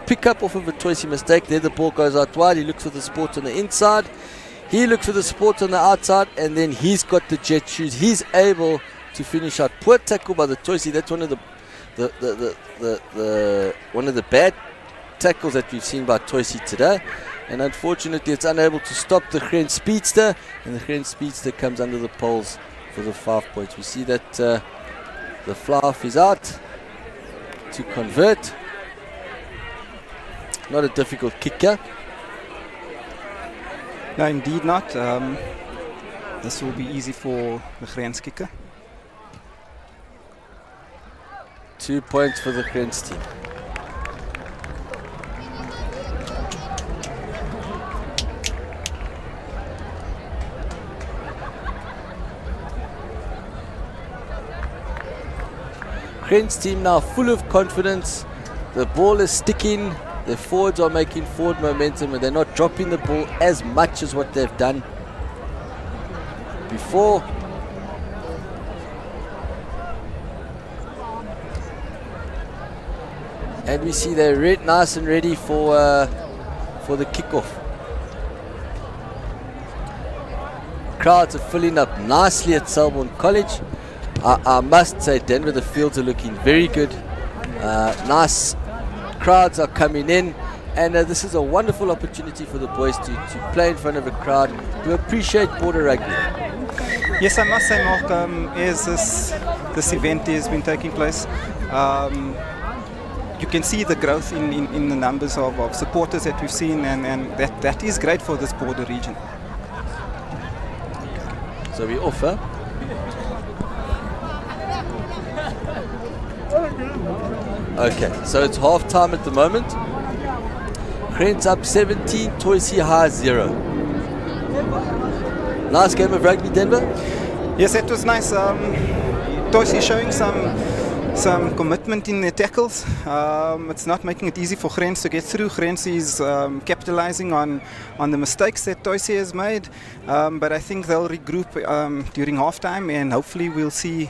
pick up off of a Toysi mistake. There the ball goes out wide. He looks for the support on the inside. He looks for the support on the outside, and then he's got the jet shoes. He's able to finish out. Poor tackle by the Toysi. That's one of the bad tackles that we've seen by Toysi today. And unfortunately, it's unable to stop the Grenz Speedster, and the Grenz Speedster comes under the poles for the 5 points. We see that the fly-off is out to convert. Not a difficult kicker. No, indeed not. This will be easy for the Grenz kicker. 2 points for the Grenz team. Grenz team now full of confidence. The ball is sticking. The forwards are making forward momentum, and they're not dropping the ball as much as what they've done before. And we see they're nice and ready for the kickoff. Crowds are filling up nicely at Selborne College. I must say, Denver, the fields are looking very good. Nice crowds are coming in, and this is a wonderful opportunity for the boys to play in front of a crowd who appreciate border rugby. Yes, I must say, Mark, as this event has been taking place, you can see the growth in the numbers of supporters that we've seen, and that is great for this border region. So we offer. Okay, so it's half time at the moment. Grenz up 17, Toysi high 0. Nice game of rugby, Denver. Yes, it was nice. Toysi showing some commitment in their tackles. It's not making it easy for Grenz to get through. Grenz is capitalizing on the mistakes that Toysi has made, but I think they'll regroup during halftime, and hopefully we'll see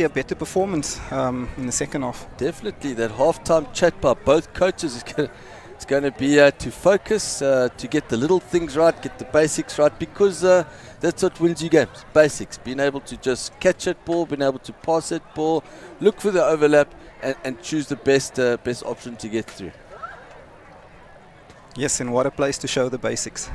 a better performance in the second half. Definitely, that halftime chat by both coaches is going It's going to be to focus, to get the little things right, get the basics right, because that's what wins you games. Basics, being able to just catch that ball, being able to pass that ball, look for the overlap, and choose the best option to get through. Yes, and what a place to show the basics.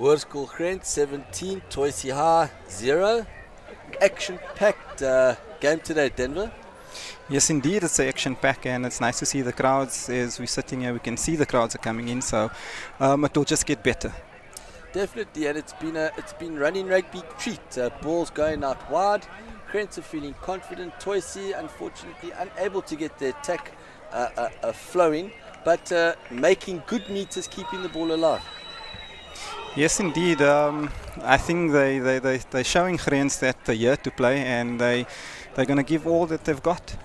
Hoërskool Grant 17, Toysi High 0. Action-packed game today, Denver. Yes, indeed, it's an action pack, and it's nice to see the crowds. As we're sitting here, we can see the crowds are coming in, so it will just get better. Definitely, and it's been running rugby treat. Balls going out wide. Grants are feeling confident. Toysi, unfortunately, unable to get the attack flowing, but making good meters, keeping the ball alive. Yes, indeed. I think they're showing Grants that they're here to play, and they're going to give all that they've got.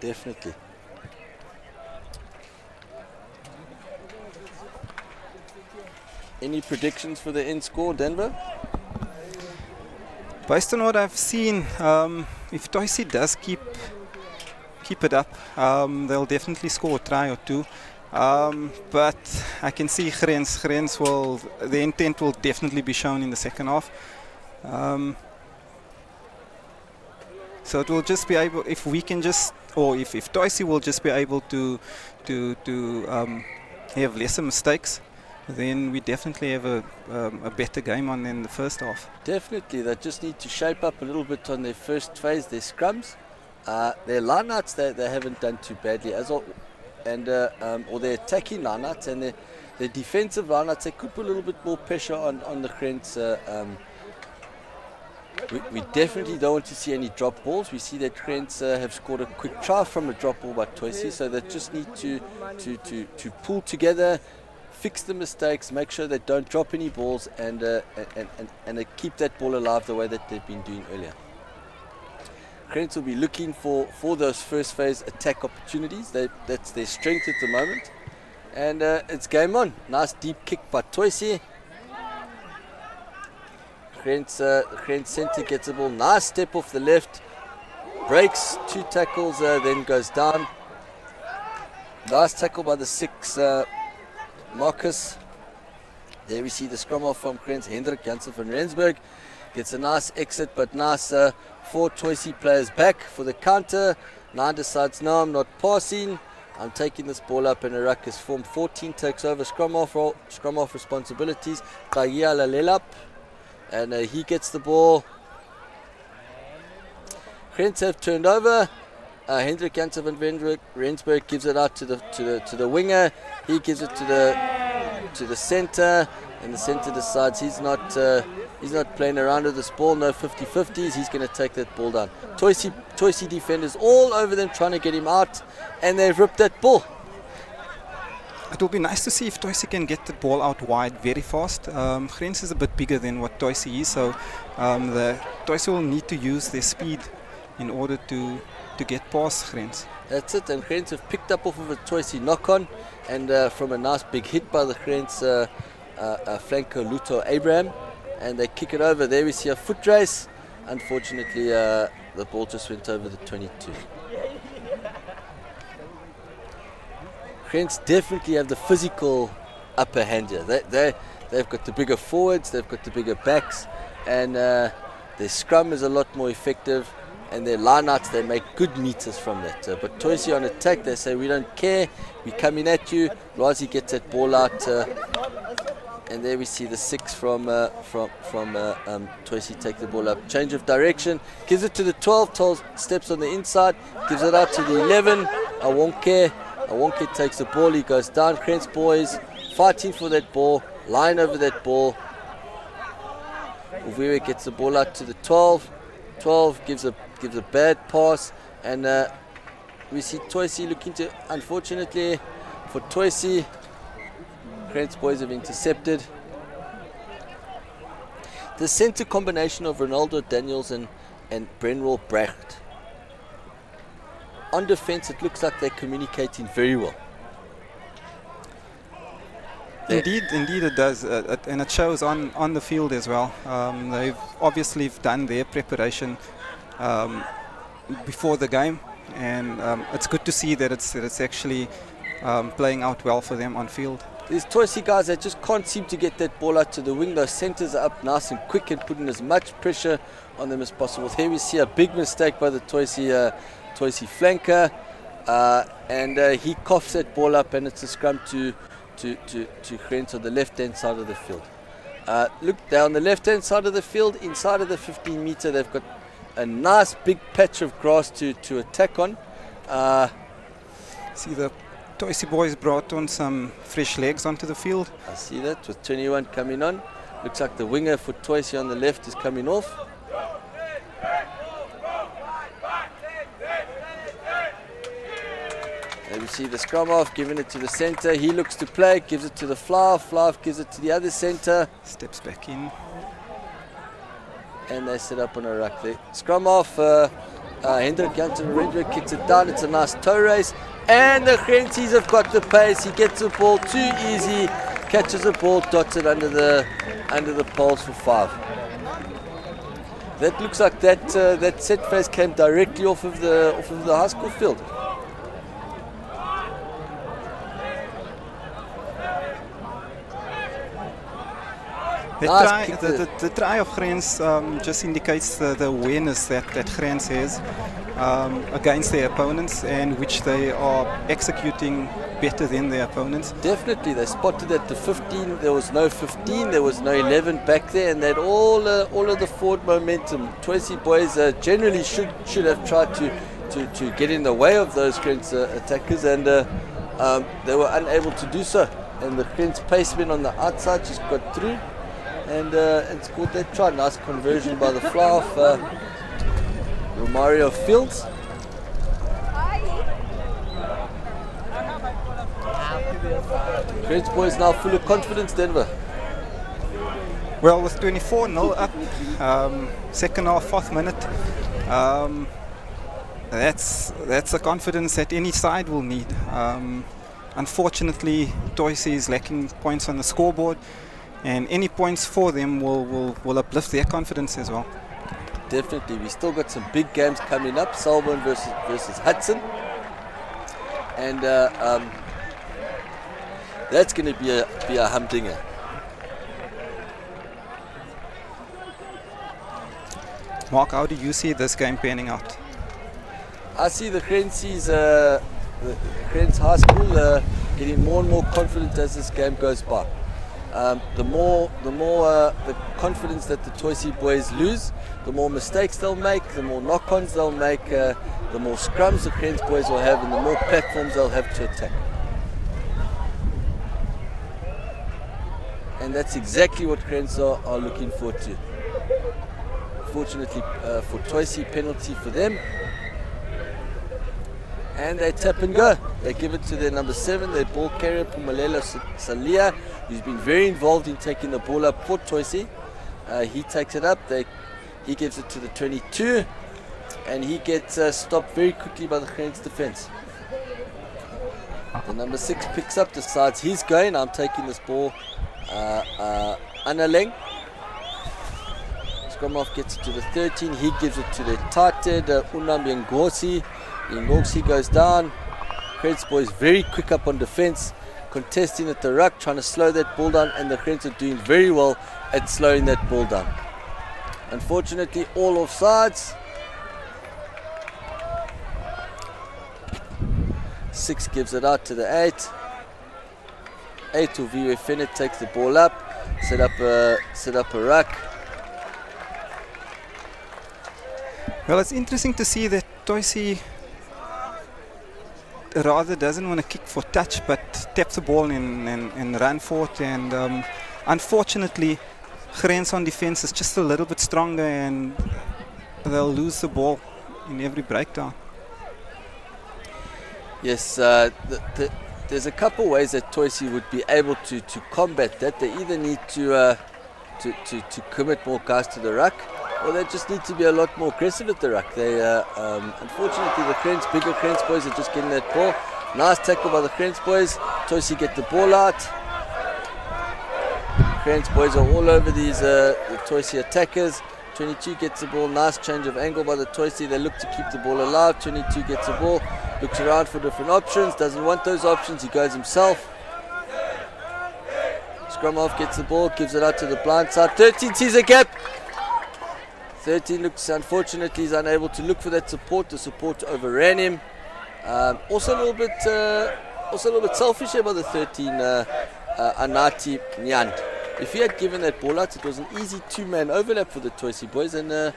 Definitely. Any predictions for the end score, Denver? Based on what I've seen, if Toysi does keep it up, they'll definitely score a try or two. But I can see Grants will, the intent will definitely be shown in the second half. So it will just be able, if we can just, or if Toysi will just be able to have lesser mistakes, then we definitely have a better game on than the first half. Definitely, they just need to shape up a little bit on their first phase, their scrums. Their lineouts they haven't done too badly as well, and or their attacking lineouts and their defensive lineouts, they could put a little bit more pressure on the Grants. We definitely don't want to see any drop balls. We see that Grants have scored a quick try from a drop ball by Toysi, so they just need to pull together, fix the mistakes, make sure they don't drop any balls, and keep that ball alive the way that they've been doing earlier. Grants will be looking for those first phase attack opportunities. That's their strength at the moment, and it's game on. Nice deep kick by Toysi. Grants centre gets the ball. Nice step off the left. Breaks 2 tackles, then goes down. Nice tackle by the 6, Marcus. There we see the scrum off from Grants. Hendrik Janssen van Rensburg gets a nice exit, but nice 4 Toysi players back for the counter. 9 decides, no, I'm not passing. I'm taking this ball up, and a ruckus form. 14 takes over scrum off responsibilities. Kagia Lalelap. And he gets the ball. Grants have turned over. Hendrik Jansen van Rensburg gives it out to the winger. He gives it to the centre, and the centre decides he's not playing around with this ball. No 50-50s. He's going to take that ball down. Toisi defenders all over them trying to get him out, and they've ripped that ball. It will be nice to see if Toisi can get the ball out wide very fast. Grens is a bit bigger than what Toisi is, so the Toisi will need to use their speed in order to get past Grens. That's it, and Grens have picked up off of a Toisi knock-on, and from a nice big hit by the Grens flanker Luto Abraham, and they kick it over. There we see a foot race. Unfortunately, the ball just went over the 22. Grens definitely have the physical upper hand here. They've got the bigger forwards, they've got the bigger backs, and their scrum is a lot more effective, and their line-outs, they make good meters from that. But Toisi on attack, they say, we don't care, we're coming at you. Razi gets that ball out, and there we see the 6 from Toisi take the ball up. Change of direction, gives it to the 12, 12 steps on the inside, gives it out to the 11, Awonke takes the ball, he goes down. Grens boys fighting for that ball, line over that ball. Uviwe gets the ball out to the 12. 12 gives a bad pass, and we see Toisi looking to, unfortunately for Toisi, Grens boys have intercepted. The centre combination of Ronaldo Daniels and Brenwell Brecht. On defence, it looks like they're communicating very well. Indeed it does, and it shows on the field as well. They've obviously done their preparation before the game, and it's good to see that it's actually playing out well for them on field. These Toisi guys, they just can't seem to get that ball out to the wing. Those centres are up nice and quick and putting as much pressure on them as possible. Here we see a big mistake by the Toisi flanker, and he coughs that ball up, and it's a scrum to Grens on the left hand side of the field. Look, they're on the left hand side of the field, inside of the 15 metre. They've got a nice big patch of grass to attack on. See, the Toisi boys brought on some fresh legs onto the field. I see that with 21 coming on. Looks like the winger for Toisi on the left is coming off. There we see the scrum off, giving it to the centre. He looks to play, gives it to the Flav. Flav gives it to the other centre. Steps back in. And they set up on a ruck there. Scrum off. Hendrik Jansen Redwood kicks it down. It's a nice toe race. And the Grensies have got the pace. He gets the ball too easy. Catches the ball, dots it under the poles for 5. That looks like that set phase came directly off of the high school field. The try of Grens just indicates the awareness that Grens has against their opponents, and which they are executing better than their opponents. Definitely, they spotted at the 15. There was no 15, there was no 11 back there, and they had all of the forward momentum. Toisi boys generally should have tried to get in the way of those Grens attackers, and they were unable to do so. And the Grens paceman on the outside just got through and scored that try. Nice conversion by the Flav, Romario Fields. Grens boys now full of confidence, Denver. Well, with 24-0 up, second half, 4th minute, that's the confidence that any side will need. Unfortunately, Toisi is lacking points on the scoreboard, and any points for them will uplift their confidence as well. Definitely, we still got some big games coming up. Selborne versus Hudson, and that's going to be a humdinger. Mark, how do you see this game panning out? I see the Grensies, the Grens High School getting more and more confident as this game goes by. the more the confidence that the Toisi boys lose, the more mistakes they'll make, the more knock-ons they'll make, the more scrums the Krens boys will have, and the more platforms they'll have to attack. And that's exactly what Krens are looking forward to. Fortunately for Toisi, penalty for them. And they tap and go. They give it to their number 7, their ball carrier, Pumalelo Salia, who's been very involved in taking the ball up for Toisi. He takes it up, he gives it to the 22, and he gets stopped very quickly by the Krens defense. The number 6 picks up, decides he's going, I'm taking this ball. Analeng. Scrum-off gets it to the 13, he gives it to the Tate, Unambi Ngosi. Ngosi goes down. Krens boys very quick up on defense, contesting at the ruck, trying to slow that ball down, and the Krens are doing very well at slowing that ball down. Unfortunately, all offsides. 6 gives it out to the 8. 8 Uviwe Fennet takes the ball up, set up a ruck. Well, it's interesting to see that Toisi rather doesn't want to kick for touch, but taps the ball and run for it. And unfortunately, Krens on defense is just a little bit stronger, and they'll lose the ball in every breakdown. Yes, there's a couple ways that Toisi would be able to combat that. They either need to commit more guys to the ruck, or they just need to be a lot more aggressive at the ruck. They unfortunately, the bigger Krens boys are just getting that ball. Nice tackle by the Krens boys. Toisi get the ball out. Krens boys are all over these the Toisi attackers. 22 gets the ball. Nice change of angle by the Toisi. They look to keep the ball alive. 22 gets the ball. Looks around for different options. Doesn't want those options. He goes himself. Scrum off, gets the ball, gives it out to the blind side. 13 sees a gap. 13 looks, unfortunately, he's unable to look for that support. The support overran him. Also a little bit selfish here by the 13, Anati Nyand. If he had given that ball out, it was an easy 2-man overlap for the Toisi boys, and we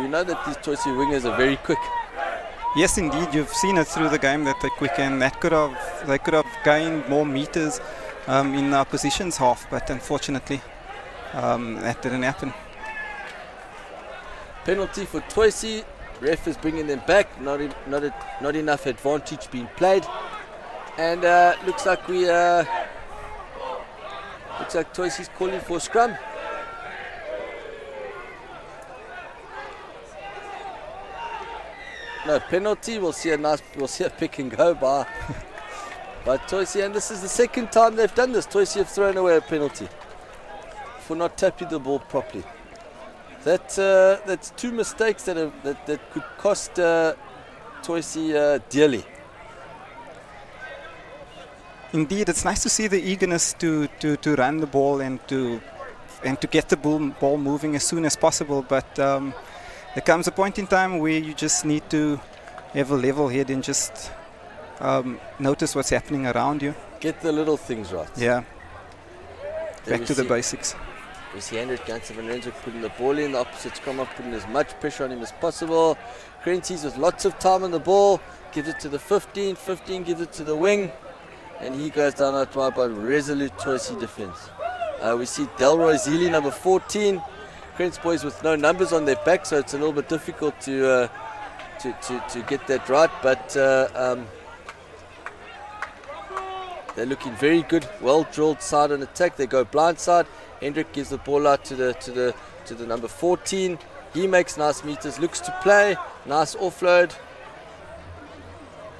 know that these Toisi wingers are very quick. Yes, indeed, you've seen it through the game that they're quick, and they could have gained more meters in the opposition's half, but unfortunately, that didn't happen. Penalty for Toisi. Ref is bringing them back. Not enough advantage being played, and looks like Toisi's calling for a scrum. No penalty. We'll see a pick and go by Toisi, and this is the second time they've done this. Toisi have thrown away a penalty for not tapping the ball properly. That's 2 mistakes that could cost Toisi dearly. Indeed, it's nice to see the eagerness to run the ball and to get the ball moving as soon as possible. But there comes a point in time where you just need to have a level head and just notice what's happening around you. Get the little things right. Yeah. Back to the basics. We see Hendrik Jansen van Rensburg putting the ball in, the opposite scrum off, putting as much pressure on him as possible. Krens with lots of time on the ball, gives it to the 15, 15 gives it to the wing, and he goes down that wide by resolute Toisi defense. We see Delroy Zili, number 14. Krens boys with no numbers on their back, so it's a little bit difficult to get that right, but they're looking very good, well drilled side on attack. They go blind side. Hendrik gives the ball out to the number 14. He makes nice meters, looks to play, nice offload.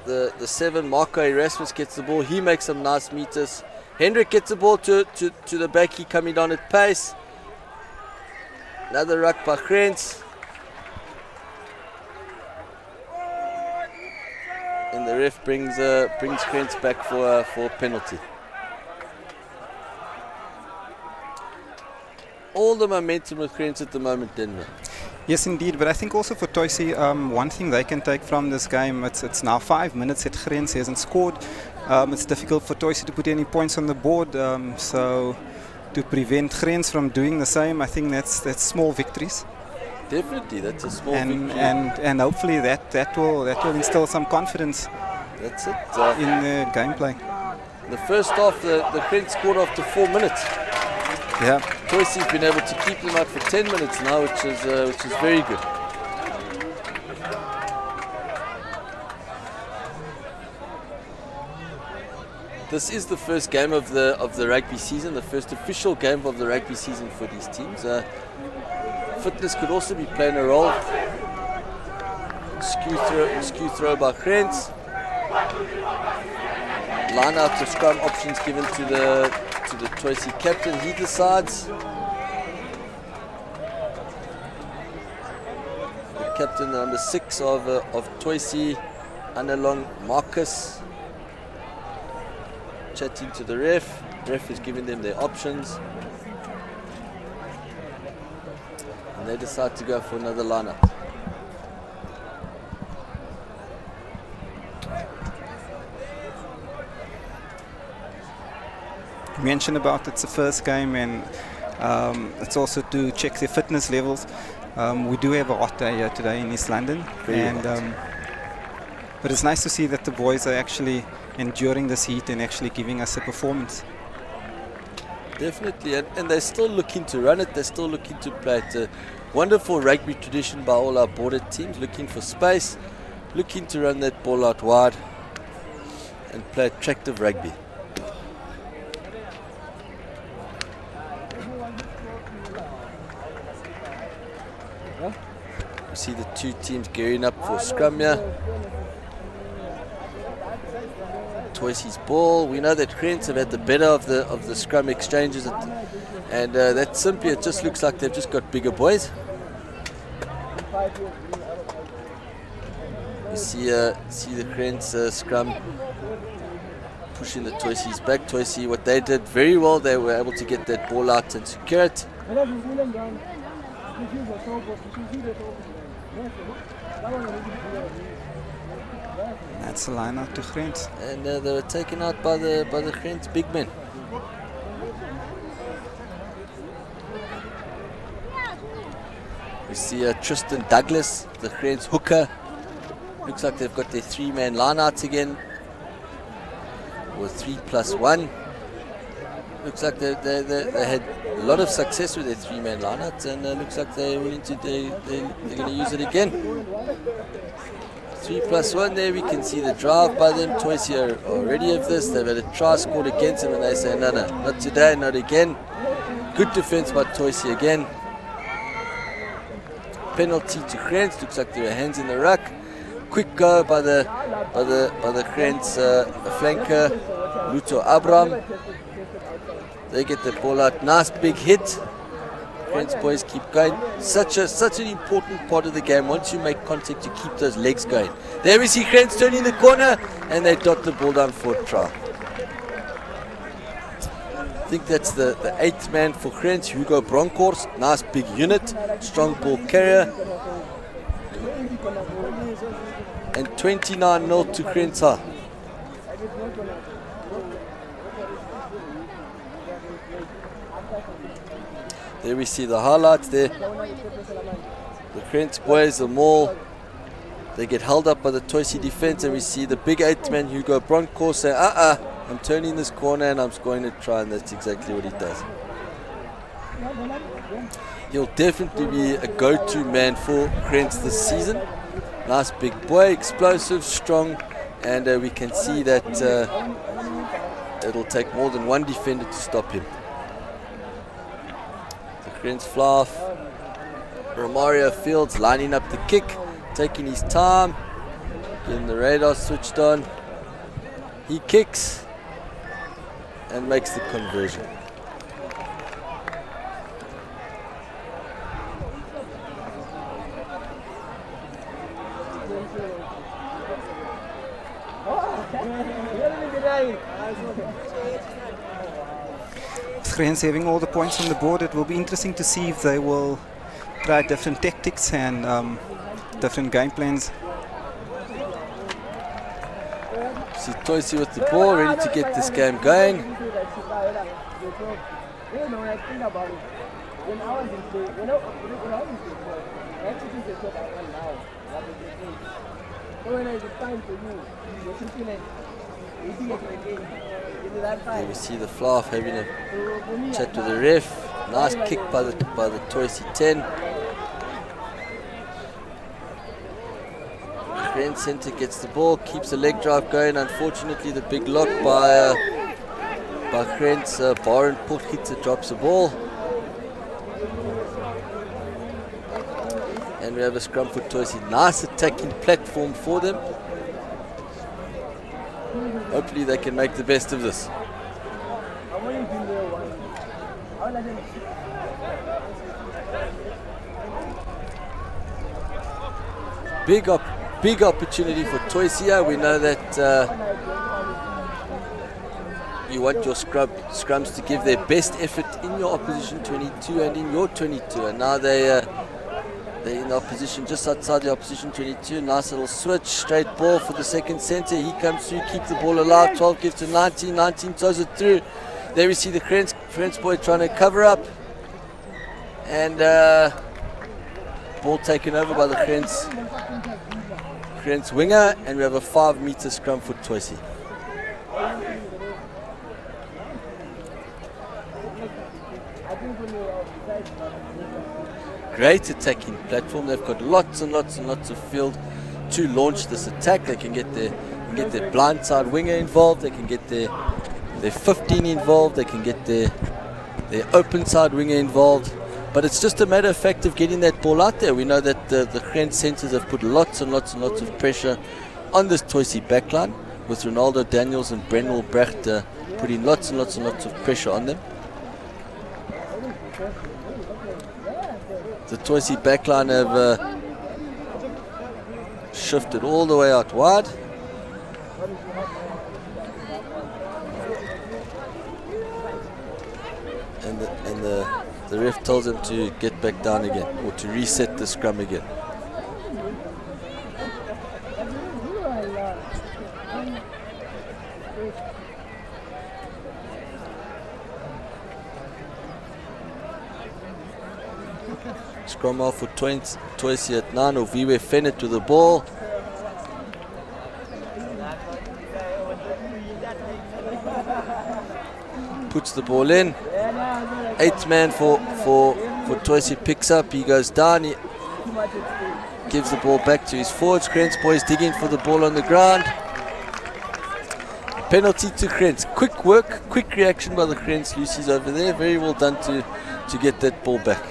The 7, Marco Erasmus, gets the ball. He makes some nice meters. Hendrik gets the ball to the back. He coming down at pace. Another ruck by Krens. And the ref brings Krens back for a penalty. All the momentum with Krens at the moment, Denver. Yes, indeed. But I think also for Toisi, one thing they can take from this game, it's now 5 minutes that Krens hasn't scored. it's difficult for Toysi to put any points on the board. So to prevent Grens from doing the same, I think that's small victories. Definitely, that's a small victory. And hopefully that will instill some confidence. That's it. In the gameplay. The first half, the Grens scored after 4 minutes. Yeah. Toysi's been able to keep them out for 10 minutes now, which is very good. This is the first game of the rugby season, the first official game of the rugby season for these teams. Fitness could also be playing a role. Skew throw by Grens. Line out of scrum options given to the Toysi captain. He decides. The captain, number 6 of Toysi, Analong Marcus, chatting to the ref. Ref is giving them their options, and they decide to go for another lineup. You mentioned about it's the first game, and it's also to check their fitness levels. We do have a hot day here today in East London, but it's nice to see that the boys are actually enduring this heat and actually giving us a performance. Definitely, and they're still looking to run it, they're still looking to play it. A wonderful rugby tradition by all our bordered teams, looking for space, looking to run that ball out wide and play attractive rugby. You see the two teams gearing up for scrum here. Toysi's ball. We know that Grens have had the better of the scrum exchanges, and that simply, it just looks like they've just got bigger boys. You see the Grens scrum pushing the Toysi's back. Toysi, what they did very well, they were able to get that ball out and secure it. That's a line out to Grens. And they were taken out by the Grens big men. We see Tristan Douglas, the Grens hooker. Looks like they've got their 3-man line out again, or 3+1. Looks like they had a lot of success with their 3-man line out, and looks like they're going to use it again. 3+1 there, we can see the drive by them. Toysi are already of this. They've had a try scored against them, and they say, no, not today, not again. Good defense by Toysi again. Penalty to Grens. Looks like there were hands in the ruck. Quick go by the Grens flanker, Luto Abram. They get the ball out. Nice big hit. Grens boys keep going. Such an important part of the game. Once you make contact, you keep those legs going. There we see Grens turning the corner, and they dot the ball down for a try. I think that's the 8th man for Grens, Hugo Bronkhorst. Nice big unit, strong ball carrier. And 29-0 to Grens. There we see the highlights there. The Grens boys, the maul, they get held up by the Toysi defense, and we see the big 8th man, Hugo Bronkhorst, say, I'm turning this corner and I'm scoring a try, and that's exactly what he does. He'll definitely be a go-to man for Grens this season. Nice big boy, explosive, strong, and we can see that it'll take more than one defender to stop him. The Grens fly off. Romario Fields lining up the kick, taking his time, getting the radar switched on. He kicks and makes the conversion. Grens having all the points on the board, it will be interesting to see if they will try different tactics and different game plans. See Toisi with the ball, ready to get this game going. There we see the Flav having a chat with the ref. Nice kick by the Toisi 10. Grand Centre gets the ball, keeps the leg drive going. Unfortunately, the big lock by Grant's Baron Potgieter drops the ball. And we have a scrum for Toisi. Nice attacking platform for them. Hopefully they can make the best of this. Big opportunity for Toisia. We know that you want your scrums to give their best effort in your opposition 22 and in your 22. And now they're in the opposition, just outside the opposition 22. Nice little switch, straight ball for the second centre. He comes through, keeps the ball alive. 12 gives to 19. 19 throws it through. There we see the French boy trying to cover up. And ball taken over by the Grant's winger. And we have a 5-meter scrum for Toisi. Great attacking platform. They've got lots and lots and lots of field to launch this attack. They can get their blindside winger involved. They can get their 15 involved. They can get their open side winger involved. But it's just a matter of fact of getting that ball out there. We know that the Grant centres have put lots and lots and lots of pressure on this Toisi backline, with Ronaldo Daniels and Brenwell Brecht putting lots and lots and lots of pressure on them. The Toisi backline have shifted all the way out wide. And the ref tells them to get back down again, or to reset the scrum again. Scrum off for Toisi at 9. Oviwe Fennet with the ball. Puts the ball in. 8th man for Toisi picks up. He goes down. He gives the ball back to his forwards. Grant's boys digging for the ball on the ground. Penalty to Grants. Quick work, quick reaction by the Grants Lucy's over there. Very well done to get that ball back.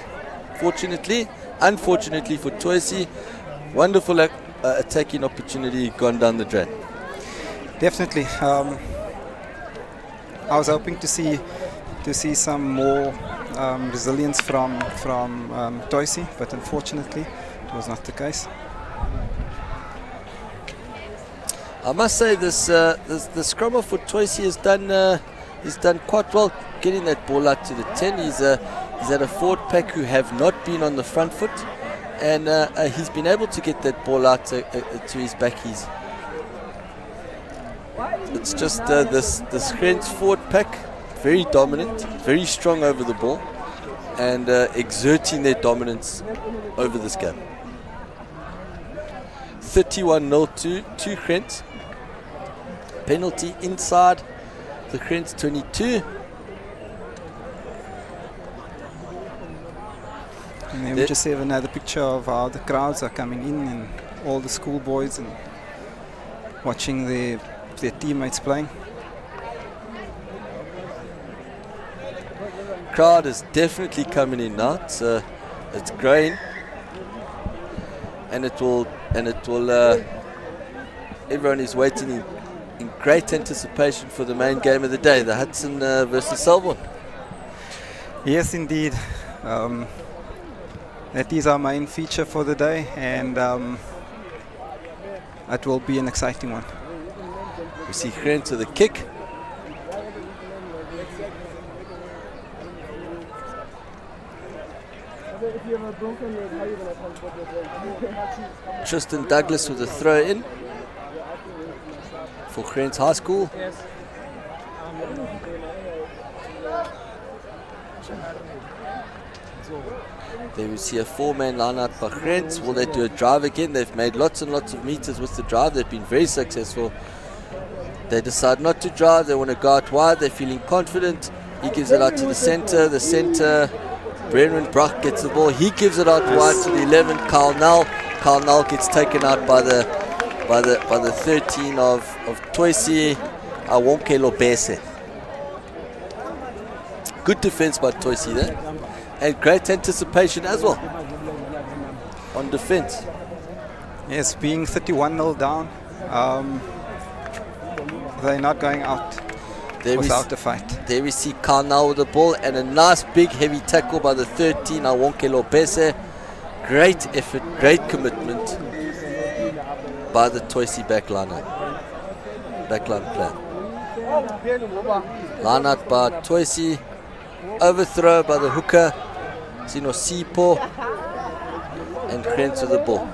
Unfortunately for Toisi, wonderful attacking opportunity gone down the drain. Definitely. I was hoping to see some more resilience from Toisi, but unfortunately it was not the case. I must say the scrummer for Toisi has done quite well getting that ball out to the 10. He's at a forward pack who have not been on the front foot, and he's been able to get that ball out to his backies. It's just this Grant's forward pack, very dominant, very strong over the ball, and exerting their dominance over this game. 31-0 to Grant. Penalty inside the Grant's 22. And then we just have another picture of how the crowds are coming in, and all the schoolboys and watching their teammates playing. Crowd is definitely coming in now. It's growing, and it will. Everyone is waiting in great anticipation for the main game of the day, the Hudson versus Selborne. Yes, indeed. That is our main feature for the day, and it will be an exciting one. We see Grant to the kick. Tristan Douglas with a throw in. for Grens High School. There we see a 4-man line out by Grens. Will they do a drive again? They've made lots and lots of meters with the drive. They've been very successful. They decide not to drive. They want to go out wide. They're feeling confident. He gives it out to the center. The center, Brennan Brock gets the ball. He gives it out wide to the 11, Carl Null. Carl Null gets taken out by the 13 of Toisi Awonke Lobese. Good defense by Toisi there. And great anticipation as well on defense. Yes, being 31-0 down, they're not going out without a fight. There we see Karnal with the ball and a nice big heavy tackle by the 13, Awonke Lobese. Great effort, great commitment by the Toisi backline player. Line out by Toisi. Overthrow by the hooker, Sino Sipo, and Grens with the ball.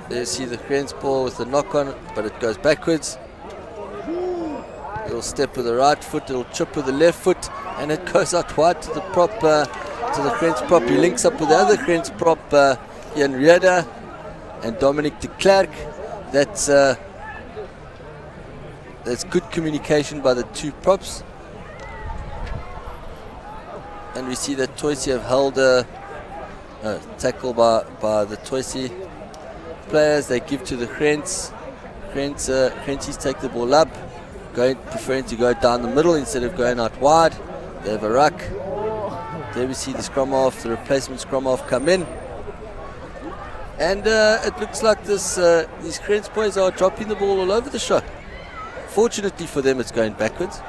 There you see the Grens ball with the knock on, but it goes backwards. It'll step with the right foot, it'll chip with the left foot, and it goes out wide to the prop, to the Grens prop. He links up with the other Grens prop, Ian Rieda and Dominic de Klerk. That's good communication by the two props. And we see that Toisi have held a tackle by the Toisi players. They give to the Grens. Grensies take the ball up, preferring to go down the middle instead of going out wide. They have a ruck. There we see the scrum half, the replacement scrum half come in. And it looks like these Grens boys are dropping the ball all over the show. Fortunately for them, it's going backwards.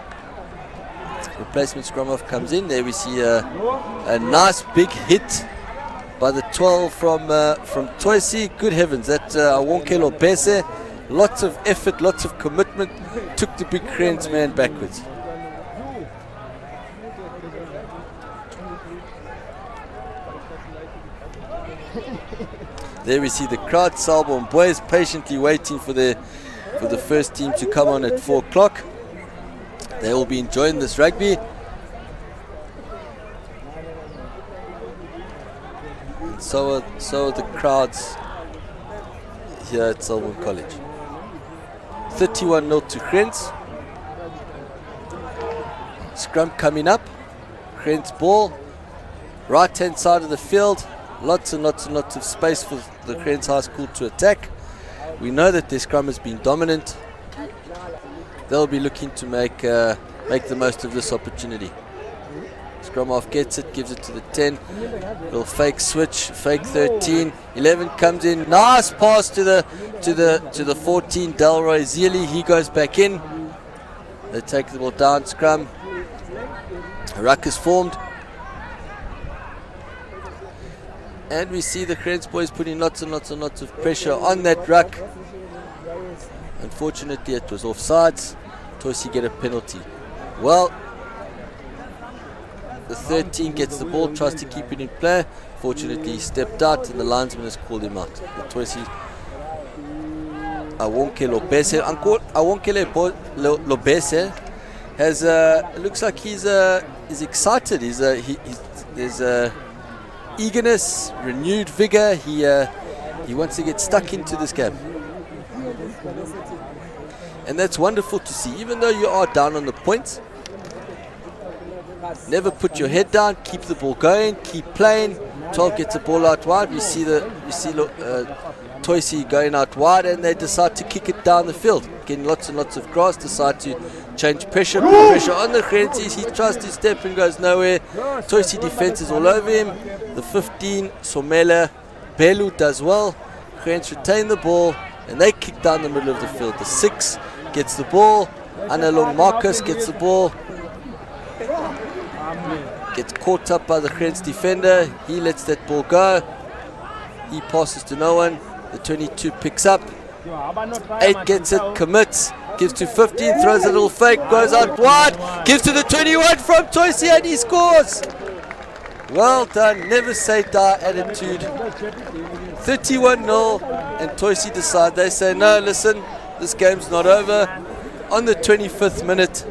Replacement scrum half comes in. There we see a nice big hit by the 12 from Toisi. Good heavens, that Awonke Lobese. Lots of effort, lots of commitment. Took the big Grens man backwards. There we see the crowd, Selborne boys, patiently waiting for the first team to come on at 4 o'clock. They will be enjoying this rugby. And so are the crowds here at Selborne College. 31-0 to Grens. Scrum coming up. Grens ball. Right hand side of the field. Lots and lots and lots of space for the Grens High School to attack. We know that their scrum has been dominant. They'll be looking to make the most of this opportunity. Scrum half gets it, gives it to the 10. Little fake switch, fake 13. 11 comes in. Nice pass to the 14, Delroy Zili. He goes back in. They take the ball down, scrum. A ruck is formed. And we see the Grens boys putting lots and lots and lots of pressure on that ruck. Unfortunately, it was offsides. Toisi get a penalty. Well, the 13 gets the ball, tries to keep it in play. Fortunately, he stepped out and the linesman has called him out. The Toisi Awonke Lobese. Awonke Lobese has looks like he's excited. There's eagerness, renewed vigor. He wants to get stuck into this game, and that's wonderful to see. Even though you are down on the points, never put your head down. Keep the ball going. Keep playing. 12 gets the ball out wide. We see Toisi going out wide, and they decide to kick it down the field, getting lots and lots of grass. Decide to change pressure, put pressure on the Grensies. He tries to step and goes nowhere. Toisi defense is all over him. The 15, Somela Belu does well. Grens retain the ball and they kick down the middle of the field. The 6 gets the ball. Analong Marcus gets the ball. Gets caught up by the Grens defender. He lets that ball go. He passes to no one. The 22 picks up. 8 gets it, commits. Gives to 15, throws a little fake, goes out wide. Gives to the 21 from Toisi and he scores. Well done, never say die attitude. 31-0, and Toysi decide. They say, no, listen, this game's not over. On the 25th minute,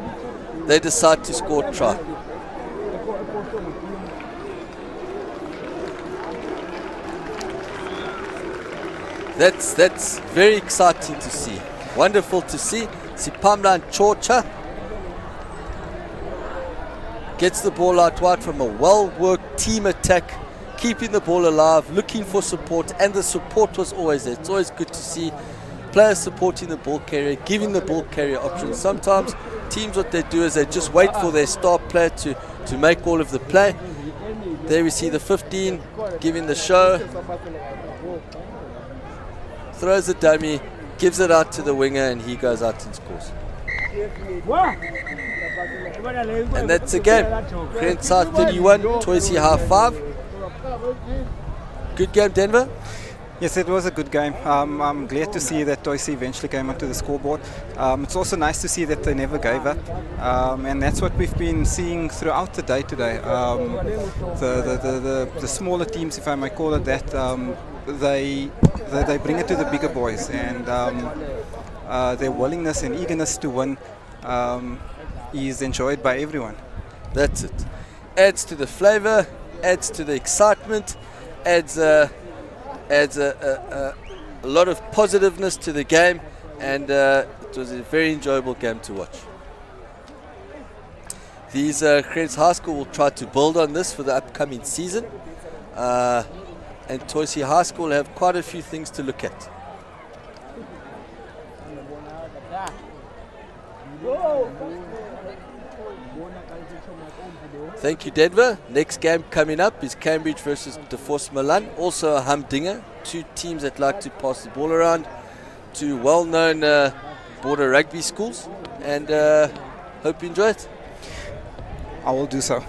they decide to score a try. That's very exciting to see. Wonderful to see. Sipamla Chocha gets the ball out wide from a well-worked team attack, keeping the ball alive, looking for support, and the support was always there. It's always good to see players supporting the ball carrier, giving the ball carrier options. Sometimes teams, what they do is they just wait for their star player to make all of the play. There we see the 15 giving the show. Throws the dummy, gives it out to the winger, and he goes out and scores. And that's the game. Grenside 31, Toysi High 5. Good game, Denver. Yes, it was a good game. I'm glad to see that Toysi eventually came onto the scoreboard. It's also nice to see that they never gave up, and that's what we've been seeing throughout the day today. The smaller teams, if I may call it that, they bring it to the bigger boys, and their willingness and eagerness to win is enjoyed by everyone. That's it. Adds to the flavor, adds to the excitement, adds a lot of positiveness to the game, and it was a very enjoyable game to watch. These Grens High School will try to build on this for the upcoming season, and Toysi High School have quite a few things to look at. Thank you, Denver. Next game coming up is Cambridge versus Deforce Milan. Also a humdinger. Two teams that like to pass the ball around. Two well-known border rugby schools. And hope you enjoy it. I will do so.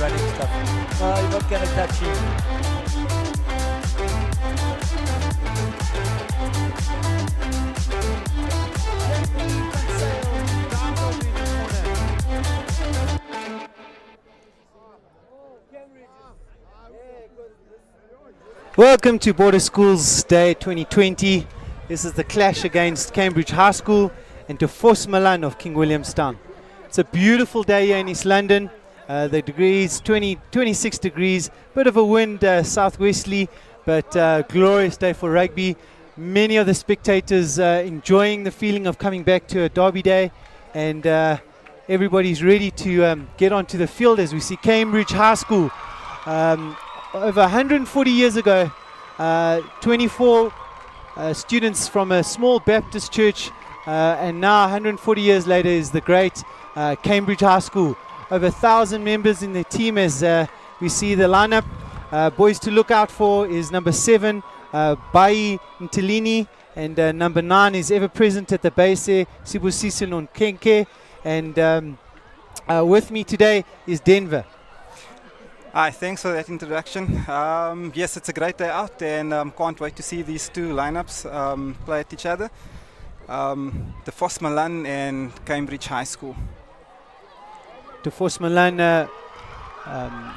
running stuff. You're not going to touch him. Welcome to Border Schools Day 2020. This is the clash against Cambridge High School and Deforce Milan of King Williamstown. It's a beautiful day here in East London. The degrees 26 degrees, bit of a wind southwesterly, but glorious day for rugby. Many of the spectators enjoying the feeling of coming back to a derby day, and everybody's ready to get onto the field as we see Cambridge High School. Over 140 years ago, 24 students from a small Baptist church, and now 140 years later is the great Cambridge High School. Over 1,000 members in the team as we see the lineup. Boys to look out for is number 7, Bai Ntilini, and number 9 is ever present at the base there, Sibusiso Nonkenke, and with me today is Denver. Hi, thanks for that introduction. Yes, it's a great day out, and can't wait to see these two lineups play at each other. Deforce Milan and Cambridge High School. Deforce Milan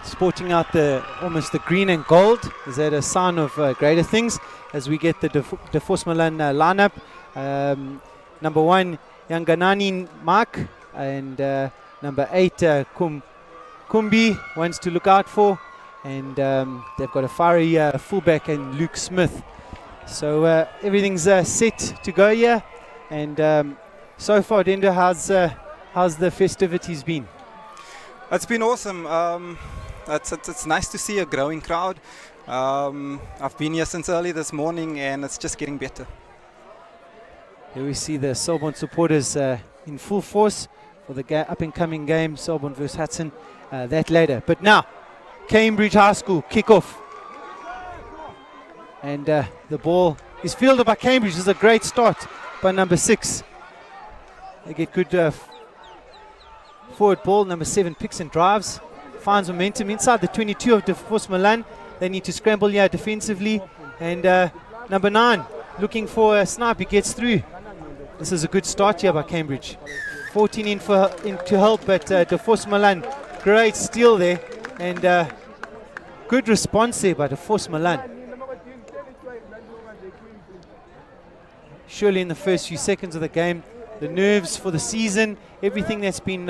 sporting out almost the green and gold. Is that a sign of greater things as we get the Deforce Milan lineup? Number 1, Yanganani Mark, and number 8, Kumbi, ones to look out for, and they've got a fiery fullback and Luke Smith. So everything's set to go here, and so far, Dendo, how's the festivities been? It's been awesome. It's nice to see a growing crowd. I've been here since early this morning, and it's just getting better. Here we see the Selborne supporters in full force for the up-and-coming game, Selborne versus Hudson. That later. But now, Cambridge High School kickoff. And the ball is fielded by Cambridge. This is a great start by number 6. They get good forward ball. Number 7 picks and drives. Finds momentum inside the 22 of Deforce Milan. They need to scramble here defensively. And number 9 looking for a snipe. He gets through. This is a good start here by Cambridge. 14 in to help, but Deforce Milan, great steal there, and good response there by Deforce Milan. Surely in the first few seconds of the game, the nerves for the season, everything that's been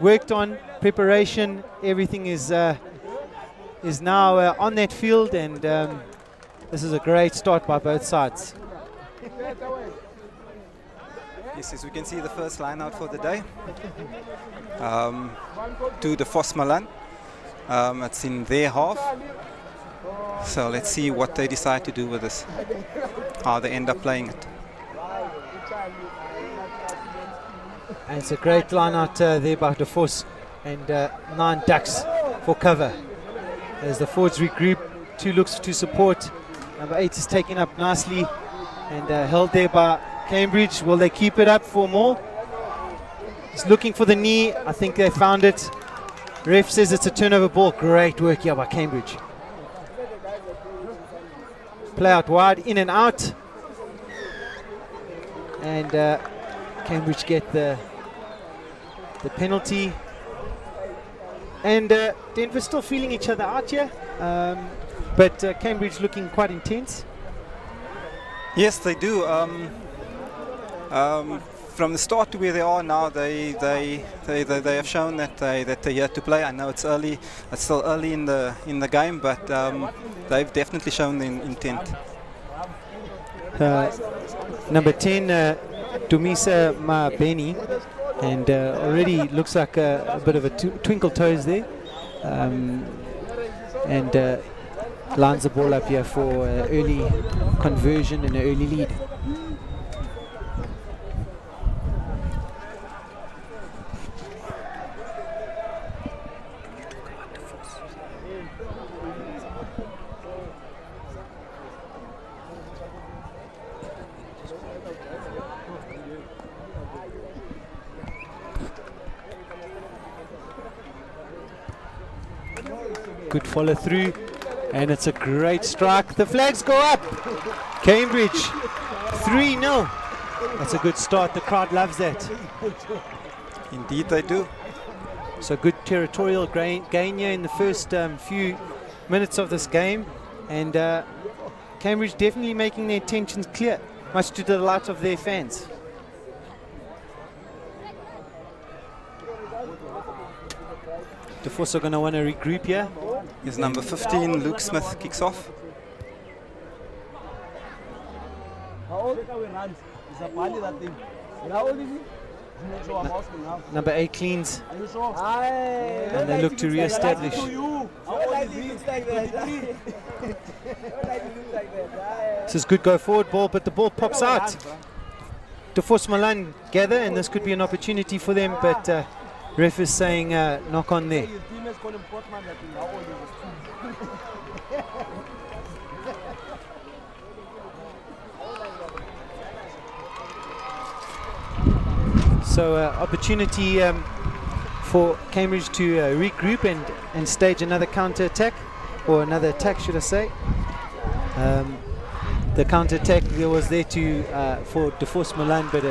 worked on, preparation, everything is now on that field, and this is a great start by both sides. Yes, as we can see the first line out for the day. To Deforce Milan. It's in their half. So let's see what they decide to do with this. How they end up playing it. And it's a great line out there by Deforce, and 9 ducks for cover. As the forwards regroup, 2 looks to support. Number 8 is taken up nicely and held there by Cambridge. Will they keep it up for more? He's looking for the knee. I think they found it. Ref says it's a turnover ball. Great work here by Cambridge. Play out wide, in and out. And Cambridge get the penalty. And Denver still feeling each other out here. But Cambridge looking quite intense. Yes, they do. From the start to where they are now, they have shown that they're here to play. I know it's early, it's still early in the game, but they've definitely shown the intent. Number 10, Dumisa Mabeni, and already looks like a bit of a twinkle toes there, and lines the ball up here for early conversion and an early lead. Good follow through, and it's a great strike. The flags go up. Cambridge 3-0. That's a good start. The crowd loves that. Indeed they do. So good territorial gain here in the first few minutes of this game, and Cambridge definitely making their intentions clear, much to the delight of their fans. Deforce are going to want to regroup here. Here's number 15, Luke Smith, kicks off. Number 8 cleans, and they look to re-establish. This is good go forward ball, but the ball pops out. Deforce Milan gather, and this could be an opportunity for them, but ref is saying knock on there. So opportunity for Cambridge to regroup and stage another counter attack, or another attack should I say. The counter attack there was there to for Deforce Milan, but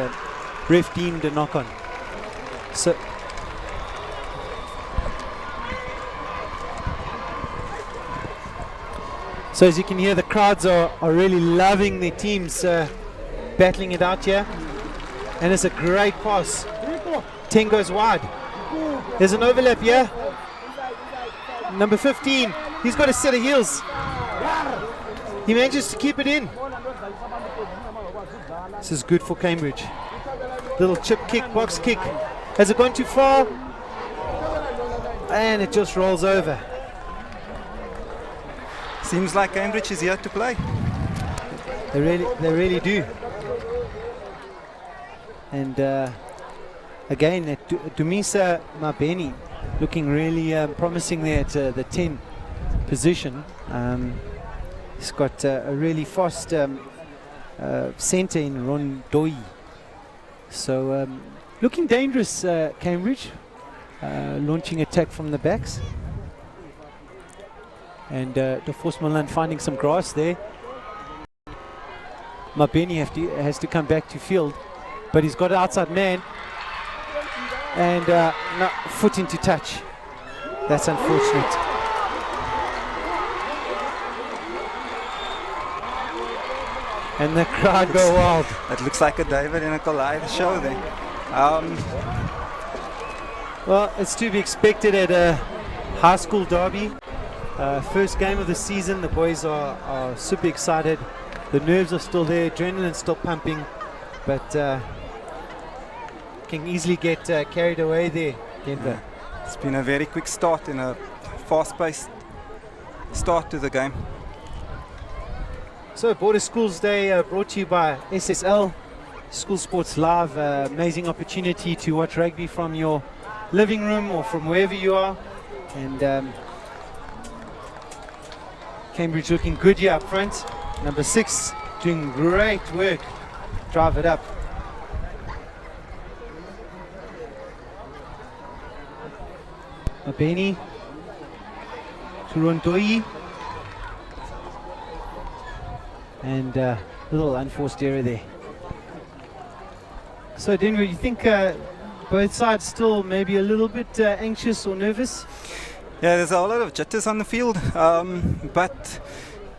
ref deemed a knock on. So as you can hear, the crowds are really loving their teams battling it out here. And it's a great pass. 10 goes wide. There's an overlap here. Number 15, he's got a set of heels. He manages to keep it in. This is good for Cambridge. Little chip kick, box kick. Has it gone too far? And it just rolls over. Seems like Cambridge is here to play. They really do. And again, Dumisa Mabeni looking really promising there at the 10 position. He's got a really fast centre in Rondoi. So looking dangerous, Cambridge, launching attack from the backs. And Deforce Milan finding some grass there. Mabeni has to come back to field. But he's got an outside man, and foot into touch. That's unfortunate. And the crowd go wild. It looks like a David and a Goliath show there. Well, it's to be expected at a high school derby. First game of the season. The boys are super excited. The nerves are still there, adrenaline's still pumping, but can easily get carried away there, Denver. It's been a very quick start and a fast-paced start to the game. So Border Schools Day brought to you by SSL, School Sports Live. Amazing opportunity to watch rugby from your living room or from wherever you are. And Cambridge looking good here up front. Number 6 doing great work. Drive it up. Mabeni to Rondoi, and little unforced error there. So Denver, you think both sides still maybe a little bit anxious or nervous? Yeah, there's a whole lot of jitters on the field, but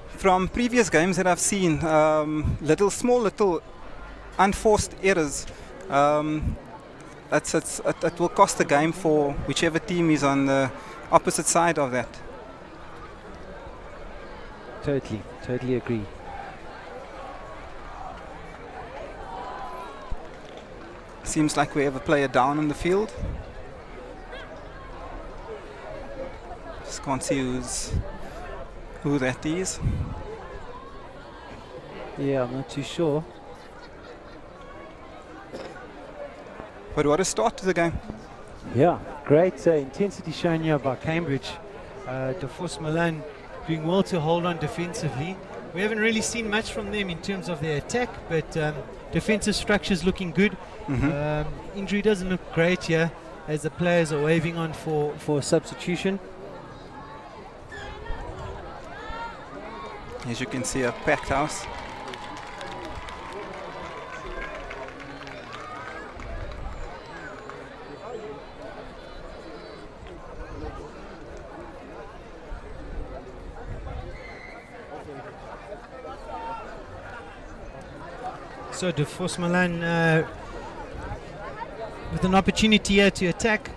from previous games that I've seen, small little unforced errors. It will cost the game for whichever team is on the opposite side of that. Totally agree. Seems like we have a player down on the field. Just can't see who that is. Yeah, I'm not too sure. But what a start to the game. Yeah, great intensity shown here by Cambridge. Deforce Milan doing well to hold on defensively. We haven't really seen much from them in terms of their attack, but defensive structure's looking good. Injury doesn't look great here as the players are waving on for substitution. As you can see, a packed house. So Deforce Milan with an opportunity here to attack,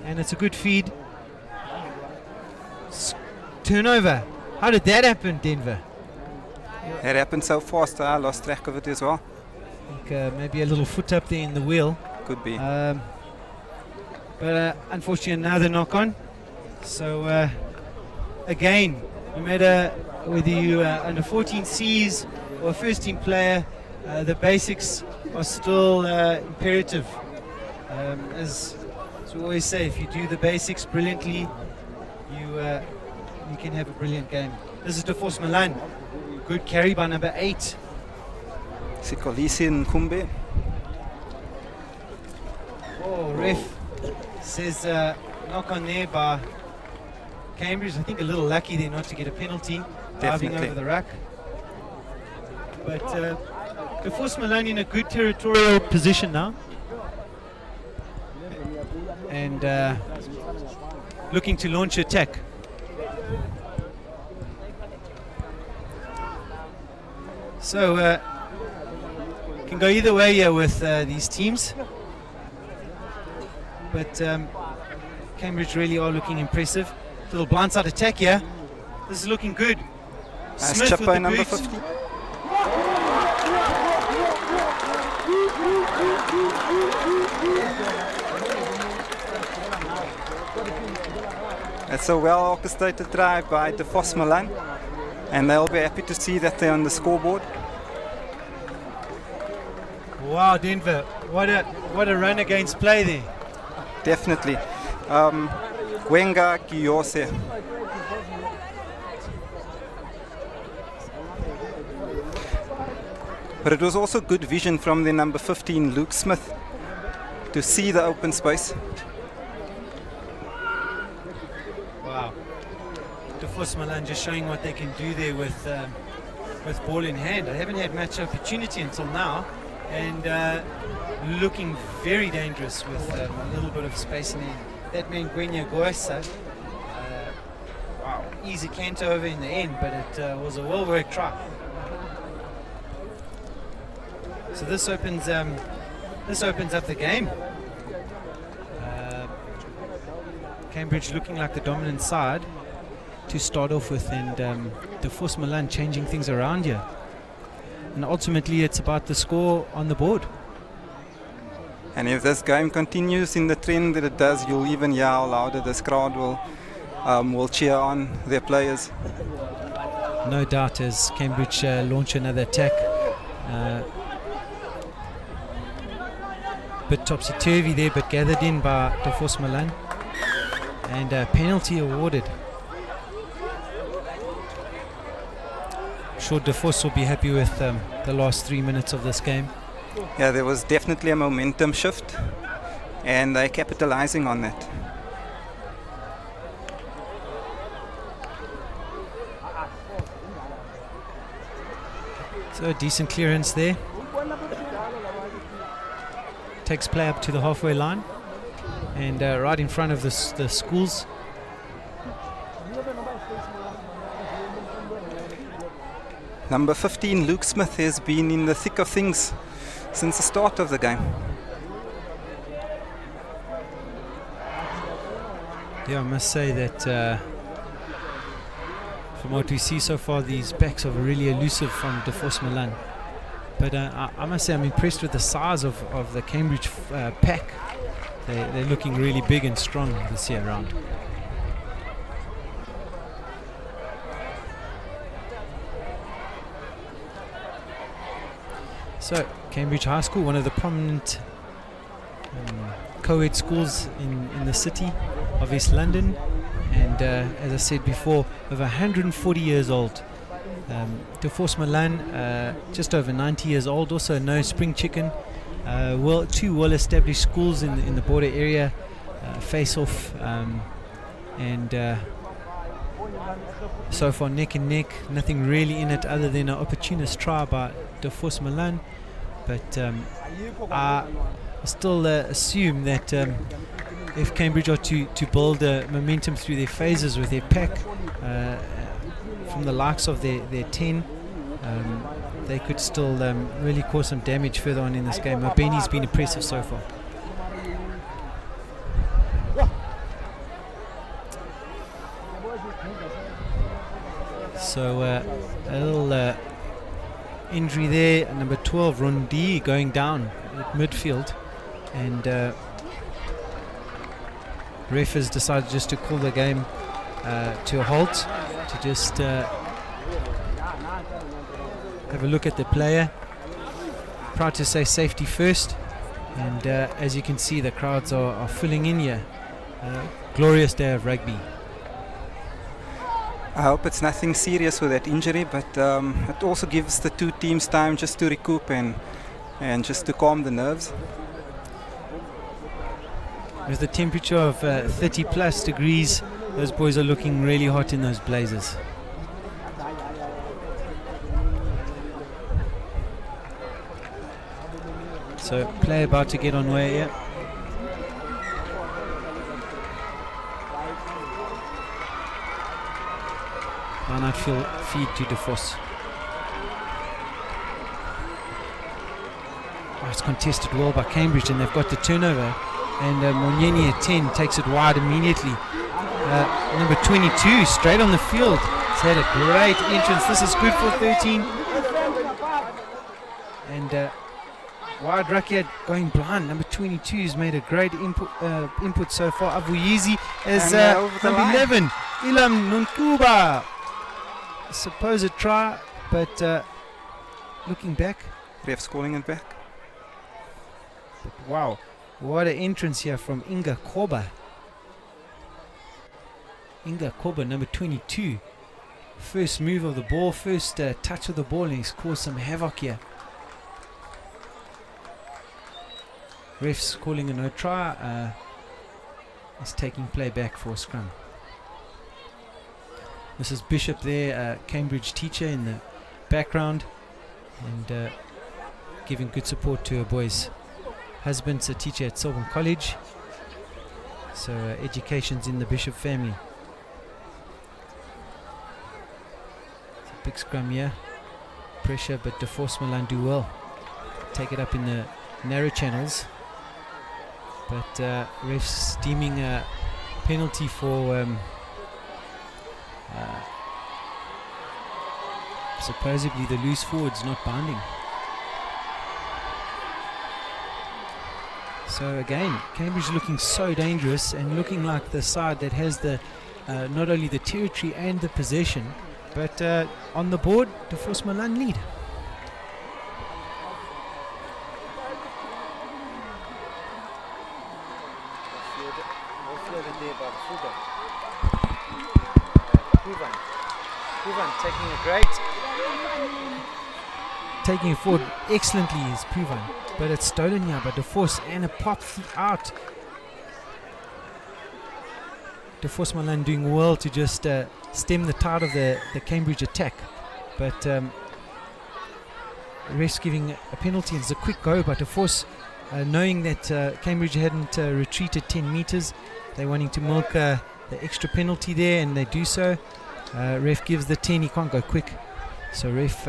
and it's a good feed. Turnover. How did that happen, Denver? It happened so fast, I lost track of it as well. I think maybe a little foot up there in the wheel. Could be. But unfortunately another knock on. So again, no matter whether you are under 14 Cs or a first team player, the basics are still imperative. As we always say, if you do the basics brilliantly, you can have a brilliant game. This is Deforce Milan. Good carry by number 8. Sikolisi and Kumbe. Oh, ref says knock on there by Cambridge. I think a little lucky there not to get a penalty. Diving over the rack. But Deforce Milan in a good territorial position now. And looking to launch attack. So can go either way here with these teams. But Cambridge really are looking impressive. Little blindside attack here. This is looking good. Nice Smith chip with by the number boot. 50. It's a well orchestrated drive by Deforce Milan, and they'll be happy to see that they're on the scoreboard. Wow, Denver! What a run against play there. Definitely. Gwenga Kiyose. But it was also good vision from the number 15, Luke Smith, to see the open space. Wow. Deforce Milan just showing what they can do there with ball in hand. They haven't had much opportunity until now, and looking very dangerous with a little bit of space in there. That man Gwenya Goesa. Wow, easy canter over in the end, but it was a well-worked try. So this opens up the game. Cambridge looking like the dominant side to start off with, and Deforce Milan changing things around here. And ultimately, it's about the score on the board. And if this game continues in the trend that it does, you'll even hear how louder this crowd will cheer on their players. No doubt, as Cambridge launch another attack. Bit topsy-turvy there, but gathered in by Deforce Milan, and penalty awarded. I'm sure Deforce will be happy with the last 3 minutes of this game. Yeah, there was definitely a momentum shift, and they're capitalizing on that. So a decent clearance there. Takes play up to the halfway line, and right in front of the schools. Number 15, Luke Smith, has been in the thick of things since the start of the game. Yeah, I must say that from what we see so far, these backs are really elusive from Deforce Milan. But I must say I'm impressed with the size of the Cambridge pack. They're looking really big and strong this year round. So Cambridge High School, one of the prominent co-ed schools in the city of East London, and as I said before, over 140 years old. Deforce Milan, just over 90 years old, also no spring chicken. Two well-established schools in the border area, face off, and So far neck and neck, nothing really in it other than an opportunist try by Deforce Milan. But I still assume that if Cambridge are to build momentum through their phases with their pack from the likes of their 10, they could still really cause some damage further on in this game. Mabeni's been impressive so far. So a little injury there. Number 12, Rugby, going down at midfield, and ref has decided just to call the game to a halt, to just have a look at the player. Proud to say safety first, and as you can see, the crowds are filling in here. Glorious day of rugby. I hope it's nothing serious with that injury, but it also gives the two teams time just to recoup and just to calm the nerves. With a temperature of 30 plus degrees, those boys are looking really hot in those blazers. So play about to get on way here. Line out feed to Deforce. Oh, it's contested well by Cambridge, and they've got the turnover. And Monyeni at 10 takes it wide immediately. Number 22 straight on the field. He's had a great entrance. This is good for 13. And wide Rakiad going blind. Number 22 has made a great input so far. Avuyizi as number 11, Ilam Nunkuba. Supposed try, but looking back, Ref's calling it back. But wow, what an entrance here from Inga Koba. Inga Koba, number 22. First move of the ball, first touch of the ball, and he's caused some havoc here. Ref's calling a no try. He's taking play back for a scrum. Mrs. Bishop there, Cambridge teacher in the background, and giving good support to her boys. Husband's a teacher at Selborne College, so education's in the Bishop family. It's a big scrum here. Pressure, but Deforce Milan do well. Take it up in the narrow channels, but refs deeming a penalty for supposedly the loose forwards not binding. So again, Cambridge looking so dangerous and looking like the side that has the not only the territory and the possession, but on the board, Deforce Milan lead. Taking it forward excellently is Puvan, but it's stolen here by Deforce, and a pop out. Deforce Milan doing well to just stem the tide of the Cambridge attack, but refs giving a penalty, and it's a quick go by Deforce, knowing that Cambridge hadn't retreated 10 meters. They're wanting to milk the extra penalty there, and they do so. Ref gives the 10, he can't go quick, so ref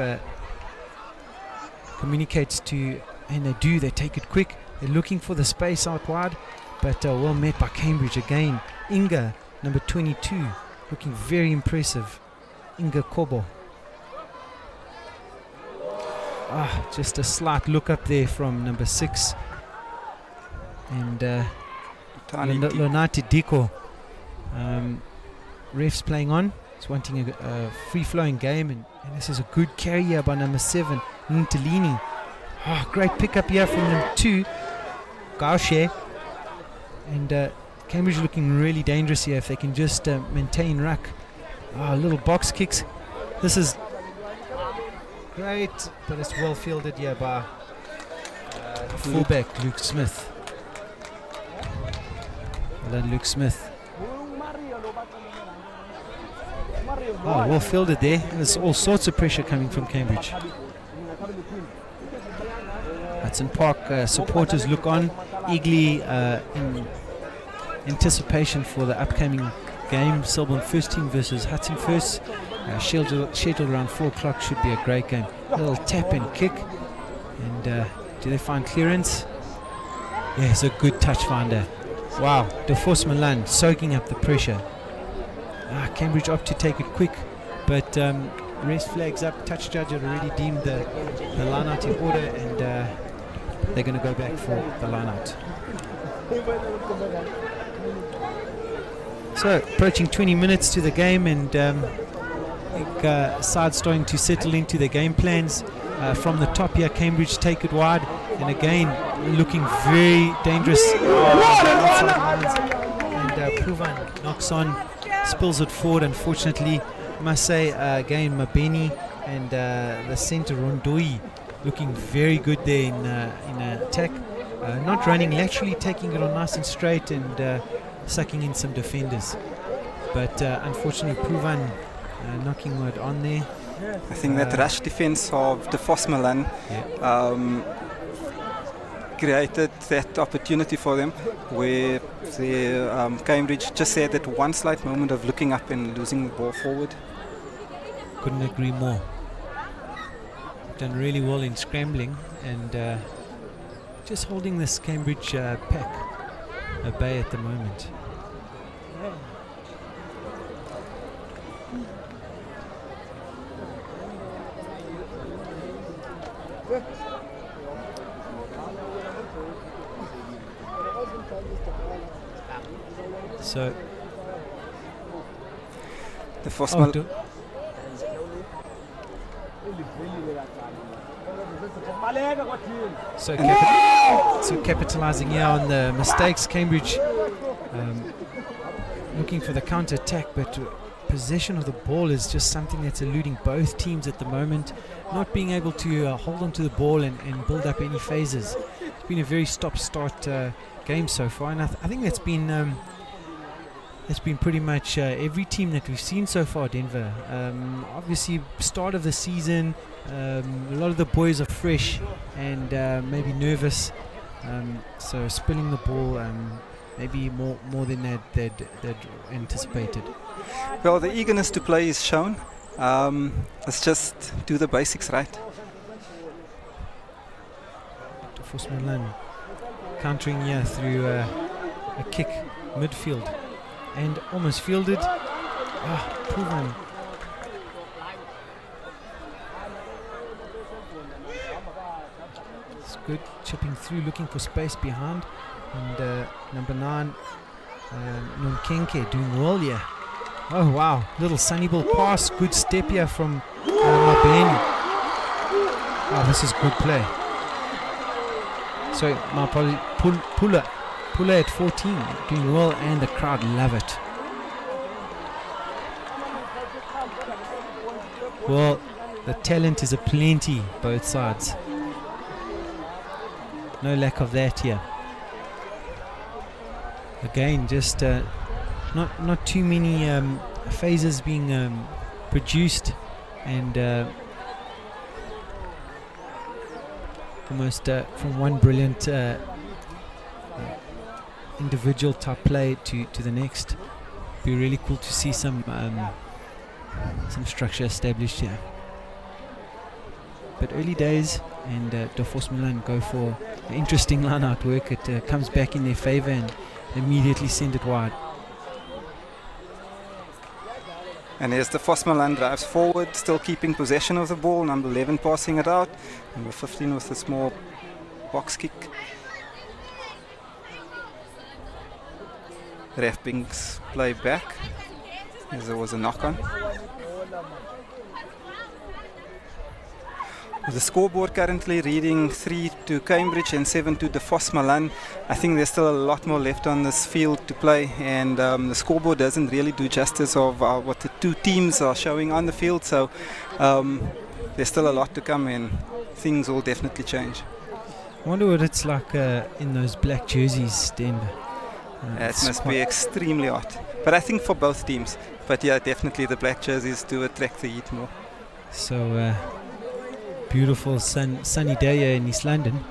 communicates to, and they take it quick. They're looking for the space out wide, but well met by Cambridge again. Inga, number 22, looking very impressive. Inga Kobo. Just a slight look up there from number 6, and Lonati Diko. Refs playing on. He's wanting a free-flowing game, and this is a good carry here by number 7, Ntalini. Great pickup here from number 2, Gaushe. And Cambridge looking really dangerous here if they can just maintain ruck. Little box kicks. This is great, but it's well fielded here by fullback Luke Smith. Well done, Luke Smith. Oh, well fielded there. There's all sorts of pressure coming from Cambridge. Hudson Park supporters look on eagerly in anticipation for the upcoming game. Selborne first team versus Hudson first. Scheduled around 4 o'clock, should be a great game. A little tap and kick. And do they find clearance? Yeah, it's a good touch finder. Wow, Deforce Milan soaking up the pressure. Cambridge opt to take it quick, but rest flags up. Touch judge had already deemed the line out in order, and they're going to go back for the line out. So approaching 20 minutes to the game, and I think sides starting to settle into their game plans. From the top here, Cambridge take it wide, and again looking very dangerous. And Pruvan knocks on, spills it forward. Unfortunately, I must say again Mabeni and the centre Rondoi looking very good there in attack. Not running laterally, taking it on nice and straight, and sucking in some defenders. But unfortunately, Pruvan knocking it on there. I think that rush defense of Deforce Milan created that opportunity for them, where the Cambridge just had that one slight moment of looking up and losing the ball forward. Couldn't agree more. Done really well in scrambling and just holding this Cambridge pack at bay at the moment. So the first so capitalizing here on the mistakes, Cambridge looking for the counter attack, but possession of the ball is just something that's eluding both teams at the moment. Not being able to hold on to the ball and build up any phases. It's been a very stop-start game so far, and I think that's been pretty much every team that we've seen so far, Denver. Obviously, start of the season, a lot of the boys are fresh and maybe nervous, so spilling the ball maybe more than they'd anticipated. Well, the eagerness to play is shown. Let's just do the basics right. Deforce Milan countering here through a kick midfield. And almost fielded. Pruvan. It's good, chipping through, looking for space behind. And number 9, Nonkenke, doing well here. Oh wow, little sunny ball pass, good step here from Mabeni. Oh, this is good play. Sorry, my apologies, Pula at 14, doing well, and the crowd love it. Well, the talent is aplenty, both sides. No lack of that here. Again, just not too many phases being produced, and almost from one brilliant individual type play to the next. Be really cool to see some structure established here. But early days, and Deforce Milan go for interesting line-out work. It comes back in their favour and immediately send it wide. And as Deforce Milan drives forward, still keeping possession of the ball. Number 11 passing it out. Number 15 with a small box kick. Ref brings play back as there was a knock on. The scoreboard currently reading 3 to Cambridge and 7 to Deforce Milan. I think there's still a lot more left on this field to play, and the scoreboard doesn't really do justice of what the two teams are showing on the field, so there's still a lot to come and things will definitely change. I wonder what it's like in those black jerseys, Denver. It must be extremely hot. But I think for both teams. But yeah, definitely the black jerseys do attract the heat more. So beautiful sunny day here in East London.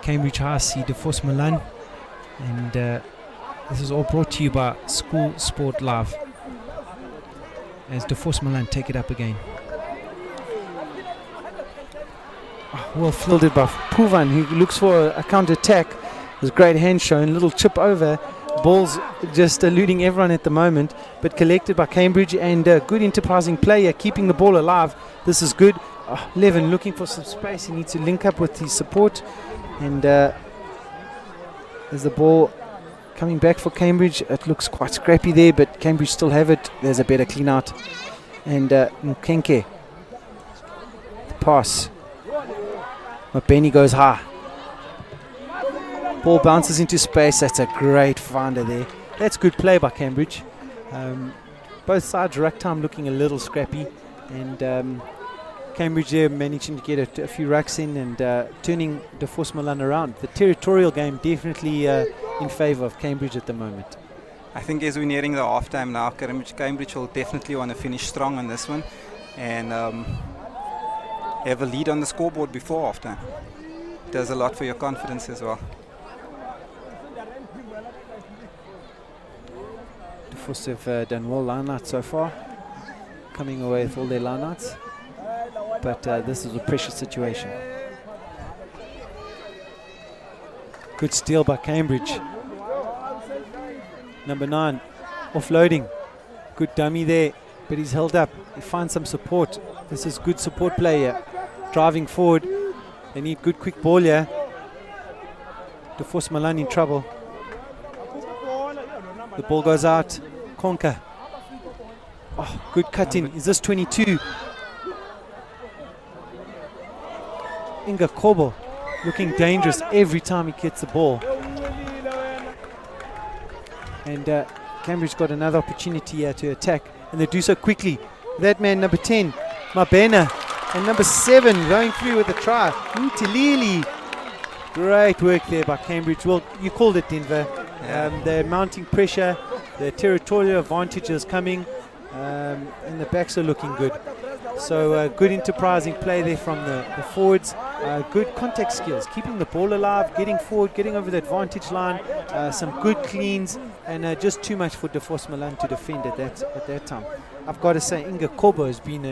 Cambridge High see Deforce Milan, and this is all brought to you by SuperSport Live. As Deforce Milan take it up again. Well fielded by Puvan, who looks for a counter-attack. There's great hand shown, little chip over. Ball's just eluding everyone at the moment, but collected by Cambridge, and good enterprising player keeping the ball alive. This is good. Levin looking for some space. He needs to link up with his support, and there's the ball coming back for Cambridge. It looks quite scrappy there, but Cambridge still have it. There's a better clean out, and Mkenke, the pass. Mabeni goes high. Ball bounces into space. That's a great finder there. That's good play by Cambridge. Both sides ruck time looking a little scrappy, and Cambridge there managing to get a few rucks in and turning Deforce Milan around. The territorial game definitely in favour of Cambridge at the moment. I think as we're nearing the half time now, Cambridge will definitely want to finish strong on this one and have a lead on the scoreboard before half time. Does a lot for your confidence as well. Deforce have done well line-outs so far, coming away with all their line-outs, but this is a pressure situation. Good steal by Cambridge. Number 9, offloading. Good dummy there, but he's held up. He finds some support. This is good support play here. Driving forward. They need good quick ball here. Deforce Milan in trouble. The ball goes out. Konka. Oh, good cut in. Is this 22? Inga Kobo looking dangerous every time he gets the ball. And Cambridge got another opportunity here to attack, and they do so quickly. That man, number 10, Mabena, and number 7 going through with a try. Ntilili. Great work there by Cambridge. Well, you called it, Denver. They're mounting pressure. The territorial advantage is coming, and the backs are looking good. So good enterprising play there from the forwards. Good contact skills, keeping the ball alive, getting forward, getting over the advantage line. Some good cleans, and just too much for Deforce Milan to defend at that time. I've got to say, Inga Kobo has been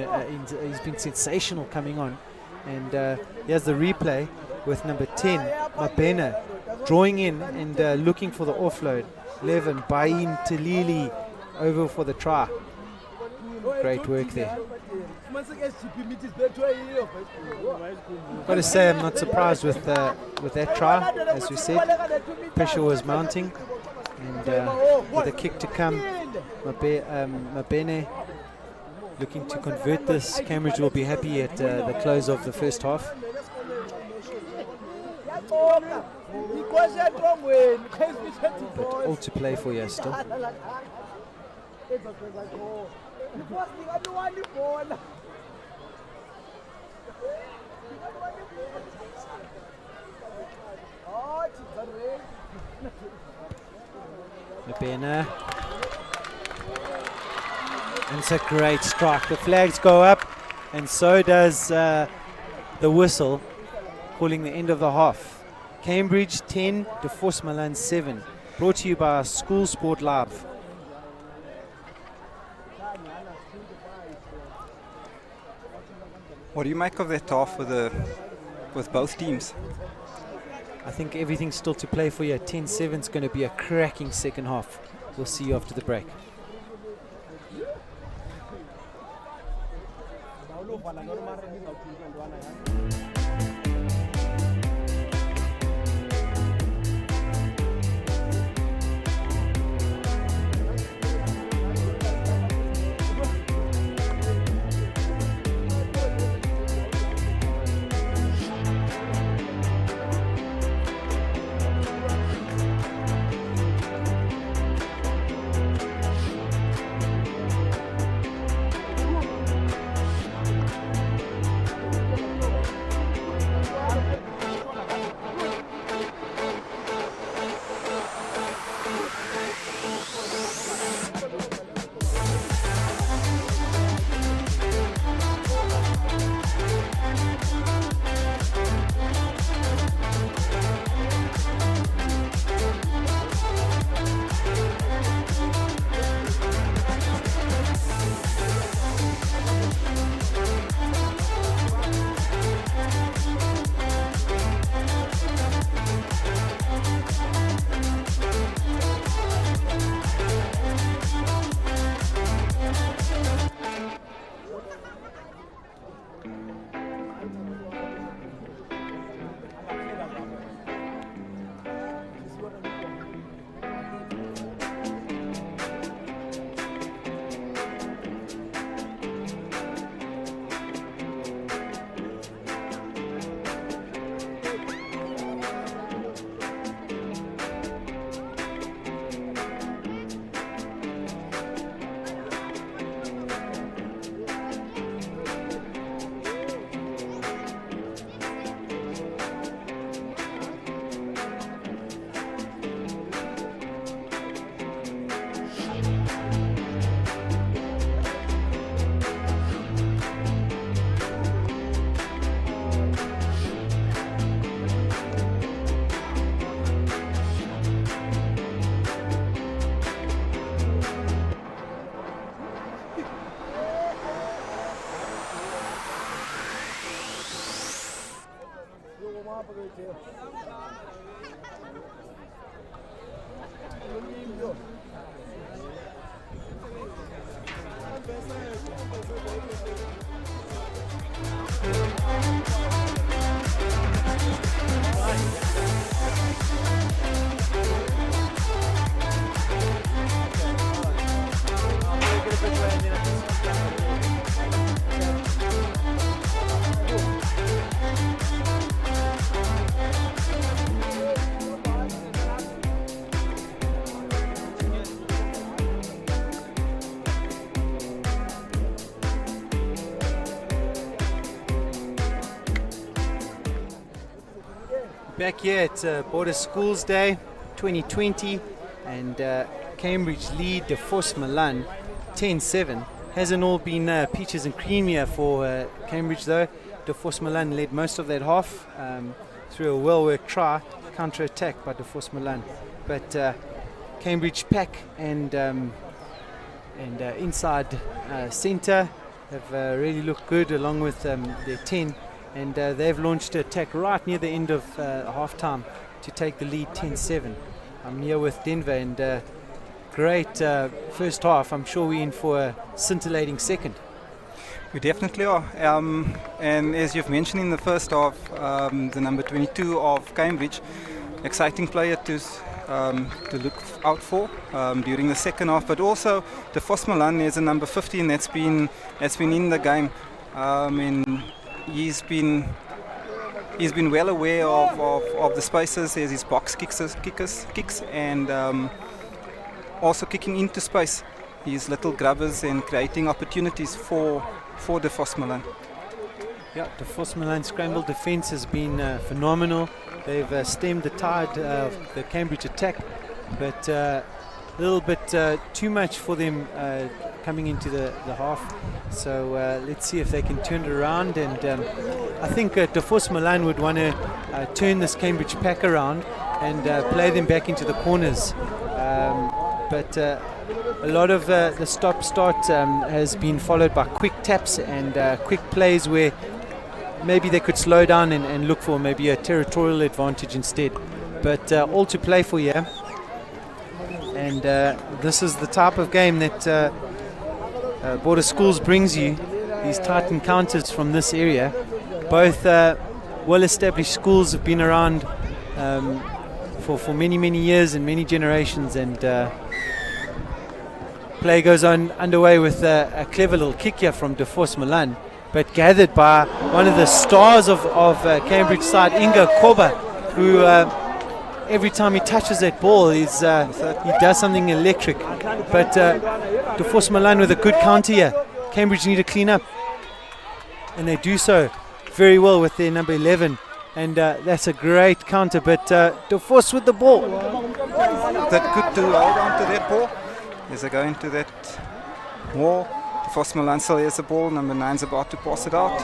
he's been sensational coming on, and here's the replay with number 10, Mabena, drawing in and looking for the offload. Levin, Bain, Talili over for the try. Great work there. Got to say, I'm not surprised with that try. As we said, pressure was mounting, and with a kick to come, Mabene looking to convert this. Cambridge will be happy at the close of the first half. But all to play for you still. Mabena. And it's a great strike. The flags go up, and so does the whistle, calling the end of the half. Cambridge 10, Deforce Milan 7. Brought to you by SuperSport Live. What do you make of that half with both teams? I think everything's still to play for you. 10-7 is going to be a cracking second half. We'll see you after the break. back here at Border Schools Day 2020, and Cambridge lead Deforce Milan 10-7. Hasn't all been peaches and cream here for Cambridge though. Deforce Milan led most of that half through a well-worked try, counter-attack by Deforce Milan. But Cambridge pack and inside centre have really looked good along with their 10, and they've launched an attack right near the end of half-time to take the lead 10-7. I'm here with Denver, and great first half. I'm sure we're in for a scintillating second. We definitely are. And as you've mentioned in the first half, the number 22 of Cambridge, exciting player to look out for during the second half. But also, Deforce Milan is a number 15 that's been in the game, and he's been well aware of the spaces as his box kicks, and also kicking into space. His little grubbers and creating opportunities for Deforce Milan. Yeah, Deforce Milan scramble defence has been phenomenal. They've stemmed the tide of the Cambridge attack, but a little bit too much for them coming into the half. So let's see if they can turn it around. And I think Deforce Milan would want to turn this Cambridge pack around and play them back into the corners. But a lot of the stop-start has been followed by quick taps and quick plays where maybe they could slow down and look for maybe a territorial advantage instead. But all to play for here. And this is the type of game that Border Schools brings you, these tight encounters from this area. Both well-established schools have been around for many, many years and many generations, and play goes on underway with a clever little kick here from Deforce Milan, but gathered by one of the stars of Cambridge side, Inga Koba, who every time he touches that ball he does something electric. But Deforce Milan with a good counter here. Cambridge need to clean up, and they do so very well with their number 11, and that's a great counter. But Deforce with the ball. That good to hold on to that ball as they go into that wall. Deforce Milan still has the ball. Number 9's about to pass it out.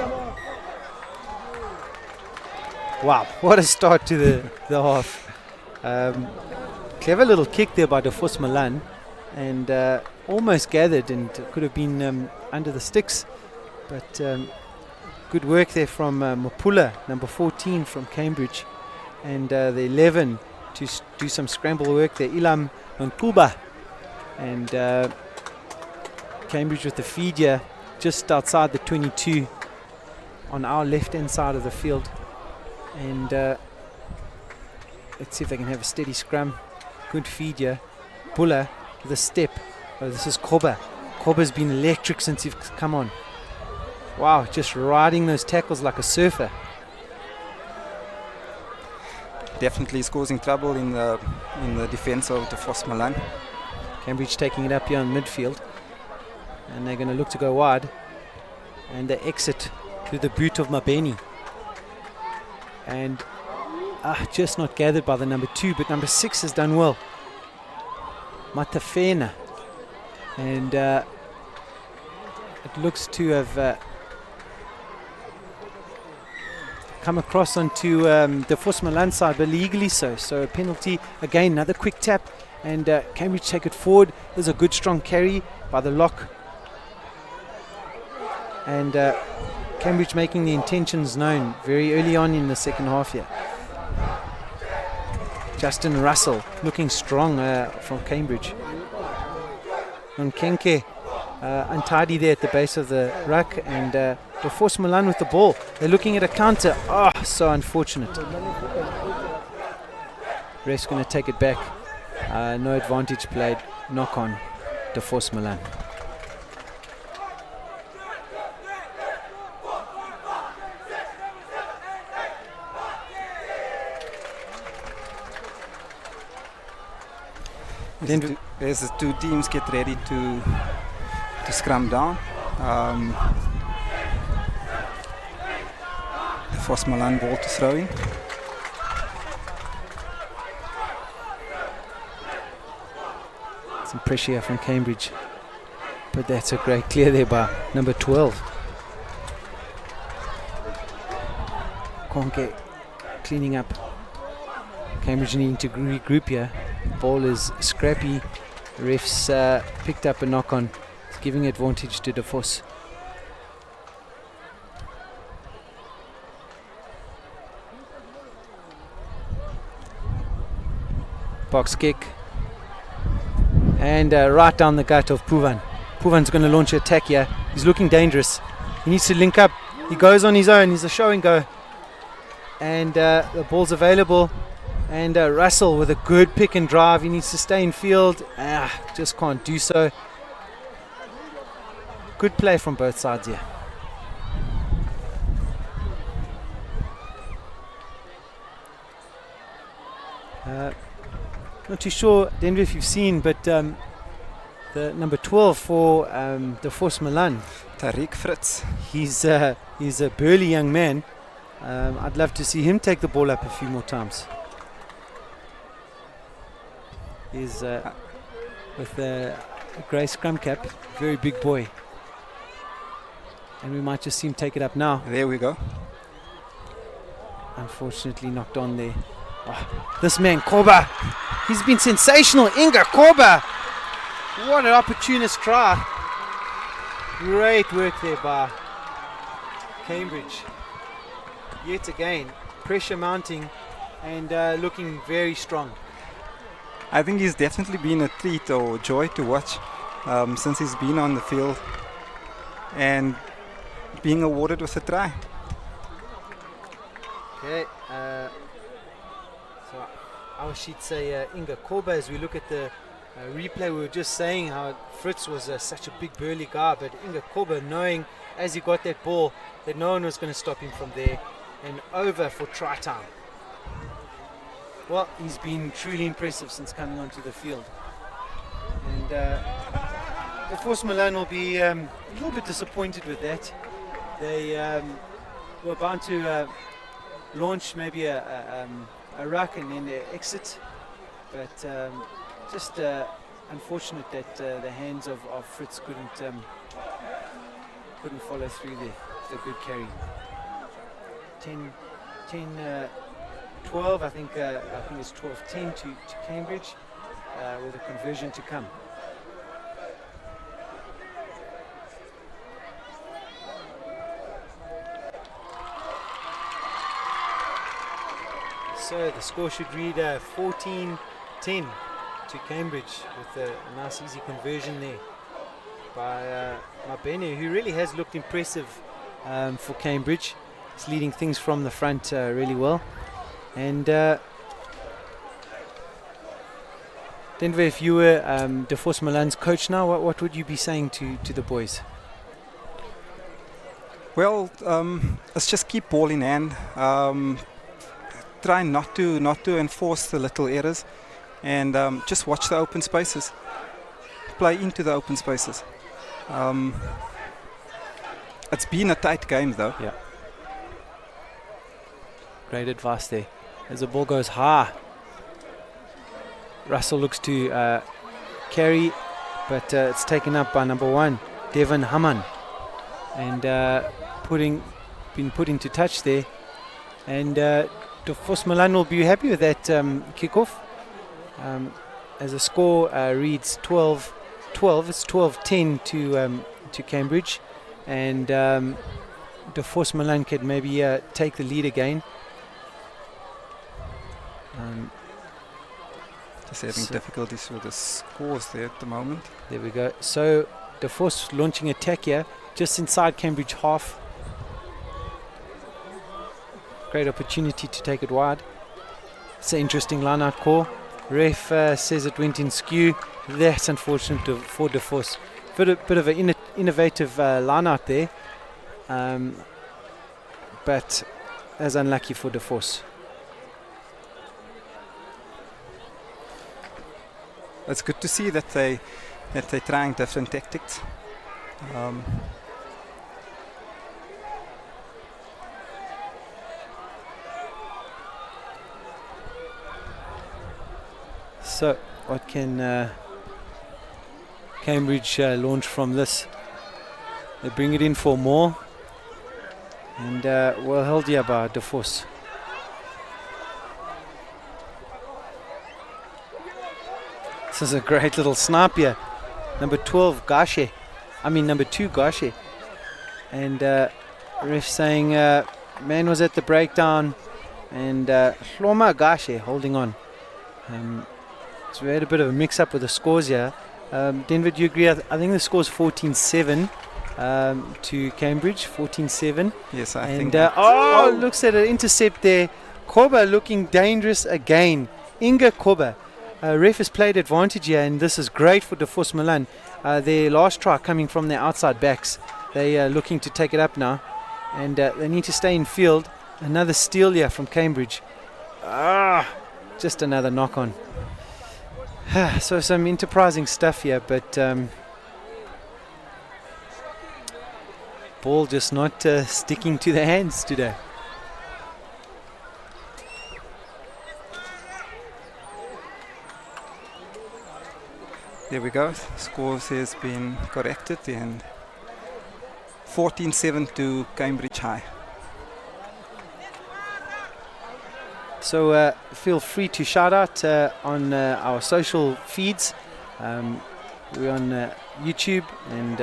Wow, what a start to the half. Clever little kick there by Deforce Milan, and almost gathered, and could have been under the sticks. But good work there from Mapula, number 14 from Cambridge, and the 11 to do some scramble work there, Ilam Nkuba. And Cambridge with the feed here just outside the 22 on our left hand side of the field. And let's see if they can have a steady scrum. Good feed here. Bulla with a step. Oh, this is Koba. Koba's been electric since he's come on. Wow, just riding those tackles like a surfer. Definitely is causing trouble in the defense of Deforce Milan. Cambridge taking it up here in midfield, and they're going to look to go wide, and they exit through the boot of Mabeni, and just not gathered by the number 2, but number 6 has done well, Matafena, and it looks to have come across onto the Deforce Milan side, but legally so a penalty again. Another quick tap, and Cambridge take it forward. There's a good strong carry by the lock, and Cambridge making the intentions known very early on in the second half here. Justin Russell looking strong from Cambridge. Nkenke untidy there at the base of the ruck, and Deforce Milan with the ball. They're looking at a counter. Oh, so unfortunate. Ref's going to take it back. No advantage played. Knock on Deforce Milan. As the two teams get ready to scrum down, Deforce Milan ball to throw in. Some pressure here from Cambridge. But that's a great clear there by number 12. Konke cleaning up. Cambridge needing to regroup here. Ball is scrappy. Refs picked up a knock on. It's giving advantage to Deforce. Box kick. And right down the gut of Puvan. Puvan's going to launch an attack here. He's looking dangerous. He needs to link up. He goes on his own. He's a show and go. And the ball's available. And Russell with a good pick and drive. He needs to stay in field. Just can't do so. Good play from both sides here. Not too sure, Denver, if you've seen, but the number 12 for Deforce Milan, Tariq Fritz. he's a burly young man. I'd love to see him take the ball up a few more times. He's with a grey scrum cap, very big boy. And we might just see him take it up now. There we go. Unfortunately knocked on there. This man, Korba, he's been sensational. Inga Korba, what an opportunist try. Great work there by Cambridge. Yet again, pressure mounting and looking very strong. I think he's definitely been a treat or joy to watch since he's been on the field and being awarded with a try. Okay, so our sheet say Inga Korba. As we look at the replay, we were just saying how Fritz was such a big burly guy, but Inga Korba, knowing as he got that ball that no one was going to stop him from there, and over for try time. Well, he's been truly impressive since coming onto the field. And Deforce Milan will be a little bit disappointed with that. They were bound to launch maybe a ruck and then they exit. But just unfortunate that the hands of Fritz couldn't follow through there. It's a good carry. 12, I think it's 12-10 to Cambridge with a conversion to come. So the score should read 14-10 to Cambridge with a nice easy conversion there by Mabene, who really has looked impressive for Cambridge. He's leading things from the front really well. And Denver, if you were Deforce Milan's coach now, what would you be saying to the boys? Well, let's just keep ball in hand. Try not to enforce the little errors, and just watch the open spaces. Play into the open spaces. It's been a tight game though. Yeah. Great advice there. As the ball goes high, Russell looks to carry, but it's taken up by number 1, Devon Haman, and been put into touch there. And Deforce Milan will be happy with that kickoff. As the score reads 12-12, it's 12-10 to Cambridge, and Deforce Milan could maybe take the lead again. Just having difficulties with the scores there at the moment. There we go. So Deforce launching attack here, just inside Cambridge half. Great opportunity to take it wide. It's an interesting line-out call. Ref says it went in skew. That's unfortunate for Deforce. Bit of an innovative line-out there, but as unlucky for Deforce. It's good to see that they're trying different tactics. So what can Cambridge launch from this. They bring it in for more, and well held here by Deforce. This is a great little snipe here. Number 12, Gashe. Number 2, Gashe. And ref saying man was at the breakdown, and Hloma Gashe holding on. So we had a bit of a mix-up with the scores here. Denver, do you agree? I think the score's 14-7 to Cambridge, 14-7. Yes, I and, think. Looks at an intercept there. Koba looking dangerous again. Inga Koba. Ref has played advantage here, and this is great for Deforce Milan. Their last try coming from their outside backs. They are looking to take it up now, and they need to stay in field. Another steal here from Cambridge. Just another knock on. So some enterprising stuff here, but ball just not sticking to the hands today. There we go. Scores has been corrected, and 14-7 to Cambridge High. So feel free to shout out on our social feeds. We're on YouTube, and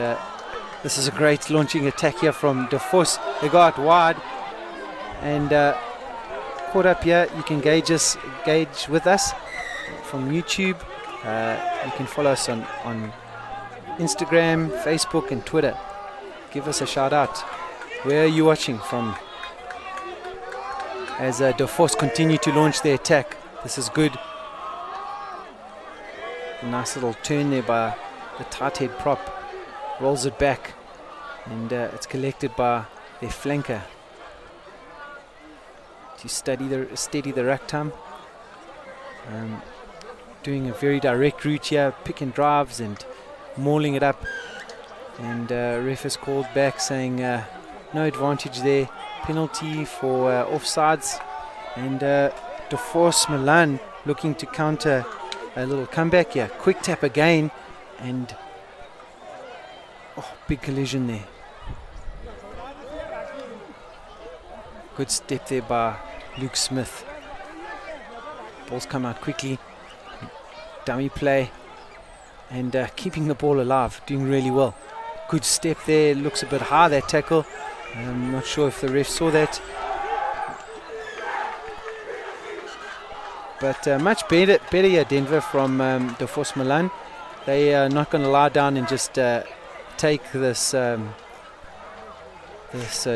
this is a great launching attack here from Deforce. They go out wide and caught up here. You can gauge with us from YouTube. You can follow us on Instagram, Facebook and Twitter. Give us a shout out. Where are you watching from? As Deforce continue to launch their attack. This is good. A nice little turn there by the tight head prop. Rolls it back, and it's collected by their flanker to steady the rack time. Doing a very direct route here, pick and drives and mauling it up. And ref has called back saying no advantage there. Penalty for offsides, and Deforce Milan looking to counter a little comeback here. Quick tap again, and big collision there. Good step there by Luke Smith. Ball's come out quickly. Dummy play, and keeping the ball alive, doing really well. Good step there, looks a bit high, that tackle. I'm not sure if the ref saw that, but much better here, Denver, from Deforce Milan. They are not going to lie down and just take this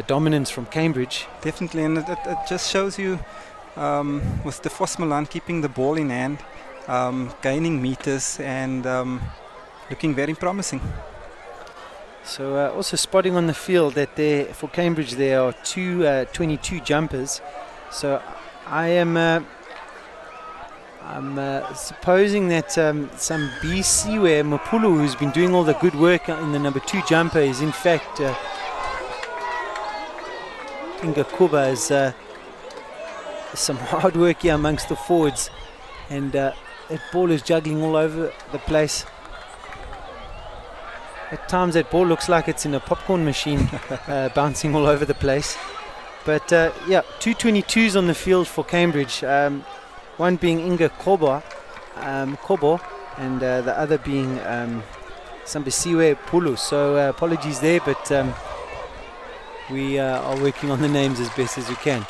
dominance from Cambridge. Definitely, and it just shows you with Deforce Milan keeping the ball in hand, gaining meters, and looking very promising. So also spotting on the field that for Cambridge there are two 22 jumpers. So I'm supposing that some BC where Mapulu, who's been doing all the good work in the number 2 jumper, is in fact Inga Kuba is some hard work here amongst the forwards, and that ball is juggling all over the place. At times that ball looks like it's in a popcorn machine, bouncing all over the place. But yeah, 2 22s on the field for Cambridge. One being Inga Kobo, and the other being Sambisiwe Pulu. So apologies there, but we are working on the names as best as we can.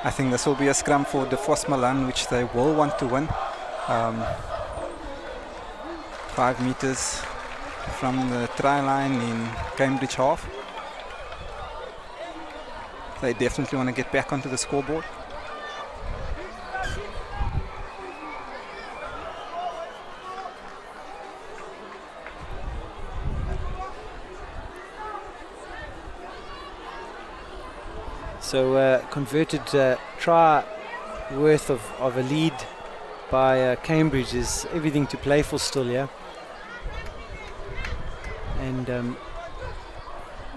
I think this will be a scrum for Deforce Milan, which they will want to win. 5 meters from the try line in Cambridge half. They definitely want to get back onto the scoreboard. So converted try worth of a lead by Cambridge is everything to play for still, yeah. And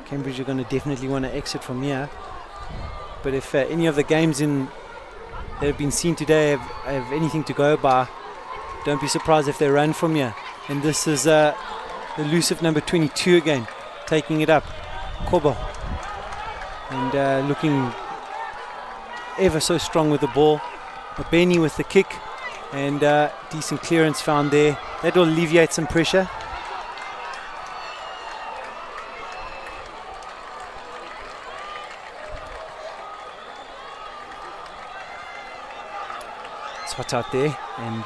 Cambridge are going to definitely want to exit from here. But if any of the games that have been seen today have anything to go by, don't be surprised if they run from here. And this is elusive number 22 again, taking it up. Kobo. And looking ever so strong with the ball. Benny with the kick. And decent clearance found there. That will alleviate some pressure. It's hot out there, and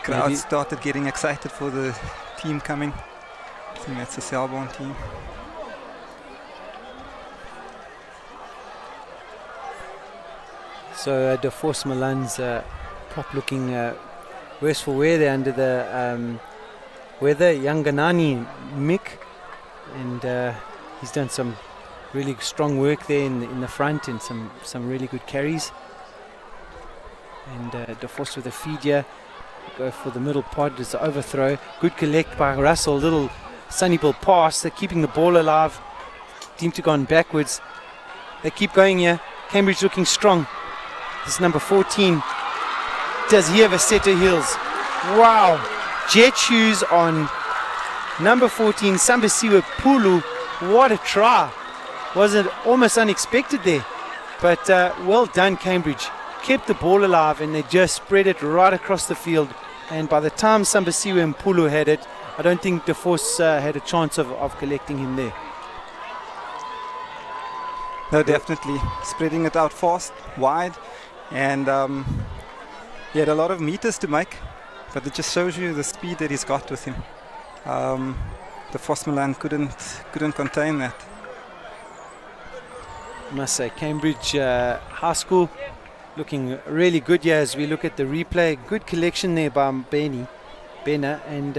crowd started getting excited for the team coming. I think that's the Selborne team. So Deforce Milan's prop looking worse for wear there under the weather. Yanganani Mick, and he's done some really strong work there in the front and some really good carries. And Deforce with a feed here, go for the middle pod. It's an overthrow, good collect by Russell, little sunny ball pass. They're keeping the ball alive. Seem to gone backwards. They keep going here. Cambridge looking strong. This is number 14. Does he have a set of heels? Wow. Jet shoes on number 14, Sambasiwe Pulu. What a try. Was it almost unexpected there? But well done, Cambridge. Kept the ball alive and they just spread it right across the field. And by the time Sambasiwe and Pulu had it, I don't think Deforce had a chance of collecting him there. No, definitely. Spreading it out fast, wide. And he had a lot of meters to make, but it just shows you the speed that he's got with him. Deforce Milan couldn't contain that. I must say, Cambridge High School looking really good here as we look at the replay. Good collection there by Bena, and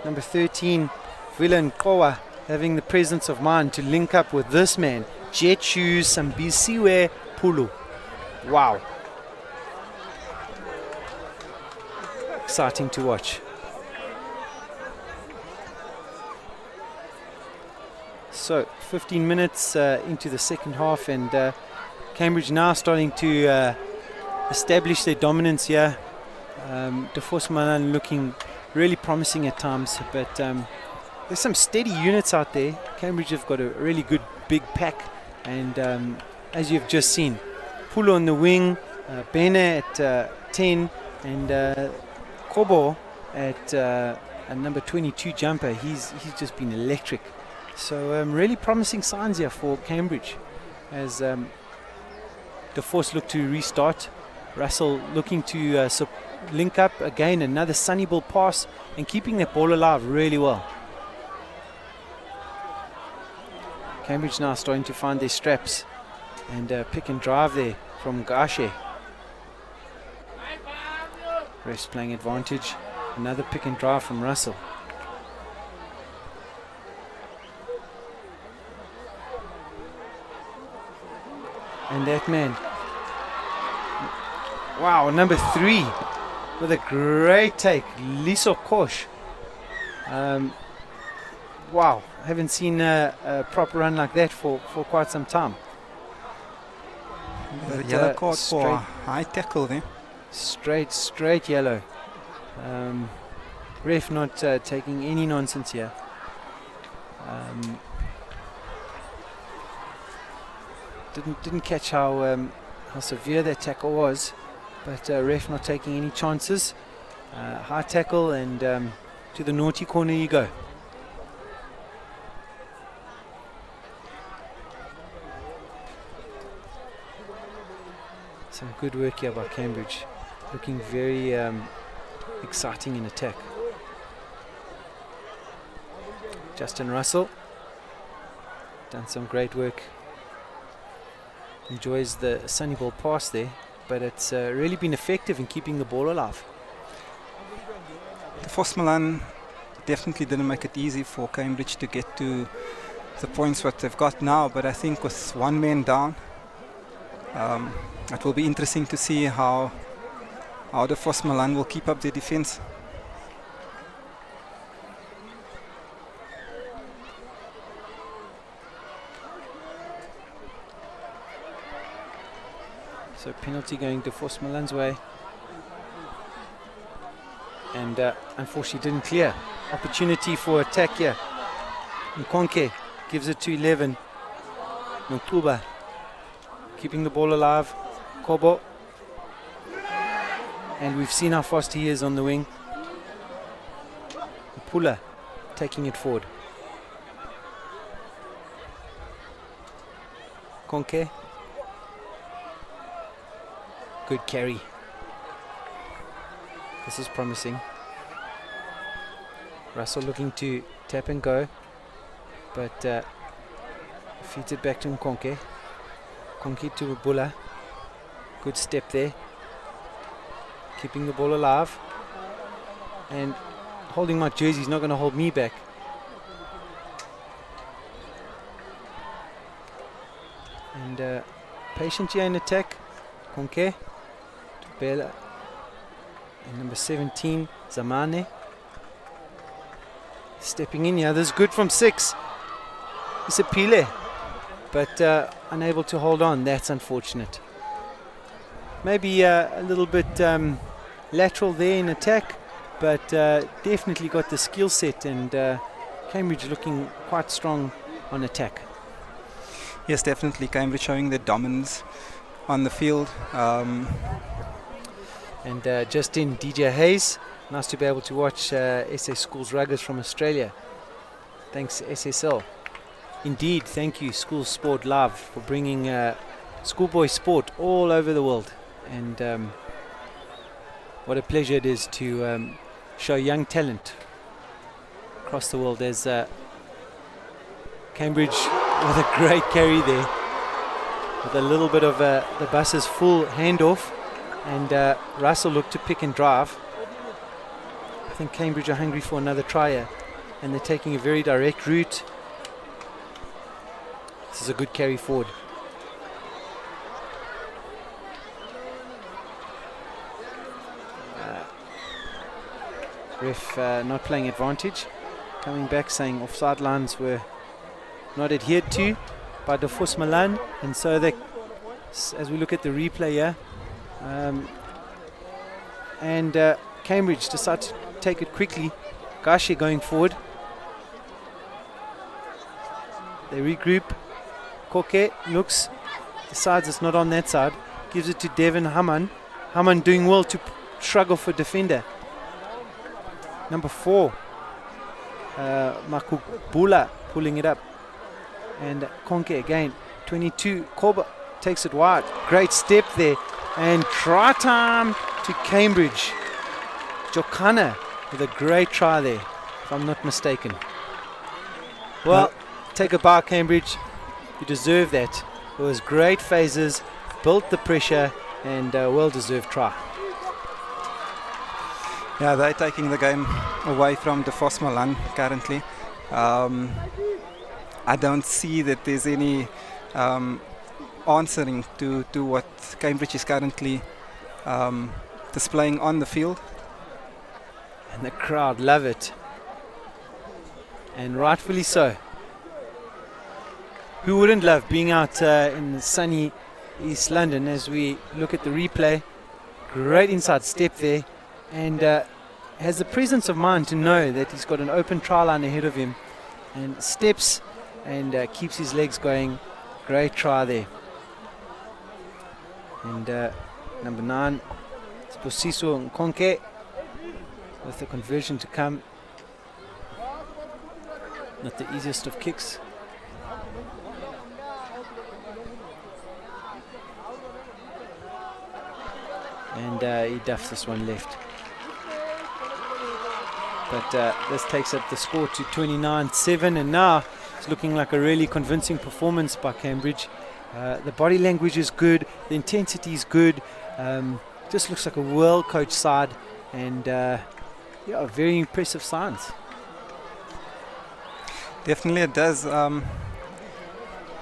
number 13, Villain Kowa, having the presence of mind to link up with this man. Jet shoes, Sambisiwe Pulu. Wow. Exciting to watch. So 15 minutes into the second half, and Cambridge now starting to establish their dominance here. Deforce Milan looking really promising at times, but there's some steady units out there. Cambridge have got a really good big pack, and as you've just seen, Pulu on the wing, Bene at 10, and Kobo at a number 22 jumper. He's just been electric. So really promising signs here for Cambridge as Deforce look to restart. Russell looking to link up again, another sunny ball pass, and keeping that ball alive really well. Cambridge now starting to find their straps, and pick and drive there from Gashe. Refs playing advantage. Another pick and drive from Russell. And that man, wow, number 3 with a great take, Liso Kosh. Wow, I haven't seen a proper run like that for quite some time. The yellow card for high tackle there. Straight yellow. Ref not taking any nonsense here. Didn't catch how severe that tackle was, but ref not taking any chances. High tackle, and to the naughty corner you go. Some good work here by Cambridge, looking very exciting in attack. Justin Russell done some great work. Enjoys the sunny ball pass there, but it's really been effective in keeping the ball alive. Deforce Milan definitely didn't make it easy for Cambridge to get to the points what they've got now, but I think with one man down, it will be interesting to see how Deforce Milan will keep up their defense. So penalty going Deforce Milan's way. and unfortunately didn't clear. Opportunity for attack here. Nkonke gives it to 11. Nkuba keeping the ball alive. Kobo. And we've seen how fast he is on the wing. Pula taking it forward. Konke. Good carry. This is promising. Russell looking to tap and go, but feeds it back to Nkonke. Konke to Bula. Good step there. Keeping the ball alive. And holding my jersey is not going to hold me back. And patient here in attack. Konke to Bela. And number 17, Zamane. Stepping in here. This is good from 6. It's a Pile. But unable to hold on. That's unfortunate. Maybe a little bit lateral there in attack. But definitely got the skill set. And Cambridge looking quite strong on attack. Yes, definitely. Cambridge showing their dominance on the field. And just in DJ Hayes, nice to be able to watch SA Schools Ruggers from Australia. Thanks SSL. Indeed, thank you SuperSport Live for bringing schoolboy sport all over the world. And what a pleasure it is to show young talent across the world. There's Cambridge with a great carry there, with a little bit of the bus's full handoff. And Russell looked to pick and drive. I think Cambridge are hungry for another tryer, and they're taking a very direct route. This is a good carry forward. Ref not playing advantage. Coming back saying offside lines were not adhered to by Deforce Milan, and so they, as we look at the replay here, and Cambridge decide to take it quickly. Gashi going forward. They regroup. Koke looks, decides it's not on that side, gives it to Devin Haman. Haman doing well to shrug off a defender. Number 4, Makubula pulling it up. And Konke again, 22, Koba takes it wide. Great step there. And try time to Cambridge. Jokana with a great try there, if I'm not mistaken. Well, take a bow, Cambridge. You deserve that. It was great phases, built the pressure, and a well-deserved try. Yeah, they're taking the game away from Deforce Milan currently. I don't see that there's any answering to what Cambridge is currently displaying on the field. And the crowd love it. And rightfully so. Who wouldn't love being out in sunny East London as we look at the replay? Great inside step there. And has the presence of mind to know that he's got an open try line ahead of him. And steps and keeps his legs going. Great try there. And number 9, Sposiso Nkonke with the conversion to come. Not the easiest of kicks. And he duffs this one left. But this takes up the score to 29-7, and now it's looking like a really convincing performance by Cambridge. The body language is good, the intensity is good, just looks like a well-coached side, and yeah, very impressive signs. Definitely it does.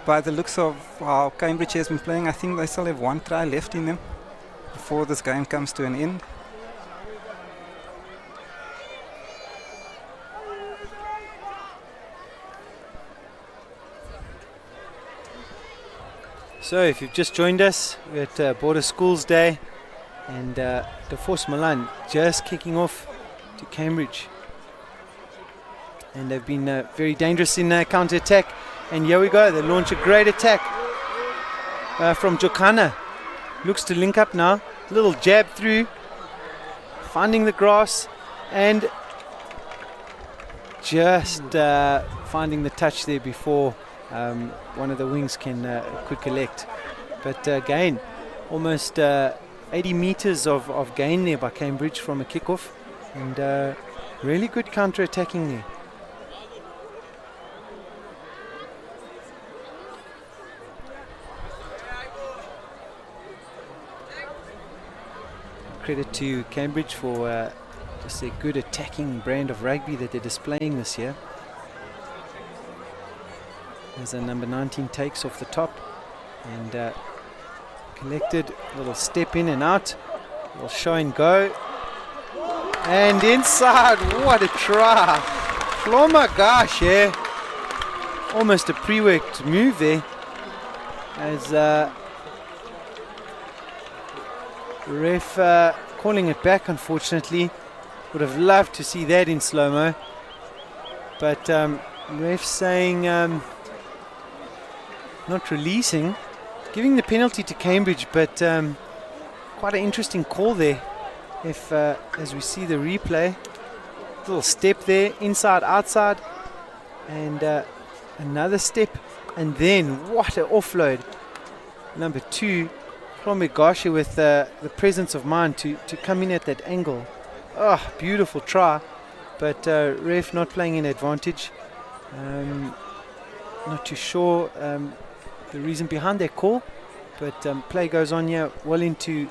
By the looks of how Cambridge has been playing, I think they still have 1 try left in them before this game comes to an end. So if you've just joined us, we're at Border Schools Day, and Deforce Milan just kicking off to Cambridge. And they've been very dangerous in counter-attack. And here we go, they launch a great attack from Jokana. Looks to link up now. Little jab through, finding the grass, and just finding the touch there before one of the wings could collect. But again, almost 80 meters of gain there by Cambridge from a kickoff, and really good counter-attacking there. Credit to Cambridge for just a good attacking brand of rugby that they're displaying this year. As a number 19 takes off the top and collected, little step in and out, little show and go, and inside. What a try! Oh my gosh, yeah, almost a pre-worked move there. As ref calling it back, unfortunately. Would have loved to see that in slow-mo, but ref saying not releasing, giving the penalty to Cambridge, but quite an interesting call there. If as we see the replay, little step there, inside, outside, and another step, and then what an offload. Number 2, Gashe with the presence of mind to come in at that angle. Oh, beautiful try, but ref not playing in advantage. Not too sure the reason behind that call, but play goes on here well into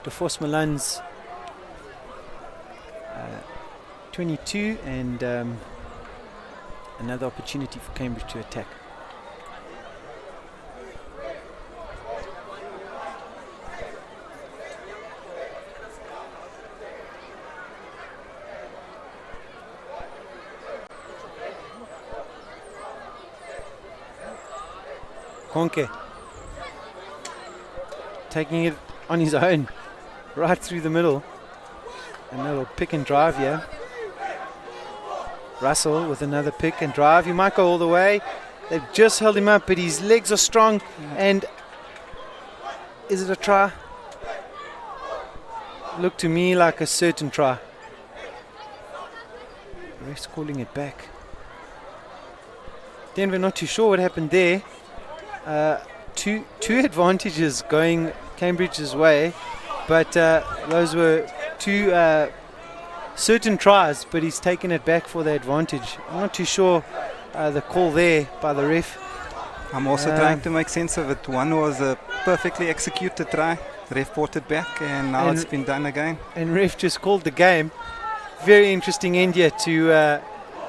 Deforce Milan's 22, and another opportunity for Cambridge to attack. Konke taking it on his own right through the middle. Another pick and drive here. Russell with another pick and drive. He might go all the way. They've just held him up, but his legs are strong. And is it a try? Looked to me like a certain try. Ref's calling it back. Denver not too sure what happened there. Two advantages going Cambridge's way, but those were two certain tries, but he's taken it back for the advantage. I'm not too sure the call there by the ref. I'm also trying to make sense of it. One was a perfectly executed try, ref brought it back, and now it's been done again. And ref just called the game. Very interesting end here to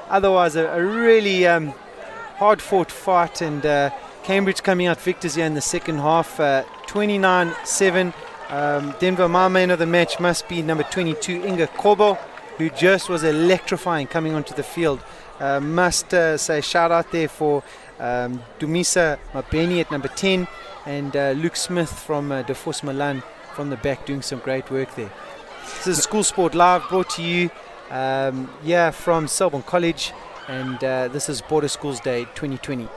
otherwise a really hard-fought fight, and Cambridge coming out victors here in the second half, 29-7. Denver, my man of the match must be number 22, Inga Kobo, who just was electrifying coming onto the field. Must say shout out there for Dumisa Mabeni at number 10, and Luke Smith from Deforce Milan from the back doing some great work there. This is School Sport Live, brought to you from Selborne College, and this is Border Schools Day 2020.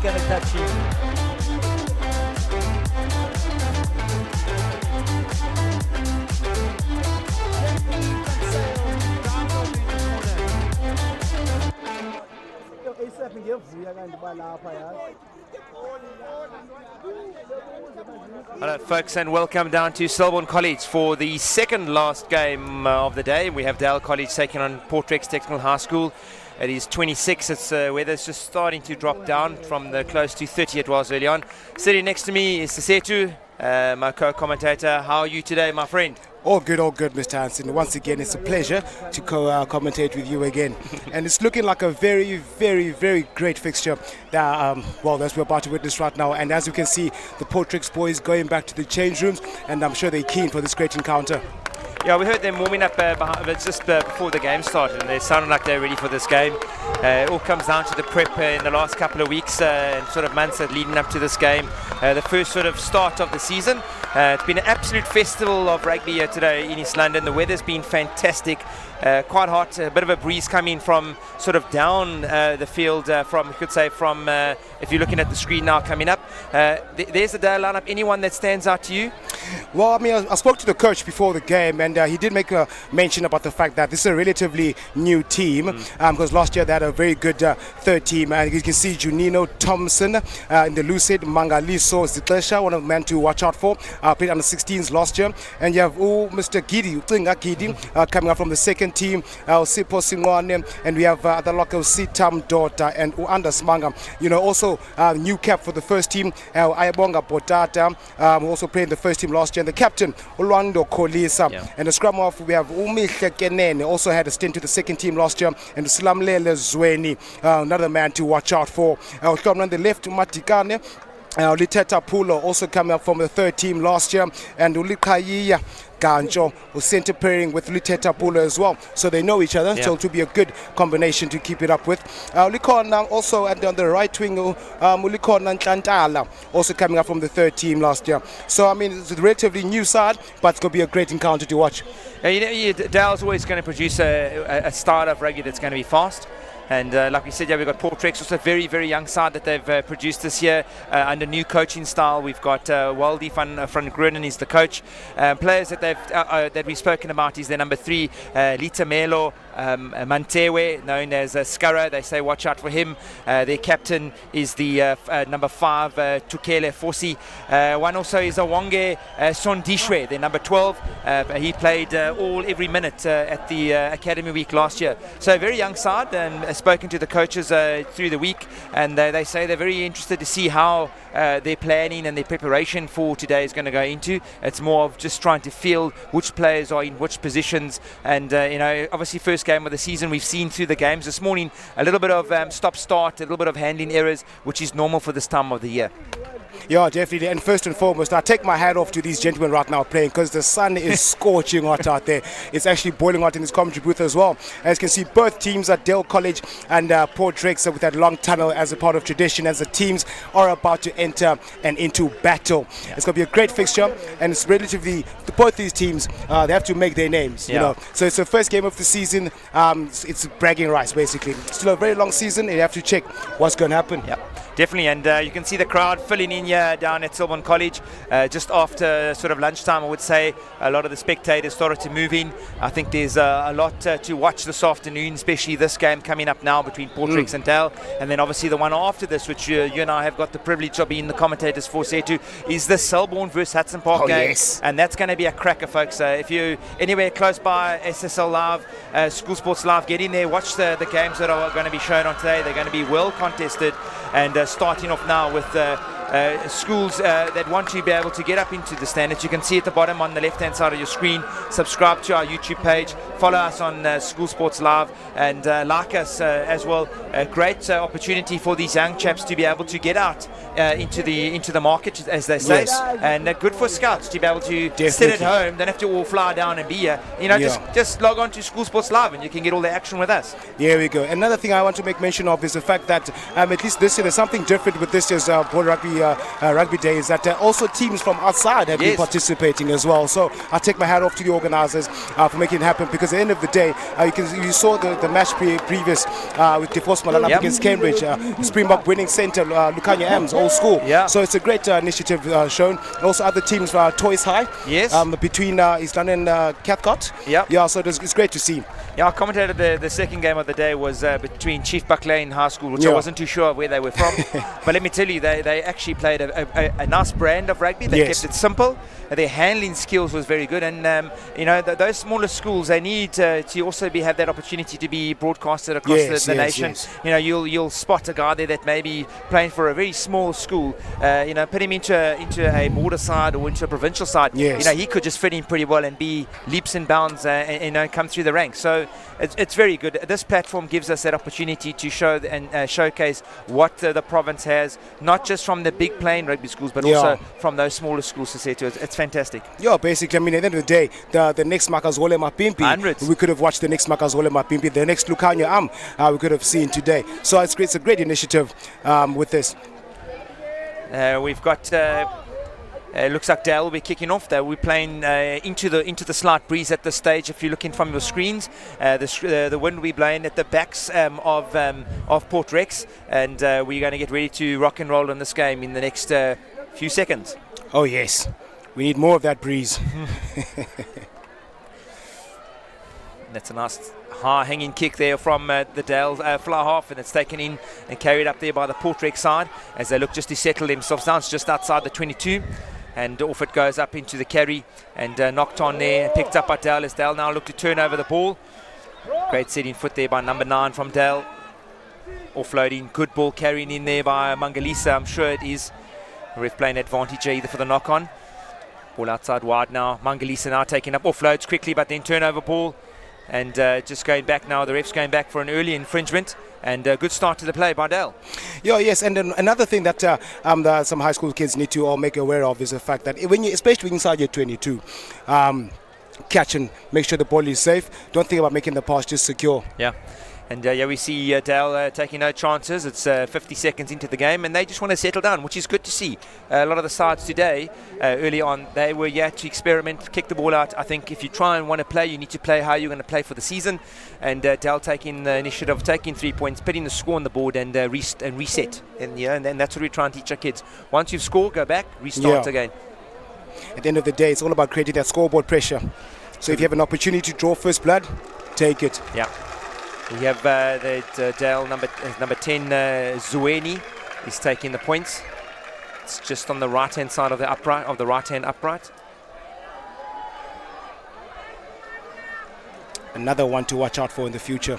going to touch him. Hello folks, and welcome down to Selborne College for the second last game of the day. We have Dale College taking on Portrex Technical High School. It is 26. It's weather's just starting to drop down from the close to 30 it was early on. Sitting next to me is Sesetu, my co-commentator. How are you today, my friend? All good, Mr. Hansen. Once again, it's a pleasure to commentate with you again. And it's looking like a very, very, very great fixture that, as we're about to witness right now. And as you can see, the Portrex boys going back to the change rooms, and I'm sure they're keen for this great encounter. Yeah, we heard them warming up just before the game started, and they sounded like they're ready for this game. It all comes down to the prep in the last couple of weeks and sort of months leading up to this game. The first sort of start of the season. It's been an absolute festival of rugby here today in East London. The weather's been fantastic. Quite hot, a bit of a breeze coming from sort of down the field from, you could say, from if you're looking at the screen now coming up. There's the day lineup. Anyone that stands out to you? Well, I mean, I spoke to the coach before the game, and he did make a mention about the fact that this is a relatively new team, because last year they had a very good third team, and you can see Junino Thompson in the Lucid, Mangaliso Zitesha, one of the men to watch out for, played under 16s last year, and you have Mr. Gidi, coming up from the second team, Sipo Singwane, and we have the local Sitam Dota and Anders Manga. You know, also new cap for the first team, Ayabonga Botata, who also played in the first team last year, and the captain, Olwando Kolisa. Yeah. And the scrum off, we have Umihle Kenene, also had a stint to the second team last year, and Slamlele Zweni, another man to watch out for. On the left, Matikane. Liteta Pulo also coming up from the third team last year, and Ulikaiya Ganjo was center pairing with Liteta Pulo as well, so they know each other. Yeah. So it will be a good combination to keep it up with. Ulikona also on the right wing, Ulikona Ntantala also coming up from the third team last year. So I mean, it's a relatively new side, but it's going to be a great encounter to watch. Dale's always going to produce a start of rugby that's going to be fast. And like we said, yeah, we've got Portrex, also a very, very young side that they've produced this year under new coaching style. We've got Waldi van Grunen is the coach. Players that we've spoken about is their number 3, Lita Melo Mantewe, known as Scurra. They say watch out for him. Their captain is the number 5, Tukele Fosi. One also is Awonge Sondishwe, their number 12. He played every minute at the Academy Week last year. So a very young side, and spoken to the coaches through the week, and they say they're very interested to see how their planning and their preparation for today is going to go into. It's more of just trying to feel which players are in which positions, and obviously first game of the season. We've seen through the games this morning a little bit of stop-start, a little bit of handling errors, which is normal for this time of the year. Yeah, definitely. And first and foremost, I take my hat off to these gentlemen right now playing, because the sun is scorching hot out there. It's actually boiling hot in this commentary booth as well. As you can see, both teams at Dale College and Portrex with that long tunnel as a part of tradition, as the teams are about to enter and into battle. Yeah. It's going to be a great fixture, and it's relatively, both these teams, they have to make their names. Yeah. You know, so it's the first game of the season. It's bragging rights, basically. Still a very long season, and you have to check what's going to happen. Yeah. Definitely, and you can see the crowd filling in here down at Selborne College. Just after sort of lunchtime, I would say, a lot of the spectators started to move in. I think there's a lot to watch this afternoon, especially this game coming up now between Portrex and Dale. And then obviously the one after this, which you and I have got the privilege of being the commentators for, Setu, is the Selborne versus Hudson Park game. Yes. And that's going to be a cracker, folks. If you're anywhere close by, SSL Live, School Sports Live, get in there, watch the games that are going to be shown on today. They're going to be well contested, and starting off now with schools that want to be able to get up into the standards. You can see at the bottom on the left hand side of your screen, subscribe to our YouTube page, follow us on School Sports Live, and like us as well. A great opportunity for these young chaps to be able to get out into the market, as they say. Yes. And good for scouts to be able to sit at home, don't have to all fly down and be here. Just log on to School Sports Live and you can get all the action with us. Here we go. Another thing I want to make mention of is the fact that at least this year there's something different with this year's World Rugby the rugby day is that also teams from outside have been participating as well. So I take my hat off to the organisers for making it happen, because at the end of the day, you saw the match previous with Deforce Milan up against Cambridge, Springbok winning centre, Lukanya M's old school. So it's a great initiative shown. Also other teams, Toys High, between East London and Cathcart. So it's great to see. I commentated the second game of the day was between Chief Buck Lane High School, which I wasn't too sure where they were from. But let me tell you, they actually played a nice brand of rugby. They kept it simple. Their handling skills was very good. And, those smaller schools, they need to also have that opportunity to be broadcasted across the nation. You'll spot a guy there that may be playing for a very small school. Put him into a border side or into a provincial side. He could just fit in pretty well and be leaps and bounds and come through the ranks. So it's very good. This platform gives us that opportunity to show and showcase what the province has, not just from the big playing rugby schools, but also from those smaller schools to say to us. It's fantastic. Basically, at the end of the day, the next Makazole Mapimpi, we could have watched the next Makazole Mapimpi, the next Lukanya we could have seen today. So it's a great initiative with this. We've got looks like Dale will be kicking off. They'll be playing into the slight breeze at this stage. If you're looking from your screens, the wind will be blowing at the backs of Port Rex, and we're going to get ready to rock and roll in this game in the next few seconds. Oh yes, we need more of that breeze. That's a nice high hanging kick there from the Dale fly half, and it's taken in and carried up there by the Port Rex side as they look just to settle themselves down. It's just outside the 22, and off it goes up into the carry and knocked on there and picked up by Dale as Dale now look to turn over the ball. Great setting foot there by number 9 from Dale. Offloading, good ball carrying in there by Mangalisa, I'm sure it is. Ref playing advantage either for the knock on. Ball outside wide now. Mangalisa now taking up offloads quickly, but then turnover ball. And just going back now, the ref's going back for an early infringement, and a good start to the play by Dale. Yes, and then another thing that some high school kids need to all make aware of is the fact that especially inside your 22, catch and make sure the ball is safe. Don't think about making the pass, just secure. And we see Dale taking no chances. It's 50 seconds into the game, and they just want to settle down, which is good to see. A lot of the sides today, early on, they were to experiment, kick the ball out. I think if you try and want to play, you need to play how you're going to play for the season. And Dale taking the initiative, taking 3 points, putting the score on the board, and reset. And that's what we try and teach our kids. Once you've scored, go back, restart again. At the end of the day, it's all about creating that scoreboard pressure. So if you have an opportunity to draw first blood, take it. We have the Dale number 10, Zueni, is taking the points. It's just on the right-hand side of the right-hand upright. Another one to watch out for in the future.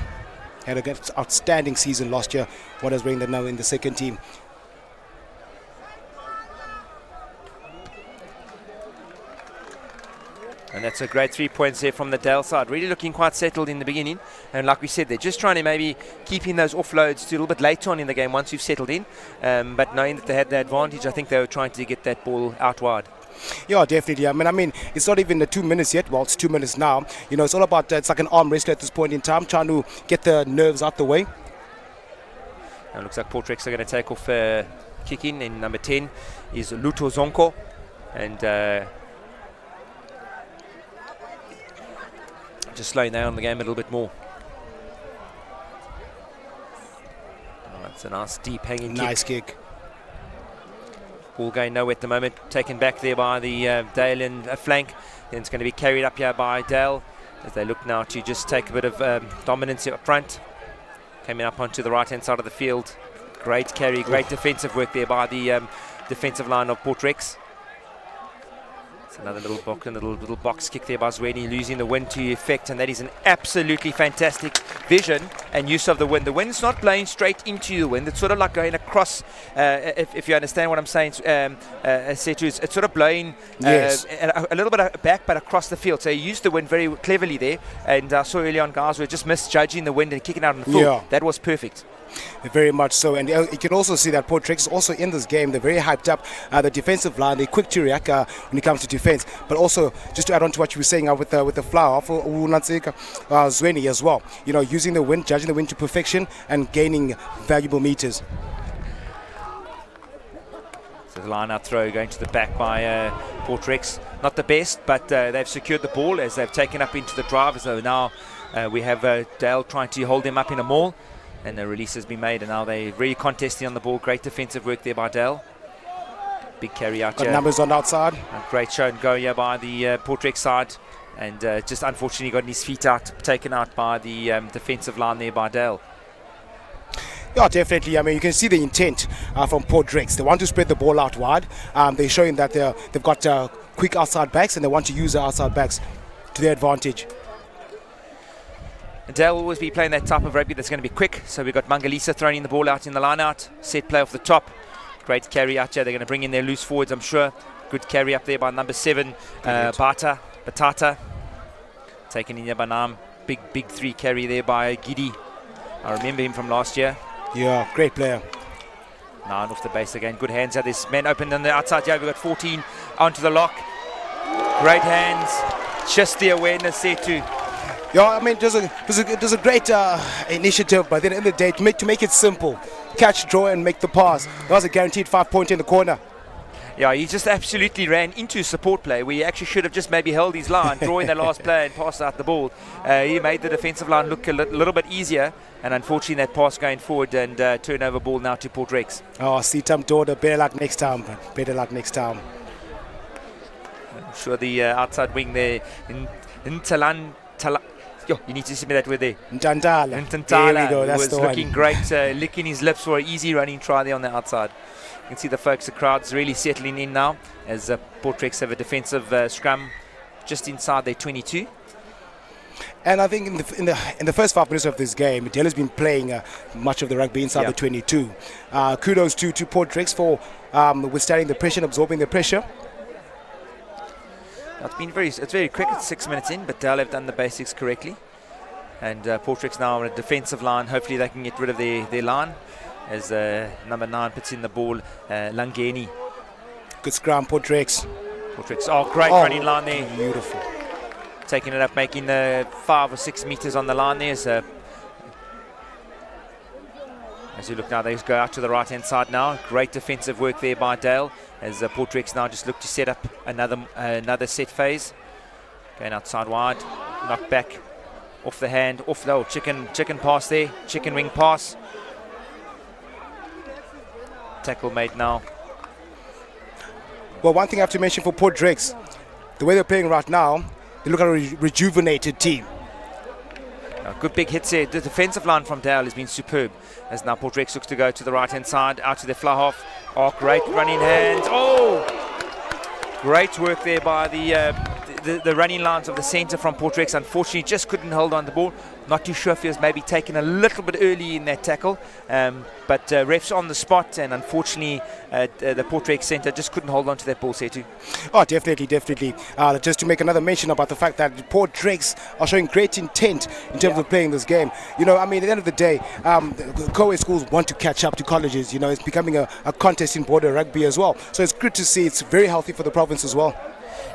Had an outstanding season last year. What is bringing them now in the second team? And that's a great 3 points there from the Dale side. Really looking quite settled in the beginning. And like we said, they're just trying to maybe keep in those offloads to a little bit later on in the game once you've settled in. But knowing that they had the advantage, I think they were trying to get that ball out wide. Definitely. I mean, it's not even the 2 minutes yet. Well, it's 2 minutes now. It's all about, it's like an arm wrestler at this point in time, trying to get the nerves out the way. Now it looks like Port Rex are going to take off kick in, and number 10 is Luto Zonko. And just slowing down the game a little bit more. That's a nice deep hanging kick. Nice kick. Ball going nowhere at the moment. Taken back there by the Dale and flank. Then it's going to be carried up here by Dale as they look now to just take a bit of dominance up front. Coming up onto the right hand side of the field. Great carry, great defensive work there by the defensive line of Port Rex. Another little box kick there by Zweni, losing the wind to effect, and that is an absolutely fantastic vision and use of the wind. The wind's not blowing straight into the wind. It's sort of like going across, if you understand what I'm saying, Setu, it's sort of blowing a little bit back, but across the field. So he used the wind very cleverly there, and I saw early on guys were just misjudging the wind and kicking out in full. That was perfect. Very much so, and you can also see that Port Rex is also in this game. They're very hyped up. The defensive line, they're quick to react when it comes to defense. But also, just to add on to what you were saying with the flower for Zweni as well. Using the wind, judging the wind to perfection, and gaining valuable meters. the line-out throw going to the back by Portrex. Not the best, but they've secured the ball as they've taken up into the drive. So now we have Dale trying to hold them up in a maul, and the release has been made, and now they're really contesting on the ball. Great defensive work there by Dale. Big carry out Got here. numbers on the outside. A great show and go here by the Portrex side, and just unfortunately got his feet out, taken out by the defensive line there by Dale. Yeah, definitely. I mean, you can see the intent from Portrex. They want to spread the ball out wide. They're showing that they've got quick outside backs, and they want to use the outside backs to their advantage. And Dale will always be playing that type of rugby that's going to be quick. So we've got Mangalisa throwing the ball out in the line-out. Set play off the top. Great carry out here. They're going to bring in their loose forwards, I'm sure. Good carry up there by number 7, Batata. Taken in here by Nam. Big 3 carry there by Gidi. I remember him from last year. Yeah, great player. 9 off the base again. Good hands. This man opened on the outside here. We've got 14 onto the lock. Great hands. Just the awareness there too. Yeah, I mean, there's a great initiative, but then at the end of the day, to make it simple, catch, draw, and make the pass. That was a guaranteed 5-point in the corner. Yeah, he just absolutely ran into support play where he actually should have just maybe held his line, drawing the last play and passed out the ball. He made the defensive line look a little bit easier, and unfortunately that pass going forward and turnover ball now to Portrex. Oh, Sitam Dorda, better luck next time. Better luck next time. I'm sure the outside wing there in Yo, you need to see me that word there. Ntantala was looking great, licking his lips for an easy running try there on the outside. You can see the folks, the crowd's really settling in now as Portrex have a defensive scrum just inside their 22. And I think in the first 5 minutes of this game, Dale has been playing much of the rugby inside the 22. Kudos to Portrex for withstanding the pressure and absorbing the pressure. It's very quick. It's 6 minutes in, but Dale have done the basics correctly. And Portrex now on a defensive line. Hopefully they can get rid of their line as number 9 puts in the ball, Langeni. Good scrum, Portrex. Oh, great running line there. Beautiful. Taking it up, making 5 or 6 meters on the line there. As you look now, they go out to the right-hand side now. Great defensive work there by Dale as Portrex now just look to set up another set phase. Going outside wide, knocked back off the hand, chicken pass there, chicken wing pass. Tackle made now. Well, one thing I have to mention for Portrex, the way they're playing right now, they look like a rejuvenated team. Good big hits here. The defensive line from Dale has been superb. As now Portrex looks to go to the right-hand side, out to the fly half. Oh, great running hands. Oh! Great work there by the running lines of the centre from Portrex. Unfortunately, just couldn't hold on the ball. Not too sure if he was maybe taken a little bit early in that tackle. But refs on the spot, and unfortunately, the Portrex centre just couldn't hold on to that ball, Setu. Oh, definitely. Just to make another mention about the fact that Portrex are showing great intent in terms of playing this game. You know, I mean, at the end of the day, co-ed schools want to catch up to colleges. You know, it's becoming a contest in border rugby as well. So it's good to see. It's very healthy for the province as well.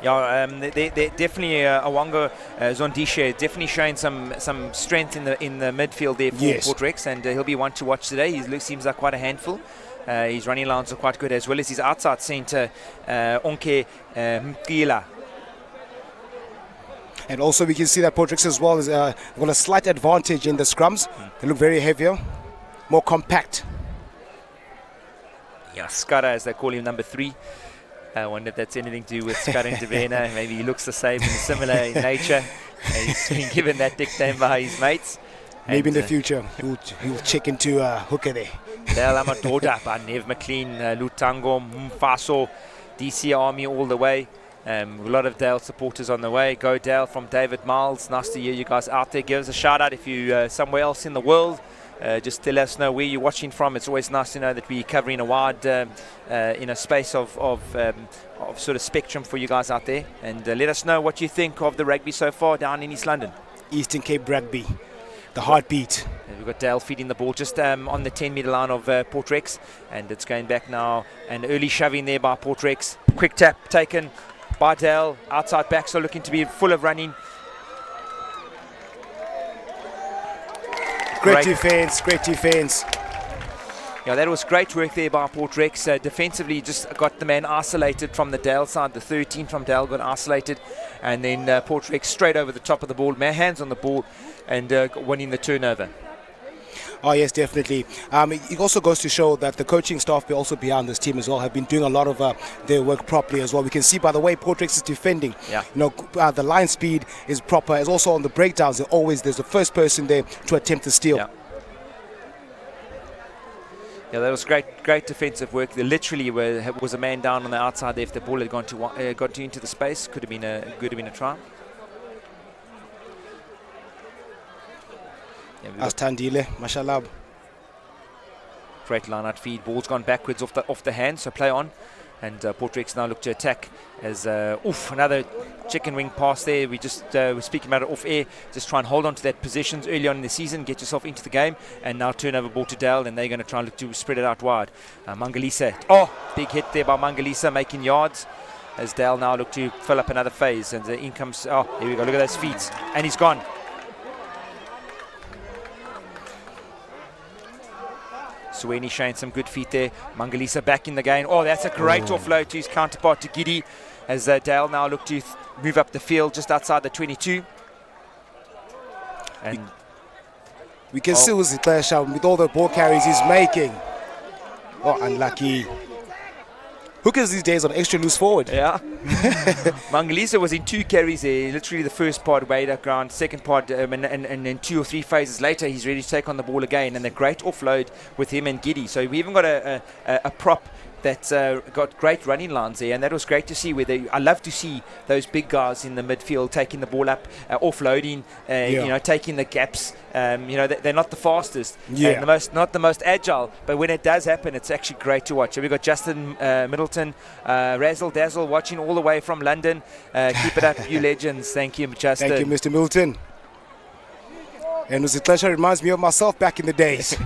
Yeah, they definitely Awanga Zondisha definitely showing some strength in the midfield there for Portrex, and he'll be one to watch today. He seems like quite a handful. His running lines are quite good, as well as his outside centre, Onke Mkila. And also we can see that Portrex as well is got a slight advantage in the scrums. They look very heavier, more compact. Yeah, Skara, as they call him, number 3. I wonder if that's anything to do with Skara and Devena. Maybe he looks the same and similar in nature. He's been given that nickname by his mates. Maybe in the future he'll check into hooker there. Dale Amadoda by Nev McLean, Lutango, Mfaso, DC Army all the way. A lot of Dale supporters on the way. Go Dale from David Miles. Nice to hear you guys out there. Give us a shout out if you're somewhere else in the world. Just let us know where you're watching from. It's always nice to know that we're covering a wide in a space of sort of spectrum for you guys out there. And let us know what you think of the rugby so far down in East London. Eastern Cape Rugby, the heartbeat. And we've got Dale feeding the ball just on the 10-metre line of Portrex, and it's going back now. An early shoving there by Portrex. Quick tap taken by Dale. Outside backs are looking to be full of running. Great defense. Yeah, that was great work there by Portrex. Defensively, just got the man isolated from the Dale side. The 13 from Dale got isolated. And then Portrex straight over the top of the ball, hands on the ball, and winning the turnover. Oh, yes, definitely. It also goes to show that the coaching staff also behind this team as well have been doing a lot of their work properly as well. We can see by the way Portrex is defending. Yeah. The line speed is proper. As also on the breakdowns, there's the first person there to attempt the steal. Yeah. Yeah, that was great defensive work. There literally was a man down on the outside there. If the ball had gone into the space, could have been a try. Yeah, Astandile, mashallah. Great line-out feed. Ball's gone backwards off the hand, so play on. And Portrex now look to attack as another chicken wing pass there. We just were speaking about it off air. Just try and hold on to that positions early on in the season, get yourself into the game, and now turnover ball to Dale, and they're going to try and look to spread it out wide. Mangalisa, big hit there by Mangalisa, making yards as Dale now look to fill up another phase. And the in comes, here we go, look at those feet, and he's gone. Suweni showing some good feet there. Mangalisa back in the game. Oh, that's a great offload to his counterpart to Giddy as Dale now look to move up the field just outside the 22. And we can see Uzitesha with all the ball carries he's making. Oh, unlucky. Hookers these days on extra loose forward. Yeah. Mangalisa was in 2 carries there. Literally the first part weighed up ground, second part, and then 2 or 3 phases later, he's ready to take on the ball again. And a great offload with him and Giddy. So we even got a prop that's got great running lines there, and that was great to see. I love to see those big guys in the midfield taking the ball up, offloading, taking the gaps. They're not the fastest, and not the most agile, but when it does happen, it's actually great to watch. So we've got Justin Middleton, Razzle Dazzle, watching all the way from London. Keep it up, you legends. Thank you, Justin. Thank you, Mr. Middleton. And Uzitesha reminds me of myself back in the days.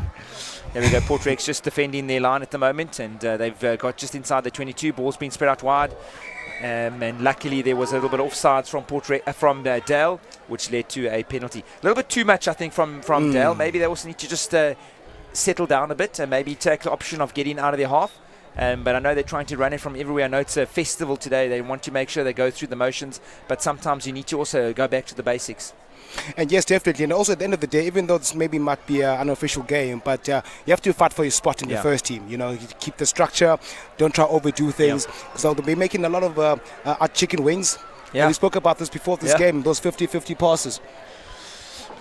There we go, Portrex just defending their line at the moment, and they've got just inside the 22, ball's been spread out wide, and luckily there was a little bit of offsides from Dale, which led to a penalty. A little bit too much, I think, from Dale. Maybe they also need to just settle down a bit and maybe take the option of getting out of their half. But I know they're trying to run it from everywhere. I know it's a festival today. They want to make sure they go through the motions, but sometimes you need to also go back to the basics. And yes, definitely. And also at the end of the day, even though this maybe might be an unofficial game, but you have to fight for your spot in the first team. You keep the structure, don't try to overdo things. So they'll be making a lot of chicken wings. Yeah. We spoke about this before this game, those 50-50 passes.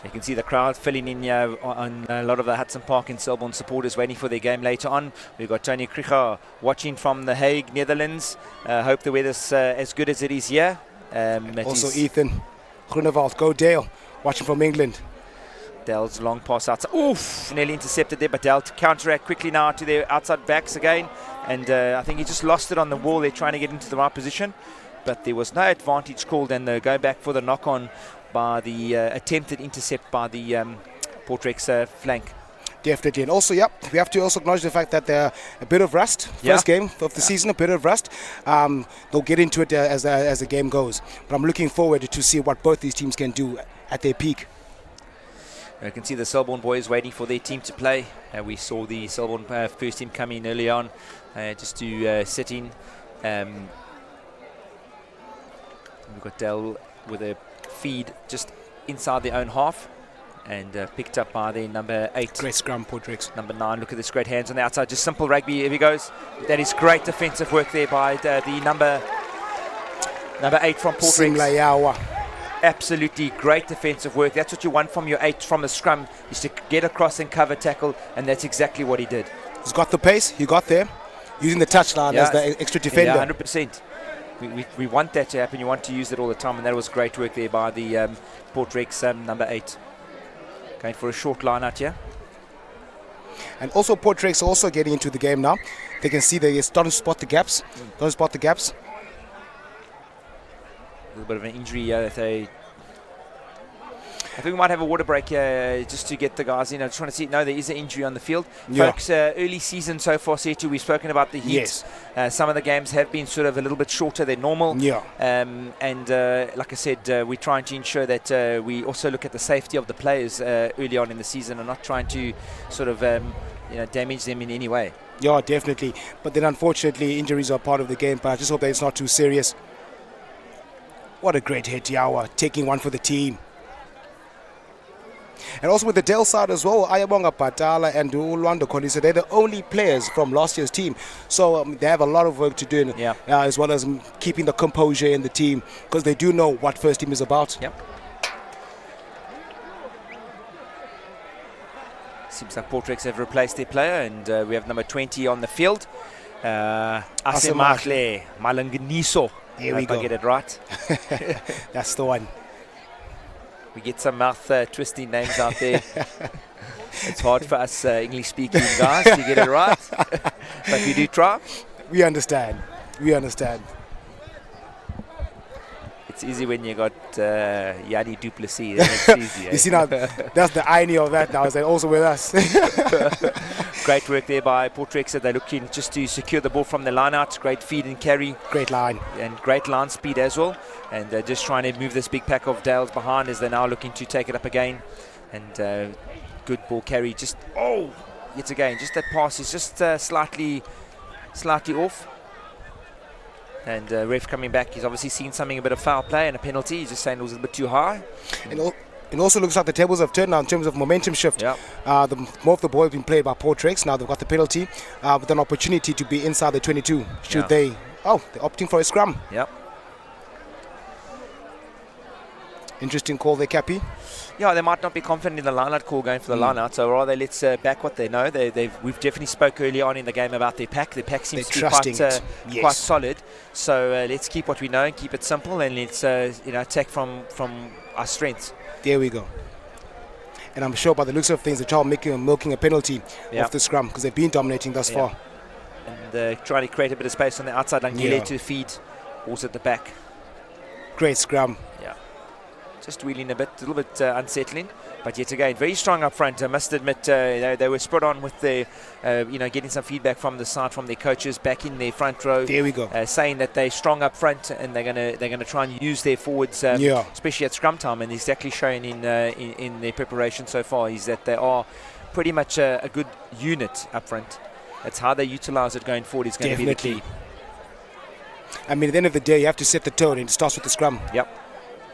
You can see the crowd filling in here on a lot of the Hudson Park and Selborne supporters waiting for their game later on. We've got Tony Kricha watching from The Hague, Netherlands. Hope the weather's as good as it is here. Also Ethan Groenewald, go Dale, watching from England. Dale's long pass outside. Oof! Nearly intercepted there, but Dale to counteract quickly now to their outside backs again. And I think he just lost it on the wall. They're trying to get into the right position. But there was no advantage called, and they go back for the knock-on by the attempted intercept by the Portrex flank. Definitely. And also, we have to also acknowledge the fact that they're a bit of rust. First game of the season, a bit of rust. They'll get into it as the game goes. But I'm looking forward to see what both these teams can do at their peak. You can see the Selborne boys waiting for their team to play. We saw the Selborne first team come in early on just to sit in. We've got Dale with a feed just inside their own half. And picked up by the number 8. Great scrum, Portrex. Number 9, look at this, great hands on the outside. Just simple rugby, here he goes. That is great defensive work there by the number 8 from Portrex. Absolutely great defensive work. That's what you want from your 8 from the scrum, is to get across and cover tackle, and that's exactly what he did. He's got the pace, he got there, using the touchline as the extra defender. Yeah, 100%. We want that to happen. You want to use it all the time, and that was great work there by the Portrex number 8. Going for a short line out here. And also Portrex also getting into the game now. They can see they're starting to spot the gaps. A little bit of an injury that I think we might have a water break just to get the guys in. I'm just trying to see. No, there is an injury on the field. Folks, early season so far, Setu, we've spoken about the heat. Yes. Some of the games have been sort of a little bit shorter than normal. Yeah. And like I said, we're trying to ensure that we also look at the safety of the players early on in the season and not trying to sort of damage them in any way. Yeah, definitely. But then unfortunately, injuries are part of the game, but I just hope that it's not too serious. What a great hit, Yawa, taking one for the team. And also with the Dale side as well, Ayabonga Patala and Ulwando Kolisa, they're the only players from last year's team. So they have a lot of work to do, as well as keeping the composure in the team, because they do know what first team is about. Yep. Seems like Portrex have replaced their player, and we have number 20 on the field. Mzomhle Malangeniso. Here we go. I get it right. That's the one. We get some mouth twisting names out there. It's hard for us English-speaking guys to get it right, but we do try. We understand. We understand. It's easy when you got Yanni Duplessis. It's easy, You see now, that's the irony of that now, is that also with us. Great work there by Portrex. They're looking just to secure the ball from the line out. Great feed and carry. Great line. And great line speed as well. And they're just trying to move this big pack of Dales behind as they're now looking to take it up again. And good ball carry. Just, yet again, just that pass is just slightly off. And ref coming back, he's obviously seen something, a bit of foul play and a penalty. He's just saying it was a bit too high. And it also looks like the tables have turned now in terms of momentum shift. Yep. More of the ball has been played by Portrex. Now they've got the penalty with an opportunity to be inside the 22. Should they? They're opting for a scrum. Yep. Interesting call there, Cappy. Yeah, they might not be confident in the line-out call going for the line-out, so rather let's back what they know. We've definitely spoke early on in the game about their pack. Their pack seems to be quite solid. So let's keep what we know and keep it simple, and let's attack from our strengths. There we go. And I'm sure by the looks of things, the child milking a penalty off the scrum, because they've been dominating thus far. And trying to create a bit of space on the outside, Langile to feed also at the back. Great scrum. Yeah. Just wheeling a little bit unsettling, but yet again very strong up front. I must admit they were spot on with the getting some feedback from the side from their coaches back in their front row. There we go. Saying that they're strong up front and they're gonna try and use their forwards, especially at scrum time. And exactly showing in their preparation so far is that they are pretty much a good unit up front. That's how they utilize it going forward. Is going to be the key. I mean, at the end of the day, you have to set the tone, and it starts with the scrum. Yep.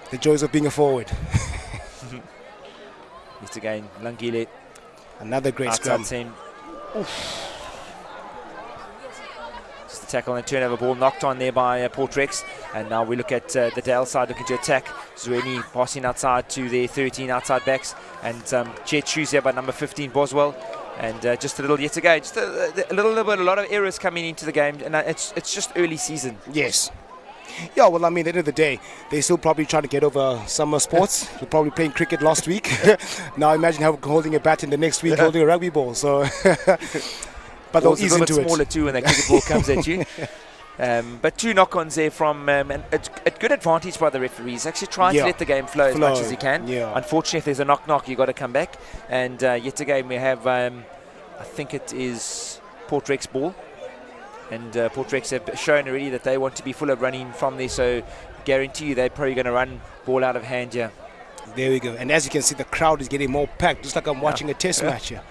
The joys of being a forward. Yet again, Langile. Another great scrum. Just the tackle and turnover ball knocked on there by Portrex. And now we look at the Dale side looking to attack. Zweli passing outside to their 13 outside backs. And jet shoes there by number 15, Boswell. And just a little, yet again, just a lot of errors coming into the game. And it's just early season. Yes. Yeah, well, I mean, at the end of the day, they're still probably trying to get over summer sports. They're probably playing cricket last week. Now imagine holding a bat in the next week, holding a rugby ball. So, but they'll ease into it. Smaller too when that cricket ball comes at you. But two knock-ons there from a good advantage by the referees. Actually trying to let the game flow as much as he can. Yeah. Unfortunately, if there's a knock-knock, you've got to come back. And yet again, we have, I think it is Portrex ball. And Portrex have shown already that they want to be full of running from there, so guarantee you they're probably going to run ball out of hand here. There we go. And as you can see, the crowd is getting more packed, just like I'm watching a test match here.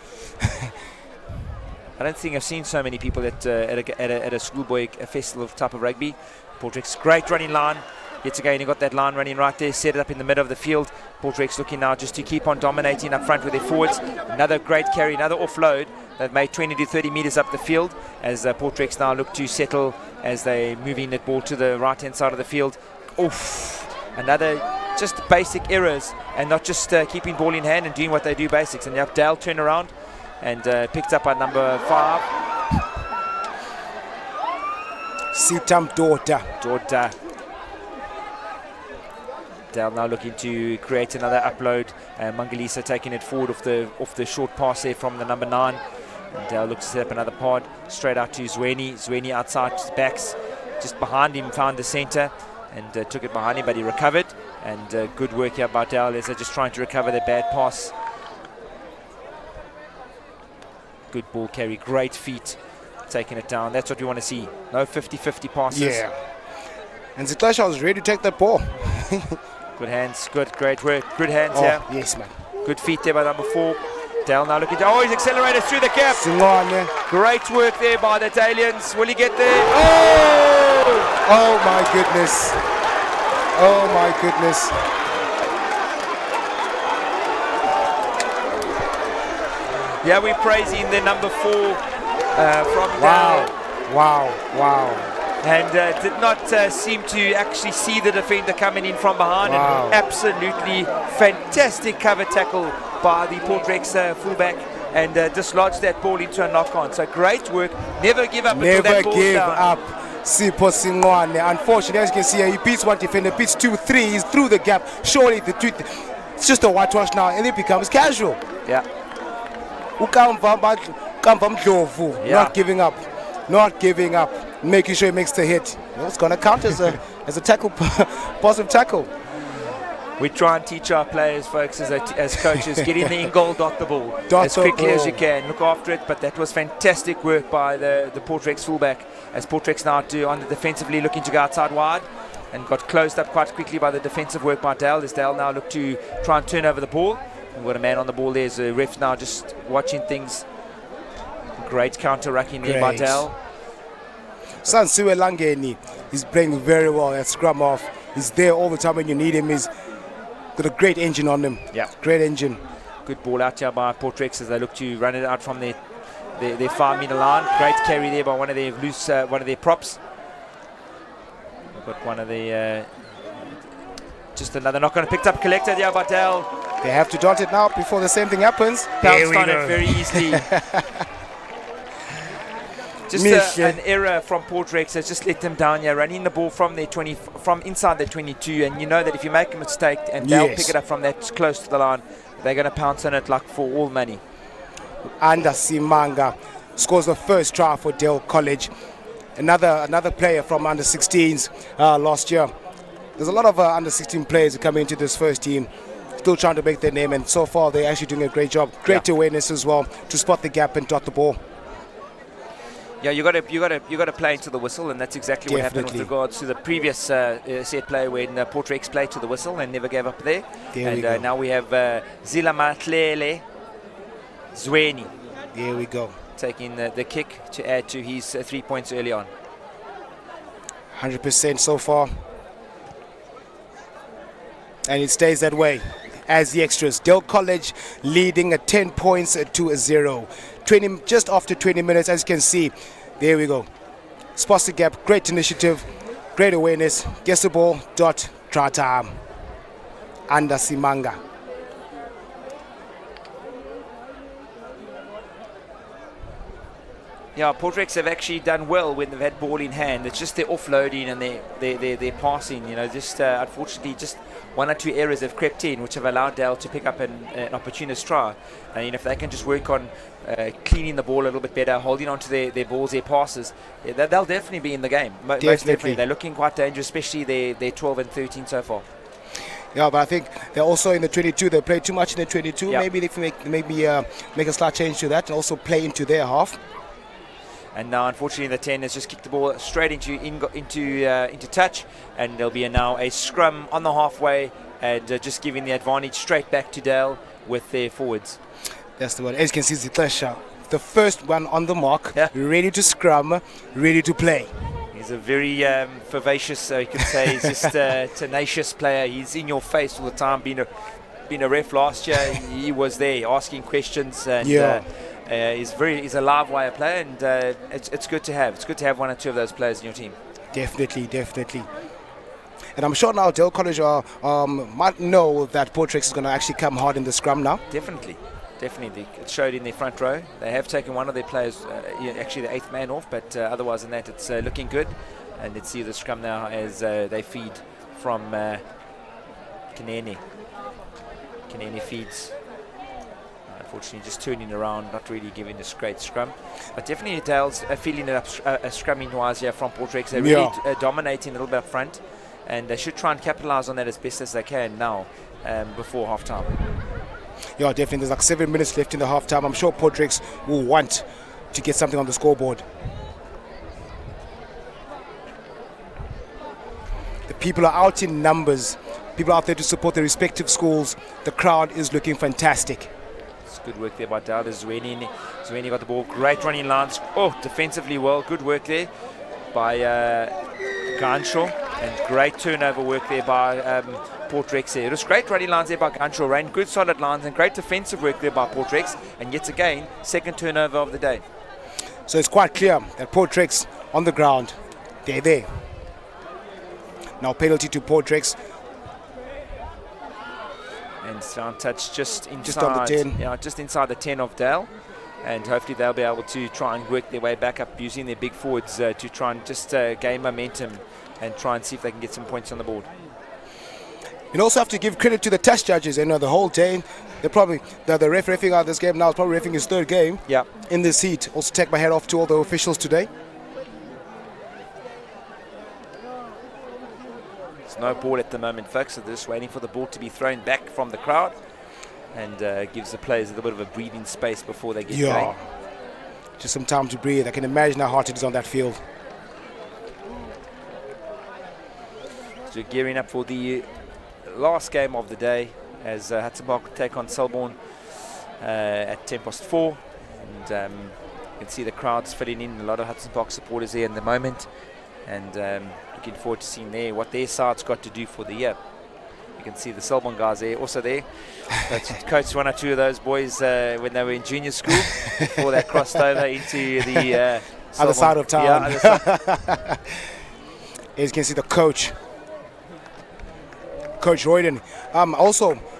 I don't think I've seen so many people at a schoolboy festival type of rugby. Portrex, great running line. Yet again, you've got that line running right there, set it up in the middle of the field. Portrex looking now just to keep on dominating up front with their forwards. Another great carry, another offload. They've made 20 to 30 metres up the field as Portrex now look to settle as they're moving that ball to the right-hand side of the field. Oof! Another just basic errors and not just keeping ball in hand and doing what they do basics. And you have Dale turn around and picked up by number 5. Sitam Daughter. Dale now looking to create another upload. Mangalisa taking it forward off the short pass there from the number 9. And Dale looks to set up another pod straight out to Zweli. Zweli outside to the backs, just behind him, found the centre and took it behind him, but he recovered. And good work here by Dale as they're just trying to recover their bad pass. Good ball carry, great feet, taking it down. That's what we want to see. No 50-50 passes. Yeah. And Zitlasha was ready to take that ball. Good hands, great work, good hands here. Yes, man. Good feet there by number 4. Dale now looking to, oh, he's accelerated through the gap. Great work there by the Dalians. Will he get there? Oh! Oh my goodness. Oh my goodness. Yeah, we're praising the number 4 from Wow. Dale. Wow. And did not seem to actually see the defender coming in from behind. Wow. And absolutely fantastic cover tackle by the Portrex fullback, and dislodged that ball into a knock-on. So great work. Never give up until Never that ball's give down. up. Sipho Singwane. Unfortunately, as you can see here, he beats one defender, beats 2-3. He's through the gap. Surely it's just a whitewash now, and it becomes casual. Yeah. Yeah. Not giving up. Making sure he makes the hit. It's going to count as a tackle, positive tackle. We try and teach our players, folks, as coaches, get in the in goal, dot the ball Dot as the quickly as ball. you can. Look after it, but that was fantastic work by the Portrex fullback, as Portrex now on the defensively looking to go outside wide, and got closed up quite quickly by the defensive work by Dale. As Dale now look to try and turn over the ball. We've got a man on the ball there. As the ref now just watching things. Great counter-racking there by Dale. Sansiwe Langeni is playing very well at scrum off. He's there all the time when you need him. He's got a great engine on him. Yeah. Great engine. Good ball out here by Portrex as they look to run it out from their 5-meter line. Great carry there by one of their props. We've got one of the just another knock on, picked up, collected here by Dale. They have to dot it now before the same thing happens. Pounced on it very easily. Just an error from Portrex has just let them down here, running the ball from from inside their 22, and you know that if you make a mistake and they'll pick it up from that close to the line, they're going to pounce on it like for all money. Simanga scores the first try for Dale College. Another player from under 16s last year. There's a lot of under 16 players who come into this first team, still trying to make their name, and so far they're actually doing a great job. Great awareness as well to spot the gap and dot the ball. Yeah, you got to play into the whistle, and that's exactly what happened with regards to the previous set play when Portrex played to the whistle and never gave up there. And now we have Zilamatlele Zweni. There we go. Taking the kick to add to his 3 points early on. 100% so far. And it stays that way as the extras. Dale College leading at 10 points to 0. Just after 20 minutes, as you can see. There we go. Spots the gap. Great initiative. Great awareness. Gets the ball. Dot. Try time. Under Simanga. Yeah, Portrex have actually done well when they've had ball in hand. It's just their offloading and their passing. You know, just unfortunately, just one or two errors have crept in, which have allowed Dale to pick up an opportunist try. And if they can just work on cleaning the ball a little bit better, holding on to their balls, their passes, they'll definitely be in the game. Most definitely. They're looking quite dangerous, especially their 12 and 13 so far. Yeah, but I think they're also in the 22. They play too much in the 22. Yeah. Maybe they can make a slight change to that and also play into their half. And now, unfortunately, the 10 has just kicked the ball straight into touch, and there'll be now a scrum on the halfway, and just giving the advantage straight back to Dale with their forwards. That's the one. As you can see, Zitlesha, the first one on the mark, ready to scrum, ready to play. He's a very vivacious, you could say, he's just a tenacious player. He's in your face all the time. Being a ref last year, he was there asking questions, and he's a live wire player, and it's good to have. It's good to have one or two of those players in your team. Definitely. And I'm sure now Dale College might know that Portrex is going to actually come hard in the scrum now. Definitely. It showed in their front row. They have taken one of their players, actually the 8th man off, but otherwise than that, it's looking good. And let's see the scrum now as they feed from Kinene. Kinene feeds. Unfortunately, just turning around, not really giving this great scrum. But definitely Dale's feeling it up scrumming-wise here from Portrex. They're really dominating a little bit up front, and they should try and capitalise on that as best as they can now before half-time. Yeah, definitely. There's like 7 minutes left in the half-time. I'm sure Portrex will want to get something on the scoreboard. The people are out in numbers. People out there to support their respective schools. The crowd is looking fantastic. It's good work there by Dal. Zwini got the ball. Great running lines. Oh, defensively well. Good work there by Ganshaw. And great turnover work there by Port Rex there. It was great running lines there by Ganshaw. Ran good solid lines and great defensive work there by Port Rex. And yet again, second turnover of the day. So it's quite clear that Port Rex on the ground, they're there. Now penalty to Port Rex. And sound touch just inside. Just on the 10. Yeah, just inside the 10 of Dale. And hopefully they'll be able to try and work their way back up using their big forwards to try and just gain momentum and try and see if they can get some points on the board. You also have to give credit to the test judges. You know, the whole day, they're probably the ref refereeing out this game now is probably refereeing his third game. Yeah. In this heat. Also take my hat off to all the officials today. There's no ball at the moment, folks. So they're just waiting for the ball to be thrown back from the crowd, and gives the players a little bit of a breathing space before they get going. Just some time to breathe. I can imagine how hot it is on that field. So gearing up for the last game of the day as Hudson Park take on Selborne at 4:10. And you can see the crowds filling in. A lot of Hudson Park supporters here in the moment. And looking forward to seeing what their side's got to do for the year. You can see the Selborne guys there, also there. Coached one or two of those boys when they were in junior school before they crossed over into the other side of town. Yeah, other side. As you can see the coach, Coach Royden.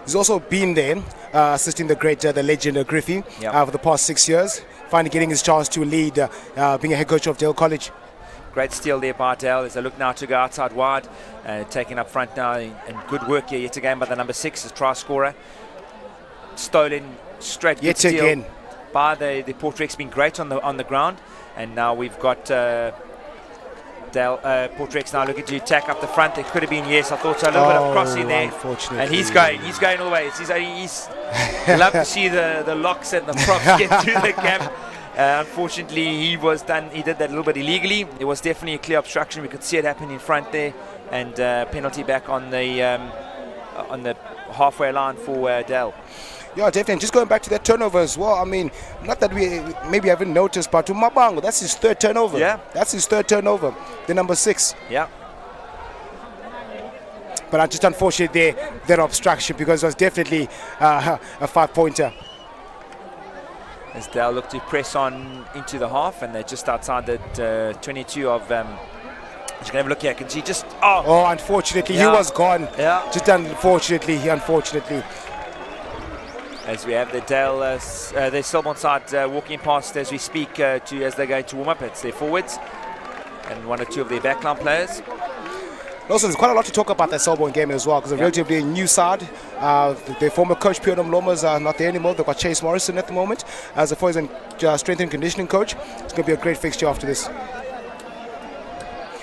He's also been there assisting the great, the legend Griffey for the past 6 years. Finally getting his chance to lead, being a head coach of Dale College. Great steal there by Dale as they look now to go outside wide, taking up front now, and good work here yet again by the number 6, the try scorer. Stolen straight yet again by the Port Rex, been great on the ground, and now we've got Dale, Port Rex now looking to attack up the front. There could have been, yes, I thought so, a little bit of crossing there, and he's going all the way. He's love to see the locks and the props get through the gap. Unfortunately, he did that a little bit illegally. It was definitely a clear obstruction. We could see it happen in front there, and penalty back on the halfway line for Dale. Yeah, definitely. Just going back to that turnover as well. I mean, not that we maybe haven't noticed, but to Mabango, that's his third turnover. Yeah. That's his third turnover. The number 6. Yeah. But I just unfortunately that obstruction, because it was definitely a 5-pointer. As Dale look to press on into the half, and they're just outside the 22 of. Just gonna have a look here. I can see just. Oh, unfortunately, he was gone. Yeah. Just unfortunately. As we have the Dale, the Selborne side walking past as we speak as they're going to warm up. It's their forwards and one or two of their backline players. Also, there's quite a lot to talk about that Selborne game as well, because a relatively new side. Their former coach, Pierre Lomas, are not there anymore. They've got Chase Morrison at the moment as a forwards and strength and conditioning coach. It's going to be a great fixture after this.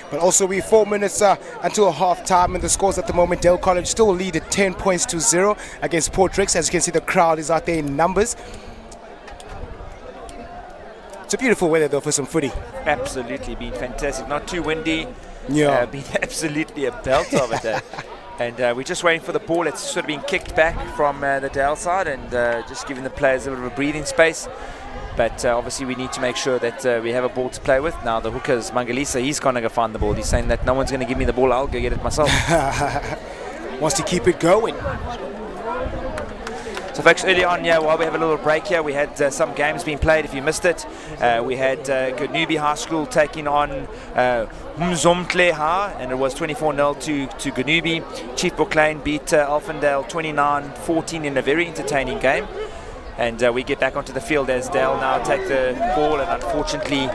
But also, we're 4 minutes until half time, and the scores at the moment, Dale College still lead at 10-0 against Port Rex. As you can see, the crowd is out there in numbers. It's a beautiful weather, though, for some footy. Absolutely, been fantastic. Not too windy. Yeah. Been absolutely a belt of it. And we're just waiting for the ball. It's sort of been kicked back from the Dale side, and just giving the players a little bit of a breathing space. But obviously we need to make sure that we have a ball to play with. Now the hooker's Mangalisa, he's going to go find the ball. He's saying that no one's going to give me the ball, I'll go get it myself. Wants to keep it going. So folks, early on, while we have a little break here, we had some games being played. If you missed it, we had Gonubie High School taking on Mzomhle High, and it was 24-0 to Gonubie. Chief Brook Lane beat Alphindale 29-14 in a very entertaining game. And we get back onto the field as Dale now take the ball, and unfortunately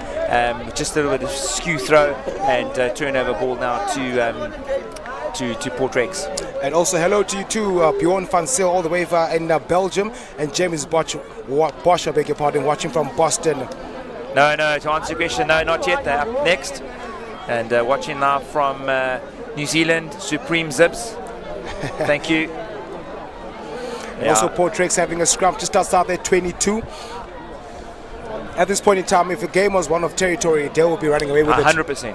just a little bit of skew throw and turnover ball now to Port Rex. And also hello to you too, Bjorn van Zyl all the way in Belgium, and James Bosch, I beg your pardon, watching from Boston. No, to answer your question, no, not yet. They're up next. And watching now from New Zealand, Supreme Zibs. Thank you. And also Port Rex having a scrum just outside their 22. At this point in time, if the game was one of territory, they will be running away with it. 100%.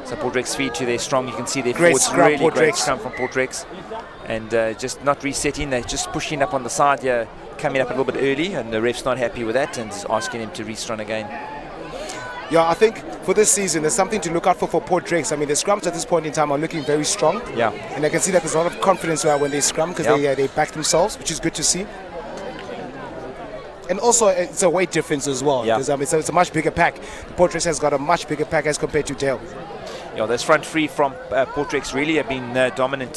So Portrex feed to their strong. You can see their Great forwards scrum, really great Portrex. scrum from Portrex. And just not resetting, they're just pushing up on the side here, coming up a little bit early, and the ref's not happy with that and is asking him to restrun again. Yeah, I think for this season, there's something to look out for Portrex. I mean, the scrums at this point in time are looking very strong. Yeah. And I can see that there's a lot of confidence when they scrum because they back themselves, which is good to see. And also, it's a weight difference as well. Yeah. Because it's a much bigger pack. Portrex has got a much bigger pack as compared to Dale. Yeah, those front three from Portrex really have been dominant.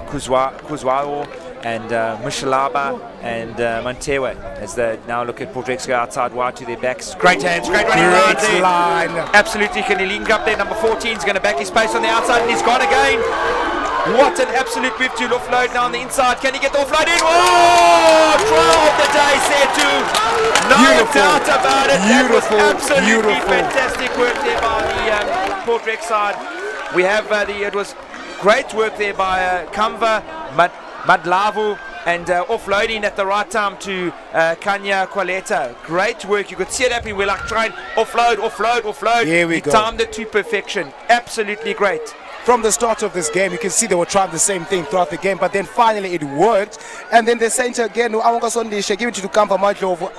Kuzwao and Mushalaba and Montewa as they now look at Portrex go outside wide to their backs. Great hands, great running Great there. line. Absolutely, can he link up there? Number 14 is going to back his space on the outside and he's gone again. What an absolute move to offload now on the inside. Can he get the offload in? Oh, trial of the day, Setu. No doubt about it. That was absolutely fantastic work there by the Portrex side. We have it was great work there by Kamva, Madlavu, and offloading at the right time to Kanya Qualeta. Great work. You could see it happening. We're like trying offload. Here we He go. timed it to perfection. Absolutely great. From the start of this game, you can see they were trying the same thing throughout the game, but then finally it worked. And then the center again, give it to Kamva Madlavu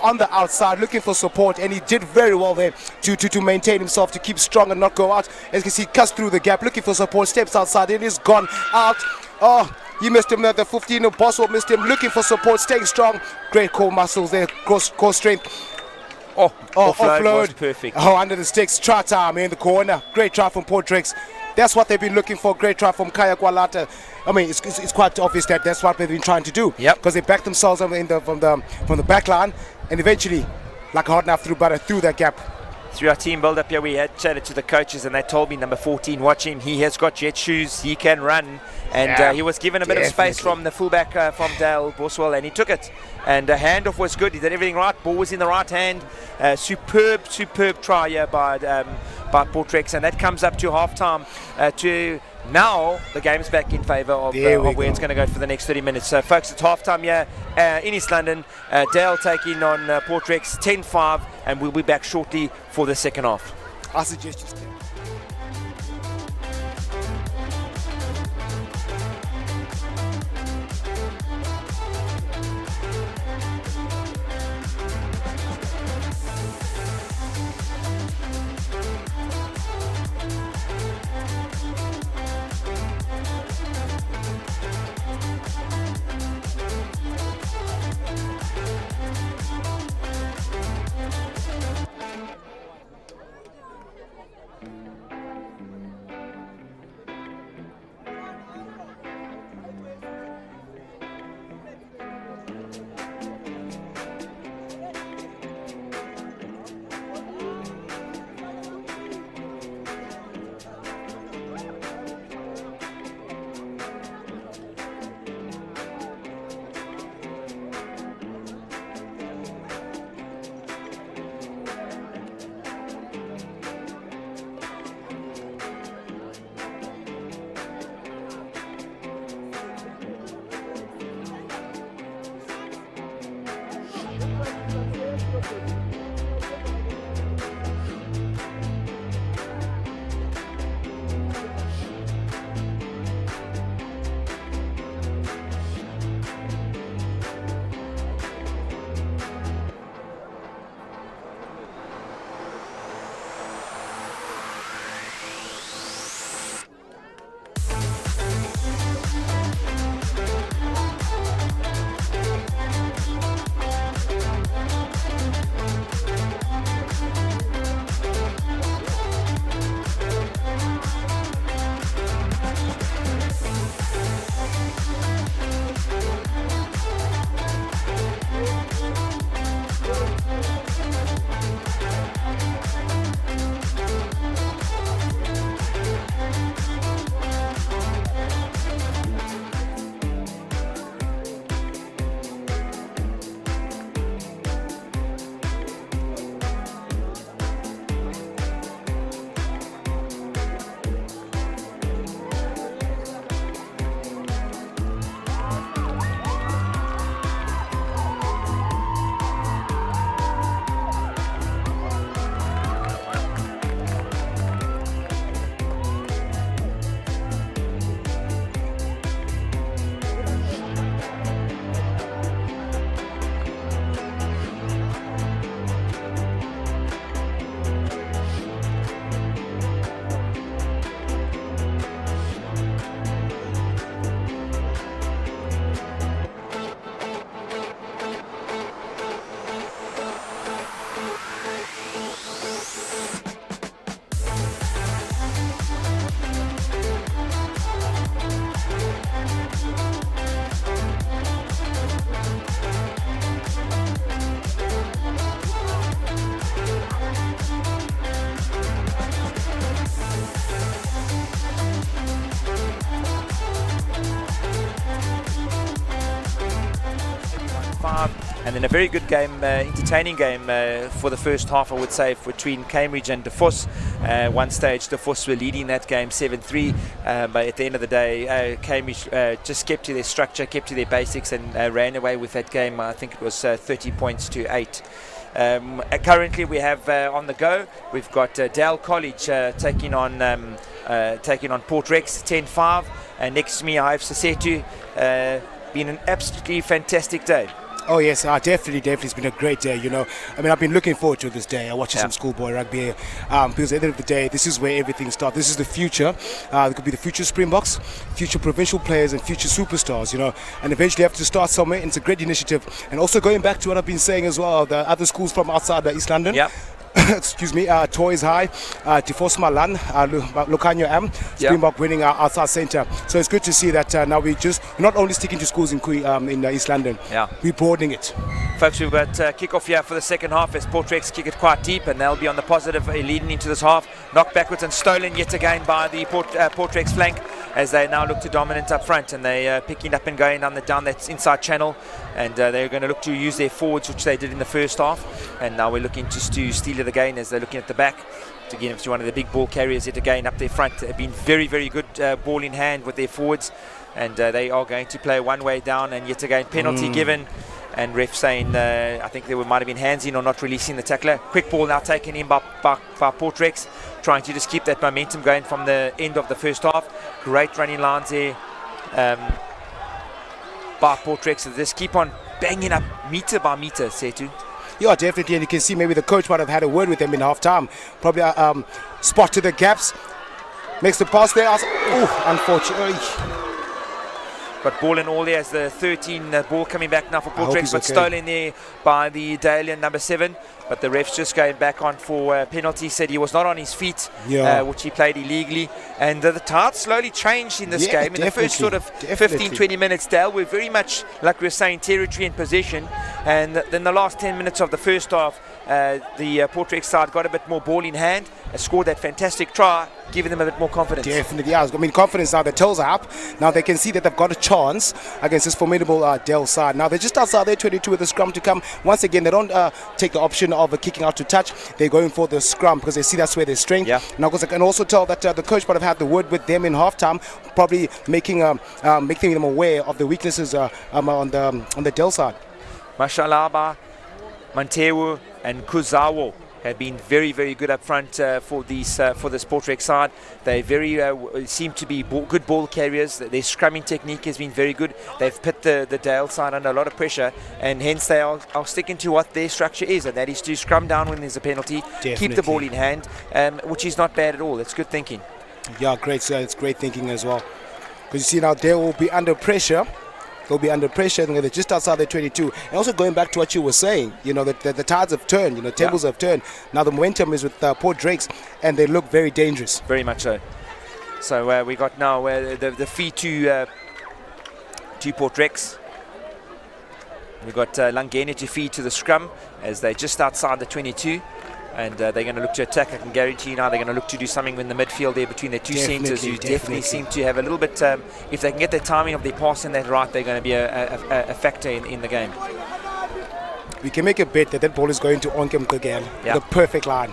on the outside, looking for support, and he did very well there to maintain himself, to keep strong and not go out. As you can see, cuts through the gap, looking for support, steps outside, and he's gone out. Oh, he missed him at the 15. Boswell missed him, looking for support, staying strong. Great core muscles there, core strength. Offload was perfect. Oh, under the sticks, try time in the corner. Great try from Portrex. That's what they've been looking for. Great try from Kaya Kwalata. I mean, it's quite obvious that that's what they've been trying to do. Yep. Because they backed themselves from the back line, and eventually, like a hot knife through butter, through that gap. Through our team build-up here, we had chatted to the coaches and they told me number 14, watch him, he has got jet shoes, he can run. And he was given a bit of space from the fullback from Dale Boswell, and he took it. And the handoff was good, he did everything right, ball was in the right hand. Superb try here by Portrex, and that comes up to half-time to... Now the game's back in favour of where it's going to go for the next 30 minutes. So folks, it's half-time here in East London. Dale taking on Portrex 10-5, and we'll be back shortly for the second half. I suggest you stay. And then a very good game, entertaining game for the first half, I would say, between Cambridge and Deforce. One stage, Deforce were leading that game 7-3, but at the end of the day, Cambridge just kept to their structure, kept to their basics, and ran away with that game. I think it was 30 points to 8. Currently, we have on the go, we've got Dale College taking on Port Rex 10-5, and next to me I have Sasetu. Been an absolutely fantastic day. Oh yes, definitely. It's been a great day. I mean, I've been looking forward to this day. Watching some schoolboy rugby, because at the end of the day, this is where everything starts. This is the future. There could be the future Springboks, future provincial players, and future superstars. And eventually have to start somewhere. And it's a great initiative. And also going back to what I've been saying as well, the other schools from outside East London. Yep. Excuse me, Toys High, Deforce Milan, Lucanio M, Springbok winning outside centre. So it's good to see that now we're not only sticking to schools in East London, we're broadening it. Folks, we've got kickoff here for the second half as Port Rex kick it quite deep, and they'll be on the positive leading into this half. Knocked backwards and stolen yet again by the Port Rex flank, as they now look to dominate up front, and they're picking up and going down that inside channel, and they're going to look to use their forwards, which they did in the first half, and now we're looking just to steal it again as they're looking at the back to get into one of the big ball carriers yet again up their front. They've been very, very good ball in hand with their forwards, and they are going to play one way down, and yet again penalty given, and ref saying I think there might have been hands in or not releasing the tackler. Quick ball now taken in by Port Rex, trying to just keep that momentum going from the end of the first half. Great running lines there by Port Rex. So just keep on banging up metre by metre, Setu. Yeah, definitely, and you can see maybe the coach might have had a word with them in half-time. Probably spotted the gaps, makes the pass there. Unfortunately. Got ball in all there as the 13 ball coming back now for Port Rex, but stolen there by the Dalian number 7. But the ref's just going back on for penalty, said he was not on his feet, which he played illegally. And the tide slowly changed in this game. In the first sort of 15-20 minutes, Dale were very much, like we were saying, territory and possession. And then the last 10 minutes of the first half, the Port Rex side got a bit more ball in hand, scored that fantastic try, giving them a bit more confidence. Definitely, I mean, confidence now. The toes are up. Now they can see that they've got a chance against this formidable Dell side. Now they're just outside their 22 with the scrum to come. Once again, they don't take the option of kicking out to touch. They're going for the scrum because they see that's where their strength. Now, because I can also tell that the coach might have had the word with them in halftime, probably making them aware of the weaknesses on the Dell side. Mashalaba, Mantewu, and Kuzawa have been very, very good up front for this Port Rex side. They seem to be good ball carriers. Their scrumming technique has been very good. They've put the Dale side under a lot of pressure, and hence they are sticking to what their structure is, and that is to scrum down when there's a penalty, keep the ball in hand, which is not bad at all. It's good thinking. Yeah, great. So it's great thinking as well. Because you see now Dale will be under pressure. They'll be under pressure, and they're just outside the 22. And also going back to what you were saying, that the tides have turned, tables have turned. Now the momentum is with Port Drakes, and they look very dangerous. Very much so. So we got now the feed to Port Rex. We've got Langeni to feed to the scrum as they're just outside the 22. And they're going to look to attack. I can guarantee you now they're going to look to do something in the midfield there between their two centres, who definitely seem to have a little bit, if they can get the timing of their passing that right, they're going to be a factor in the game. We can make a bet that ball is going to Onkem again. The perfect line.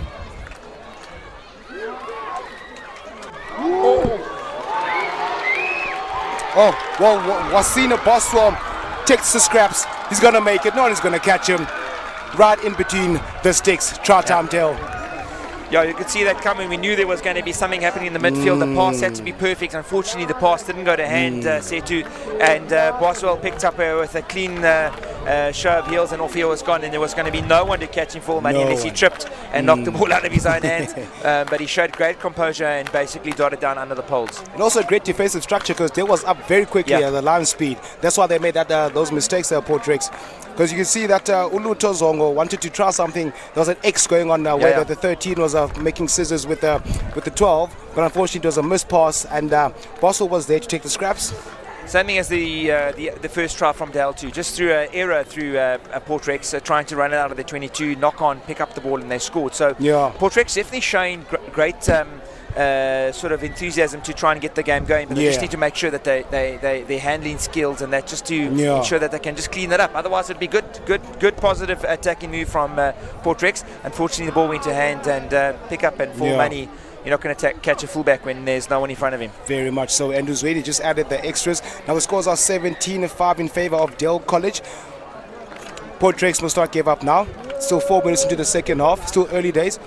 Wasina Boswam takes the scraps. He's going to make it. No one is going to catch him. Right in between the sticks, Chartam Dell. Yeah, you could see that coming. We knew there was going to be something happening in the midfield. The pass had to be perfect. Unfortunately, the pass didn't go to hand, Setu. And Boswell picked up with a clean show of heels, and off he was gone. And there was going to be no one to catch him full money unless he tripped and knocked the ball out of his own hands. But he showed great composure and basically dotted down under the poles. And also great defensive structure because they was up very quickly at the line speed. That's why they made those mistakes there, Port Rex. Because you can see that Uluto Zongo wanted to try something. There was an X going on where the 13 was making scissors with the 12, but unfortunately it was a missed pass, and Boswell was there to take the scraps. Same thing as the first try from Dale too, just through an error through Port Rex trying to run it out of the 22, knock on, pick up the ball, and they scored. So Port Rex definitely showing great sort of enthusiasm to try and get the game going, but they just need to make sure that their handling skills and that just to ensure that they can just clean it up. Otherwise, it'd be good positive attacking move from Portrex. Unfortunately, the ball went to hand and pick up, and for money, you're not going to catch a fullback when there's no one in front of him. Very much so. And Mzomhle just added the extras. Now the scores are 17-5 in favor of Dell College. Portrex must start give up now. Still 4 minutes into the second half. Still early days.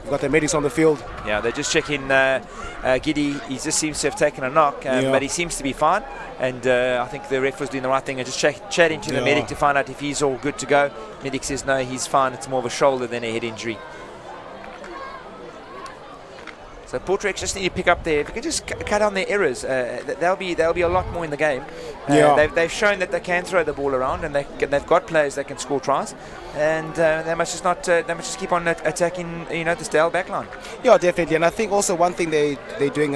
We've got the medics on the field. Yeah, they're just checking Giddy. He just seems to have taken a knock, but he seems to be fine. And I think the ref was doing the right thing and just chatting to the medic to find out if he's all good to go. Medic says no, he's fine. It's more of a shoulder than a head injury. So Portrex just need to pick up there. If you can just cut down their errors, there'll be a lot more in the game. They've shown that they can throw the ball around, and they've got players that can score tries, and they must just keep on attacking, the Dell backline. Yeah, definitely. And I think also one thing they're doing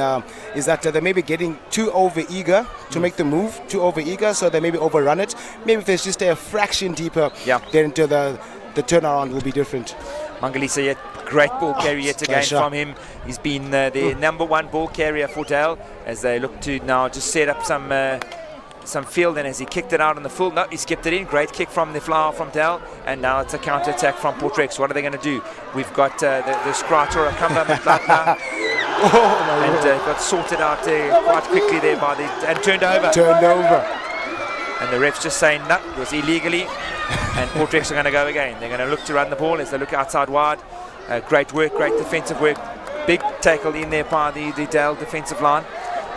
is that they may be getting too over eager to make the move, too over eager, so they maybe overrun it. Maybe if they just stay a fraction deeper, then into the turnaround will be different. Mangalisa yet great ball carry yet again from him. He's been the #1 ball carrier for Dell as they look to now just set up some field, and as he kicked it out on the full, no, he skipped it in. Great kick from the flower from Dell, and now it's a counter attack from Portrex. What are they going to do? We've got the Scrator Akamba Mtlata, and got sorted out quite quickly there and turned over. And the ref's just saying no, it was illegally, and Portrex are going to go again. They're going to look to run the ball as they look outside wide. Great work, great defensive work. Big tackle in there by the Dell defensive line,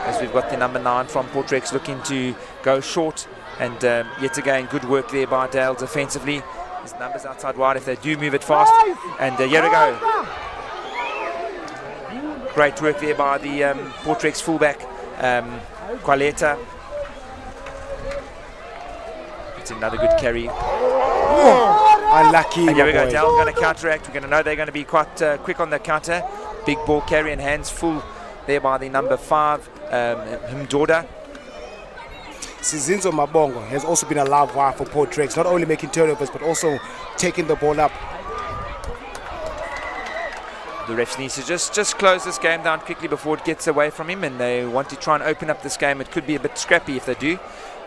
as we've got the number 9 from Portrex looking to go short, and yet again good work there by Dell defensively. His numbers outside wide if they do move it fast, and here we go. Great work there by the Portrex fullback Qualeta. It's another good carry. Unlucky. And here we go. Dell's going to counteract. We're going to know they're going to be quite quick on the counter. Big ball carry and hands full there by the number 5, Mdoda. Sizinzo Mabongo has also been a live wire for Portrex, not only making turnovers but also taking the ball up. The refs need to just close this game down quickly before it gets away from him, and they want to try and open up this game. It could be a bit scrappy if they do.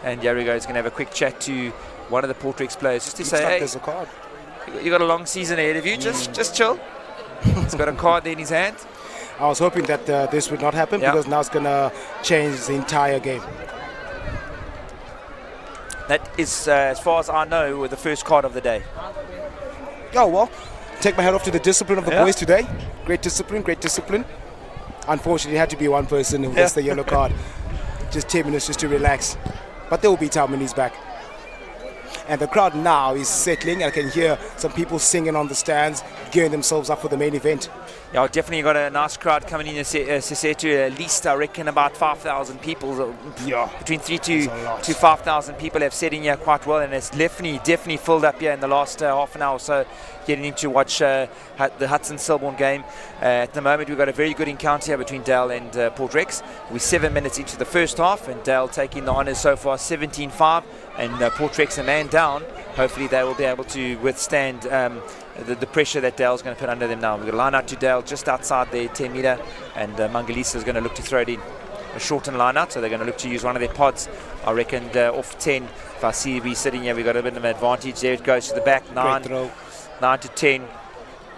And Yarigo is going to have a quick chat to one of the Portrex players just to say, hey, there's a card. You got a long season ahead of you, just chill. He's got a card there in his hand. I was hoping that this would not happen, because now it's going to change the entire game. That is, as far as I know, the first card of the day. Oh, well, take my hat off to the discipline of the boys today. Great discipline, great discipline. Unfortunately, it had to be one person who gets the yellow card. Just 10 minutes just to relax. But there will be time when he's back. And the crowd now is settling. I can hear some people singing on the stands, gearing themselves up for the main event. Yeah, definitely got a nice crowd coming in Sisetu. At least I reckon about 5,000 people. Between 3,000 to 5,000 people have set in here quite well, and it's definitely filled up here in the last half an hour or so, getting in to watch the Hudson-Selborne game. At the moment, we've got a very good encounter here between Dell and Portrex. We're 7 minutes into the first half, and Dell taking the honours so far, 17-5, and Portrex a man down. Hopefully they will be able to withstand the pressure that Dell's going to put under them now. We've got a line out to Dell just outside their 10 metre, and Mangalisa is going to look to throw it in. A shortened line out, so they're going to look to use one of their pods. I reckon off 10. If I see we sitting here, we've got a bit of an advantage. There it goes to the back, 9 to 10.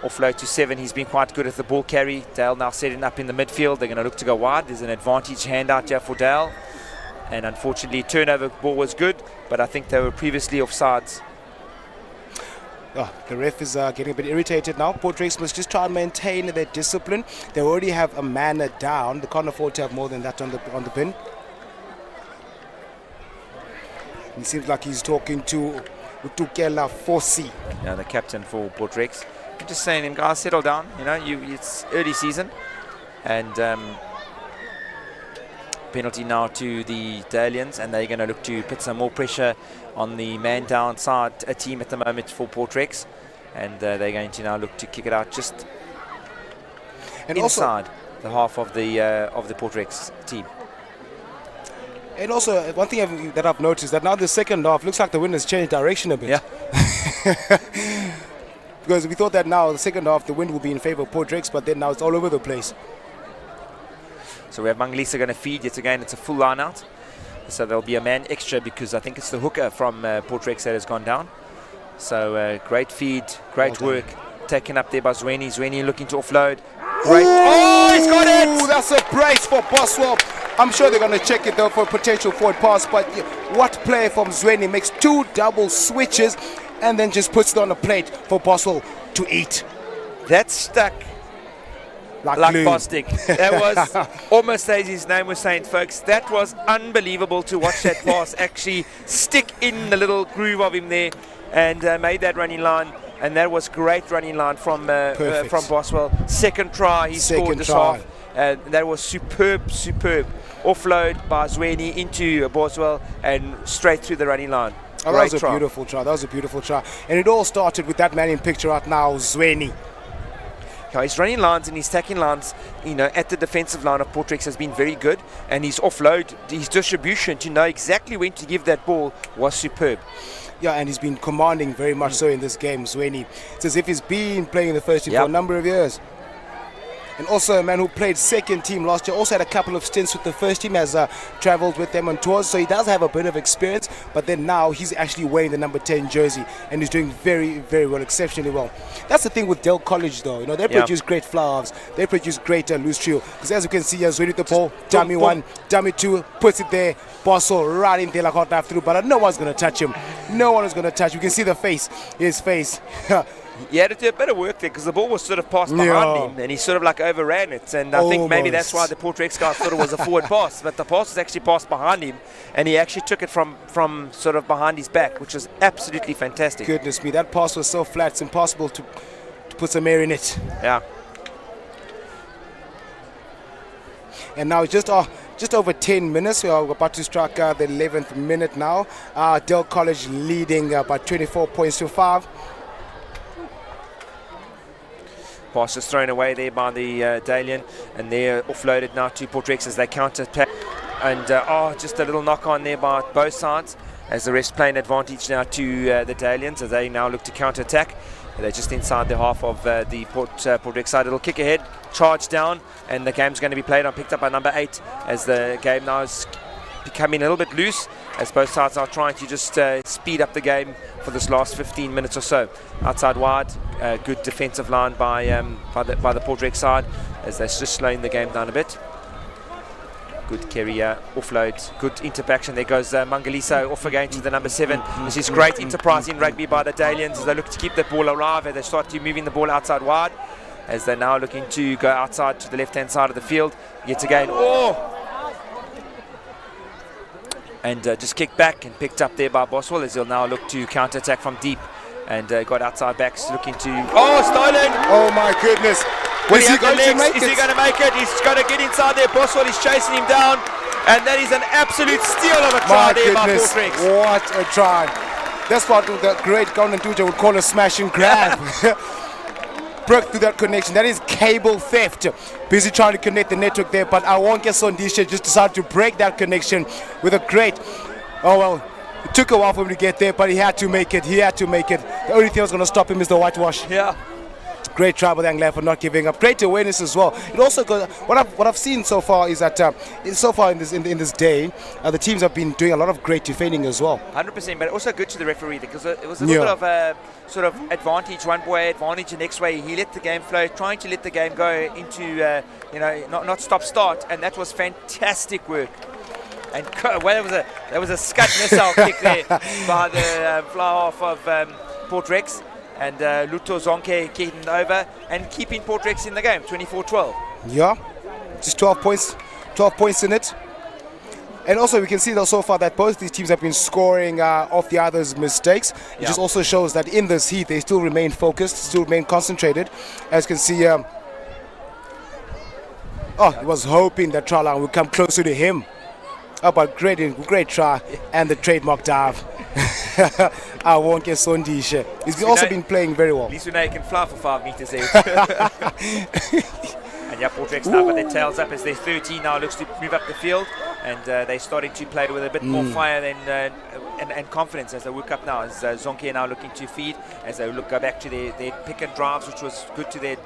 Offload to 7. He's been quite good at the ball carry. Dell now setting up in the midfield. They're going to look to go wide. There's an advantage handout here for Dell. And unfortunately, turnover ball was good, but I think they were previously offsides. The ref is getting a bit irritated now. Portrex must just try and maintain their discipline. They already have a man down. They can't afford to have more than that on the pin. He seems like he's talking to Utukela Fosi. Yeah, the captain for Portrex. I'm just saying, them guys, settle down. It's early season, and penalty now to the Dalians, and they're going to look to put some more pressure on the man down side team at the moment for Portrex, and they're going to now look to kick it out just inside the half of the Portrex team. And also, one thing that I've noticed, that now the second half looks like the wind has changed direction a bit. Yeah. Because we thought that now the second half the wind will be in favor of Portrex, but then now it's all over the place. So we have Mangilisa going to feed. Yet again, it's a full line out. So there'll be a man extra because I think it's the hooker from Portrex that has gone down. So great feed, great work. Taken up there by Zweni. Zweni looking to offload. Great. Oh, he's got it! That's a brace for Boswell. I'm sure they're going to check it though for potential forward pass. But what player from Zweni makes 2 double switches and then just puts it on the plate for Boswell to eat? That stuck like Bostic. That was almost as his name was saying, folks. That was unbelievable to watch that pass actually stick in the little groove of him there and made that running line. And that was great running line from Boswell. Second try, he scored this half. That was superb offload by Zweni into Boswell and straight through the running line. Oh, that was a beautiful try. That was a beautiful try. And it all started with that man in picture right now, Zweni. Yeah, his running lines and his tacking lines, at the defensive line of Portrex has been very good, and his offload, his distribution to know exactly when to give that ball was superb. Yeah, and he's been commanding very much so in this game, Zweni. It's as if he's been playing in the first team for a number of years. And also a man who played second team last year, also had a couple of stints with the first team, has travelled with them on tours, so he does have a bit of experience, but then now he's actually wearing the number 10 jersey and he's doing very, very well, exceptionally well. That's the thing with Dell College though, they produce great flower-halves, they produce great loose trio, because as you can see here, Zweni with the ball, dummy 1, dummy 2, puts it there, Boswell right in there like hot knife through, but no one's going to touch him. No one is going to touch him. You can see the face, his face. He had to do a bit of work there because the ball was sort of passed behind him and he sort of like overran it, and I think maybe that's why the Portrex guy thought it was a forward pass, but the pass was actually passed behind him and he actually took it from sort of behind his back, which was absolutely fantastic. Goodness me, that pass was so flat, it's impossible to put some air in it. Yeah. And now just over 10 minutes, we are about to strike the 11th minute now. Dell College leading by 24 points to 5. Pass is thrown away there by the Dalian, and they're offloaded now to Portrex as they counter-attack. And just a little knock-on there by both sides as the rest playing advantage now to the Dalians as they now look to counter-attack. They're just inside the half of the Portrex side. It'll kick ahead, charge down, and the game's going to be played on, picked up by number 8 as the game now is becoming a little bit loose as both sides are trying to just speed up the game for this last 15 minutes or so. Outside wide, good defensive line by the Portrex side as they're just slowing the game down a bit. Good carrier, offload, good interaction. There goes Mangilisa off again to the number 7. This is great enterprise in rugby by the Dalians as they look to keep the ball alive as they start to moving the ball outside wide as they're now looking to go outside to the left-hand side of the field. Yet again, and just kicked back and picked up there by Boswell as he'll now look to counter-attack from deep and got outside backs looking to... Oh, stolen! Oh my goodness! Is he going to make it? Is he going to make it? He's going to get inside there. Boswell is chasing him down, and that is an absolute steal of a try there by Portrex. What a try! That's what the great Gordon Duja would call a smash and grab. Broke through that connection. That is cable theft. Busy trying to connect the network there, but Awonke Sondisha just decided to break that connection with a great... Oh well, it took a while for him to get there, but he had to make it. The only thing that was going to stop him is the whitewash. Yeah. Great try by the Angler for not giving up. Great awareness as well. It also got, what I've seen so far is that so far in this day, the teams have been doing a lot of great defending as well. 100%, but also good to the referee because it was a little bit of a sort of advantage one way, advantage the next way. He let the game flow, trying to let the game go into not stop-start, and that was fantastic work. And well, there was a scud missile kick there by the fly half of Portrex. And Luto Zonke getting over and keeping Portrex in the game, 24-12. Yeah, just 12 points in it. And also we can see that so far that both these teams have been scoring off the other's mistakes. It just also shows that in this heat they still remain focused, still remain concentrated. As you can see, he was hoping that Trala would come closer to him. Oh, but great try and the trademark dive. I won't get Sondisha. He's also been playing very well. At least we know he can fly for 5 meters there. And Portrex now got their tails up as their 13 now looks to move up the field, and they're starting to play with a bit more fire and confidence as they work up now. As Zonke now looking to feed as they go back to their pick and drives, which was good to their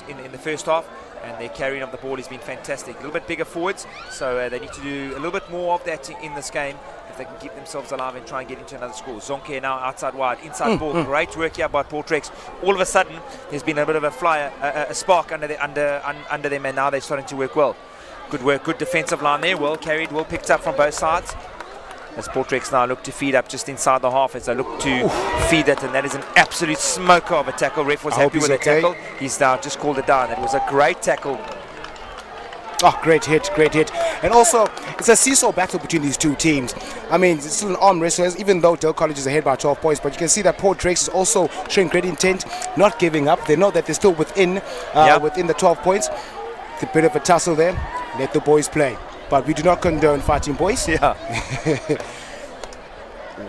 in the first half. and their carrying of the ball has been fantastic. A little bit bigger forwards, so they need to do a little bit more of that in this game if they can keep themselves alive and try and get into another score. Zonke now outside wide, inside ball, great work here by Portrex. All of a sudden, there's been a bit of a spark under them, and now they're starting to work well. Good work, good defensive line there, well carried, well picked up from both sides. As Portrex now look to feed up just inside the half, as they look to feed it, and that is an absolute smoker of a tackle. Ref was happy with the tackle. He's now just called it down. It was a great tackle. Oh, great hit. And also, it's a seesaw battle between these two teams. I mean, it's still an arm wrestle, even though Dale College is ahead by 12 points, but you can see that Portrex is also showing great intent, not giving up. They know that they're still within the 12 points. It's a bit of a tussle there. Let the boys play. But we do not condone fighting, boys. Yeah.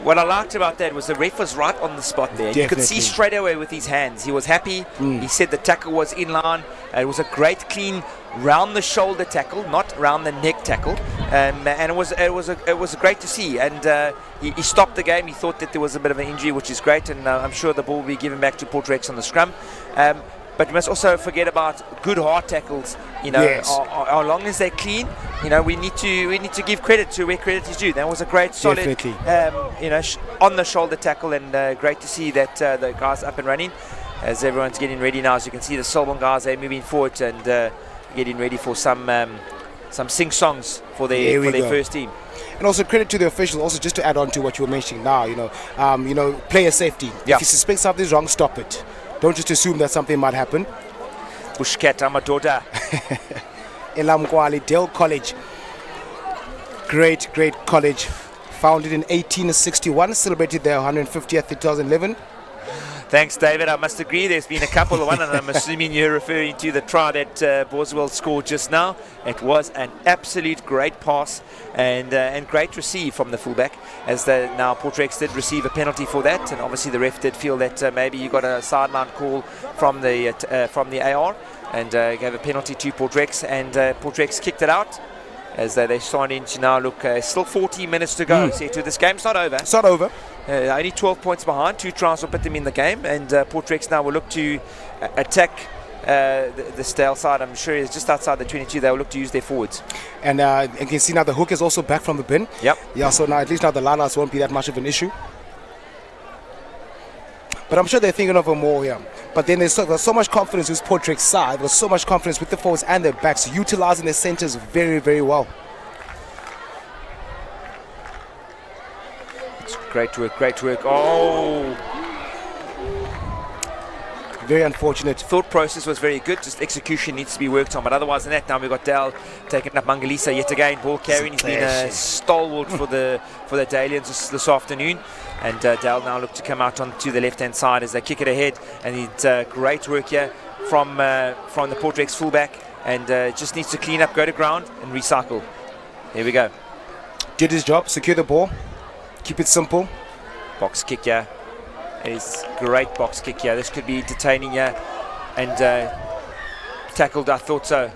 What I liked about that was the ref was right on the spot there. Definitely. You could see straight away with his hands. He was happy. He said the tackle was in line. It was a great, clean, round the shoulder tackle, not round the neck tackle. And it was great to see. And he stopped the game. He thought that there was a bit of an injury, which is great. And I'm sure the ball will be given back to Portrex on the scrum. But we must also forget about good hard tackles. You know, Yes. as long as they're clean, you know, we need to give credit to where credit is due. That was a great, solid, on the shoulder tackle, and great to see that the guys up and running. As everyone's getting ready now, as you can see, the Solomon guys are moving forward and getting ready for some sing songs for their first team. And also credit to the officials. Also, just to add on to what you were mentioning now, player safety. Yeah. If you suspect something's wrong, stop it. Don't just assume that something might happen. Bushkat Amadoda. Elamkwali, Dale College. Great college. Founded in 1861, celebrated their 150th in 2011. Thanks, David. I must agree. There's been a couple of one, and I'm assuming you're referring to the try that Boswell scored just now. It was an absolute great pass and great receive from the fullback. As now Portrex did receive a penalty for that, and obviously the ref did feel that maybe you got a sideline call from the AR and gave a penalty to Portrex, and Portrex kicked it out. As they're starting to now look, still 14 minutes to go. See, to this game's not over. It's not over. Only 12 points behind. 2 tries will put them in the game, and Portrex now will look to attack the Stale side. I'm sure it's just outside the 22. They will look to use their forwards. And you can see now the hook is also back from the bin. Yep. Yeah, so now at least now the lineouts won't be that much of an issue. But I'm sure they're thinking of a more here. But then there's so much confidence with Portrex's side. There's so much confidence with the forwards and their backs, utilizing their centers very, very well. It's great work. Oh! Very unfortunate. Thought process was very good, just execution needs to be worked on. But otherwise than that, now we've got Dale taking up Mangalisa yet again, ball carrying. He's been a stalwart for the Dalians this afternoon. And Dale now look to come out onto the left-hand side as they kick it ahead. And it's great work here from the Portrex fullback. And just needs to clean up, go to ground, and recycle. There we go. Did his job, secure the ball, keep it simple. Box kick here. Is great box kick here. This could be detaining here. And tackled, I thought so.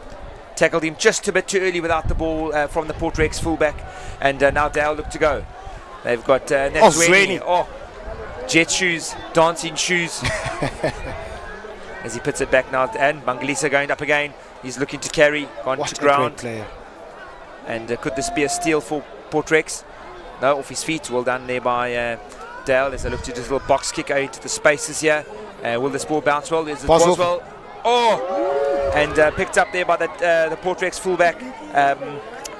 Tackled him just a bit too early without the ball from the Portrex fullback. And now Dale look to go. They've got Zweni. Jet shoes, dancing shoes. As he puts it back now, and Mangalisa going up again. He's looking to carry, gone What to a ground. great player. And could this be a steal for Portrex? No, off his feet. Well done there by Dale. As they look to just a little box kick out into the spaces here. Will this ball bounce well? Is it Boswell? Oh! And picked up there by the Portrex fullback.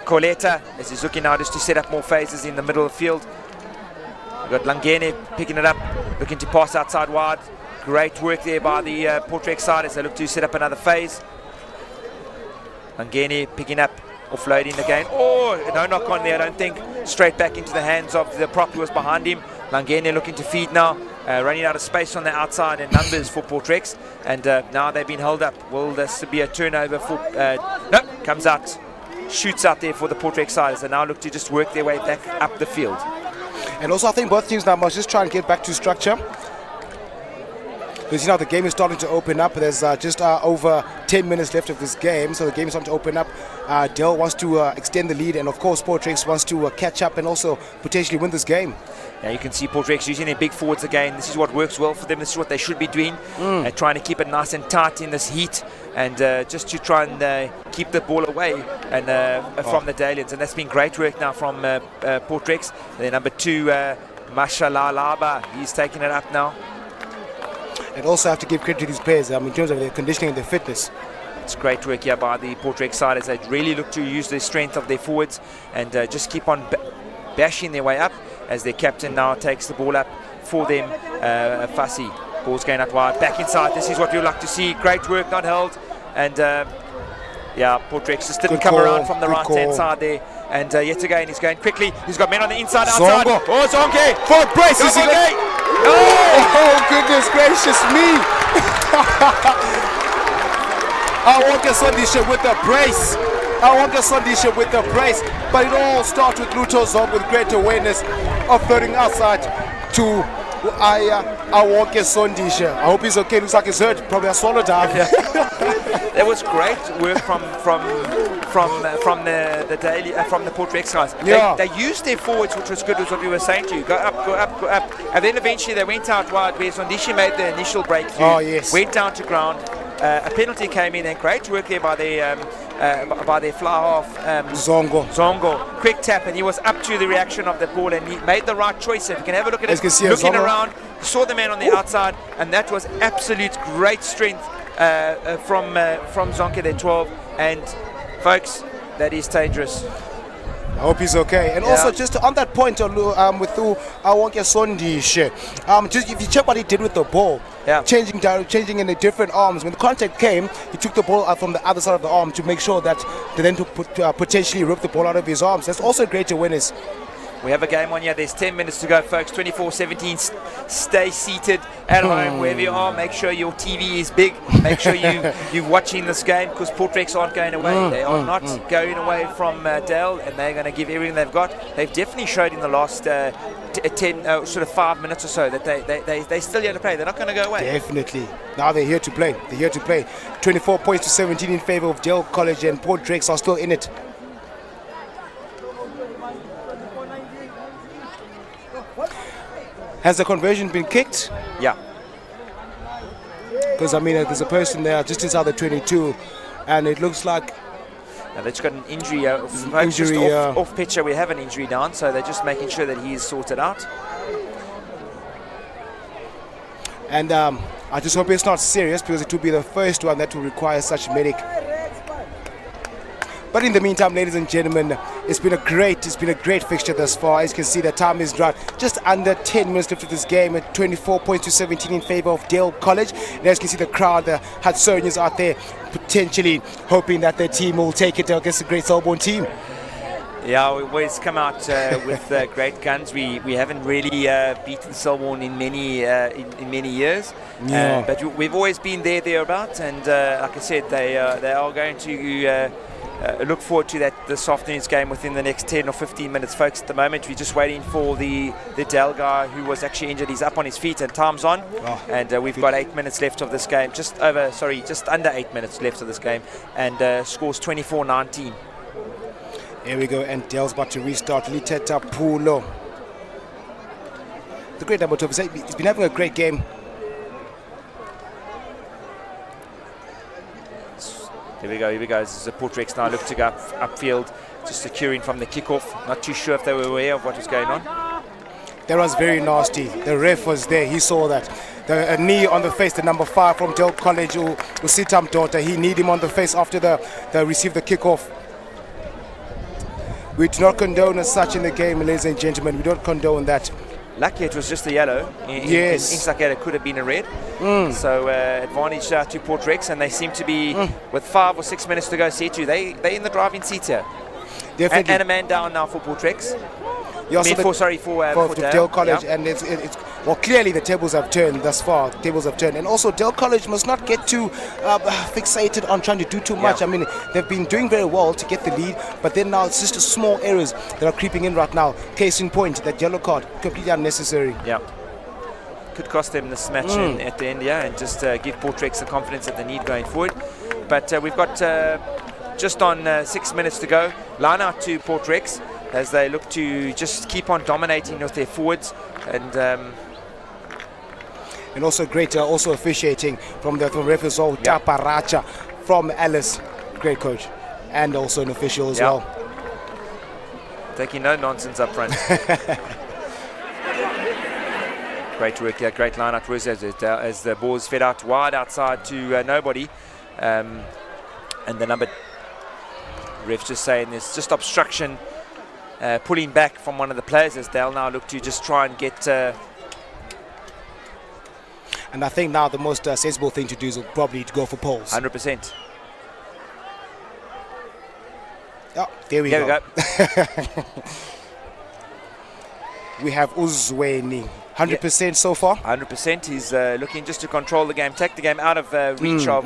Coleta, as he's looking now just to set up more phases in the middle of the field. We've got Langene picking it up, looking to pass outside wide. Great work there by the Portrex side as they look to set up another phase. Langene picking up, offloading again. Oh, no knock on there, I don't think. Straight back into the hands of the prop who was behind him. Langene looking to feed now, running out of space on the outside and numbers for Portrex. And now they've been held up. Will this be a turnover for... no, comes out. Shoots out there for the Portrex side as they now look to just work their way back up the field. And also I think both teams now must just try and get back to structure. Because the game is starting to open up. There's just over 10 minutes left of this game, so the game is starting to open up. Dell wants to extend the lead, and of course Portrex wants to catch up and also potentially win this game. Yeah, you can see Portrex using their big forwards again. This is what works well for them. This is what they should be doing. Trying to keep it nice and tight in this heat. and just to try and keep the ball away and from the Dalians, and that's been great work now from Portrex. Their number 2, Mashalalaba, he's taking it up now. And also have to give credit to these players in terms of their conditioning and their fitness. It's great work here by the Portrex side as they really look to use the strength of their forwards and just keep on bashing their way up as their captain now takes the ball up for them. Fussy, ball's going out wide, back inside. This is what we would like to see. Great work, not held. And yeah, Portrex just didn't come around from the right-hand side there. And yet again, he's going quickly. He's got men on the inside, outside. Zongo. Oh, Zonke! For braces. Oh, goodness gracious me. I won't get Sondisha with the brace. But it all starts with Luto Zong with great awareness of floating outside to I won't get Sondisha. I hope he's okay. Looks like he's hurt. Probably a swallow dive. That was great work from the daily from the Portrex guys. Yeah. They used their forwards, which was good, was what we were saying to you. Go up, go up, go up. And then eventually they went out wide where Sondisha made the initial breakthrough. Oh, yes. Went down to ground. A penalty came in, and great work there by their fly half Zongo. Quick tap, and he was up to the reaction of the ball, and he made the right choice. If you can have a look at it, looking around, saw the man on the outside, and that was absolute great strength from Zonke, their 12. And folks, that is dangerous. I hope he's okay. And also, just on that point with Awonke Sondisha, just if you check what he did with the ball, changing in the different arms. When the contact came, he took the ball out from the other side of the arm to make sure that they then potentially rip the ball out of his arms. That's also great awareness. We have a game on here. There's 10 minutes to go, folks. 24-17. Stay seated at home, wherever you are. Make sure your TV is big. Make sure you're watching this game, because Portrex aren't going away. They are not going away from Dale, and they're going to give everything they've got. They've definitely showed in the last 5 minutes or so that they're still here to play. They're not going to go away. Definitely. Now they're here to play. 24 points to 17 in favor of Dale College, and Portrex are still in it. Has the conversion been kicked? Yeah. Because, there's a person there just inside the 22, and it looks like... Now they've just got an injury. Off pitcher, we have an injury down, so they're just making sure that he's sorted out. And I just hope it's not serious, because it will be the first one that will require such medic. But in the meantime, ladies and gentlemen, it's been a great fixture thus far. As you can see, the time is right. Just under 10 minutes left of this game at 24 points to 17 in favor of Dale College. And as you can see, the crowd, the Hudsonians out there, potentially hoping that their team will take it against the great Selborne team. Yeah, we always come out with great guns. We haven't really beaten Selborne in many years, but we've always been thereabouts. And like I said, they are going to look forward to this afternoon's game within the next 10 or 15 minutes, folks. At the moment, we're just waiting for the Dell guy who was actually injured. He's up on his feet and time's on, and we've got 8 minutes left of this game. Just under 8 minutes left of this game, and scores 24-19. Here we go, and Dell's about to restart. Liteta Pulo, the great number 12. He's been having a great game. Here we go. This is a Portrex now look to go upfield, just securing from the kickoff. Not too sure if they were aware of what was going on. That was very nasty. The ref was there. He saw that. A knee on the face, the number 5 from Dale College, Usitam Daughter. He kneed him on the face after they received the kickoff. We do not condone as such in the game, ladies and gentlemen. We don't condone that. Lucky it was just a yellow. Yes. It could have been a red. So advantage to Portrex, and they seem to be, with 5 or 6 minutes to go, they're in the driving seat here. Definitely. And a man down now for Portrex. For Dale College, and it's clearly the tables have turned thus far. And also Dale College must not get too fixated on trying to do too much. They've been doing very well to get the lead, but then now it's just small errors that are creeping in right now. Case in point, that yellow card, completely unnecessary. Yeah. Could cost them this match at the end, and just give Portrex the confidence that they need going forward. But we've got just on 6 minutes to go. Line out to Portrex as they look to just keep on dominating with their forwards, and also great officiating from the referee Taparacha from Alice. Great coach. And also an official as well. Taking no nonsense up front. Great work here, great line out as the ball is fed out wide outside to nobody. And the number ref just saying there's just obstruction, pulling back from one of the players as they'll now look to just try and get. And I think now the most sensible thing to do is probably to go for poles. 100%. Oh, there we go. We have Uzweni. 100% so far. 100%. He's looking just to control the game, take the game out of reach of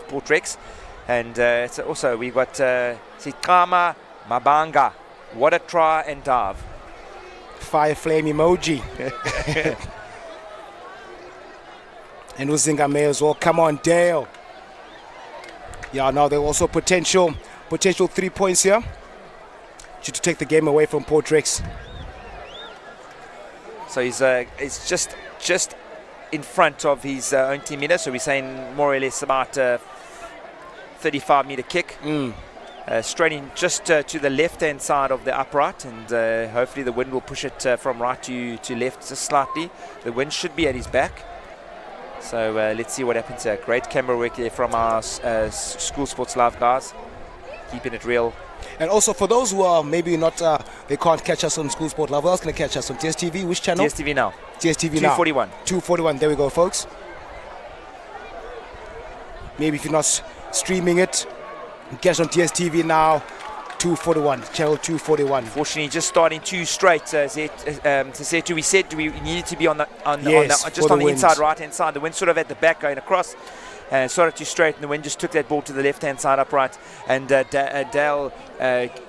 Portrex. And it's also we've got Sitkama Mabanga. What a try and dive. Fire flame emoji. And Uzingame as well. Come on, Dale. Yeah, now there's also potential 3 points here to take the game away from Portrex. So he's just in front of his own team meter. So we're saying more or less about 35-meter kick. Straight in just to the left-hand side of the upright, and hopefully the wind will push it from right to left just slightly. The wind should be at his back. So let's see what happens here. Great camera work there from our School Sports Live guys, keeping it real. And also for those who are maybe not, they can't catch us on School Sport Live, who else can catch us on DSTV? Which channel? DSTV now. DSTV now. 241. 241, there we go, folks. Maybe if you're not streaming it, catch on DSTV now. 241, channel 241. Fortunately, just starting too straight. We said we needed to be on the inside right-hand side. The wind sort of at the back going across. Started too straight, and the wind just took that ball to the left-hand side upright. And Dale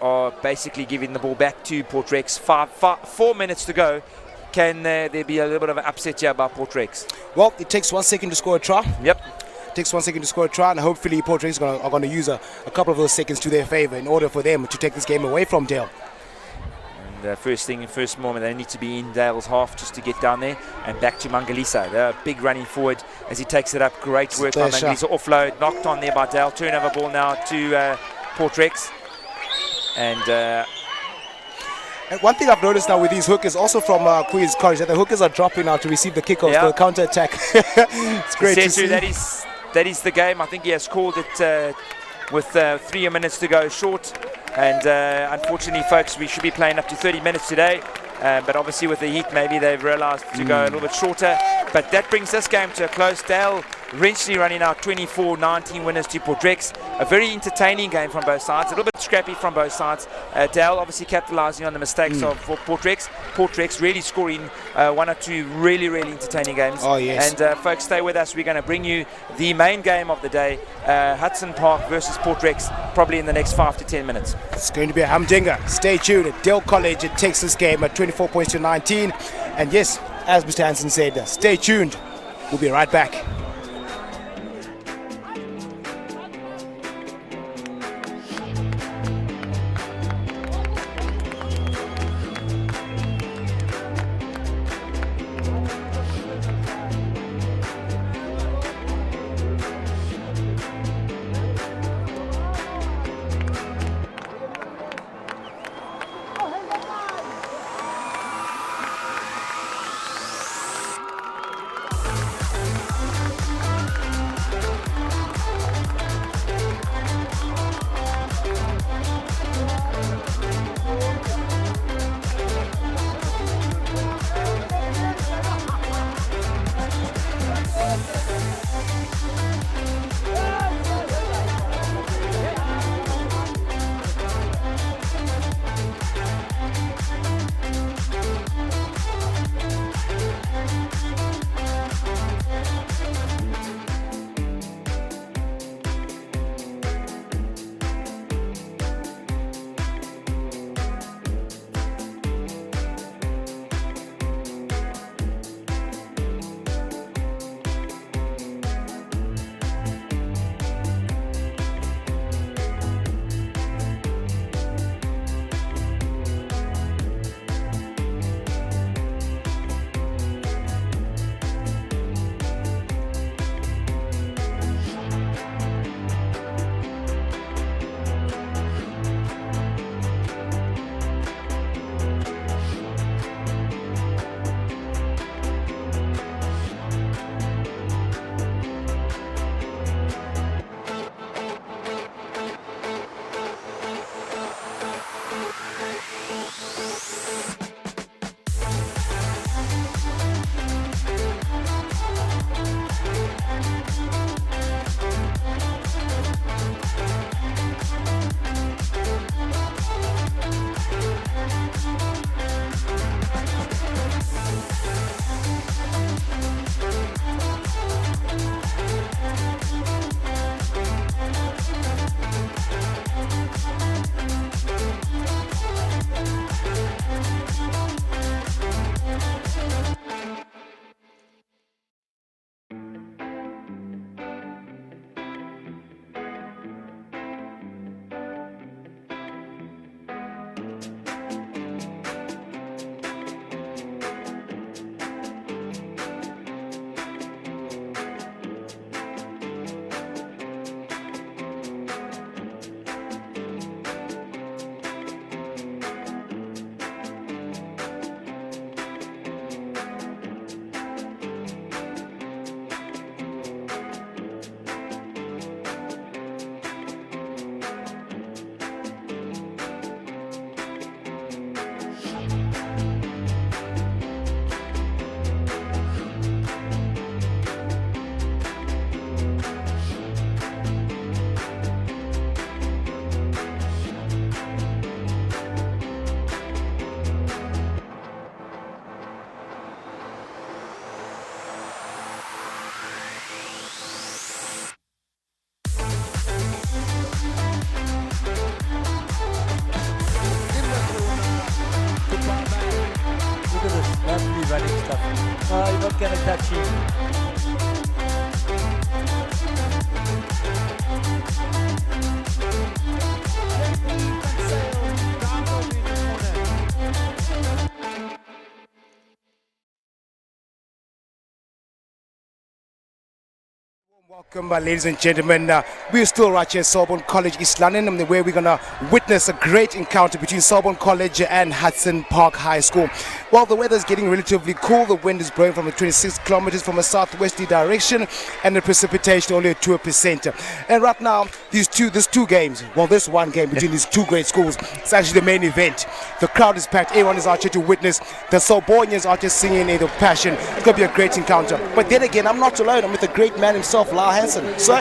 are basically giving the ball back to Portrex. 4 minutes to go. Can there be a little bit of an upset here about Portrex? Well, it takes 1 second to score a try. Yep. Takes 1 second to score a try, and hopefully Portrex are going to use a couple of those seconds to their favor in order for them to take this game away from Dale. And first moment, they need to be in Dale's half just to get down there and back to Mangalisa. They're big running forward as he takes it up. Great work by Mangalisa. Offload, knocked on there by Dale. Turnover ball now to Portrex. And one thing I've noticed now with these hookers, also from Queen's College, that the hookers are dropping now to receive the kickoff, the counter-attack. It's great to see. That is the game. I think he has called it with 3 minutes to go short. And unfortunately, folks, we should be playing up to 30 minutes today. But obviously with the heat, maybe they've realized to go a little bit shorter. But that brings this game to a close. Dale eventually running out 24-19 winners to Portrex. A very entertaining game from both sides. A little bit scrappy from both sides. Dale obviously capitalizing on the mistakes of Portrex. Portrex really scoring 1 or 2 really, really entertaining games. Oh, yes. And folks, stay with us. We're going to bring you the main game of the day. Hudson Park versus Portrex, probably in the next 5 to 10 minutes. It's going to be a humdinger. Stay tuned. At Dale College, it takes this game at 24 points to 19. And yes, as Mr. Hansen said, stay tuned. We'll be right back. You're not going to touch him. Welcome, ladies and gentlemen. We're still right here at Sorbonne College, East London, where we're going to witness a great encounter between Sorbonne College and Hudson Park High School. While the weather is getting relatively cool, the wind is blowing from 26 kilometers from a southwesterly direction, and the precipitation only at 2%. And right now, there's two games. Well, this one game between these two great schools. It's actually the main event. The crowd is packed. Everyone is out here to witness. The Sorbonnians are just singing in their passion. It's going to be a great encounter. But then again, I'm not alone. I'm with the great man himself, Hansen. So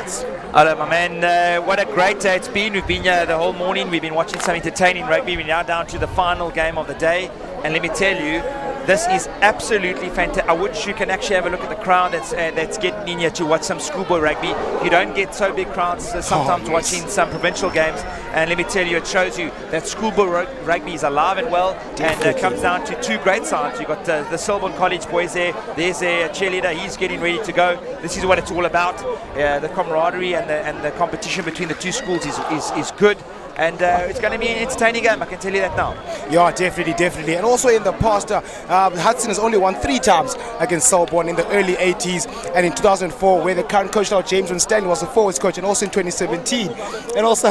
hello, my man. What a great day it's been. We've been here the whole morning. We've been watching some entertaining rugby. We're now down to the final game of the day. And let me tell you, this is absolutely fantastic. I wish you can actually have a look at the crowd that's getting in here to watch some schoolboy rugby. You don't get so big crowds sometimes watching some provincial games. And let me tell you, it shows you that schoolboy rugby is alive and well. Definitely. And it comes down to two great sides. You've got the Sorbonne College boys there. There's their cheerleader. He's getting ready to go. This is what it's all about. The camaraderie and the competition between the two schools is good. And it's going to be an entertaining game, I can tell you that now. Yeah, definitely. And also in the past, Hudson has only won 3 times against Sorbonne in the early 80s and in 2004, where the current coach now, James Stanley, was the forwards coach, and also in 2017. And also,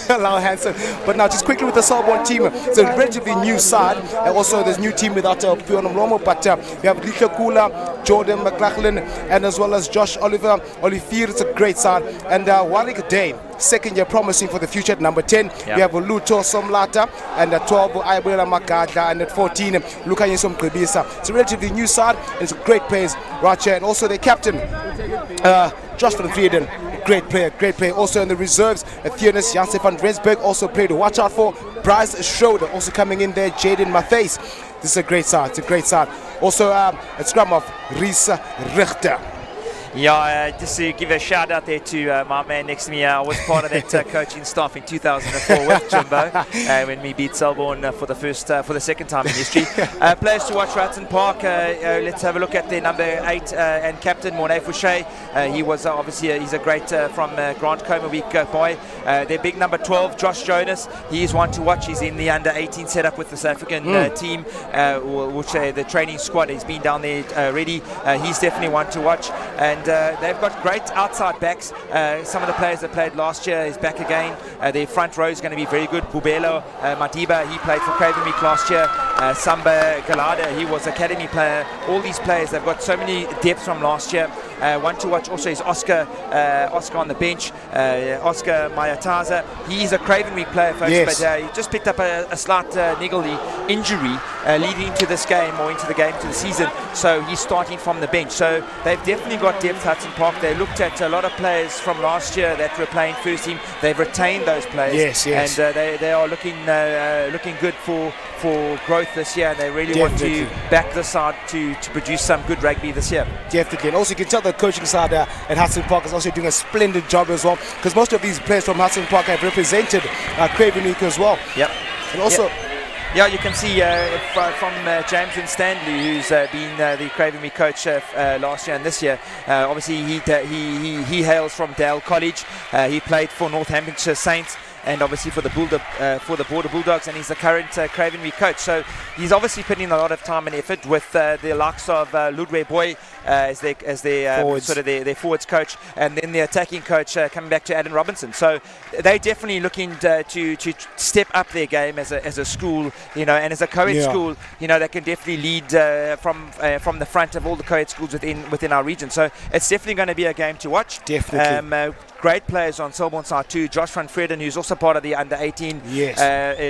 Lau Hansen. But now, just quickly with the Sorbonne team, it's a relatively new side. And also, there's a new team without Mzomhle, but we have Lika Kula, Jordan McLachlan, and as well as Josh Olivier. It's a great side. And Warwick Day, second year promising for the future at number 10. We have Luto Somlata, and at 12 Aibela Makadla, and at 14 Lukayensom Krebisa. It's a relatively new side, and it's a great players right here. And also their captain, Josh van Vrienden, great player. Also in the reserves, Theonis Janse van Rensburg, also player to watch out for. Bryce Schroeder also coming in there. Jaden Matthijs. This is a great side. Also a scrum of Risa Richter. Yeah, just to give a shout out there to my man next to me. I was part of that coaching staff in 2004 with Jimbo when we beat Sorbonne for the second time in history. Players to watch for Hudson Park. Let's have a look at their number 8 and captain Mornay Fouché. He was obviously he's a great from Grant Coma Week boy. Their big number 12, Josh Jonas. He is one to watch. He's in the under 18 setup with the South African team, which the training squad. He's been down there already. He's definitely one to watch. And they've got great outside backs. Some of the players that played last year is back again. Their front row is going to be very good. Bubelo Madiba, he played for Craven Week last year. Samba Galada, he was academy player. All these players, they've got so many depths from last year. One to watch also is Oscar on the bench. Oscar Mayataza, he's a Craven Week player, folks, but he just picked up a slight niggly injury leading into this game or into the season. So he's starting from the bench. So they've definitely got depth, Hudson Park. They looked at a lot of players from last year that were playing first team. They've retained those players, and they are looking good for growth this year, and they really want to back this side to produce some good rugby this year. Definitely. And also you can tell the coaching side at Hudson Park is also doing a splendid job as well, because most of these players from Hudson Park have represented Craven Week as well. And also yeah, you can see from James and Stanley, who's been the Craven Week coach last year and this year. Obviously, he hails from Dale College. He played for Northamptonshire Saints, and obviously for the Border Bulldogs, and he's the current Craven Week coach. So he's obviously putting in a lot of time and effort with the likes of Ludwig Boy as their sort of their forwards coach, and then the attacking coach coming back to Adam Robinson. So they're definitely looking to step up their game as a school, and as a co-ed school, they can definitely lead from the front of all the co-ed schools within our region. So it's definitely going to be a game to watch. Definitely. Great players on Sorbonne side too. Josh van Vreden, who's also part of the under 18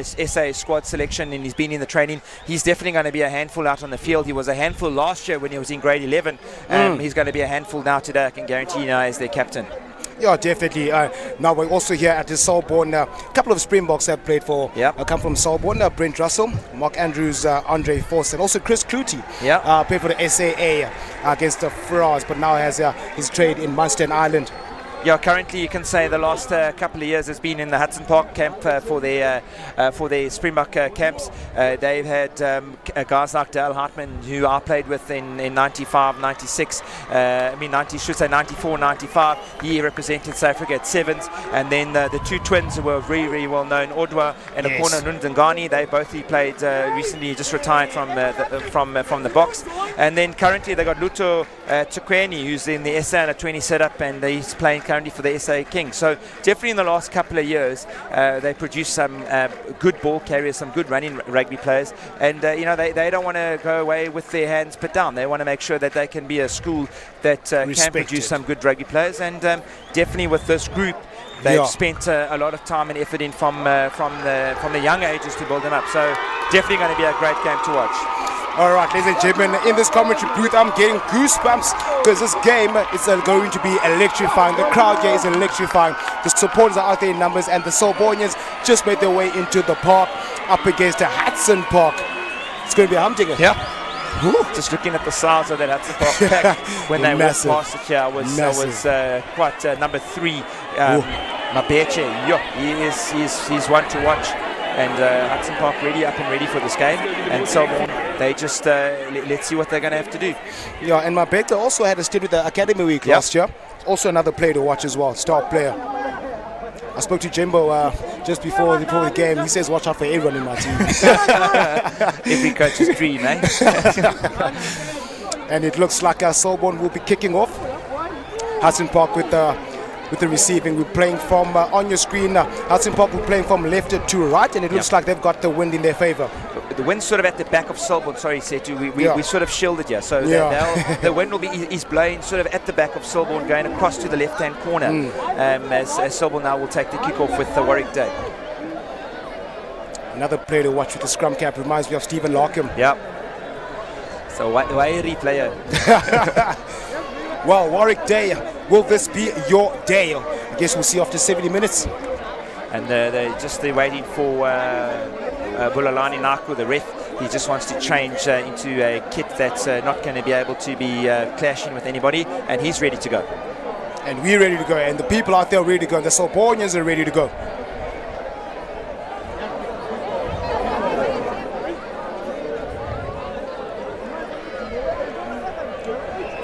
SA squad selection, and he's been in the training. He's definitely going to be a handful out on the field. He was a handful last year when he was in grade 11. He's going to be a handful now today, I can guarantee you, as their captain. Yeah, definitely. Now we're also here at the Sorbonne. A couple of Springboks have played for, come from Sorbonne. Brent Russell, Mark Andrews, Andre Forst, and also Chris Clutie. Played for the SAA against France, but now has his trade in Munster and Ireland. Yeah, currently you can say the last couple of years has been in the Hudson Park camp for their Springbok camps. They've had guys like Dale Hartman, who I played with in 95, 96, 94, 95. He represented South Africa at sevens, and then the two twins who were very, very well known, Odwa and Akona Nundangani. They both played recently, just retired from the box, and then currently they got Luto Tukweni, who's in the SA under 20 setup, and he's playing currently for the SA Kings. So definitely in the last couple of years they produced some good ball carriers, some good running rugby players, and they don't want to go away with their hands put down. They want to make sure that they can be a school that can produce some good rugby players, and definitely with this group they've spent a lot of time and effort in from the young ages to build them up. So definitely going to be a great game to watch. All right, ladies and gentlemen, in this commentary booth, I'm getting goosebumps because this game is going to be electrifying. The crowd here is electrifying. The supporters are out there in numbers, and the Sorbonnians just made their way into the park up against the Hudson Park. It's going to be a humdinger. Yeah. Just looking at the size of that Hudson Park pack when they were past it here, I was quite number 3. Mabeche, he's one to watch. And Hudson Park really up and ready for this game, and Selborne, they just let's see what they're going to have to do. Yeah, and Mabeka also had a stint with the Academy Week last year. Also another player to watch as well, star player. I spoke to Jimbo just before the game. He says watch out for everyone in my team. Every coach's dream, eh? And it looks like Selborne will be kicking off. Hudson Park with the receiving. We're playing from on your screen. Hudson Park, we're playing from left to right, and it looks like they've got the wind in their favor. The wind's sort of at the back of Selborne. Sorry, Setu. We sort of shielded here, so the wind will be is blowing sort of at the back of Selborne, going across to the left-hand corner. As Selborne now will take the kickoff with the Warwick Day. Another player to watch with the scrum cap reminds me of Stephen Larkham. Yep. So wiry player. Well, Warwick Day, will this be your day? I guess we'll see after 70 minutes. And they're waiting for Bulalani Naku, the ref. He just wants to change into a kit that's not going to be able to be clashing with anybody, and he's ready to go. And we're ready to go, and the people out there are ready to go, and the Sorbonnians are ready to go.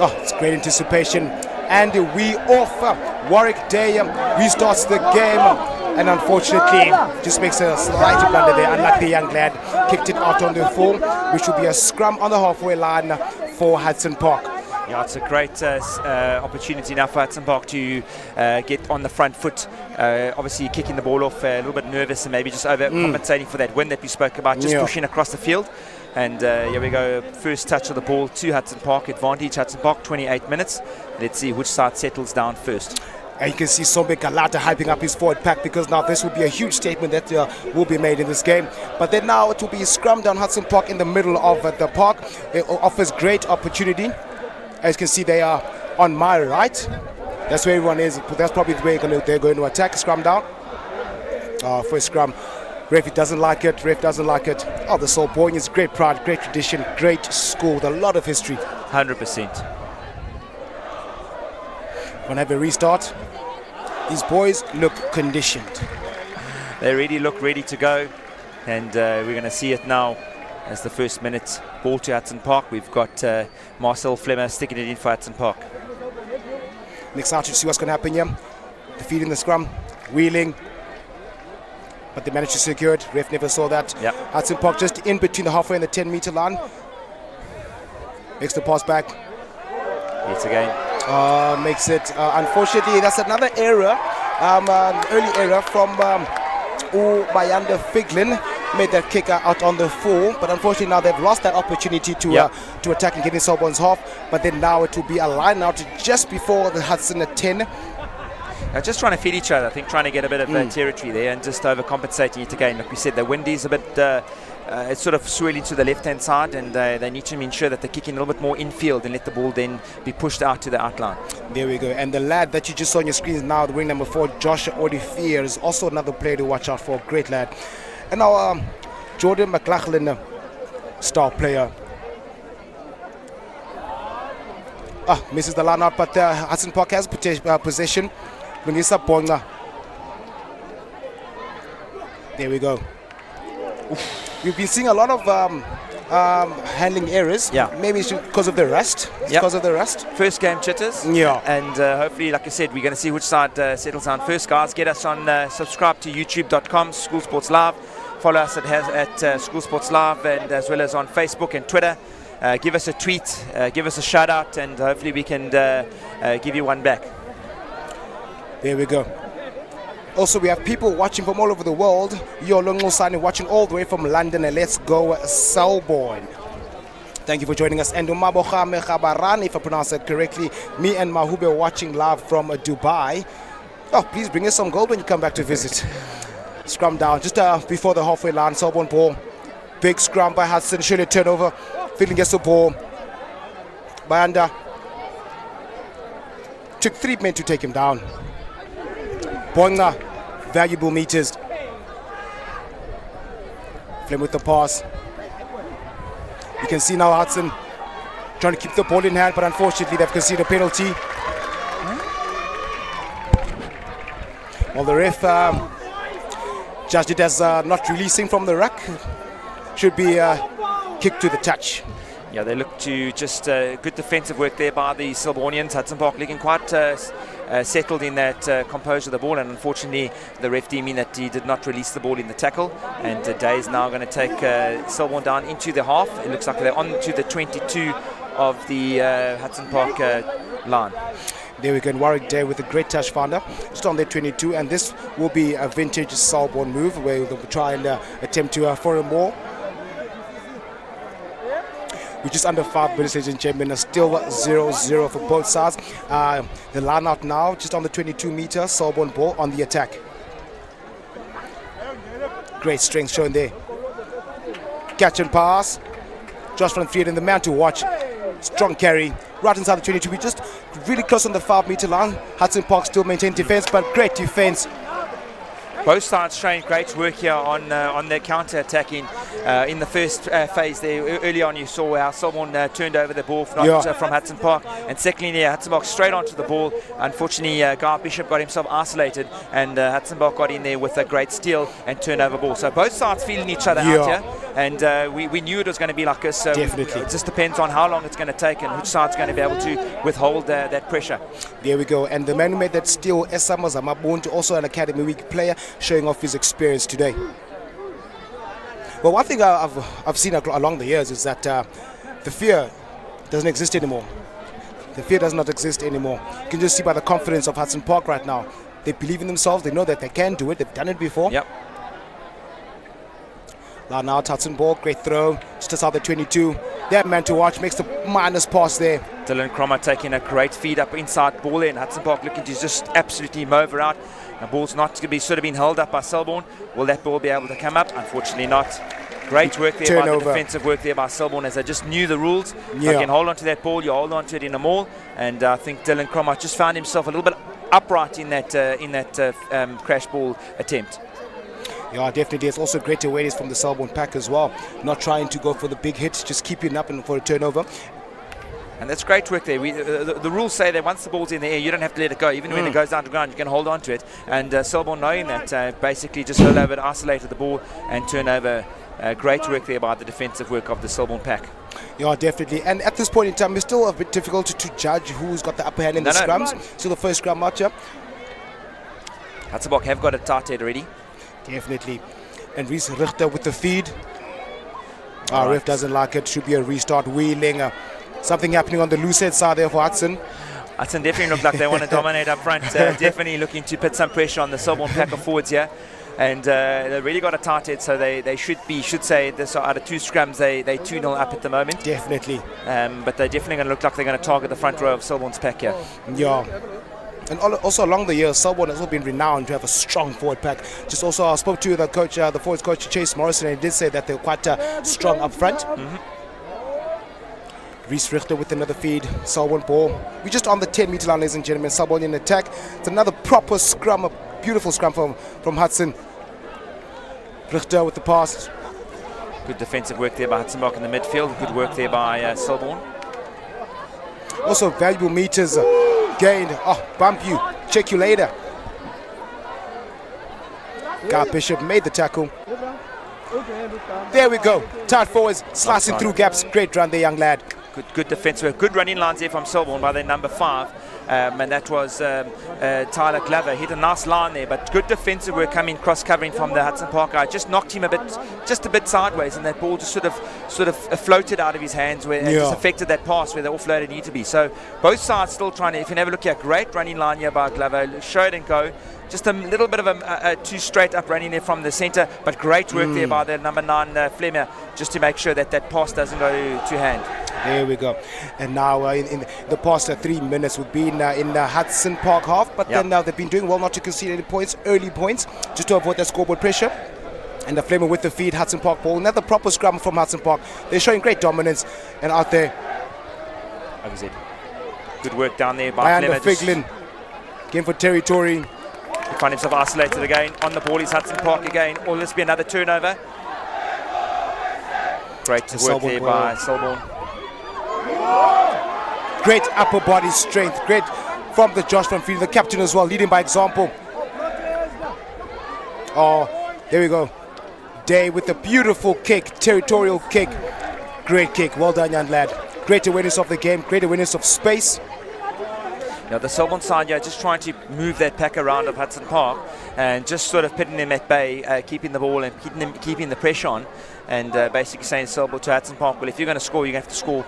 Oh, it's great anticipation. And we off. Warwick Day restarts the game. And unfortunately, just makes a slight blunder there. Unlike the young lad, kicked it out on the full, which will be a scrum on the halfway line for Hudson Park. Yeah, it's a great opportunity now for Hudson Park to get on the front foot. Obviously kicking the ball off a little bit nervous and maybe just overcompensating for that wind that we spoke about, just pushing across the field. And here we go, first touch of the ball to Hudson Park, advantage Hudson Park, 28 minutes. Let's see which side settles down first. And you can see Sombe Kalata hyping up his forward pack, because now this will be a huge statement that will be made in this game. But then now it will be scrum down Hudson Park in the middle of the park. It offers great opportunity. As you can see, they are on my right. That's where everyone is. That's probably the way they're going to attack. Scrum down. First scrum. Ref doesn't like it. Ref doesn't like it. Oh, the Sorbonnians, great pride, great tradition, great school with a lot of history. 100%. Gonna have a restart. These boys look conditioned. They really look ready to go, and we're going to see it now as the first minute. Ball to Hudson Park. We've got Marcel Flemmer sticking it in for Hudson Park. Next out to see what's going to happen here. Defeating the scrum, wheeling, but they managed to secure it. Ref never saw that. Yep. Hudson Park just in between the halfway and the 10-meter line. Makes the pass back. It's again. Makes it, unfortunately, that's another error, an early error from Ubayanda Figlin. Made that kick out on the full, but unfortunately now they've lost that opportunity to attack and get in Selborne's half. But then now it will be a line out just before the Hudson at 10. Just trying to feed each other, I think, trying to get a bit of territory there and just overcompensating it again. Like we said, the wind is a bit, it's sort of swirling to the left-hand side, and they need to ensure that they're kicking a little bit more infield and let the ball then be pushed out to the outline. There we go. And the lad that you just saw on your screen is now the wing number 4, Josh Odifeer, is also another player to watch out for. Great lad. And now Jordan McLaughlin, star player. Misses the line out, but Hudson Park has possession. Lungisa Bonga. There we go. We've been seeing a lot of handling errors. Yeah. Maybe it's because of the rust. Yep. Because of the rust. First game chitters. Yeah. And hopefully, like I said, we're going to see which side settles down first. Guys, get us on, subscribe to youtube.com, School Sports Live. Follow us at School Sports Live, and as well as on Facebook and Twitter. Give us a tweet, give us a shout out, and hopefully we can give you one back. There we go. Also, we have people watching from all over the world. Yolongo Sani watching all the way from London, and let's go Selborne. Thank you for joining us. And Umabokhame Khabarani, if I pronounce that correctly. Me and Mahube are watching live from Dubai. Oh, please bring us some gold when you come back to visit. Scrum down just before the halfway line. Selborne ball. Big scrum by Hudson. Surely turnover. Feeling gets the ball. Bayanda. Took 3 men to take him down. Boinga. Valuable meters. Flame with the pass. You can see now Hudson trying to keep the ball in hand, but unfortunately they've conceded a penalty. Well, the ref judged it as not releasing from the ruck. Should be kicked to the touch. Yeah, they look to just good defensive work there by the Selbornians. Hudson Park looking quite settled in that composure of the ball, and unfortunately the ref deeming that he did not release the ball in the tackle, and Day is now going to take Selborne down into the half. It looks like they're on to the 22 of the Hudson Park line. There we go, and Warwick Day with a great touch finder, just on their 22, and this will be a vintage Selborne move where they'll try and attempt to for a more. We're just under 5 minutes, ladies and gentlemen. Still 0-0 for both sides. The line out now, just on the 22-meter, Selborne ball on the attack. Great strength shown there. Catch and pass. Josh van Vliet, the man to watch. Strong carry. Right inside the 22. We're just really close on the 5-meter line. Hudson Park still maintain defense, but great defense. Both sides showing great work here on their counter-attacking. In the first phase there, early on you saw how someone turned over the ball from Hudson Park, and secondly Hudson Park straight onto the ball. Unfortunately, Guy Bishop got himself isolated, and Hudson Park got in there with a great steal and turnover ball. So both sides feeling each other out here, and we knew it was going to be like this. So definitely. It just depends on how long it's going to take and which side's going to be able to withhold that pressure. There we go, and the man who made that steal, Esama Zamabuntu, also an Academy Week player, showing off his experience today. Well, one thing I've seen along the years is that the fear doesn't exist anymore. The fear does not exist anymore. You can just see by the confidence of Hudson Park right now. They believe in themselves. They know that they can do it. They've done it before. Yep. Now Hudson ball, great throw, just outside the 22. That man to watch makes the minus pass there. Dylan Cromer taking a great feed up inside ball there, and Hudson Park looking to just absolutely mow her out. The ball's not going to be sort of been held up by Selborne. Will that ball be able to come up? Unfortunately not. Great work there by the defensive work there by Selborne, as they just knew the rules. You can hold on to that ball, you hold on to it in a maul, and I think Dylan Cromer just found himself a little bit upright in that crash ball attempt. Yeah, definitely. It's also great awareness from the Selborne pack as well. Not trying to go for the big hits, just keeping up and for a turnover. And that's great work there. The rules say that once the ball's in the air, you don't have to let it go. Even when it goes down to the ground, you can hold on to it. And Selborne, knowing that, basically just rolled over, isolated the ball, and turned over. Great work there by the defensive work of the Selborne pack. Yeah, definitely. And at this point in time, it's still a bit difficult to judge who's got the upper hand in the scrums. So the first scrum match up. Hudson Park have got a tight head already. Definitely. And Reese Richter with the feed. Our ref doesn't like it. Should be a restart. Wheeling. Something happening on the loose head side there for Hudson. Hudson definitely look like they want to dominate up front. Definitely looking to put some pressure on the Selborne pack of forwards here. And they've really got a tight head, so they should say this out of 2 scrums, they 2-0 up at the moment. Definitely. But they're definitely going to look like they're going to target the front row of Selborne's pack here. Yeah. And also along the years, Selborne has also been renowned to have a strong forward pack. Just also, I spoke to the coach, the forwards coach Chase Morrison, and he did say that they're quite strong up front. Reese Richter with another feed. Selborne ball. We're just on the 10-meter line, ladies and gentlemen. Selborne in attack. It's another proper scrum, a beautiful scrum from Hudson. Richter with the pass. Good defensive work there by Hudson Park in the midfield. Good work there by Selborne. Also valuable meters gained. Oh, bump you. Check you later. Guy Bishop made the tackle. There we go. Tight forwards, slicing through gaps. Great run there, young lad. Good defense work. Good running lines there from Selborne by their number 5. And that was Tyler Glover. Hit a nice line there, but good defensive work coming cross-covering from the Hudson Park guy. Just knocked him just a bit sideways, and that ball just sort of floated out of his hands, where it just affected that pass where the offload needed to be. So both sides still trying to. If you have a look here, great running line here by Glover. Show it and go. Just a little bit of a too straight up running there from the centre, but great work there by the number 9 Flemmer, just to make sure that pass doesn't go to hand. There we go. And now in the past 3 minutes we've been in Hudson Park half, but then they've been doing well not to concede any points, early points, just to avoid that scoreboard pressure. And the Flemmer with the feed, Hudson Park ball. Another proper scrum from Hudson Park. They're showing great dominance, and out there. Good work down there by Flemmer. Figlin, game for territory. He find himself isolated again. On the ball is Hudson Park again. Or this be another turnover. Great work there by Selborne. Great upper body strength. Great from the Josh van Vliet, the captain as well, leading by example. Oh, there we go. Day with a beautiful kick, territorial kick. Great kick. Well done, young lad. Great awareness of the game. Great awareness of space. Now the Selborne side, just trying to move that pack around of Hudson Park and just sort of putting them at bay, keeping the ball and keeping the pressure on, and basically saying to Selborne to Hudson Park, well, if you're going to score, you're going to have to score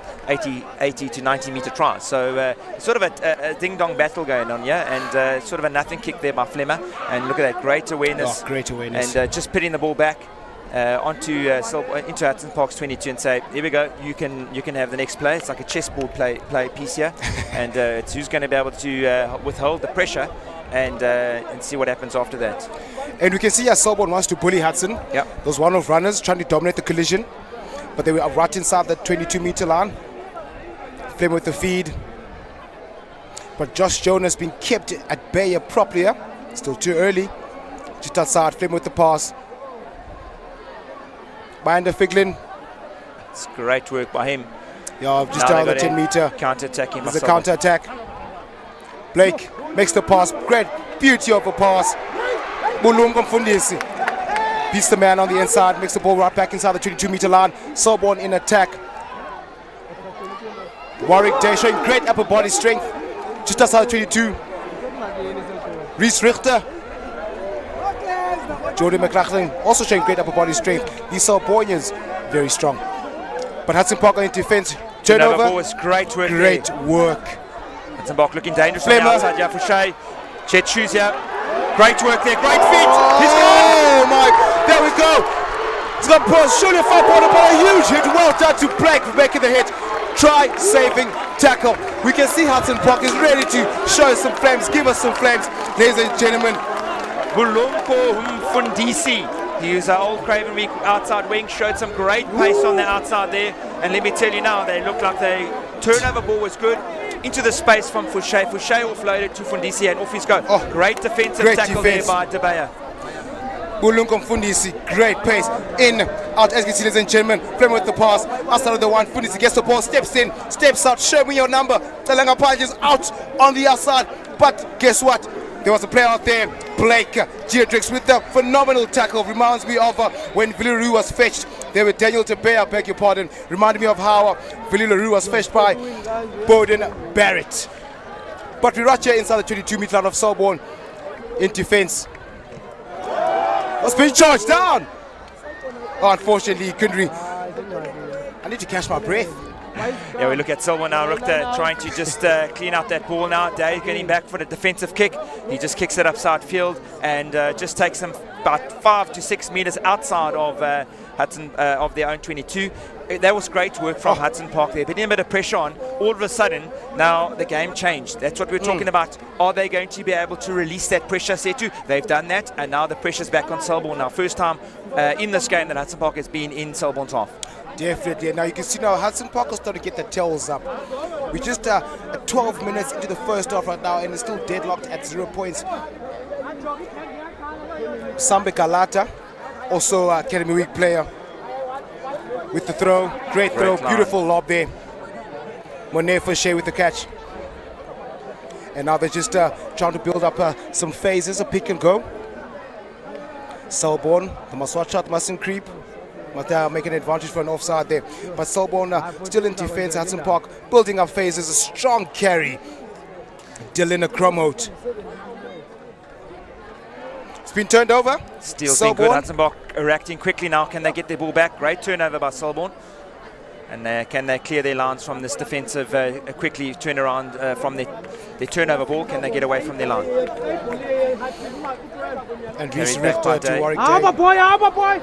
80 to 90 metre tries. So sort of a ding-dong battle going on, and sort of a nothing kick there by Flemmer. And look at that, great awareness. Oh, great awareness. And just putting the ball back into Hudson Park's 22 and say, here we go, you can have the next play. It's like a chessboard play piece here, and it's who's going to be able to withhold the pressure and see what happens after that. And we can see as Selborne wants to bully Hudson. Those one-off runners trying to dominate the collision, but they were right inside the 22-meter line. Flame with the feed, but Josh Jonas been kept at bay properly. Still too early. Just outside, Flame with the pass. Behind the Figlin. It's great work by him. Just down the 10-meter. Counter-attacking. There's a counter-attack. Blake makes the pass. Great beauty of a pass. Bulunga Mfundisi beats the man on the inside, makes the ball right back inside the 22-meter line. Selborne in attack. Warwick Day showing great upper body strength. Just outside the 22. Reese Richter. Jordan McLaughlin also showing great upper body strength. These Selbornians very strong. But Hudson Park on defense. Turnover. Was great work. Great work. Hudson Park looking dangerous on the outside. Yeah, for Shay. Chet shoes here. Great work there. Great feet. He's gone. Oh my! There we go. It's got Bros. Surely a foul corner, but a huge hit. Well done to Blake for making the hit. Try saving tackle. We can see Hudson Park is ready to show us some flames. Give us some flames, ladies and gentlemen. Bulunko Mfundisi. He was our old Craven Week outside wing, showed some great pace on the outside there. And let me tell you now, they look like the turnover ball was good. Into the space from Fouché. Fouché offloaded to Mfundisi and off he's go. Oh, great defensive tackle there by De Beyer. Bulunko Mfundisi, great pace. In, out, as you can see, ladies and gentlemen. Flame with the pass. Outside of the one, Mfundisi gets the ball, steps in, steps out. Show me your number. Talanga Panj is out on the outside. But guess what? There was a player out there, Blake Geodrix, with a phenomenal tackle. Reminds me of when Villaroo was fetched. There with Daniel Tebea, beg your pardon. Reminded me of how Villaroo was fetched by Bowden Barrett. But we right here inside the 22-meter line of Selborne in defense. Was being charged down. Oh, unfortunately, he couldn't I need to catch my breath. Yeah, we look at Selborne now, Rukta trying to just clean out that ball now. Day getting back for the defensive kick. He just kicks it upside field and just takes them about 5 to 6 meters outside of Hudson of their own 22. That was great work from Hudson Park there. Putting a bit of pressure on. All of a sudden, now the game changed. That's what we're talking about. Are they going to be able to release that pressure, Setu? They've done that, and now the pressure's back on Selborne. Now, first time in this game that Hudson Park has been in Selborne's half. Definitely. Now you can see now Hudson Park is starting to get the tails up. We're just 12 minutes into the first half right now, and it's still deadlocked at 0 points. Sambe Kalata, also Academy Week player, with the throw. Great throw, beautiful lob there. Monet Fouché with the catch. And now they're just trying to build up some phases, a pick and go. Selborne, they must watch out, mustn't creep. Must make an advantage for an offside there. But Selborne still in defence. Hudson Park building up phases. A strong carry. Dylan Cromhout. It's been turned over. Steel's been good. Hudson Park reacting quickly now. Can they get their ball back? Great turnover by Selborne. And can they clear their lines from this defensive, quickly turn around from their turnover ball? Can they get away from their line? And redirect to Warwick. boy.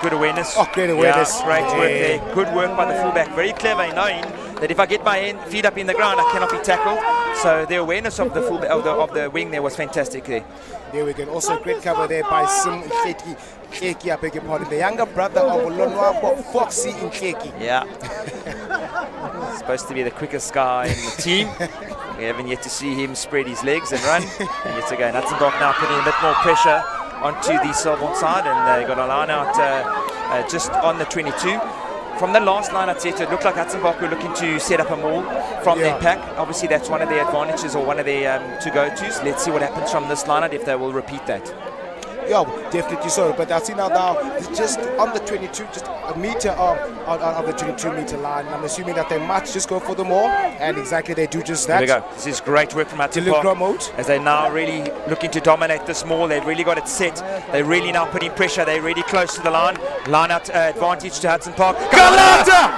Good awareness. Oh, great awareness. Yeah, great work there. Good work by the fullback. Very clever in knowing that if I get my feet up in the ground, I cannot be tackled. So the awareness of the fullback, of the wing there was fantastic there. There we go. Also great cover there by Sim Nhleki, I beg your pardon. The younger brother of Olonwabo Foxy Nhleki. Yeah. Supposed to be the quickest guy in the team. We haven't yet to see him spread his legs and run. And yet again, Hudson Park now putting a bit more pressure onto the Selborne side, and they got a line out just on the 22. From the last line, I'd say it looked like Hudson Park were looking to set up a maul from their pack. Obviously, that's one of their advantages or one of their to-go-tos. Let's see what happens from this line out if they will repeat that. Yeah, definitely so. But I see now it's just on the 22, just a meter out of the 22-meter line. I'm assuming that they might just go for the maul, and exactly they do just that. There we go. This is great work from Hudson Park as they're now really looking to dominate this maul. They've really got it set. They're really now putting pressure. They're really close to the line. Line out advantage to Hudson Park. Galata!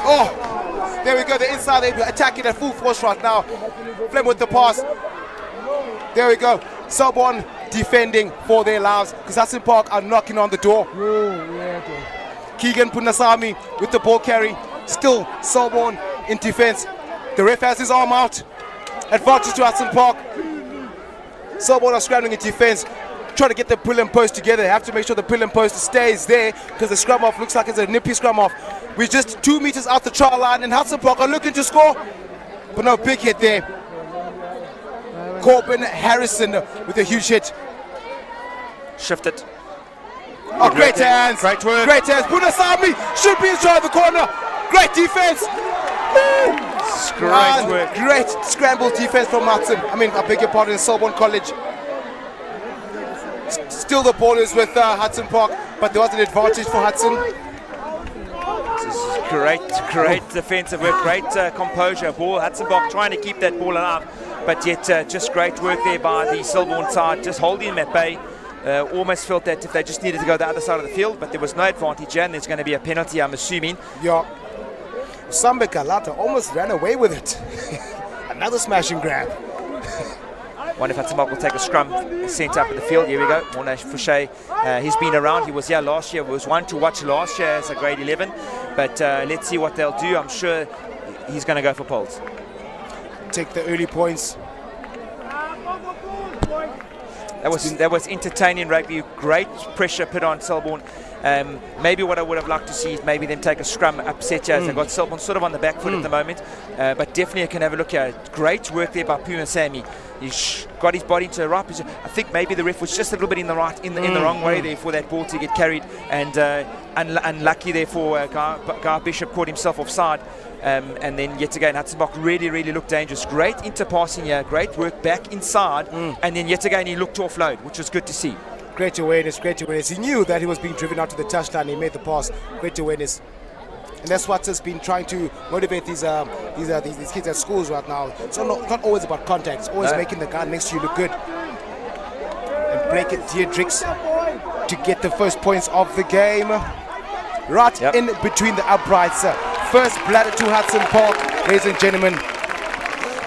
Oh, there we go. The inside, they're attacking at full force right now. Flem with the pass. There we go. Selborne defending for their lives because Hudson Park are knocking on the door. Keegan Punasami with the ball carry. Still Selborne in defense. The ref has his arm out. Advantage to Hudson Park. Selborne are scrambling in defense, trying to get the pull and post together. They have to make sure the pull and post stays there because the scrum off looks like it's a nippy scrum off. We're just 2 meters out the trial line, and Hudson Park are looking to score, but no big hit there. Corbin Harrison with a huge hit. Shifted. Oh, great hands. Great work. Great hands. Punasami should be inside the corner. Great defense. Great work. Great scramble defense from Hudson. I beg your pardon, Selborne College. Still the ball is with Hudson Park, but there was an advantage for Hudson. This is great defensive work, great composure. Ball, Hudson Park trying to keep that ball alive, but yet just great work there by the Selborne side, just holding him at bay. Almost felt that if they just needed to go the other side of the field, but there was no advantage here, and there's going to be a penalty, I'm assuming. Yeah. Sambe Galata almost ran away with it. Another smash and grab. Wonder if Hudson Park will take a scrum sent up in the field. Here we go. Monash Fouché, he's been around. He was here last year. Was one to watch last year as a grade 11. But let's see what they'll do. I'm sure he's going to go for poles. Take the early points. That was entertaining rugby. Great pressure put on Selborne. Maybe what I would have liked to see is maybe them take a scrum upset here as they've got Selborne sort of on the back foot at the moment. But definitely I can have a look here. Great work there by Puma Sammy. He's got his body to the right position. I think maybe the ref was just a little bit in the wrong way there for that ball to get carried, and unlucky there for Guy Bishop caught himself offside. And then yet again Hudson Park really looked dangerous. Great interpassing here, great work back inside, and then yet again he looked to offload, which was good to see. Great awareness. He knew that he was being driven out to the touchline. He made the pass. Great awareness. And that's what has been trying to motivate these kids at schools right now. It's not always about contact. It's always making the guy next to you look good. And break it, Deirdrix, to get the first points of the game. Right in between the uprights. First blood to Hudson Park, ladies and gentlemen.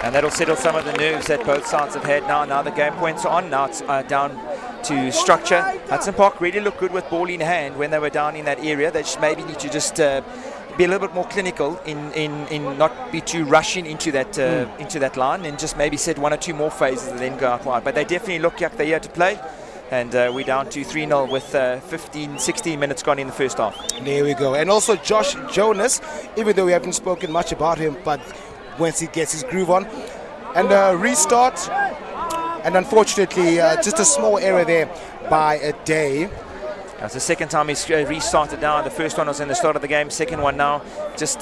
And that'll settle some of the nerves that both sides have had now. Now the game points are on. Now it's down to structure. Hudson Park really looked good with ball in hand when they were down in that area. They just maybe need to just be a little bit more clinical in not be too rushing into that line, and just maybe set one or two more phases and then go out wide. But they definitely look like they're here to play. And we're down to 3-0 with 16 minutes gone in the first half. There we go. And also Josh Jonas, even though we haven't spoken much about him, but once he gets his groove on. And restart. And unfortunately, just a small error there by a day. It's the second time he's restarted now. The first one was in the start of the game. Second one now, just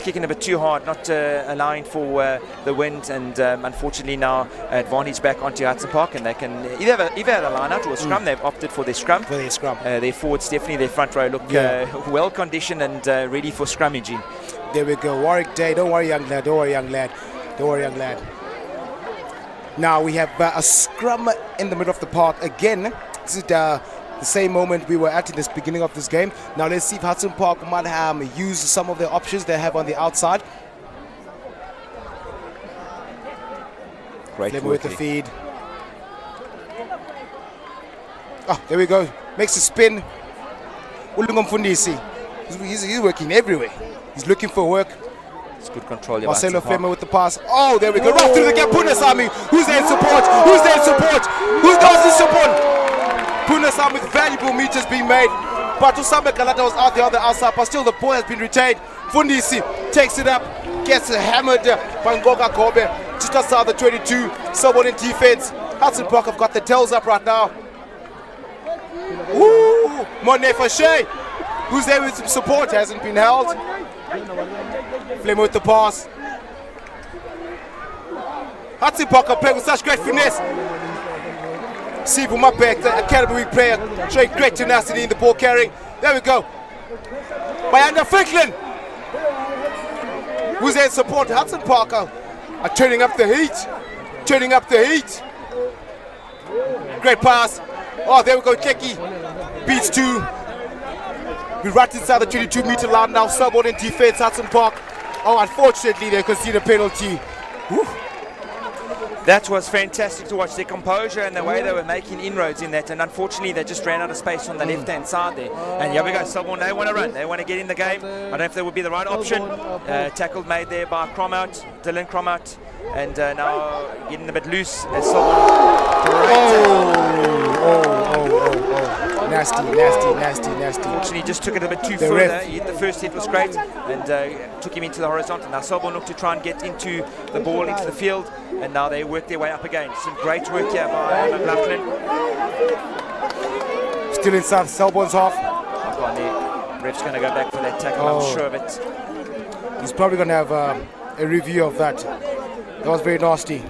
kicking a bit too hard, not allowing for the wind, and unfortunately now advantage back onto Hudson Park, and they can either have a line out or a scrum. They've opted for their scrum. Their forwards, definitely their front row, look well conditioned and ready for scrummaging. There we go. Warwick Day. Don't worry, young lad. Don't worry, young lad. Don't worry, young lad. Now we have a scrum in the middle of the park again. This is the same moment we were at in the beginning of this game. Now let's see if Hudson Park might use some of the options they have on the outside. Great with the feed. Oh, there we go. Makes a spin. He's working everywhere. He's looking for work. It's good control. Marcelo Fema with the pass. Oh, there we go. Right through the gap. Punasami. Who's there in support? Who's there in support? Who does the support? Punasami with valuable meters being made. But Usame Galata was out there on the outside, but still the ball has been retained. Fundisi takes it up, gets hammered by Ngoga Kobe. Just outside the 22. Someone in defense. Hudson Park have got the tails up right now. Ooh, Monet Fache. Who's there with some support? Hasn't been held. Flame with the pass. Hudson Park are playing with such great finesse. See from up back, the Academy Week player, showing great tenacity in the ball carrying. There we go. Bayanda Franklin. Who's there in support? Hudson Park are turning up the heat. Turning up the heat. Great pass. Oh, there we go. Keki beats two. We're right inside the 22-meter line now. Someone in defense, Hudson Park. Oh, unfortunately, they conceded a penalty. Whew. That was fantastic to watch, their composure and the way they were making inroads in that, and unfortunately they just ran out of space on the left-hand side there. And here we go, Selborne, they want to run, they want to get in the game. I don't know if that would be the right option. Tackle made there by Dylan Cromout, and now getting a bit loose as Nasty. Actually, he just took it a bit too further. The first hit was great and took him into the horizontal. Now Selborne looked to try and get into the ball, into the field, and now they work their way up again. Some great work here by McLaughlin. Still inside Selborne's half. Up on there. Ref's going to go back for that tackle, I'm sure of it. He's probably going to have a review of that. That was very nasty.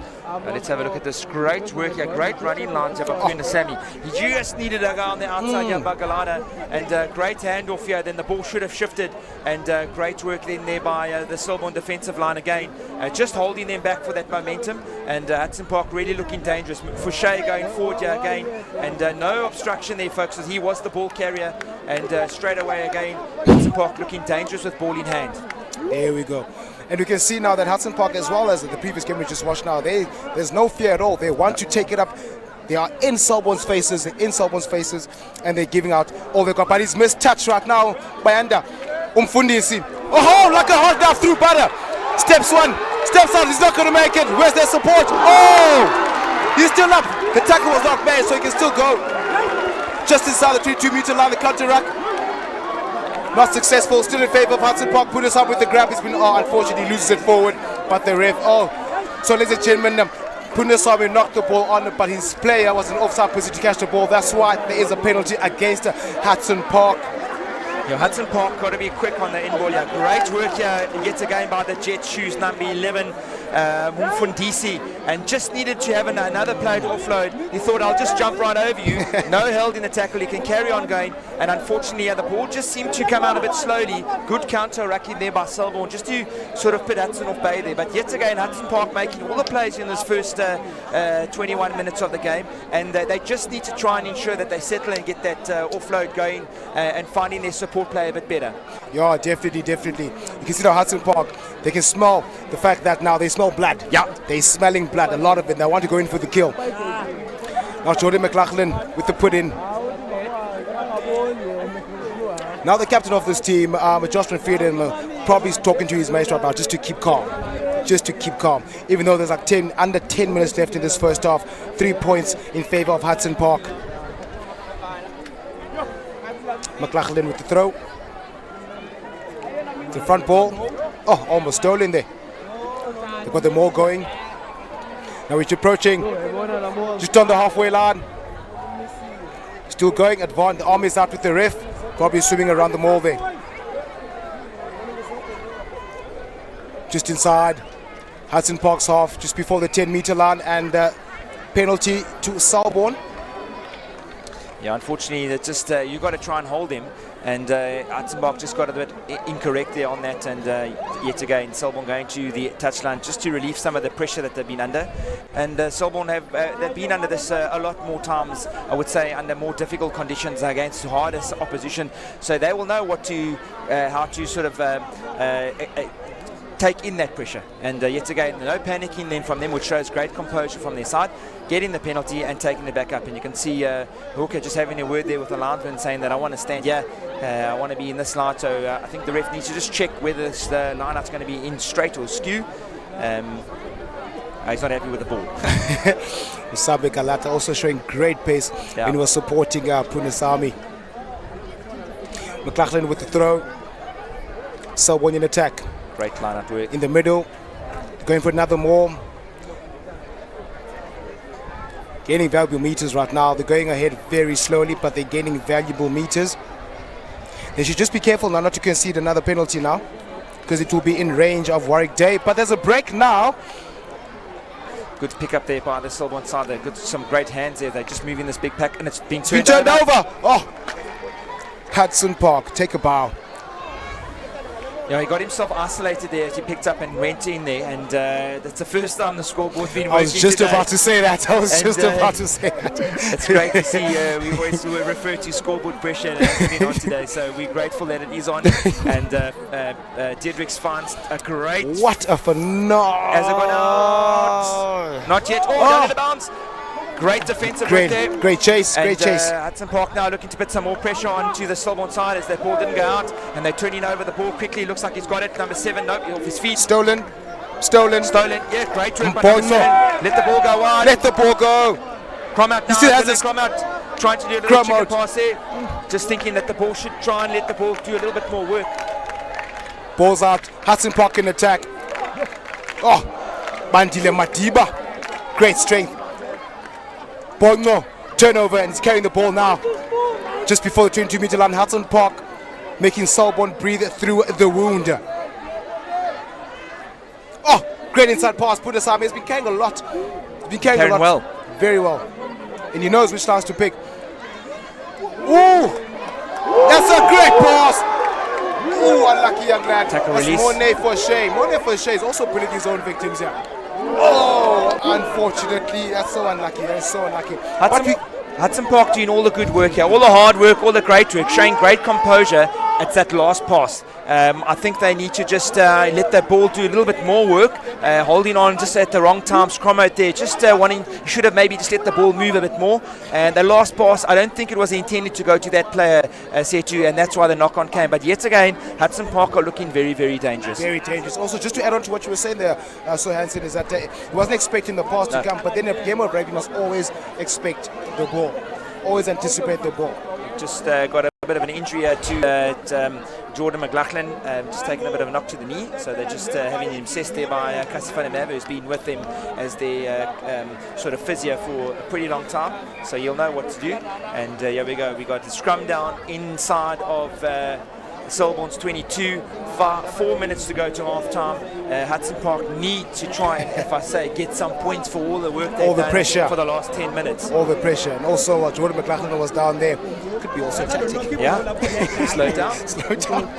Let's have a look at this. Great work here, great running lines here by Queen Sammy. He just needed a guy on the outside here by Galana, and great handoff here. Then the ball should have shifted, and great work then there by the Selborne defensive line again, just holding them back for that momentum. And Hudson Park really looking dangerous. Fouché going forward here again, and no obstruction there, folks, as he was the ball carrier. And straight away again, Hudson Park looking dangerous with ball in hand. There we go. And we can see now that Hudson Park, as well as the previous game we just watched now, there's no fear at all. They want to take it up. They are in Selborne's faces, and they're giving out all they've got. But he's missed touch right now by Anda. Umfundisi. Oh, like a hard dive through butter. Steps out, he's not going to make it. Where's their support? Oh, he's still up. The tackle was not bad, so he can still go. Just inside the 22-meter line, the counter ruck. Not successful, still in favor of Hudson Park. Put us up with the grab. He's been, unfortunately, loses it forward. But the ref, so ladies and gentlemen, Punasami knocked the ball on, but his player was in offside position to catch the ball. That's why there is a penalty against Hudson Park. Yeah, Hudson Park got to be quick on the in ball. Yeah, great work here yet again by the Jet Shoes, number 11, Mfundisi, and just needed to have another player to offload. He thought, I'll just jump right over you. No held in the tackle, he can carry on going, and unfortunately the ball just seemed to come out a bit slowly. Good counter racking there by Selborne just to sort of put Hudson off bay there. But yet again, Hudson Park making all the plays in this first 21 minutes of the game, and they just need to try and ensure that they settle and get that offload going and finding their support play a bit better. Yeah, definitely. You can see now Hudson Park, they can smell the fact that now they smell blood. Yeah, they're smelling blood, a lot of it. They want to go in for the kill. Now Jordan McLaughlin with the put in. Now the captain of this team, Joshua Frieden, probably is talking to his mates right now just to keep calm. Even though there's like under 10 minutes left in this first half. 3 points in favor of Hudson Park. McLaughlin with the throw. The front ball. Oh, almost stolen there. They've got them all going. Now he's approaching. Just on the halfway line. Still going, advanced. The arm is out with the ref. Probably swimming around the mall there. Just inside. Hudson Park's half, just before the 10-meter line, and penalty to Selborne. Yeah, unfortunately, that's just you got to try and hold him, and Hudson Park just got a bit incorrect there on that, and yet again, Selborne going to the touchline just to relieve some of the pressure that they've been under, and Selborne have they've been under this a lot more times, I would say, under more difficult conditions against hardest opposition, so they will know what to how to sort of take in that pressure, and yet again, no panicking then from them, which shows great composure from their side, getting the penalty and taking it back up. And you can see Hooker just having a word there with the linesman saying that I want to stand here, I want to be in this line. So I think the ref needs to just check whether the line-out's going to be in straight or skew. He's not happy with the ball. Usabe Galata also showing great pace when he was supporting Punasami. McLachlan with the throw. Selborne in attack. Great line-out work. In the middle, going for another more. Gaining valuable meters right now. They're going ahead very slowly, but they're gaining valuable meters. They should just be careful now not to concede another penalty now, because it will be in range of Warwick Day. But there's a break now. Good pick up there by the Selborne side. They've got some great hands there. They're just moving this big pack, and it's been turned over. Oh, Hudson Park, take a bow. Yeah, he got himself isolated there as he picked up and went in there, and that's the first time the scoreboard's been working. I was just today. about to say that. It's great to see. We always refer to scoreboard pressure and it's been on today, so we're grateful that it is on. And Diedrichs finds a great. What a phenomenal! Has it gone out? Not yet. Down in the bounce. Great defensive work there. Great chase, and, great chase. Hudson Park now looking to put some more pressure onto the Selborne side as that ball didn't go out, and they're turning over the ball quickly. Looks like he's got it. Number 7, nope, off his feet. Stolen. Yeah, great work by number 7. Let the ball go wide. Let the ball go. Cromwell now. He still has this. Cromwell trying to do a little chicken pass there. Just thinking that the ball should try and let the ball do a little bit more work. Ball's out. Hudson Park in attack. Oh, Bandile Matiba. Great strength. Bongo, turnover, and he's carrying the ball now. Just before the 22-meter line, Hudson Park making Selborne breathe through the wound. Oh, great inside pass. Punasami has been carrying a lot. He's been carrying a lot. Well. Very well. And he knows which lines to pick. Ooh! That's a great pass! Ooh, unlucky young lad. Tackle That's release. Monet Foshay is also pulling his own victims here. Oh, unfortunately, that's so unlucky. That's so unlucky. Hudson Park doing all the good work here, all the hard work, all the great work, showing great composure at that last pass. I think they need to just let that ball do a little bit more work, holding on just at the wrong times. Cromwell there, just should have maybe just let the ball move a bit more. And the last pass, I don't think it was intended to go to that player, Setu, and that's why the knock-on came. But yet again, Hudson Park are looking very, very dangerous. Very dangerous. Also, just to add on to what you were saying there, So Hansen, is that he wasn't expecting the pass to come, but then in a game of rugby, you must always expect the ball, always anticipate the ball. Just got a bit of an injury to Jordan McLachlan, just taking a bit of a knock to the knee, so they're just having him assessed there by Kasifana Mav, who's been with them as their sort of physio for a pretty long time, so you'll know what to do. And here we go, we got the scrum down inside of Selborne's 22, 4 minutes to go to half time. Hudson Park need to try and, if I say, get some points for all the work they've done pressure for the last 10 minutes. All the pressure, and also Jordan McLachlan was down there. Could be also tactic. Yeah, slow down. Slow down.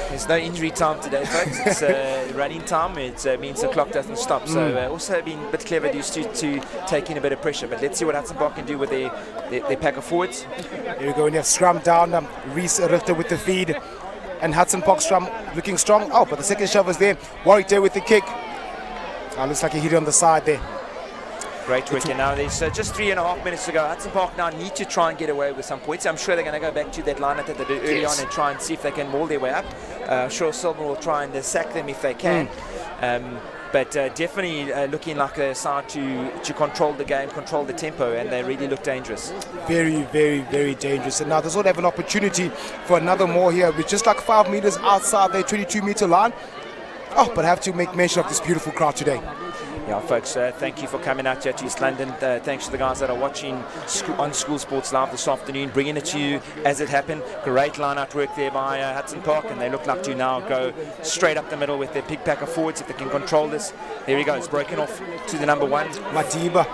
There's no injury time today, folks. It's running time. It means the clock doesn't stop. So also been a bit clever to take in a bit of pressure. But let's see what Hudson Park can do with their pack of forwards. Here we go. And you have scrum down. Reese Richter with the feed. And Hudson Park scrum looking strong. Oh, but the second shove is there. Warwick there with the kick. Looks like he hit it on the side there. Great work. And now there's just 3.5 minutes to go. Hudson Park now need to try and get away with some points. I'm sure they're going to go back to that lineup that they did early on and try and see if they can maul their way up. I'm sure Selborne will try and sack them if they can. But definitely looking like a side to control the game, control the tempo, and they really look dangerous. Very, very, very dangerous. And now they sort of have an opportunity for another more here. We're just like 5 meters outside their 22-meter line. Oh, but I have to make mention of this beautiful crowd today. Yeah, folks, thank you for coming out here to East London. Thanks to the guys that are watching on School Sports Live this afternoon, bringing it to you as it happened. Great line-out work there by Hudson Park, and they look like to now go straight up the middle with their big pack of forwards if they can control this. There he goes, broken off to the number 1. Madiba.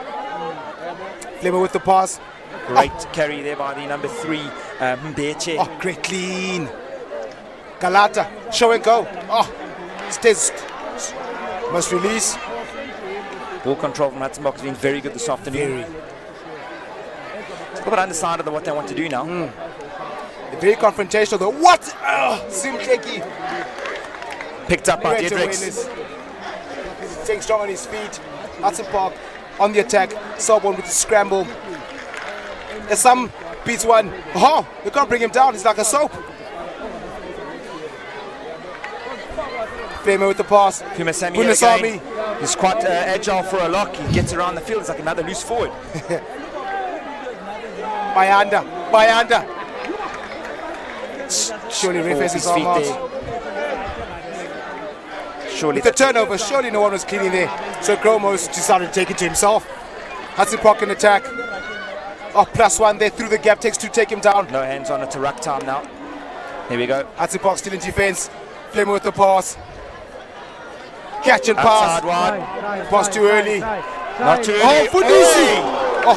Flemmer with the pass. Great carry there by the number 3, Mbeche. Oh, great clean. Galata, show and go. Oh, stays. Must release. Ball control from Hudson Park has been very good this afternoon. It's a little bit undecided on what they want to do now. They're very confrontational though. What? Mzomhle picked up by Dedricks. Staying strong on his feet. Hudson Park on the attack. Selborne with the scramble. As some beats one. Oh, they can't bring him down. He's like a soap. Flamer with the pass. Kunasami. He's quite agile for a lock. He gets around the field. It's like another loose forward. Bayanda. Surely refaces his arm out. Surely with the turnover, surely no one was cleaning there. So Gromos decided to take it to himself. Hudson Park in attack. Oh, +1 there through the gap. Takes 2 to take him down. No hands on it to ruck time now. Here we go. Hudson Park still in defense. Flamer with the pass. Catch and pass. Pass too early. Not too early. Oh, Fundisi! Oh,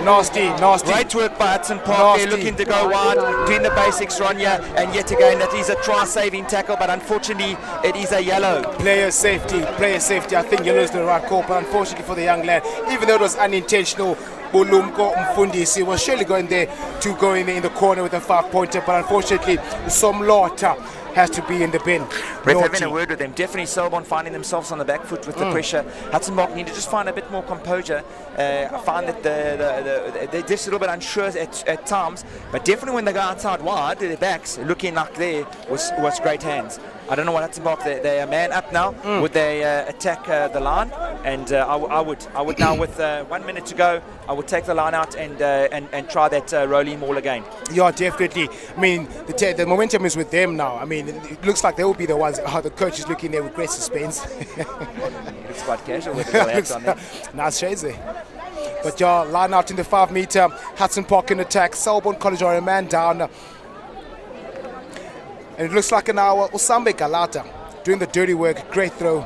nasty. Great work by Hudson Park. They're looking to go wide, doing the basics, Ronya, and yet again that is a try-saving tackle, but unfortunately it is a yellow. Player safety. I think yellow is the right call, but unfortunately for the young lad, even though it was unintentional, Bulumko Mfundisi was surely going there to go in the corner with a 5-pointer, but unfortunately Mzomhle has to be in the bin. Ref having a word with them. Definitely Selborne finding themselves on the back foot with the pressure. Hudson Park need to just find a bit more composure. I find that they're just a little bit unsure at times, but definitely when they go outside wide, their backs looking like there was great hands. I don't know what Hudson Park. They are man up now. Would they attack the line? And I would now with 1 minute to go. I would take the line out and try that rolling ball again. Yeah, definitely. I mean, the momentum is with them now. I mean, it looks like they will be the ones. The coach is looking there with great suspense. Looks quite casual with the hats on there. Nice shades there. But yeah, line out in the 5-meter. Hudson Park in attack. Selborne College are a man down. And it looks like now Usambe Galata doing the dirty work. Great throw.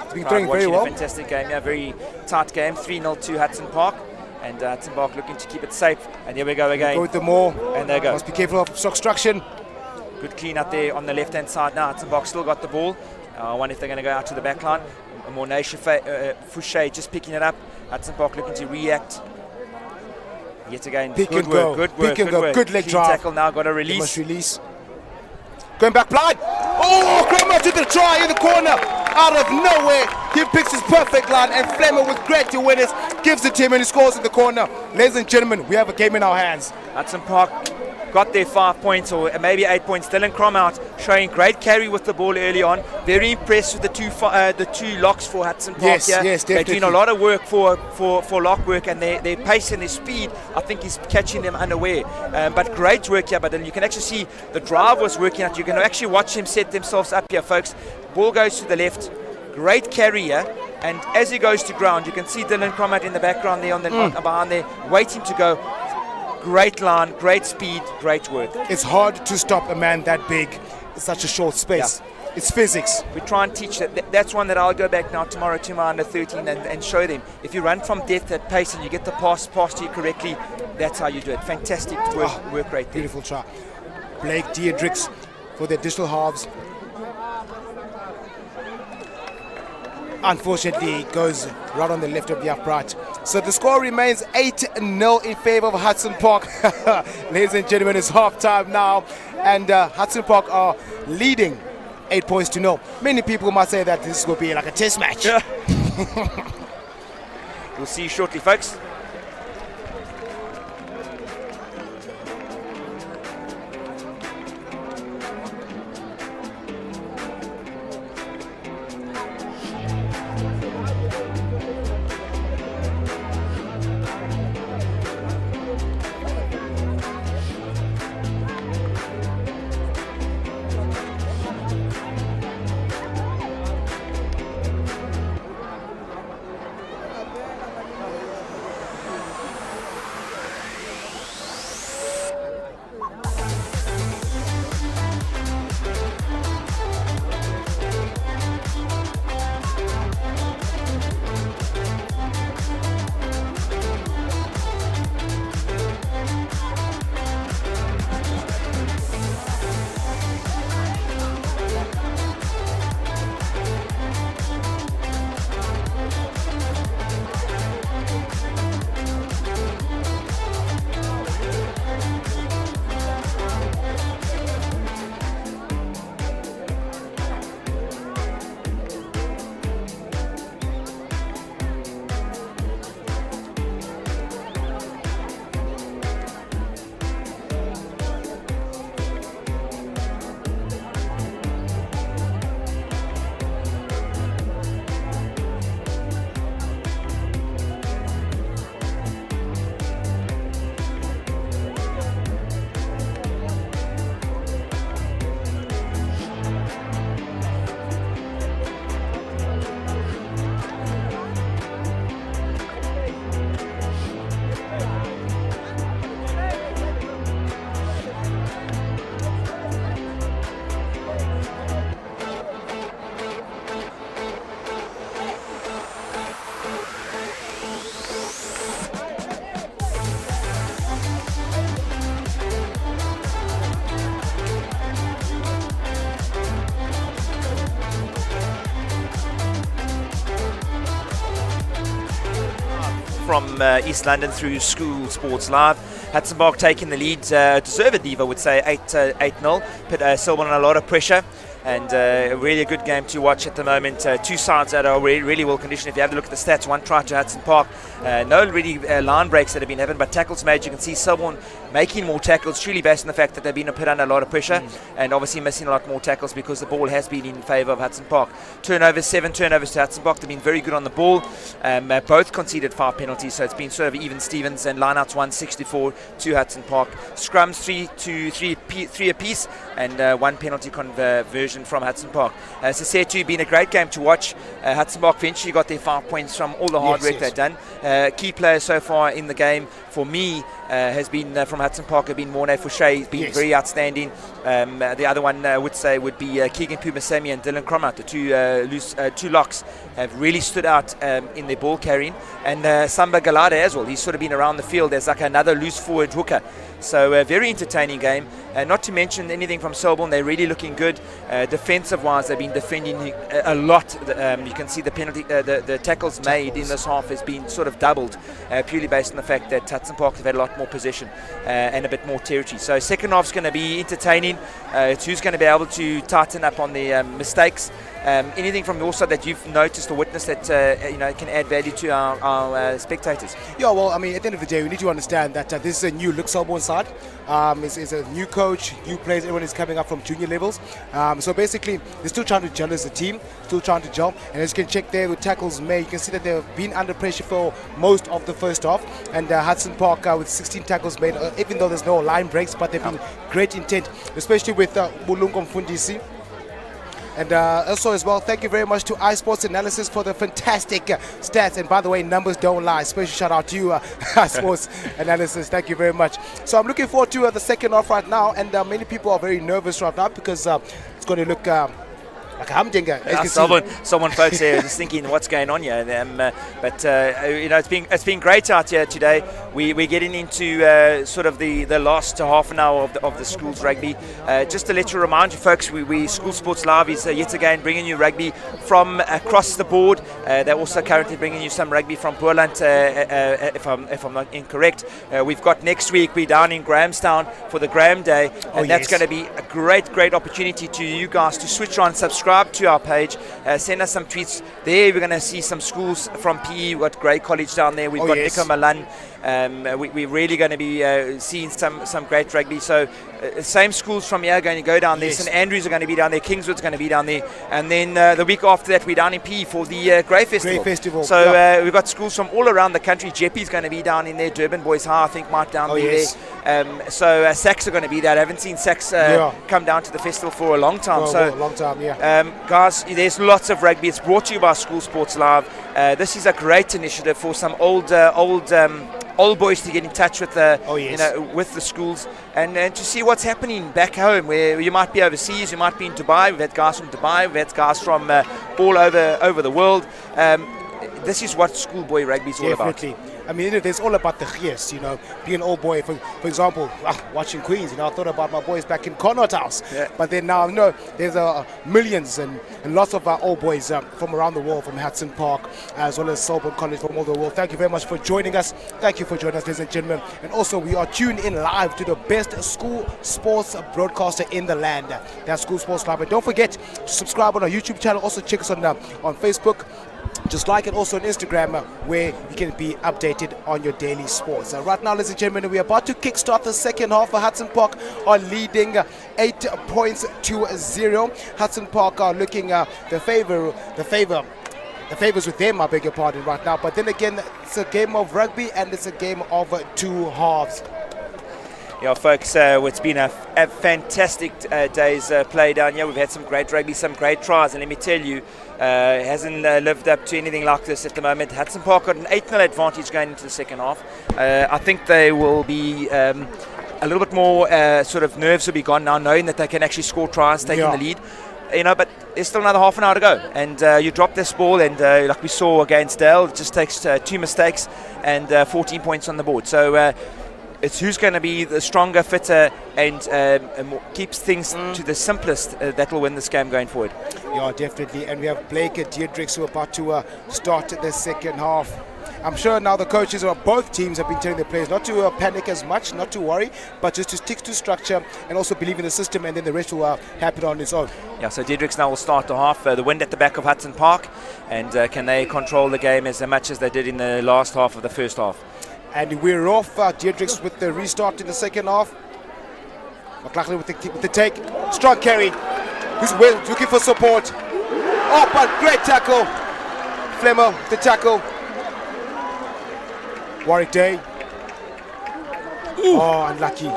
He's been throwing very well. A fantastic game, yeah, very tight game. 3-0 to Hudson Park. And Hudson Park looking to keep it safe. And here we go again. Go with the more. And there you go. Must be careful of obstruction. Good clean up there on the left-hand side now. Hudson Park still got the ball. I wonder if they're going to go out to the back line. Mornay Fouché just picking it up. Hudson Park looking to react. Yet again, good work. Good leg clean drive. Tackle now, got a release. Must release. Going back blind. Oh, Groma to the try in the corner. Out of nowhere. He picks his perfect line, and Flemmer with great awareness gives it to him, and he scores in the corner. Ladies and gentlemen, we have a game in our hands. Hudson Park got their 5 points or maybe 8 points. Dylan Crom out, showing great carry with the ball early on. Very impressed with the two locks for Hudson Park here. Yes, definitely. They're doing a lot of work for lock work, and their pace and their speed, I think, is catching them unaware. But great work here, but you can actually see the drive was working out. You can actually watch them set themselves up here, folks. Ball goes to the left. Great carry here. And as he goes to ground, you can see Dylan Crom out in the background there, behind there, waiting to go. Great line, great speed, great work. It's hard to stop a man that big in such a short space. Yeah. It's physics. We try and teach that. That's one that I'll go back now tomorrow to my under 13 and show them. If you run from depth at pace and you get the pass to you correctly, that's how you do it. Fantastic work rate there. Beautiful try. Blake Diedricks for the additional halves. Unfortunately, it goes right on the left of the upright. So the score remains 8-0 in favor of Hudson Park. Ladies and gentlemen, it's half-time now, and Hudson Park are leading 8 points to 0. Many people might say that this will be like a test match. Yeah. We'll see you shortly, folks. from East London through School Sports Live. Hudson Park taking the lead, deservedly, I would say, 8-0. Put Selborne on a lot of pressure. And really a good game to watch at the moment. Two sides that are really well conditioned. If you have a look at the stats, one try to Hudson Park. No really line breaks that have been happening, but tackles made. You can see Selborne making more tackles, truly based on the fact that they've been put under a lot of pressure and obviously missing a lot more tackles because the ball has been in favour of Hudson Park. 7 turnovers to Hudson Park. They've been very good on the ball. Both conceded 5 penalties, so it's been sort of even Stevens, and lineouts 164 to Hudson Park. Scrums 3 apiece, and 1 penalty conversion from Hudson Park. As I said to you, been a great game to watch. Hudson Park eventually got their 5 points from all the hard work they've done. Key players so far in the game for me has been from Hudson Park have been Morne Fouché. He's been very outstanding. The other one I would say would be Keegan Pumasemi and Dylan Cromart. The two locks have really stood out in their ball carrying. And Samba Galada as well. He's sort of been around the field as like another loose forward hooker. So a very entertaining game. Not to mention anything from Selborne, they're really looking good. Defensive-wise, they've been defending a lot. You can see the penalty, the tackles made in this half has been sort of doubled, purely based on the fact that Hudson Park have had a lot more possession and a bit more territory. So second half's going to be entertaining. It's who's going to be able to tighten up on the mistakes. Anything from your side that you've noticed or witnessed that can add value to our spectators? Yeah, well, I mean, at the end of the day, we need to understand that this is a new look Selborne side. It's a new coach, new players, everyone is coming up from junior levels. So basically, they're still trying to gel as a team, still trying to gel. And as you can check there with tackles made, you can see that they've been under pressure for most of the first half. And Hudson Park with 16 tackles made, even though there's no line breaks, but they've been great intent, especially with Bulungu Mfundisi. And also as well, thank you very much to iSports Analysis for the fantastic stats. And by the way, numbers don't lie. Special shout out to you, iSports Analysis. Thank you very much. So I'm looking forward to the second half right now. And many people are very nervous right now because it's going to look like a humdinger. Someone folks here is thinking what's going on here. But it's been great out here today. We're getting into sort of the last half an hour of the school's rugby. Just to let you remind you folks, we School Sports Live is yet again bringing you rugby from across the board. They're also currently bringing you some rugby from Boerland, if I'm not incorrect. We've got next week, we're down in Grahamstown for the Graham Day, and that's going to be a great opportunity to you guys to switch on, subscribe to our page, send us some tweets. There we're going to see some schools from PE. We've got Grey College down there, we've got Nico Milan. We're really going to be seeing some great rugby. So same schools from here are going to go down there. St Andrews are going to be down there, Kingswood's going to be down there, and then the week after that we're down in PE for the Grey Festival. So we've got schools from all around the country. Jeppy's going to be down in there, Durban Boys High I think might down there. So Sax are going to be there. I haven't seen Sax come down to the festival for a long time. Guys, there's lots of rugby. It's brought to you by School Sports Live. This is a great initiative for some old boys to get in touch with with the schools and to see what's happening back home, where you might be overseas, you might be in Dubai. We've had guys from Dubai, we've had guys from all over the world. This is what schoolboy rugby is all about. I mean, it's all about the gees, being an old boy. For example, watching Queens, I thought about my boys back in Connaught House. But then now, there's millions and lots of old boys from around the world, from Hudson Park, as well as Selborne College, from all the world. Thank you very much for joining us. Thank you for joining us, ladies and gentlemen. And also, we are tuned in live to the best school sports broadcaster in the land. That's School Sports Live. And don't forget to subscribe on our YouTube channel. Also, check us on Facebook. Just like it also on Instagram, where you can be updated on your daily sports. Right now, ladies and gentlemen, we're about to kickstart the second half. Hudson Park are leading 8 points to 0. Hudson Park are looking the favors with them, I beg your pardon, right now. But then again, it's a game of rugby and it's a game of two halves. Yeah, folks, it's been a fantastic day's play down here. We've had some great rugby, some great tries, and let me tell you, it hasn't lived up to anything like this at the moment. Hudson Park got an 8-0 advantage going into the second half. I think they will be a little bit more sort of nerves will be gone now, knowing that they can actually score tries, taking the lead. But there's still another half an hour to go, and you drop this ball, and like we saw against Dale, it just takes 2 mistakes and 14 points on the board. So it's who's going to be the stronger, fitter, and keeps things to the simplest that will win this game going forward. Yeah, definitely. And we have Blake Deirdricks who are about to start the second half. I'm sure now the coaches of both teams have been telling their players not to panic as much, not to worry, but just to stick to structure and also believe in the system, and then the rest will happen on its own. Yeah, so Diedrichs now will start the half. The wind at the back of Hudson Park, and can they control the game as much as they did in the last half of the first half? And we're off. Diedrichs with the restart in the second half. McLaughlin with the take. Strong carry. Who's looking for support. Oh, but great tackle. Flemmer, the tackle. Warwick Day. Oh, unlucky.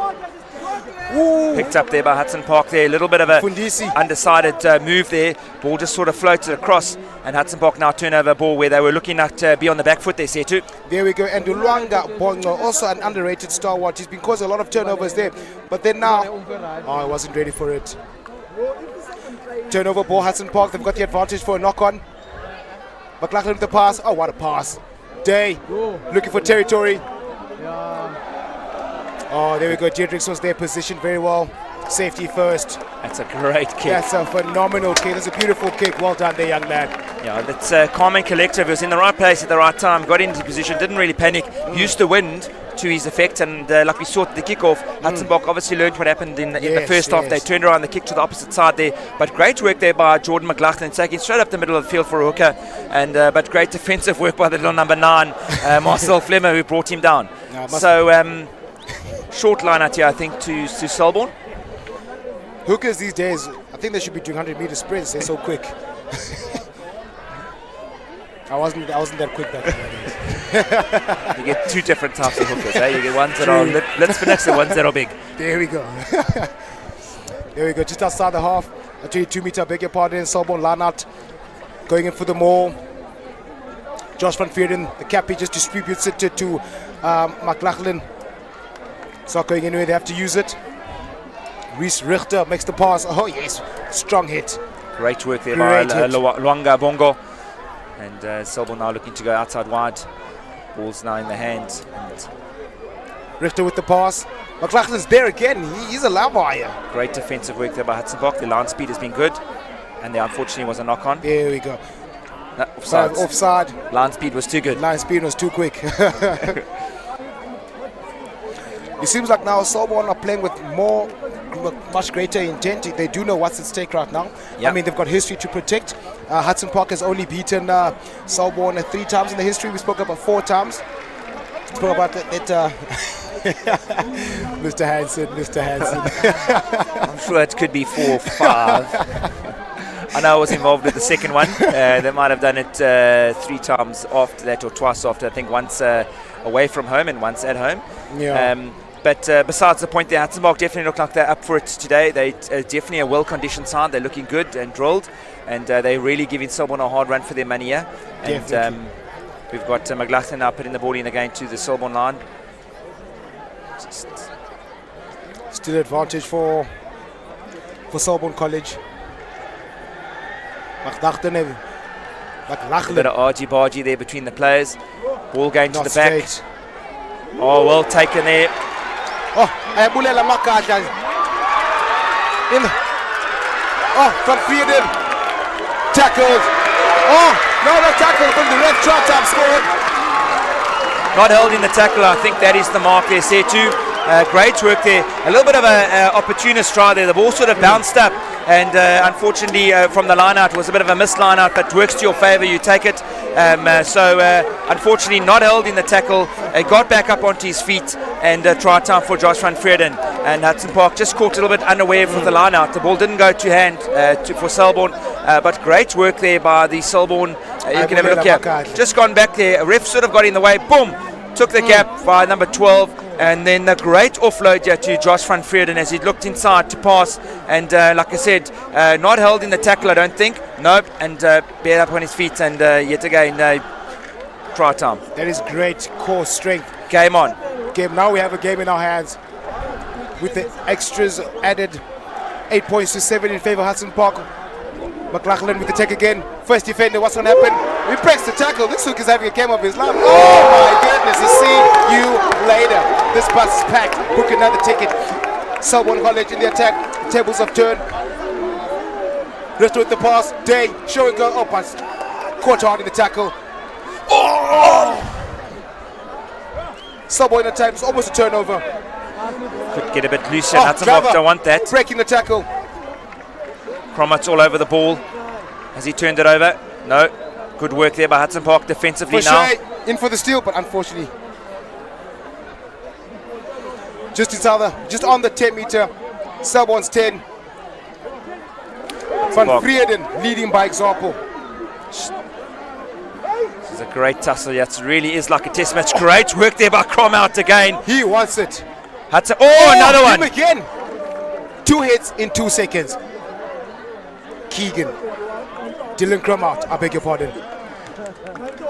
Ooh. Picked up there by Hudson Park there. A little bit of a Fundisi. undecided move there. Ball just sort of floated across, and Hudson Park now turn over a ball where they were looking at be on the back foot there, Setu. There we go. And Luanga Bongo, also an underrated stalwart. He's been causing a lot of turnovers there. But then now, I wasn't ready for it. Turnover ball, Hudson Park. They've got the advantage for a knock-on. McLaughlin with the pass. Oh, what a pass. Day looking for territory. Oh, there we go. Diedrichs was there, positioned very well. Safety first. That's a great kick. That's a phenomenal kick. That's a beautiful kick. Well done there, young man. Yeah, that's calm and collective. He was in the right place at the right time, got into position, didn't really panic, used the wind to his effect, and like we saw at the kickoff, Hudson Park obviously learned what happened in the first half. They turned around the kick to the opposite side there, but great work there by Jordan McLaughlin, taking straight up the middle of the field for a hooker, and but great defensive work by the little number 9, Marcel Flemmer, who brought him down. So short line out here, I think, to Selborne. Hookers these days, I think they should be doing 100-meter sprints. They're so quick. I wasn't that quick back then. You get two different types of hookers. You get ones that are blitz finished and ones that are big. There we go. There we go. Just outside the half. A 22-meter, beg your pardon. Selborne line out, going in for the maul. Josh van Veerden, the cappy, just distributes it to McLaughlin. It's not going anywhere. They have to use it. Reese Richter makes the pass. Oh yes, strong hit. Great work there by Luanga Bongo. And Selborne now looking to go outside wide. Ball's now in the hands. Richter with the pass. McLaughlin's there again. He's a live wire. Great defensive work there by Hudson Park. The line speed has been good. And there unfortunately was a knock on. There we go. No, offside. Line speed was too good. Line speed was too quick. It seems like now Selborne are playing with much greater intent. They do know what's at stake right now. Yep. I mean, they've got history to protect. Hudson Park has only beaten Selborne 3 times in the history. We spoke about 4 times. We spoke about that. Mr. Hansen. I'm sure it could be 4 or 5. I know I was involved with the second one. They might have done it 3 times after that, or twice after. I think once away from home and once at home. Yeah. But besides the point there, Hudson Park definitely look like they're up for it today. They're definitely a well-conditioned side. They're looking good and drilled, and they're really giving Selborne a hard run for their money here. And we've got McLaughlin now putting the ball in again to the Selborne line. Still advantage for Selborne College. McLaughlin. A bit of argy-bargy there between the players. Ball going to the back. Oh, well taken there. Oh, Bulela Makaja. Van Veerden. Tackled. Oh, no tackle from the red shot time scored. Not held in the tackle. I think that is the mark there, Setu. Great work there. A little bit of an opportunist try there. The ball sort of bounced up, and unfortunately from the line out, it was a bit of a missed line out, but works to your favour, you take it. So unfortunately not held in the tackle. Got back up onto his feet, and try time for Josh van Veerden. And Hudson Park just caught a little bit unaware from the line out. The ball didn't go to hand for Selborne, but great work there by the Selborne. You can have a look here. Just gone back there. A ref sort of got in the way. Boom! Took the gap by number 12. And then the great offload here to Josh van Veerden as he looked inside to pass. And like I said, not held in the tackle, I don't think. Nope. And bared up on his feet. And yet again, try time. That is great core strength. Game on. Now we have a game in our hands. With the extras added, 8 points to 7 in favour of Hudson Park. McLaughlin with the take again. First defender, what's going to happen? He breaks the tackle. This hook is having a game of his life. Oh my goodness, we'll see you later. This bus is packed. Book another ticket. Selborne College in the attack. Tables have turned. Richter with the pass. Day, show and go. Oh, pass. Caught hard in the tackle. Oh! Selborne in attack. It's almost a turnover. Could get a bit looser. Hudson Park don't want that. Breaking the tackle. Cromart's all over the ball. Has he turned it over? No. Good work there by Hudson Park defensively now. In for the steal, but unfortunately, just on the 10-meter. Selborne's 10. Van Vrienden leading by example. This is a great tussle. It really is like a test match. Great work there by Cromarty again. He wants it. Hudson. Oh, another one. Him again. 2 hits in 2 seconds. Keegan. Dylan Cromarty, I beg your pardon.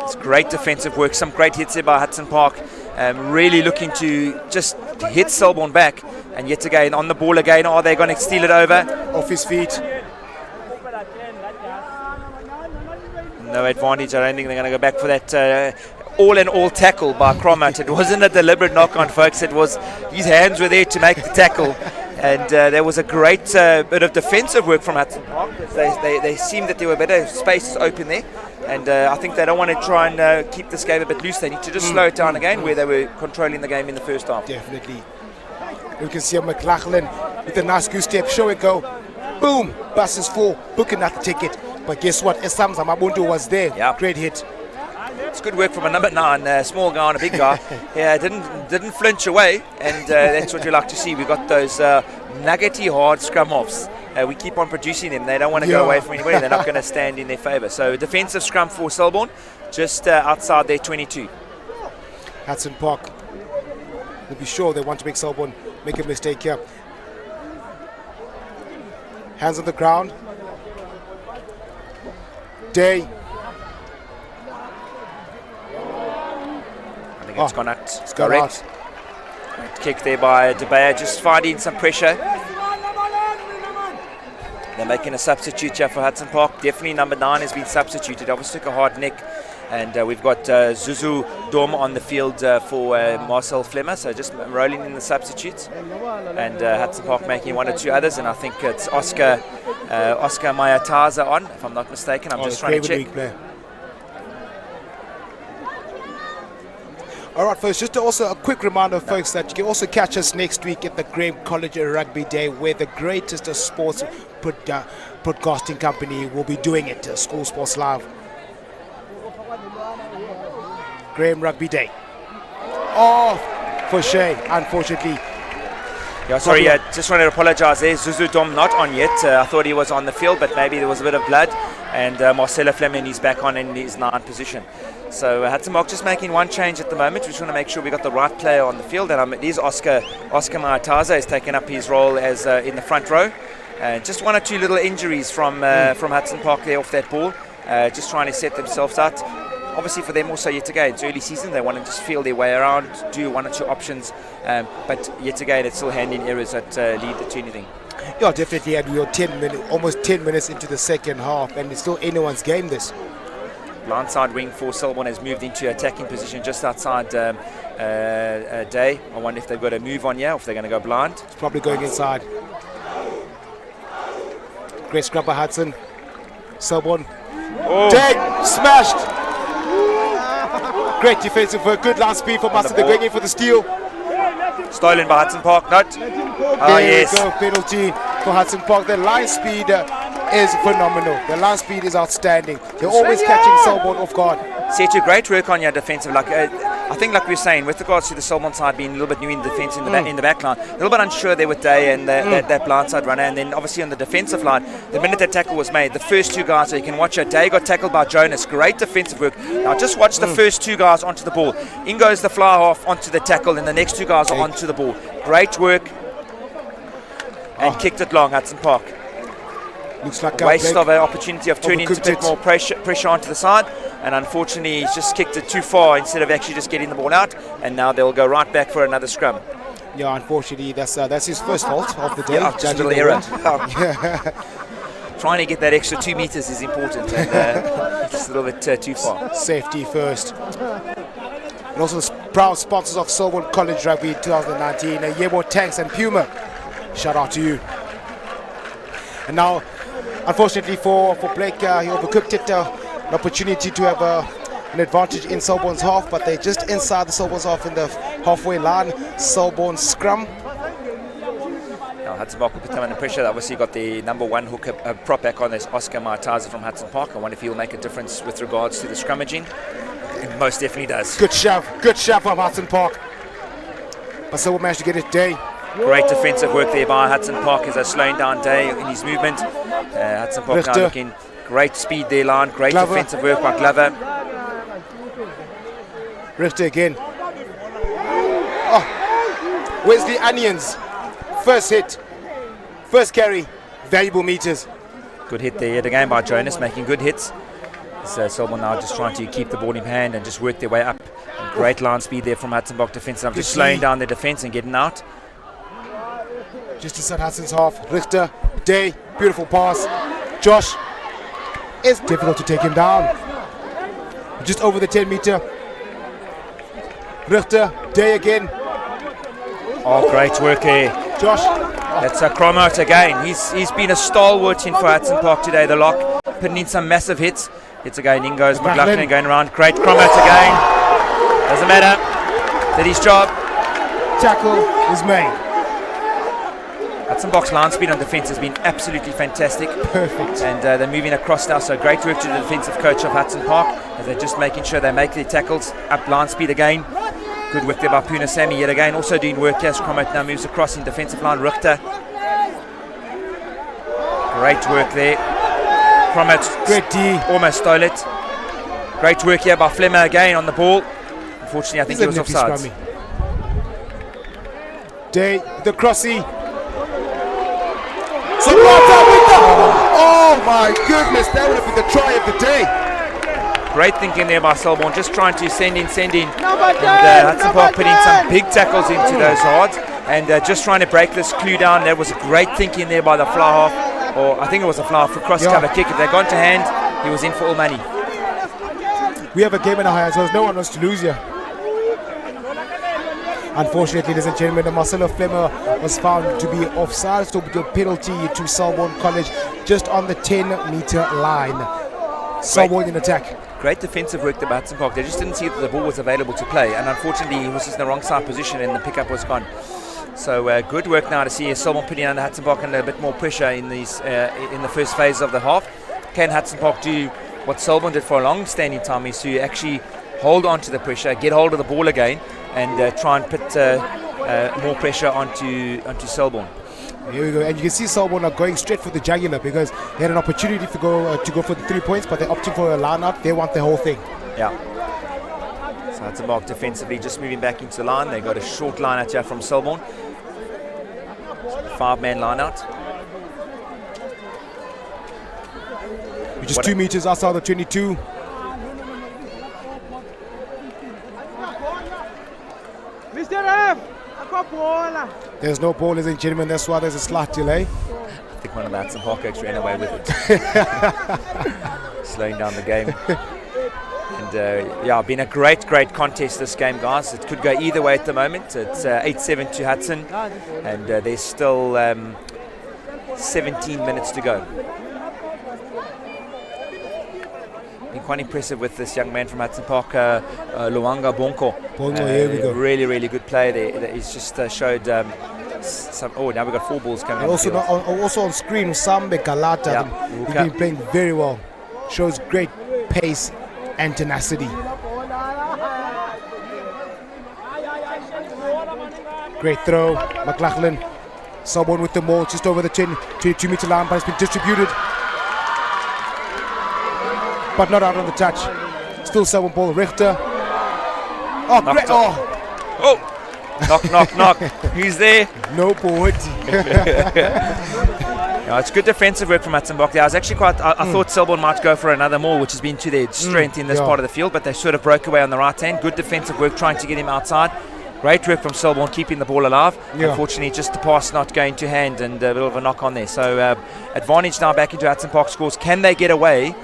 It's great defensive work. Some great hits there by Hudson Park. Really looking to just hit Selborne back. And yet again, on the ball again. Are they going to steal it over? Off his feet. No advantage. I don't think they're going to go back for that all-in-all tackle by Cromarty. It wasn't a deliberate knock-on, folks. It was his hands were there to make the tackle. And there was a great bit of defensive work from Hudson Park. They seemed that there were better spaces open there. And I think they don't want to try and keep this game a bit loose. They need to just slow it down again, where they were controlling the game in the first half. Definitely. You can see McLachlan with a nice goose step. Show it go. Boom. Buses full. Booking out the ticket. But guess what? Esam Zamabundu was there. Yep. Great hit. It's good work from a number 9, small guy and a big guy. Yeah, didn't flinch away, and that's what you like to see. We've got those nuggety hard scrum offs. We keep on producing them. They don't want to go away from anybody. They're not going to stand in their favour. So defensive scrum for Selborne, just outside their 22. Hudson Park. To be sure they want to make Selborne make a mistake here. Hands on the ground. Day. I think it's gone out. It's gone out. Great kick there by De Beer, just finding some pressure. They're making a substitute here for Hudson Park. Definitely number 9 has been substituted. Obviously took a hard nick. And we've got Zuzu Dom on the field for Marcel Flemmer, so just rolling in the substitutes. And Hudson Park making 1 or 2 others, and I think it's Oscar Mayataza on, if I'm not mistaken. I'm just trying to check. All right, folks, just also a quick reminder, folks, that you can also catch us next week at the Graham College Rugby Day, where the greatest sports broadcasting company will be doing it, School Sports Live. Graham Rugby Day. Oh, for shame, unfortunately. Yeah, sorry, just wanted to apologise there. Zuzu Dom not on yet. I thought he was on the field, but maybe there was a bit of blood. And Marcelo Fleming is back on in his 9 position. So Hudson Park just making 1 change at the moment. We just want to make sure we got the right player on the field. And it is Oscar Mayataza has taken up his role as in the front row. Just 1 or 2 little injuries from Hudson Park there off that ball. Just trying to set themselves out. Obviously for them also yet again, it's early season, they want to just feel their way around, do 1 or 2 options, but yet again it's still handing errors that lead to anything. Yeah, definitely, and we are almost 10 minutes into the second half, and it's still anyone's game this. Blindside wing for Selborne has moved into attacking position just outside Day. I wonder if they've got a move on here, or if they're going to go blind. It's probably going inside. Great scrub by Hudson. Selborne. Oh. Day smashed. Great defensive work, good line speed for Master. They're going in for the steal. Stolen by Hudson Park, not. Oh, yes. There we go, penalty for Hudson Park. The line speed is phenomenal. The line speed is outstanding. They're always catching Selborne off guard. Setu, great work on your defensive. I think, like we were saying, with regards to the Selborne side being a little bit new in defence in the back line, a little bit unsure there with Day and that blindside runner, and then obviously on the defensive line, the minute that tackle was made, the first 2 guys, so you can watch it, Day got tackled by Jonas, great defensive work. Now just watch the first 2 guys onto the ball. In goes the fly half onto the tackle, and the next 2 guys are onto the ball. Great work, and kicked it long, Hudson Park. Looks like a waste of an opportunity of turning a bit more pressure onto the side, and unfortunately he's just kicked it too far instead of actually just getting the ball out, and now they'll go right back for another scrum. Yeah, unfortunately that's his first fault of the day. Yeah, just a little error. Trying to get that extra 2 meters is important, and just a little bit too far. Safety first. And also the proud sponsors of Selborne College Rugby 2019, Yebo Tanks and Puma. Shout out to you. And now, unfortunately for Blake, he overcooked it. An opportunity to have an advantage in Selborne's half, but they're just inside the Selborne's half in the halfway line. Selborne scrum. Now Hudson Park will put them under pressure. They obviously got the number one hooker prop back on this Oscar Maitaza from Hudson Park. I wonder if he'll make a difference with regards to the scrummaging. It most definitely does. Good shove from Hudson Park. But Selborne managed to get it Day. Great defensive work there by Hudson Park as they're slowing down Day in his movement. Hudson Park Richter. now looking great speed there, line. Great Glover. defensive work by Glover. Richter again. Oh, where's the onions? First hit, first carry, valuable meters. Good hit there yet again by Jonas, making good hits. So Selborne now just trying to keep the ball in hand and just work their way up. And great line speed there from Hudson Park defence. I'm just slowing down their defence and getting out. Just inside Hudson's half. Richter, Day, beautiful pass. Josh, it's difficult to take him down. Just over the 10 meter. Richter, Day again. Oh, great work there. Josh. That's a Cromot again. He's been a stalwart in for Hudson Park today, the lock. Putting in some massive hits. Hits again, in goes McLaughlin going around. Great Cromot again. Doesn't matter. Did his job. Tackle is made. Hudson Park's line speed on defence has been absolutely fantastic. Perfect. And they're moving across now, so great work to the defensive coach of Hudson Park as they're just making sure they make their tackles. Up line speed again. Good work there by Puna Sami yet again. Also doing work as Cromot now moves across in defensive line. Richter. Great work there. Cromot Great D. almost stole it. Great work here by Flemmer again on the ball. Unfortunately, I think he was offside. Day, the crossy. Oh my goodness, that would have been the try of the day. Great thinking there by Selborne, just trying to send in. And Hudson Park putting some big tackles into those hards and just trying to break this clue down. That was great thinking there by the fly half, or I think it was a fly half for cross cover kick. If they'd gone to hand, he was in for all money. We have a game in our hands, so no one wants to lose here. Unfortunately, ladies and gentlemen, Marcelo Flemmer was found to be offside, so with a penalty to Selborne College just on the 10-meter line. Selborne in attack. Great defensive work by Hudson Park. They just didn't see that the ball was available to play, and unfortunately he was just in the wrong side position and the pickup was gone. So good work now to see Selborne putting under Hudson Park under a bit more pressure in these in the first phase of the half. Can Hudson Park do what Selborne did for a long-standing time, is to actually hold on to the pressure, get hold of the ball again, and try and put more pressure onto Selborne. Here we go, and you can see Selborne are going straight for the jugular because they had an opportunity to go for the 3 points, but they're opting for a line out. They want the whole thing. Yeah. So Hudson Park defensively just moving back into the line. They got a short line out here from Selborne. 5-man line out. We're just 2 meters outside the 22. Mr. F, I got ball. There's no ball, ladies and gentlemen. That's why there's a slight delay. I think one of the Hudson Park ran away with it. Slowing down the game. And yeah, been a great contest this game, guys. It could go either way at the moment. It's 8-7 to Hudson, and there's still 17 minutes to go. Been quite impressive with this young man from Hudson Park, Luanga Bonko. Here we go. Really good play there. He's just showed some. Oh, now we've got 4 balls coming. Also on screen, Sambe Galata. Yeah. He's been playing very well. Shows great pace and tenacity. Great throw, McLaughlin. Selborne with the ball just over the 22-meter line, but it's been distributed. But not out on the touch. Still Selborne ball. Richter. Oh, great. Oh! Knock. Who's there? No point. Yeah, it's good defensive work from Hudson Park there. I was actually I thought Selborne might go for another maul, which has been to their strength in this part of the field, but they sort of broke away on the right hand. Good defensive work trying to get him outside. Great work from Selborne keeping the ball alive. Unfortunately, just the pass not going to hand and a bit of a knock on there. So advantage now back into Hudson Park scores. Can they get away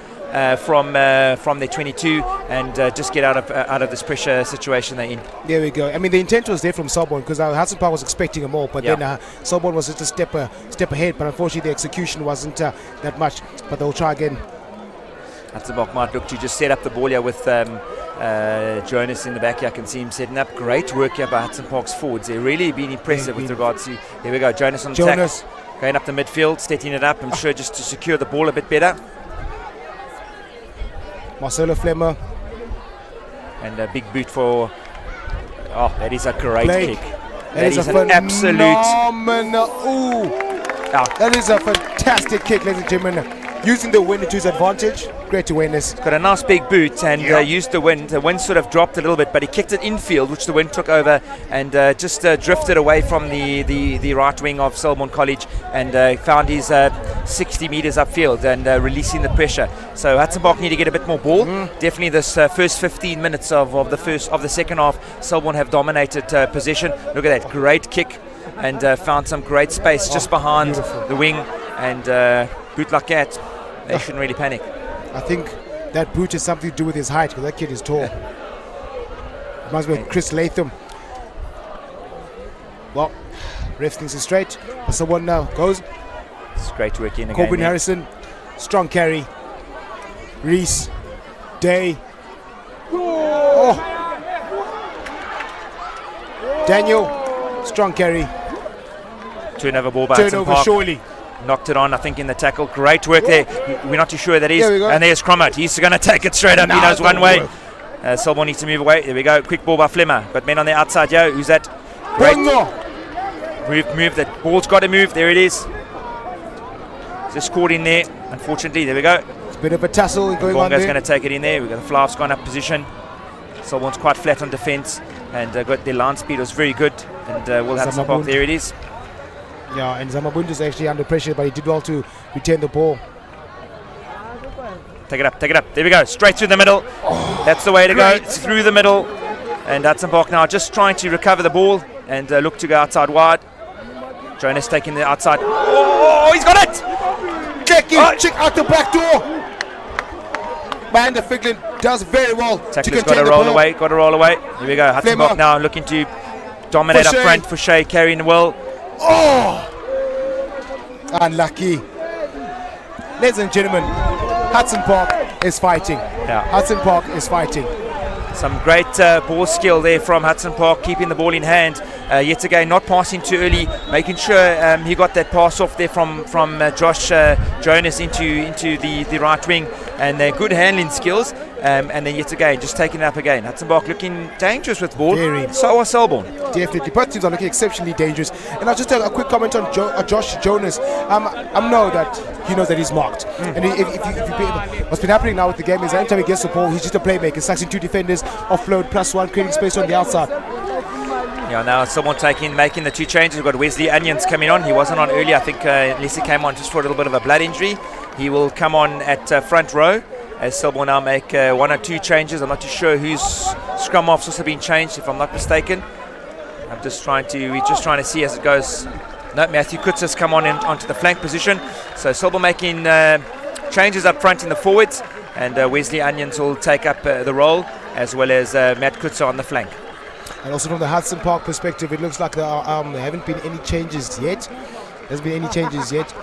from their 22 and just get out of this pressure situation they're in? There we go. I mean, the intent was there from Selborne because Hudson Park was expecting a more, but then Selborne was just a step ahead. But unfortunately, the execution wasn't that much. But they'll try again. Hudson Park might look to just set up the ball here with Jonas in the back here, I can see him setting up. Great work here by Hudson Park's forwards. They've really been impressive with regards to... Here we go, Jonas on attack. Going up the midfield, setting it up, I'm sure just to secure the ball a bit better. Marcelo Flemmer. And a big boot for... Oh, that is a great kick. That is an absolute... Ooh. That is a fantastic kick, ladies and gentlemen. Using the wind to his advantage. Great awareness. Got a nice big boot and used the wind. The wind sort of dropped a little bit, but he kicked it infield, which the wind took over and just drifted away from the right wing of Selborne College and found his 60 metres upfield and releasing the pressure. So Hudson Park need to get a bit more ball. Definitely this first 15 minutes of the second half, Selborne have dominated possession. Look at that, great kick and found some great space just behind the wing and boot like that. They shouldn't really panic. I think that boot has something to do with his height, because that kid is tall. Reminds me of Chris Latham. Well, ref thinks it's straight. But someone now goes. It's great work in again. Corbin Harrison, strong carry. Reese, Day. Oh. Daniel, strong carry. Turnover ball by Hudson Park. Surely. Knocked it on, I think, in the tackle. Great work there. We're not too sure who that is. And there's Cromot. He's going to take it straight up. He knows one way. Selborne needs to move away. There we go. Quick ball by Flemmer. But men on the outside. Yo, who's that? Great. Move. That ball's got to move. There it is. Just caught in there. Unfortunately, there we go. It's a bit of a tussle going on there. Bonga's going to take it in there. We've got the Flaps gone up position. Selborne's quite flat on defence. And got their line speed was very good. And we'll have some park. There it is. Yeah, and Zamabund is actually under pressure, but he did well to retain the ball. Take it up. There we go. Straight through the middle. That's the way to go. It's through the middle. And Hudson Park now just trying to recover the ball and look to go outside wide. Jonas taking the outside. Oh, he's got it! Check out the back door. Man, the Figlin does very well. Tackler's got to roll away. Here we go. Hudson Park now looking to dominate up front. for Shea carrying the well. Oh! Unlucky. Ladies and gentlemen, Hudson Park is fighting. Hudson Park is fighting. Some great ball skill there from Hudson Park, keeping the ball in hand. Yet again, not passing too early, making sure he got that pass off there from Josh Jonas into the right wing, and good handling skills. And then yet again, just taking it up again. Hudson Park looking dangerous with ball. So are Selborne. Definitely. Both teams are looking exceptionally dangerous. And I'll just a quick comment on Josh Jonas. I know that he knows that he's marked. And what's been happening now with the game is every time he gets the ball, he's just a playmaker. Sucks in two defenders, offload, +1, creating space on the outside. Yeah, now someone making the two changes. We've got Wesley Onions coming on. He wasn't on earlier, I think, unless he came on just for a little bit of a blood injury. He will come on at front row. As Selborne now make one or two changes. I'm not too sure whose scrum off's also been changed, if I'm not mistaken. We're just trying to see as it goes. No, Matthew Kutz has come on onto the flank position. So Selborne making changes up front in the forwards, and Wesley Onions will take up the role, as well as Matt Kutz on the flank. And also from the Hudson Park perspective, it looks like there haven't been any changes yet. There's been any changes yet.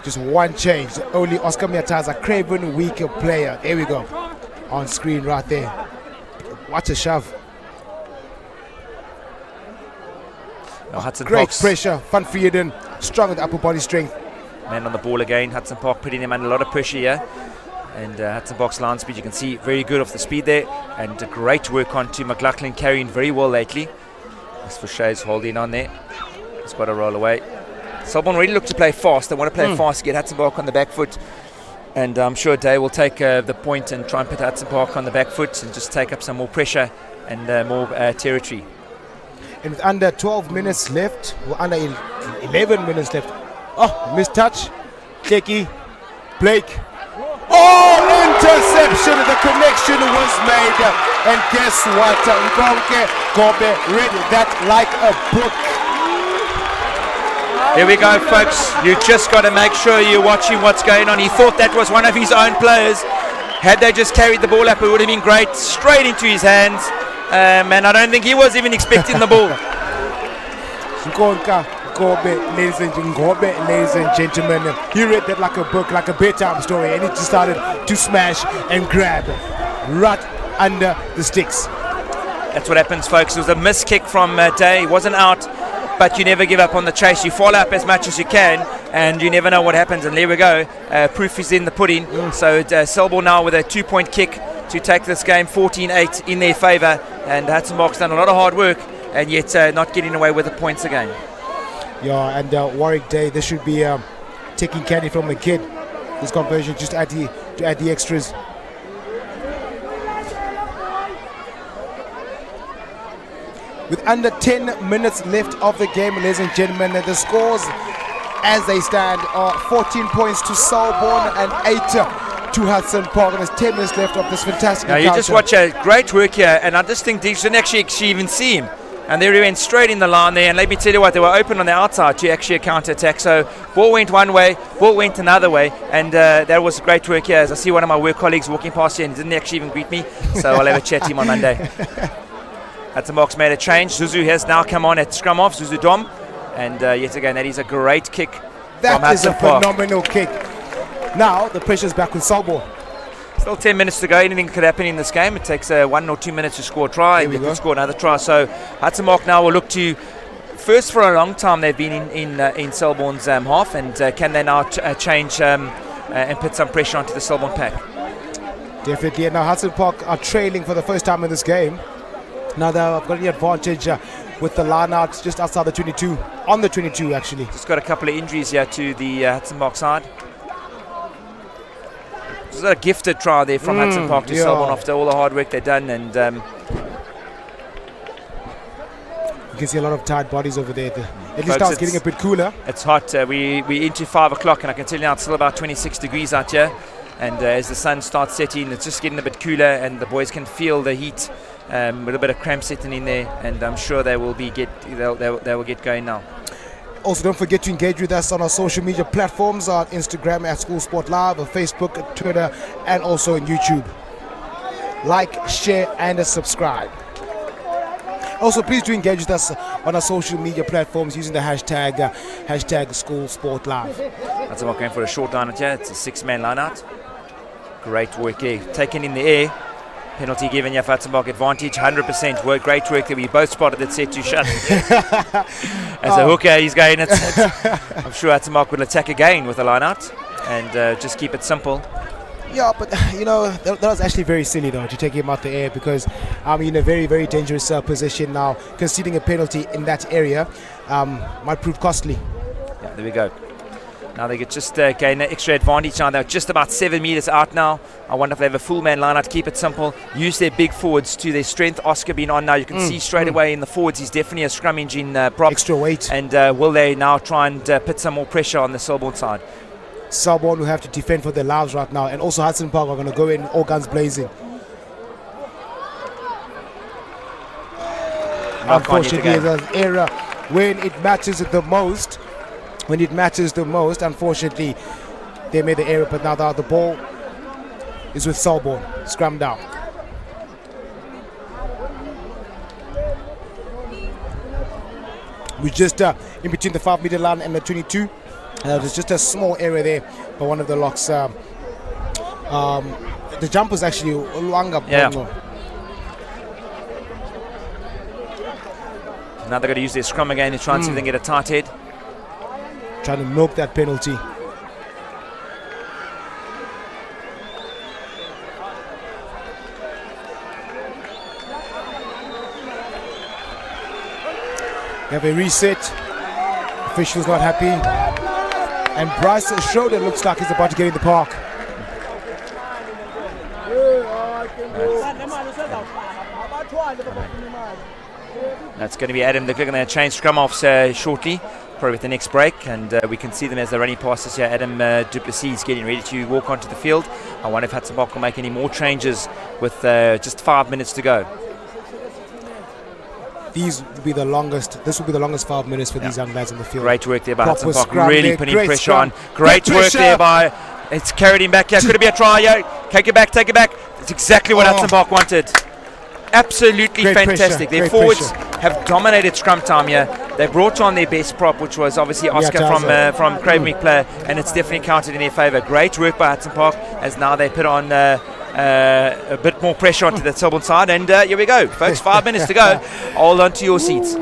Just one change. Only Oscar Miataza, Craven weaker player. There we go. On screen right there. Watch a shove. Great pressure. Van Frieden, strong with upper body strength. Man on the ball again. Hudson Park putting him under a lot of pressure here. And Hudson Park's line speed, you can see, very good off the speed there. And great work on to McLaughlin, carrying very well lately. As for Shay's holding on there. He's got to roll away. Selborne really look to play fast. They want to play fast, get Hudson Park on the back foot. And I'm sure Day will take the point and try and put Hudson Park on the back foot and just take up some more pressure and more territory. And with under 12 minutes left, or under 11 minutes left. Oh, missed touch. Kleki, Blake. Oh, interception. The connection was made. And guess what? Gonubie read that like a book. There we go, folks. You just got to make sure you're watching what's going on. He thought that was one of his own players. Had they just carried the ball up, it would have been great. Straight into his hands. And I don't think he was even expecting the ball. Gonubie, ladies and gentlemen. He read that like a book, like a bedtime story, and he just started to smash and grab right under the sticks. That's what happens, folks. It was a missed kick from Day. He wasn't out, but you never give up on the chase. You follow up as much as you can, and you never know what happens. And there we go. Proof is in the pudding. So Selborne now with a 2-point kick to take this game 14-8 in their favour. And Hudson Park's done a lot of hard work, and yet not getting away with the points again. Yeah, and Warwick Day, this should be taking candy from the kid. This conversion just to add the extras. With under 10 minutes left of the game, ladies and gentlemen, the scores as they stand are 14 points to Selborne and 8 to Hudson Park. And there's 10 minutes left of this fantastic encounter. You just watch a great work here, and I just think they didn't actually even see him. And they went straight in the line there, and let me tell you what, they were open on the outside to actually a counter-attack. So ball went one way, ball went another way, and that was great work here. As I see one of my work colleagues walking past here, and he didn't actually even greet me, so I'll have a chat to him on Monday. Hudson Park's made a change. Zuzu has now come on at scrum off, Zuzu Dom, and yet again, that is a great kick from Hudson Park. That is a phenomenal kick. Now, the pressure's back with Selborne. Still 10 minutes to go. Anything could happen in this game. It takes 1 or 2 minutes to score a try, and they can score another try. So Hudson Park now will look to, first for a long time they've been in Selborne's half, and can they now change and put some pressure onto the Selborne pack? Definitely. And now Hudson Park are trailing for the first time in this game. Now they've got the advantage with the line out just outside the 22, on the 22 actually. Just got a couple of injuries here to the Hudson Park side. It was a gifted try there from Hudson Park to Selborne after all the hard work they've done, and you can see a lot of tired bodies over there. At least now it's getting a bit cooler. It's hot. We're into 5 o'clock, and I can tell you now it's still about 26 degrees out here. And as the sun starts setting, it's just getting a bit cooler, and the boys can feel the heat. A little bit of cramp setting in there, and I'm sure they will get going now. Also, don't forget to engage with us on our social media platforms, on Instagram at SuperSport Live, on Facebook, Twitter, and also on YouTube. Like, share, and subscribe. Also, please do engage with us on our social media platforms using the hashtag SuperSportLive. That's about going for a short line out here. It's a 6-man line out. Great work here. Taken in the air. Penalty given here for Hudson Park, advantage 100%. Great work that we both spotted that set to shut. As a hooker, he's going. I'm sure Hudson Park will attack again with a line out and just keep it simple. Yeah, but that was actually very silly though to take him out the air, because I'm in a very, very dangerous position now. Conceding a penalty in that area might prove costly. Yeah, there we go. Now they get just gain an extra advantage now. They're just about 7 meters out now. I wonder if they have a full man line out. Keep it simple. Use their big forwards to their strength. Oscar being on now. You can see straight away in the forwards he's definitely a scrum engine prop. Extra weight. And will they now try and put some more pressure on the Selborne side? Selborne will have to defend for their lives right now. And also Hudson Park are going to go in all guns blazing. Unfortunately, there's an error when it matters the most. Unfortunately, they made the error, but now the ball is with Selborne, scrum down. We're just in between the 5-meter line and the 22. There's just a small area there by one of the locks. The jump was actually Luanga. Yeah. Now they're going to use their scrum again to try and see if they can get a tight head. Trying to milk that penalty. We have a reset. Official's not happy. And Bryce Schroeder looks like he's about to get in the park. That's going to be Adam. They're going to change scrum offs shortly, probably with the next break, and we can see them as they're running past us here. Adam Duplessis getting ready to walk onto the field. I wonder if Hudson Park will make any more changes with just 5 minutes to go. This will be the longest 5 minutes for these young lads on the field. Great work there by Hudson Park, really putting pressure on. Great work there by, it's carried him back here. Could it be a try? Yeah, take it back. It's exactly what Hudson Park wanted. Absolutely great fantastic. Pressure. Their forwards have dominated scrum time here. They brought on their best prop, which was obviously Oscar from Craven Week player, and it's definitely counted in their favour. Great work by Hudson Park, as now they put on a bit more pressure onto the Selborne side. And here we go, folks. 5 minutes to go. Hold on to your seats.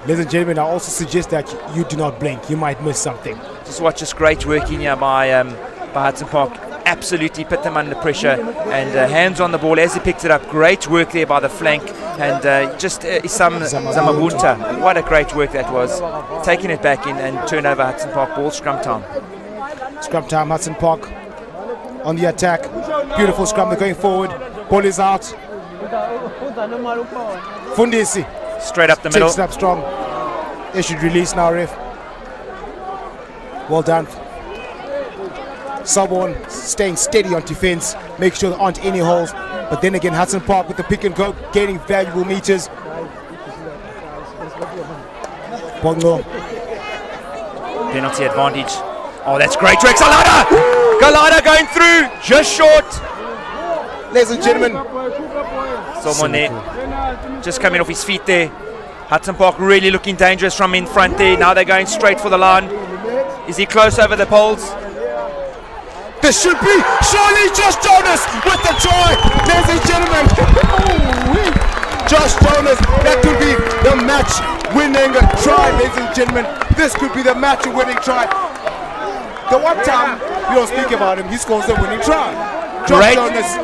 Ladies and gentlemen, I also suggest that you do not blink. You might miss something. Just watch this great work in here by Hudson Park. Absolutely put them under pressure, and hands on the ball as he picked it up. Great work there by the flank, and just Isam Zamabunta. What a great work that was. Taking it back in and turn over Hudson Park ball. Scrum time. Scrum time, Hudson Park on the attack. Beautiful scrum, they're going forward. Ball is out. Fundisi. Straight up the middle. Takes it up strong. They should release now, ref. Well done. Selborne staying steady on defense, make sure there aren't any holes. But then again, Hudson Park with the pick and go, gaining valuable meters. Bongo. Penalty advantage. Oh, that's great work. Galada going through, just short. Ladies and gentlemen, someone there, just coming off his feet there. Hudson Park really looking dangerous from in front there. Now they're going straight for the line. Is he close over the poles? This should be surely Josh Jonas with the try, ladies and gentlemen. Josh Jonas, that could be the match-winning try, ladies and gentlemen. This could be the match-winning try. The one time we don't speak about him, he scores the winning try. Josh Jonas.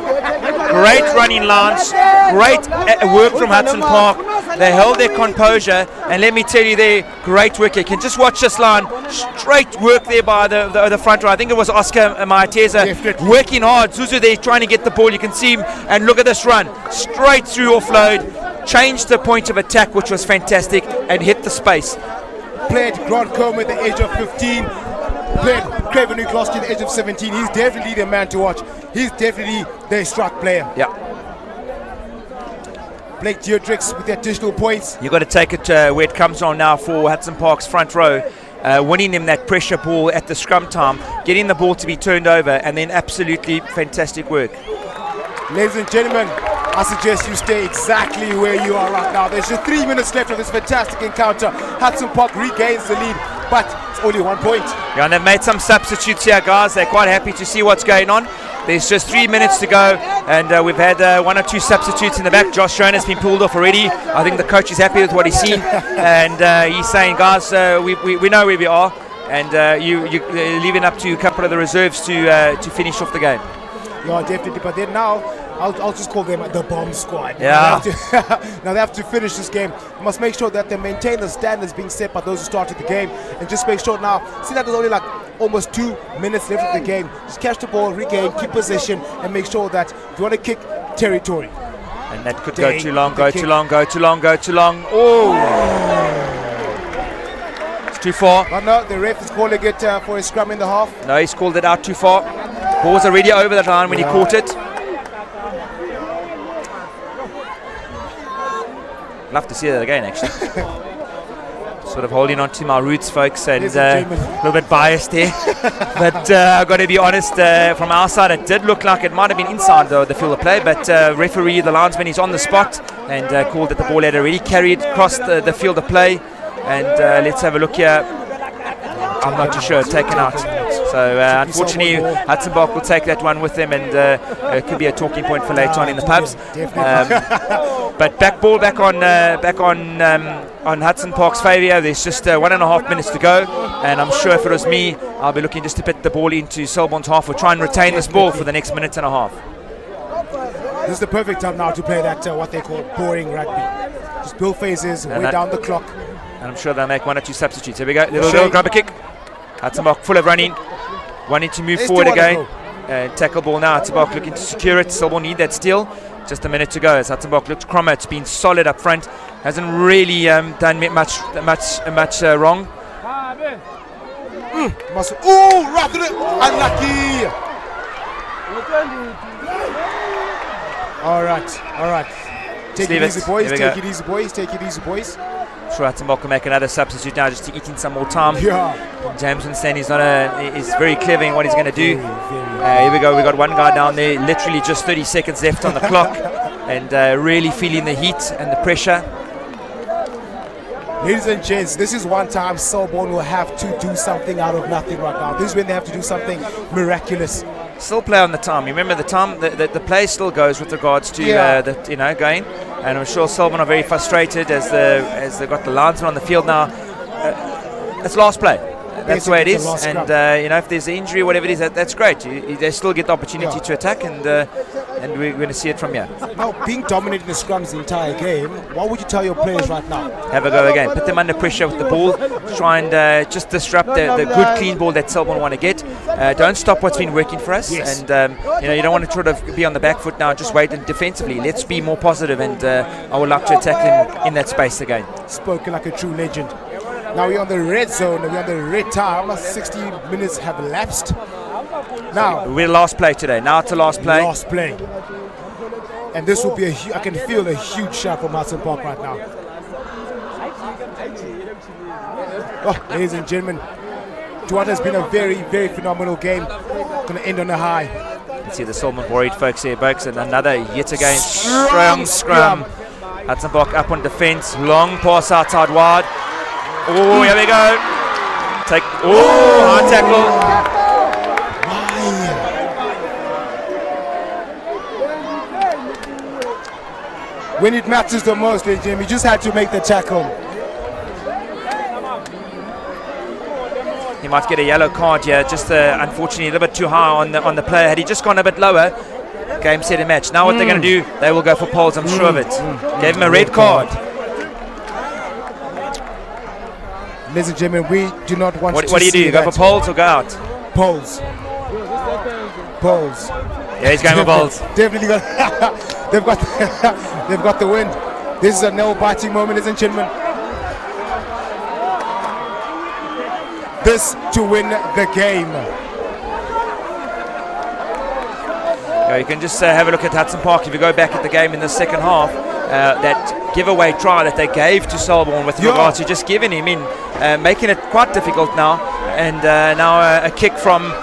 Great running lines, great work from Hudson Park. They held their composure, and let me tell you, there, great work. You can just watch this line. Straight work there by the front row. I think it was Oscar Maiteza working hard. Zuzu there trying to get the ball. You can see him, and look at this run. Straight through offload, changed the point of attack, which was fantastic, and hit the space. Played Grant Comer at the age of 15. Played Craven Newcastle at the age of 17. He's definitely the man to watch. He's definitely the struck player. Yeah. Blake Deodrix with the additional points. You've got to take it where it comes on now for Hudson Park's front row. Winning him that pressure ball at the scrum time, getting the ball to be turned over, and then absolutely fantastic work. Ladies and gentlemen, I suggest you stay exactly where you are right now. There's just 3 minutes left of this fantastic encounter. Hudson Park regains the lead, but it's only 1 point. Yeah, and they've made some substitutes here, guys. They're quite happy to see what's going on. There's just 3 minutes to go, and we've had 1 or 2 substitutes in the back. Josh Schoen has been pulled off already. I think the coach is happy with what he's seen, and he's saying, guys, we know where we are, and you're leaving up to a couple of the reserves to finish off the game. Yeah, definitely. But then now, I'll just call them the bomb squad. Yeah. Now they have to finish this game. They must make sure that they maintain the standards being set by those who started the game, and just make sure now, see that there's only like almost 2 minutes left of the game. Just catch the ball, regain, keep possession, and make sure that if you want to kick, territory. And that could go too long, go too long. Oh! It's too far. But no, the ref is calling it for a scrum in the half. No, he's called it out too far. Ball was already over the line when he caught it. Love to see that again, actually. Sort of holding on to my roots, folks, and a little bit biased here. But I've got to be honest, from our side, it did look like it might have been inside the field of play, but referee, the linesman, is on the spot and called that the ball had already carried across the field of play. And let's have a look here. I'm not too sure, taken out. So unfortunately, Hudson Park will take that one with them, and it could be a talking point for later on in the pubs. But back on Hudson Park's favour. There's just 1.5 minutes to go, and I'm sure if it was me, I'll be looking just to put the ball into Selborne's half or try and retain this ball for the next minute and a half. This is the perfect time now to play that what they call boring rugby. Just build phases, way down the clock. And I'm sure they'll make 1 or 2 substitutes. Here we go. Little grab a kick. Hudson Park full of running, wanting to move forward again. Tackle ball now. Hudson Park looking to secure it. Selborne need that steal. Just a minute to go as Hudson Park looks. Cromart's been solid up front. Hasn't really done much wrong. Rather unlucky. All right. Take it easy, boys. Sure, Hudson Park can make another substitute now just to eat in some more time. Yeah. James Winston is very clever in what he's going to do. Here we go. We got one guy down there. Literally just 30 seconds left on the clock, and really feeling the heat and the pressure. Ladies and gents, this is one time Selborne will have to do something out of nothing right now. This is when they have to do something miraculous. Still play on the time. Remember the time, the play still goes with regards to going. And I'm sure Selborne are very frustrated as they've got the linesman on the field now. It's last play. That's the way it is. And if there's an injury or whatever it is, that's great. They still get the opportunity to attack, and we're going to see it from here. Now, being dominated in the scrums the entire game, what would you tell your players right now? Have a go again. Put them under pressure with the ball. Try and just disrupt the good, clean ball that Selborne want to get. Don't stop what's been working for us. Yes. And you don't want to sort of be on the back foot now. Just wait and defensively. Let's be more positive, and I would like to attack them in that space again. Spoken like a true legend. Now we're on the red zone, we're on the red time. 60 minutes have elapsed. Now we're last play today. Now it's the last play. Last play. And this will be I can feel a huge shot from Hudson Park right now. Oh, ladies and gentlemen, what has been a very, very phenomenal game. Going to end on a high. You can see the Selborne worried folks here, folks, and another yet again strong scrum. Hudson Park up on defence, long pass outside wide. Oh, here we go. High tackle. When it matters the most, Jim, you just had to make the tackle. He might get a yellow card here, just unfortunately a little bit too high on the player. Had he just gone a bit lower, game, set and match. Now what they're going to do, they will go for poles, I'm sure of it. Gave him a red card. Ladies and gentlemen, we do not want to What do you do? You go for poles or go out? Poles. Poles. Yeah, he's going for poles. Definitely got. they've got the win. This is a nail-biting moment, ladies and gentlemen. This to win the game. You can just have a look at Hudson Park. If you go back at the game in the second half, that giveaway try that they gave to Selborne with regards to just giving him in, making it quite difficult now. And now a kick from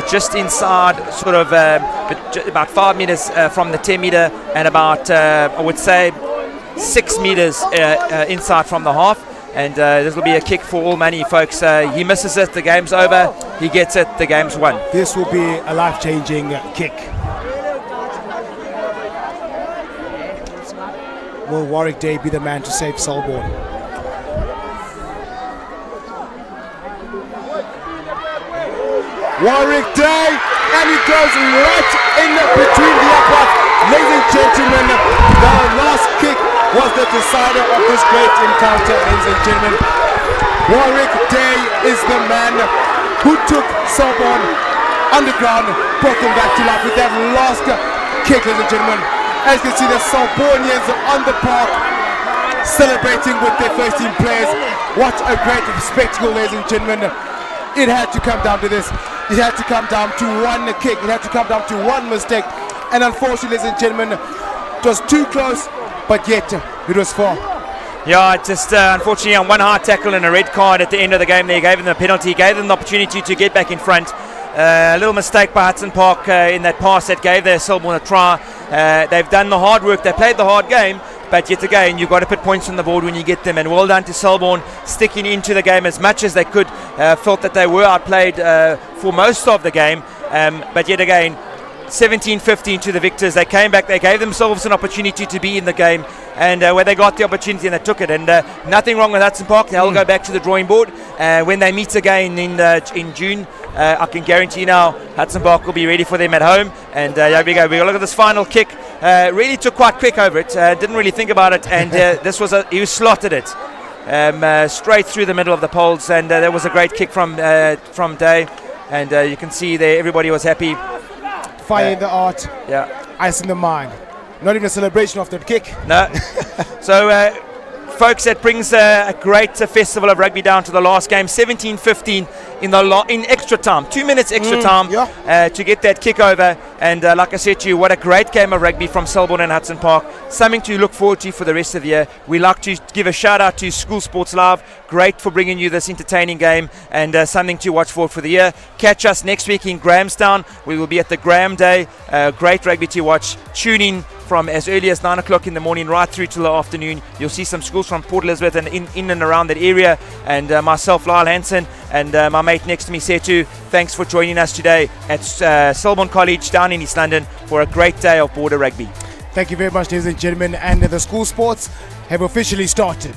just inside, sort of about 5 meters from the 10 meter, and about I would say 6 meters inside from the half. And this will be a kick for all money, folks. He misses it, the game's over. He gets it, the game's won. This will be a life-changing kick. Will Warwick Day be the man to save Selborne? Warwick Day, and it goes right in between the uprights. Ladies and gentlemen, the last kick was the decider of this great encounter, ladies and gentlemen. Warwick Day is the man who took Selborne underground, brought them back to life with that last kick, ladies and gentlemen. As you can see, the Selbornians on the park celebrating with their first team players. What a great spectacle, ladies and gentlemen. It had to come down to this. It had to come down to one kick. It had to come down to one mistake. And unfortunately, ladies and gentlemen, it was too close, but yet it was far. Yeah, just unfortunately on one hard tackle and a red card at the end of the game, they gave them the penalty, gave them the opportunity to get back in front. A little mistake by Hudson Park in that pass that gave their Selborne a try. They've done the hard work, they played the hard game, but yet again, you've got to put points on the board when you get them. And well done to Selborne, sticking into the game as much as they could. Felt that they were outplayed for most of the game, but yet again, 17-15 to the victors. They came back, they gave themselves an opportunity to be in the game, and where they got the opportunity and they took it. And nothing wrong with Hudson Park. They'll go back to the drawing board when they meet again in June. I can guarantee now Hudson Park will be ready for them at home. And here we go. We'll look at this final kick. Really took quite quick over it. Didn't really think about it. And he slotted it straight through the middle of the poles. And there was a great kick from Day. And you can see there everybody was happy. Fire in the art, ice in the mind. Not even a celebration of that kick. No. So, folks, that brings a great festival of rugby down to the last game. 17-15 in extra time. 2 minutes extra time to get that kick over. And like I said to you, what a great game of rugby from Selborne and Hudson Park. Something to look forward to for the rest of the year. We like to give a shout out to School Sports Live. Great for bringing you this entertaining game, and something to watch for the year. Catch us next week in Grahamstown. We will be at the Graham Day. Great rugby to watch. Tune in from as early as 9 o'clock in the morning right through to the afternoon. You'll see some schools from Port Elizabeth and in and around that area, and myself, Lyle Hansen, and my mate next to me, Setu. Thanks for joining us today at Selborne College down in East London for a great day of border rugby. Thank you very much, ladies and gentlemen, and the school sports have officially started.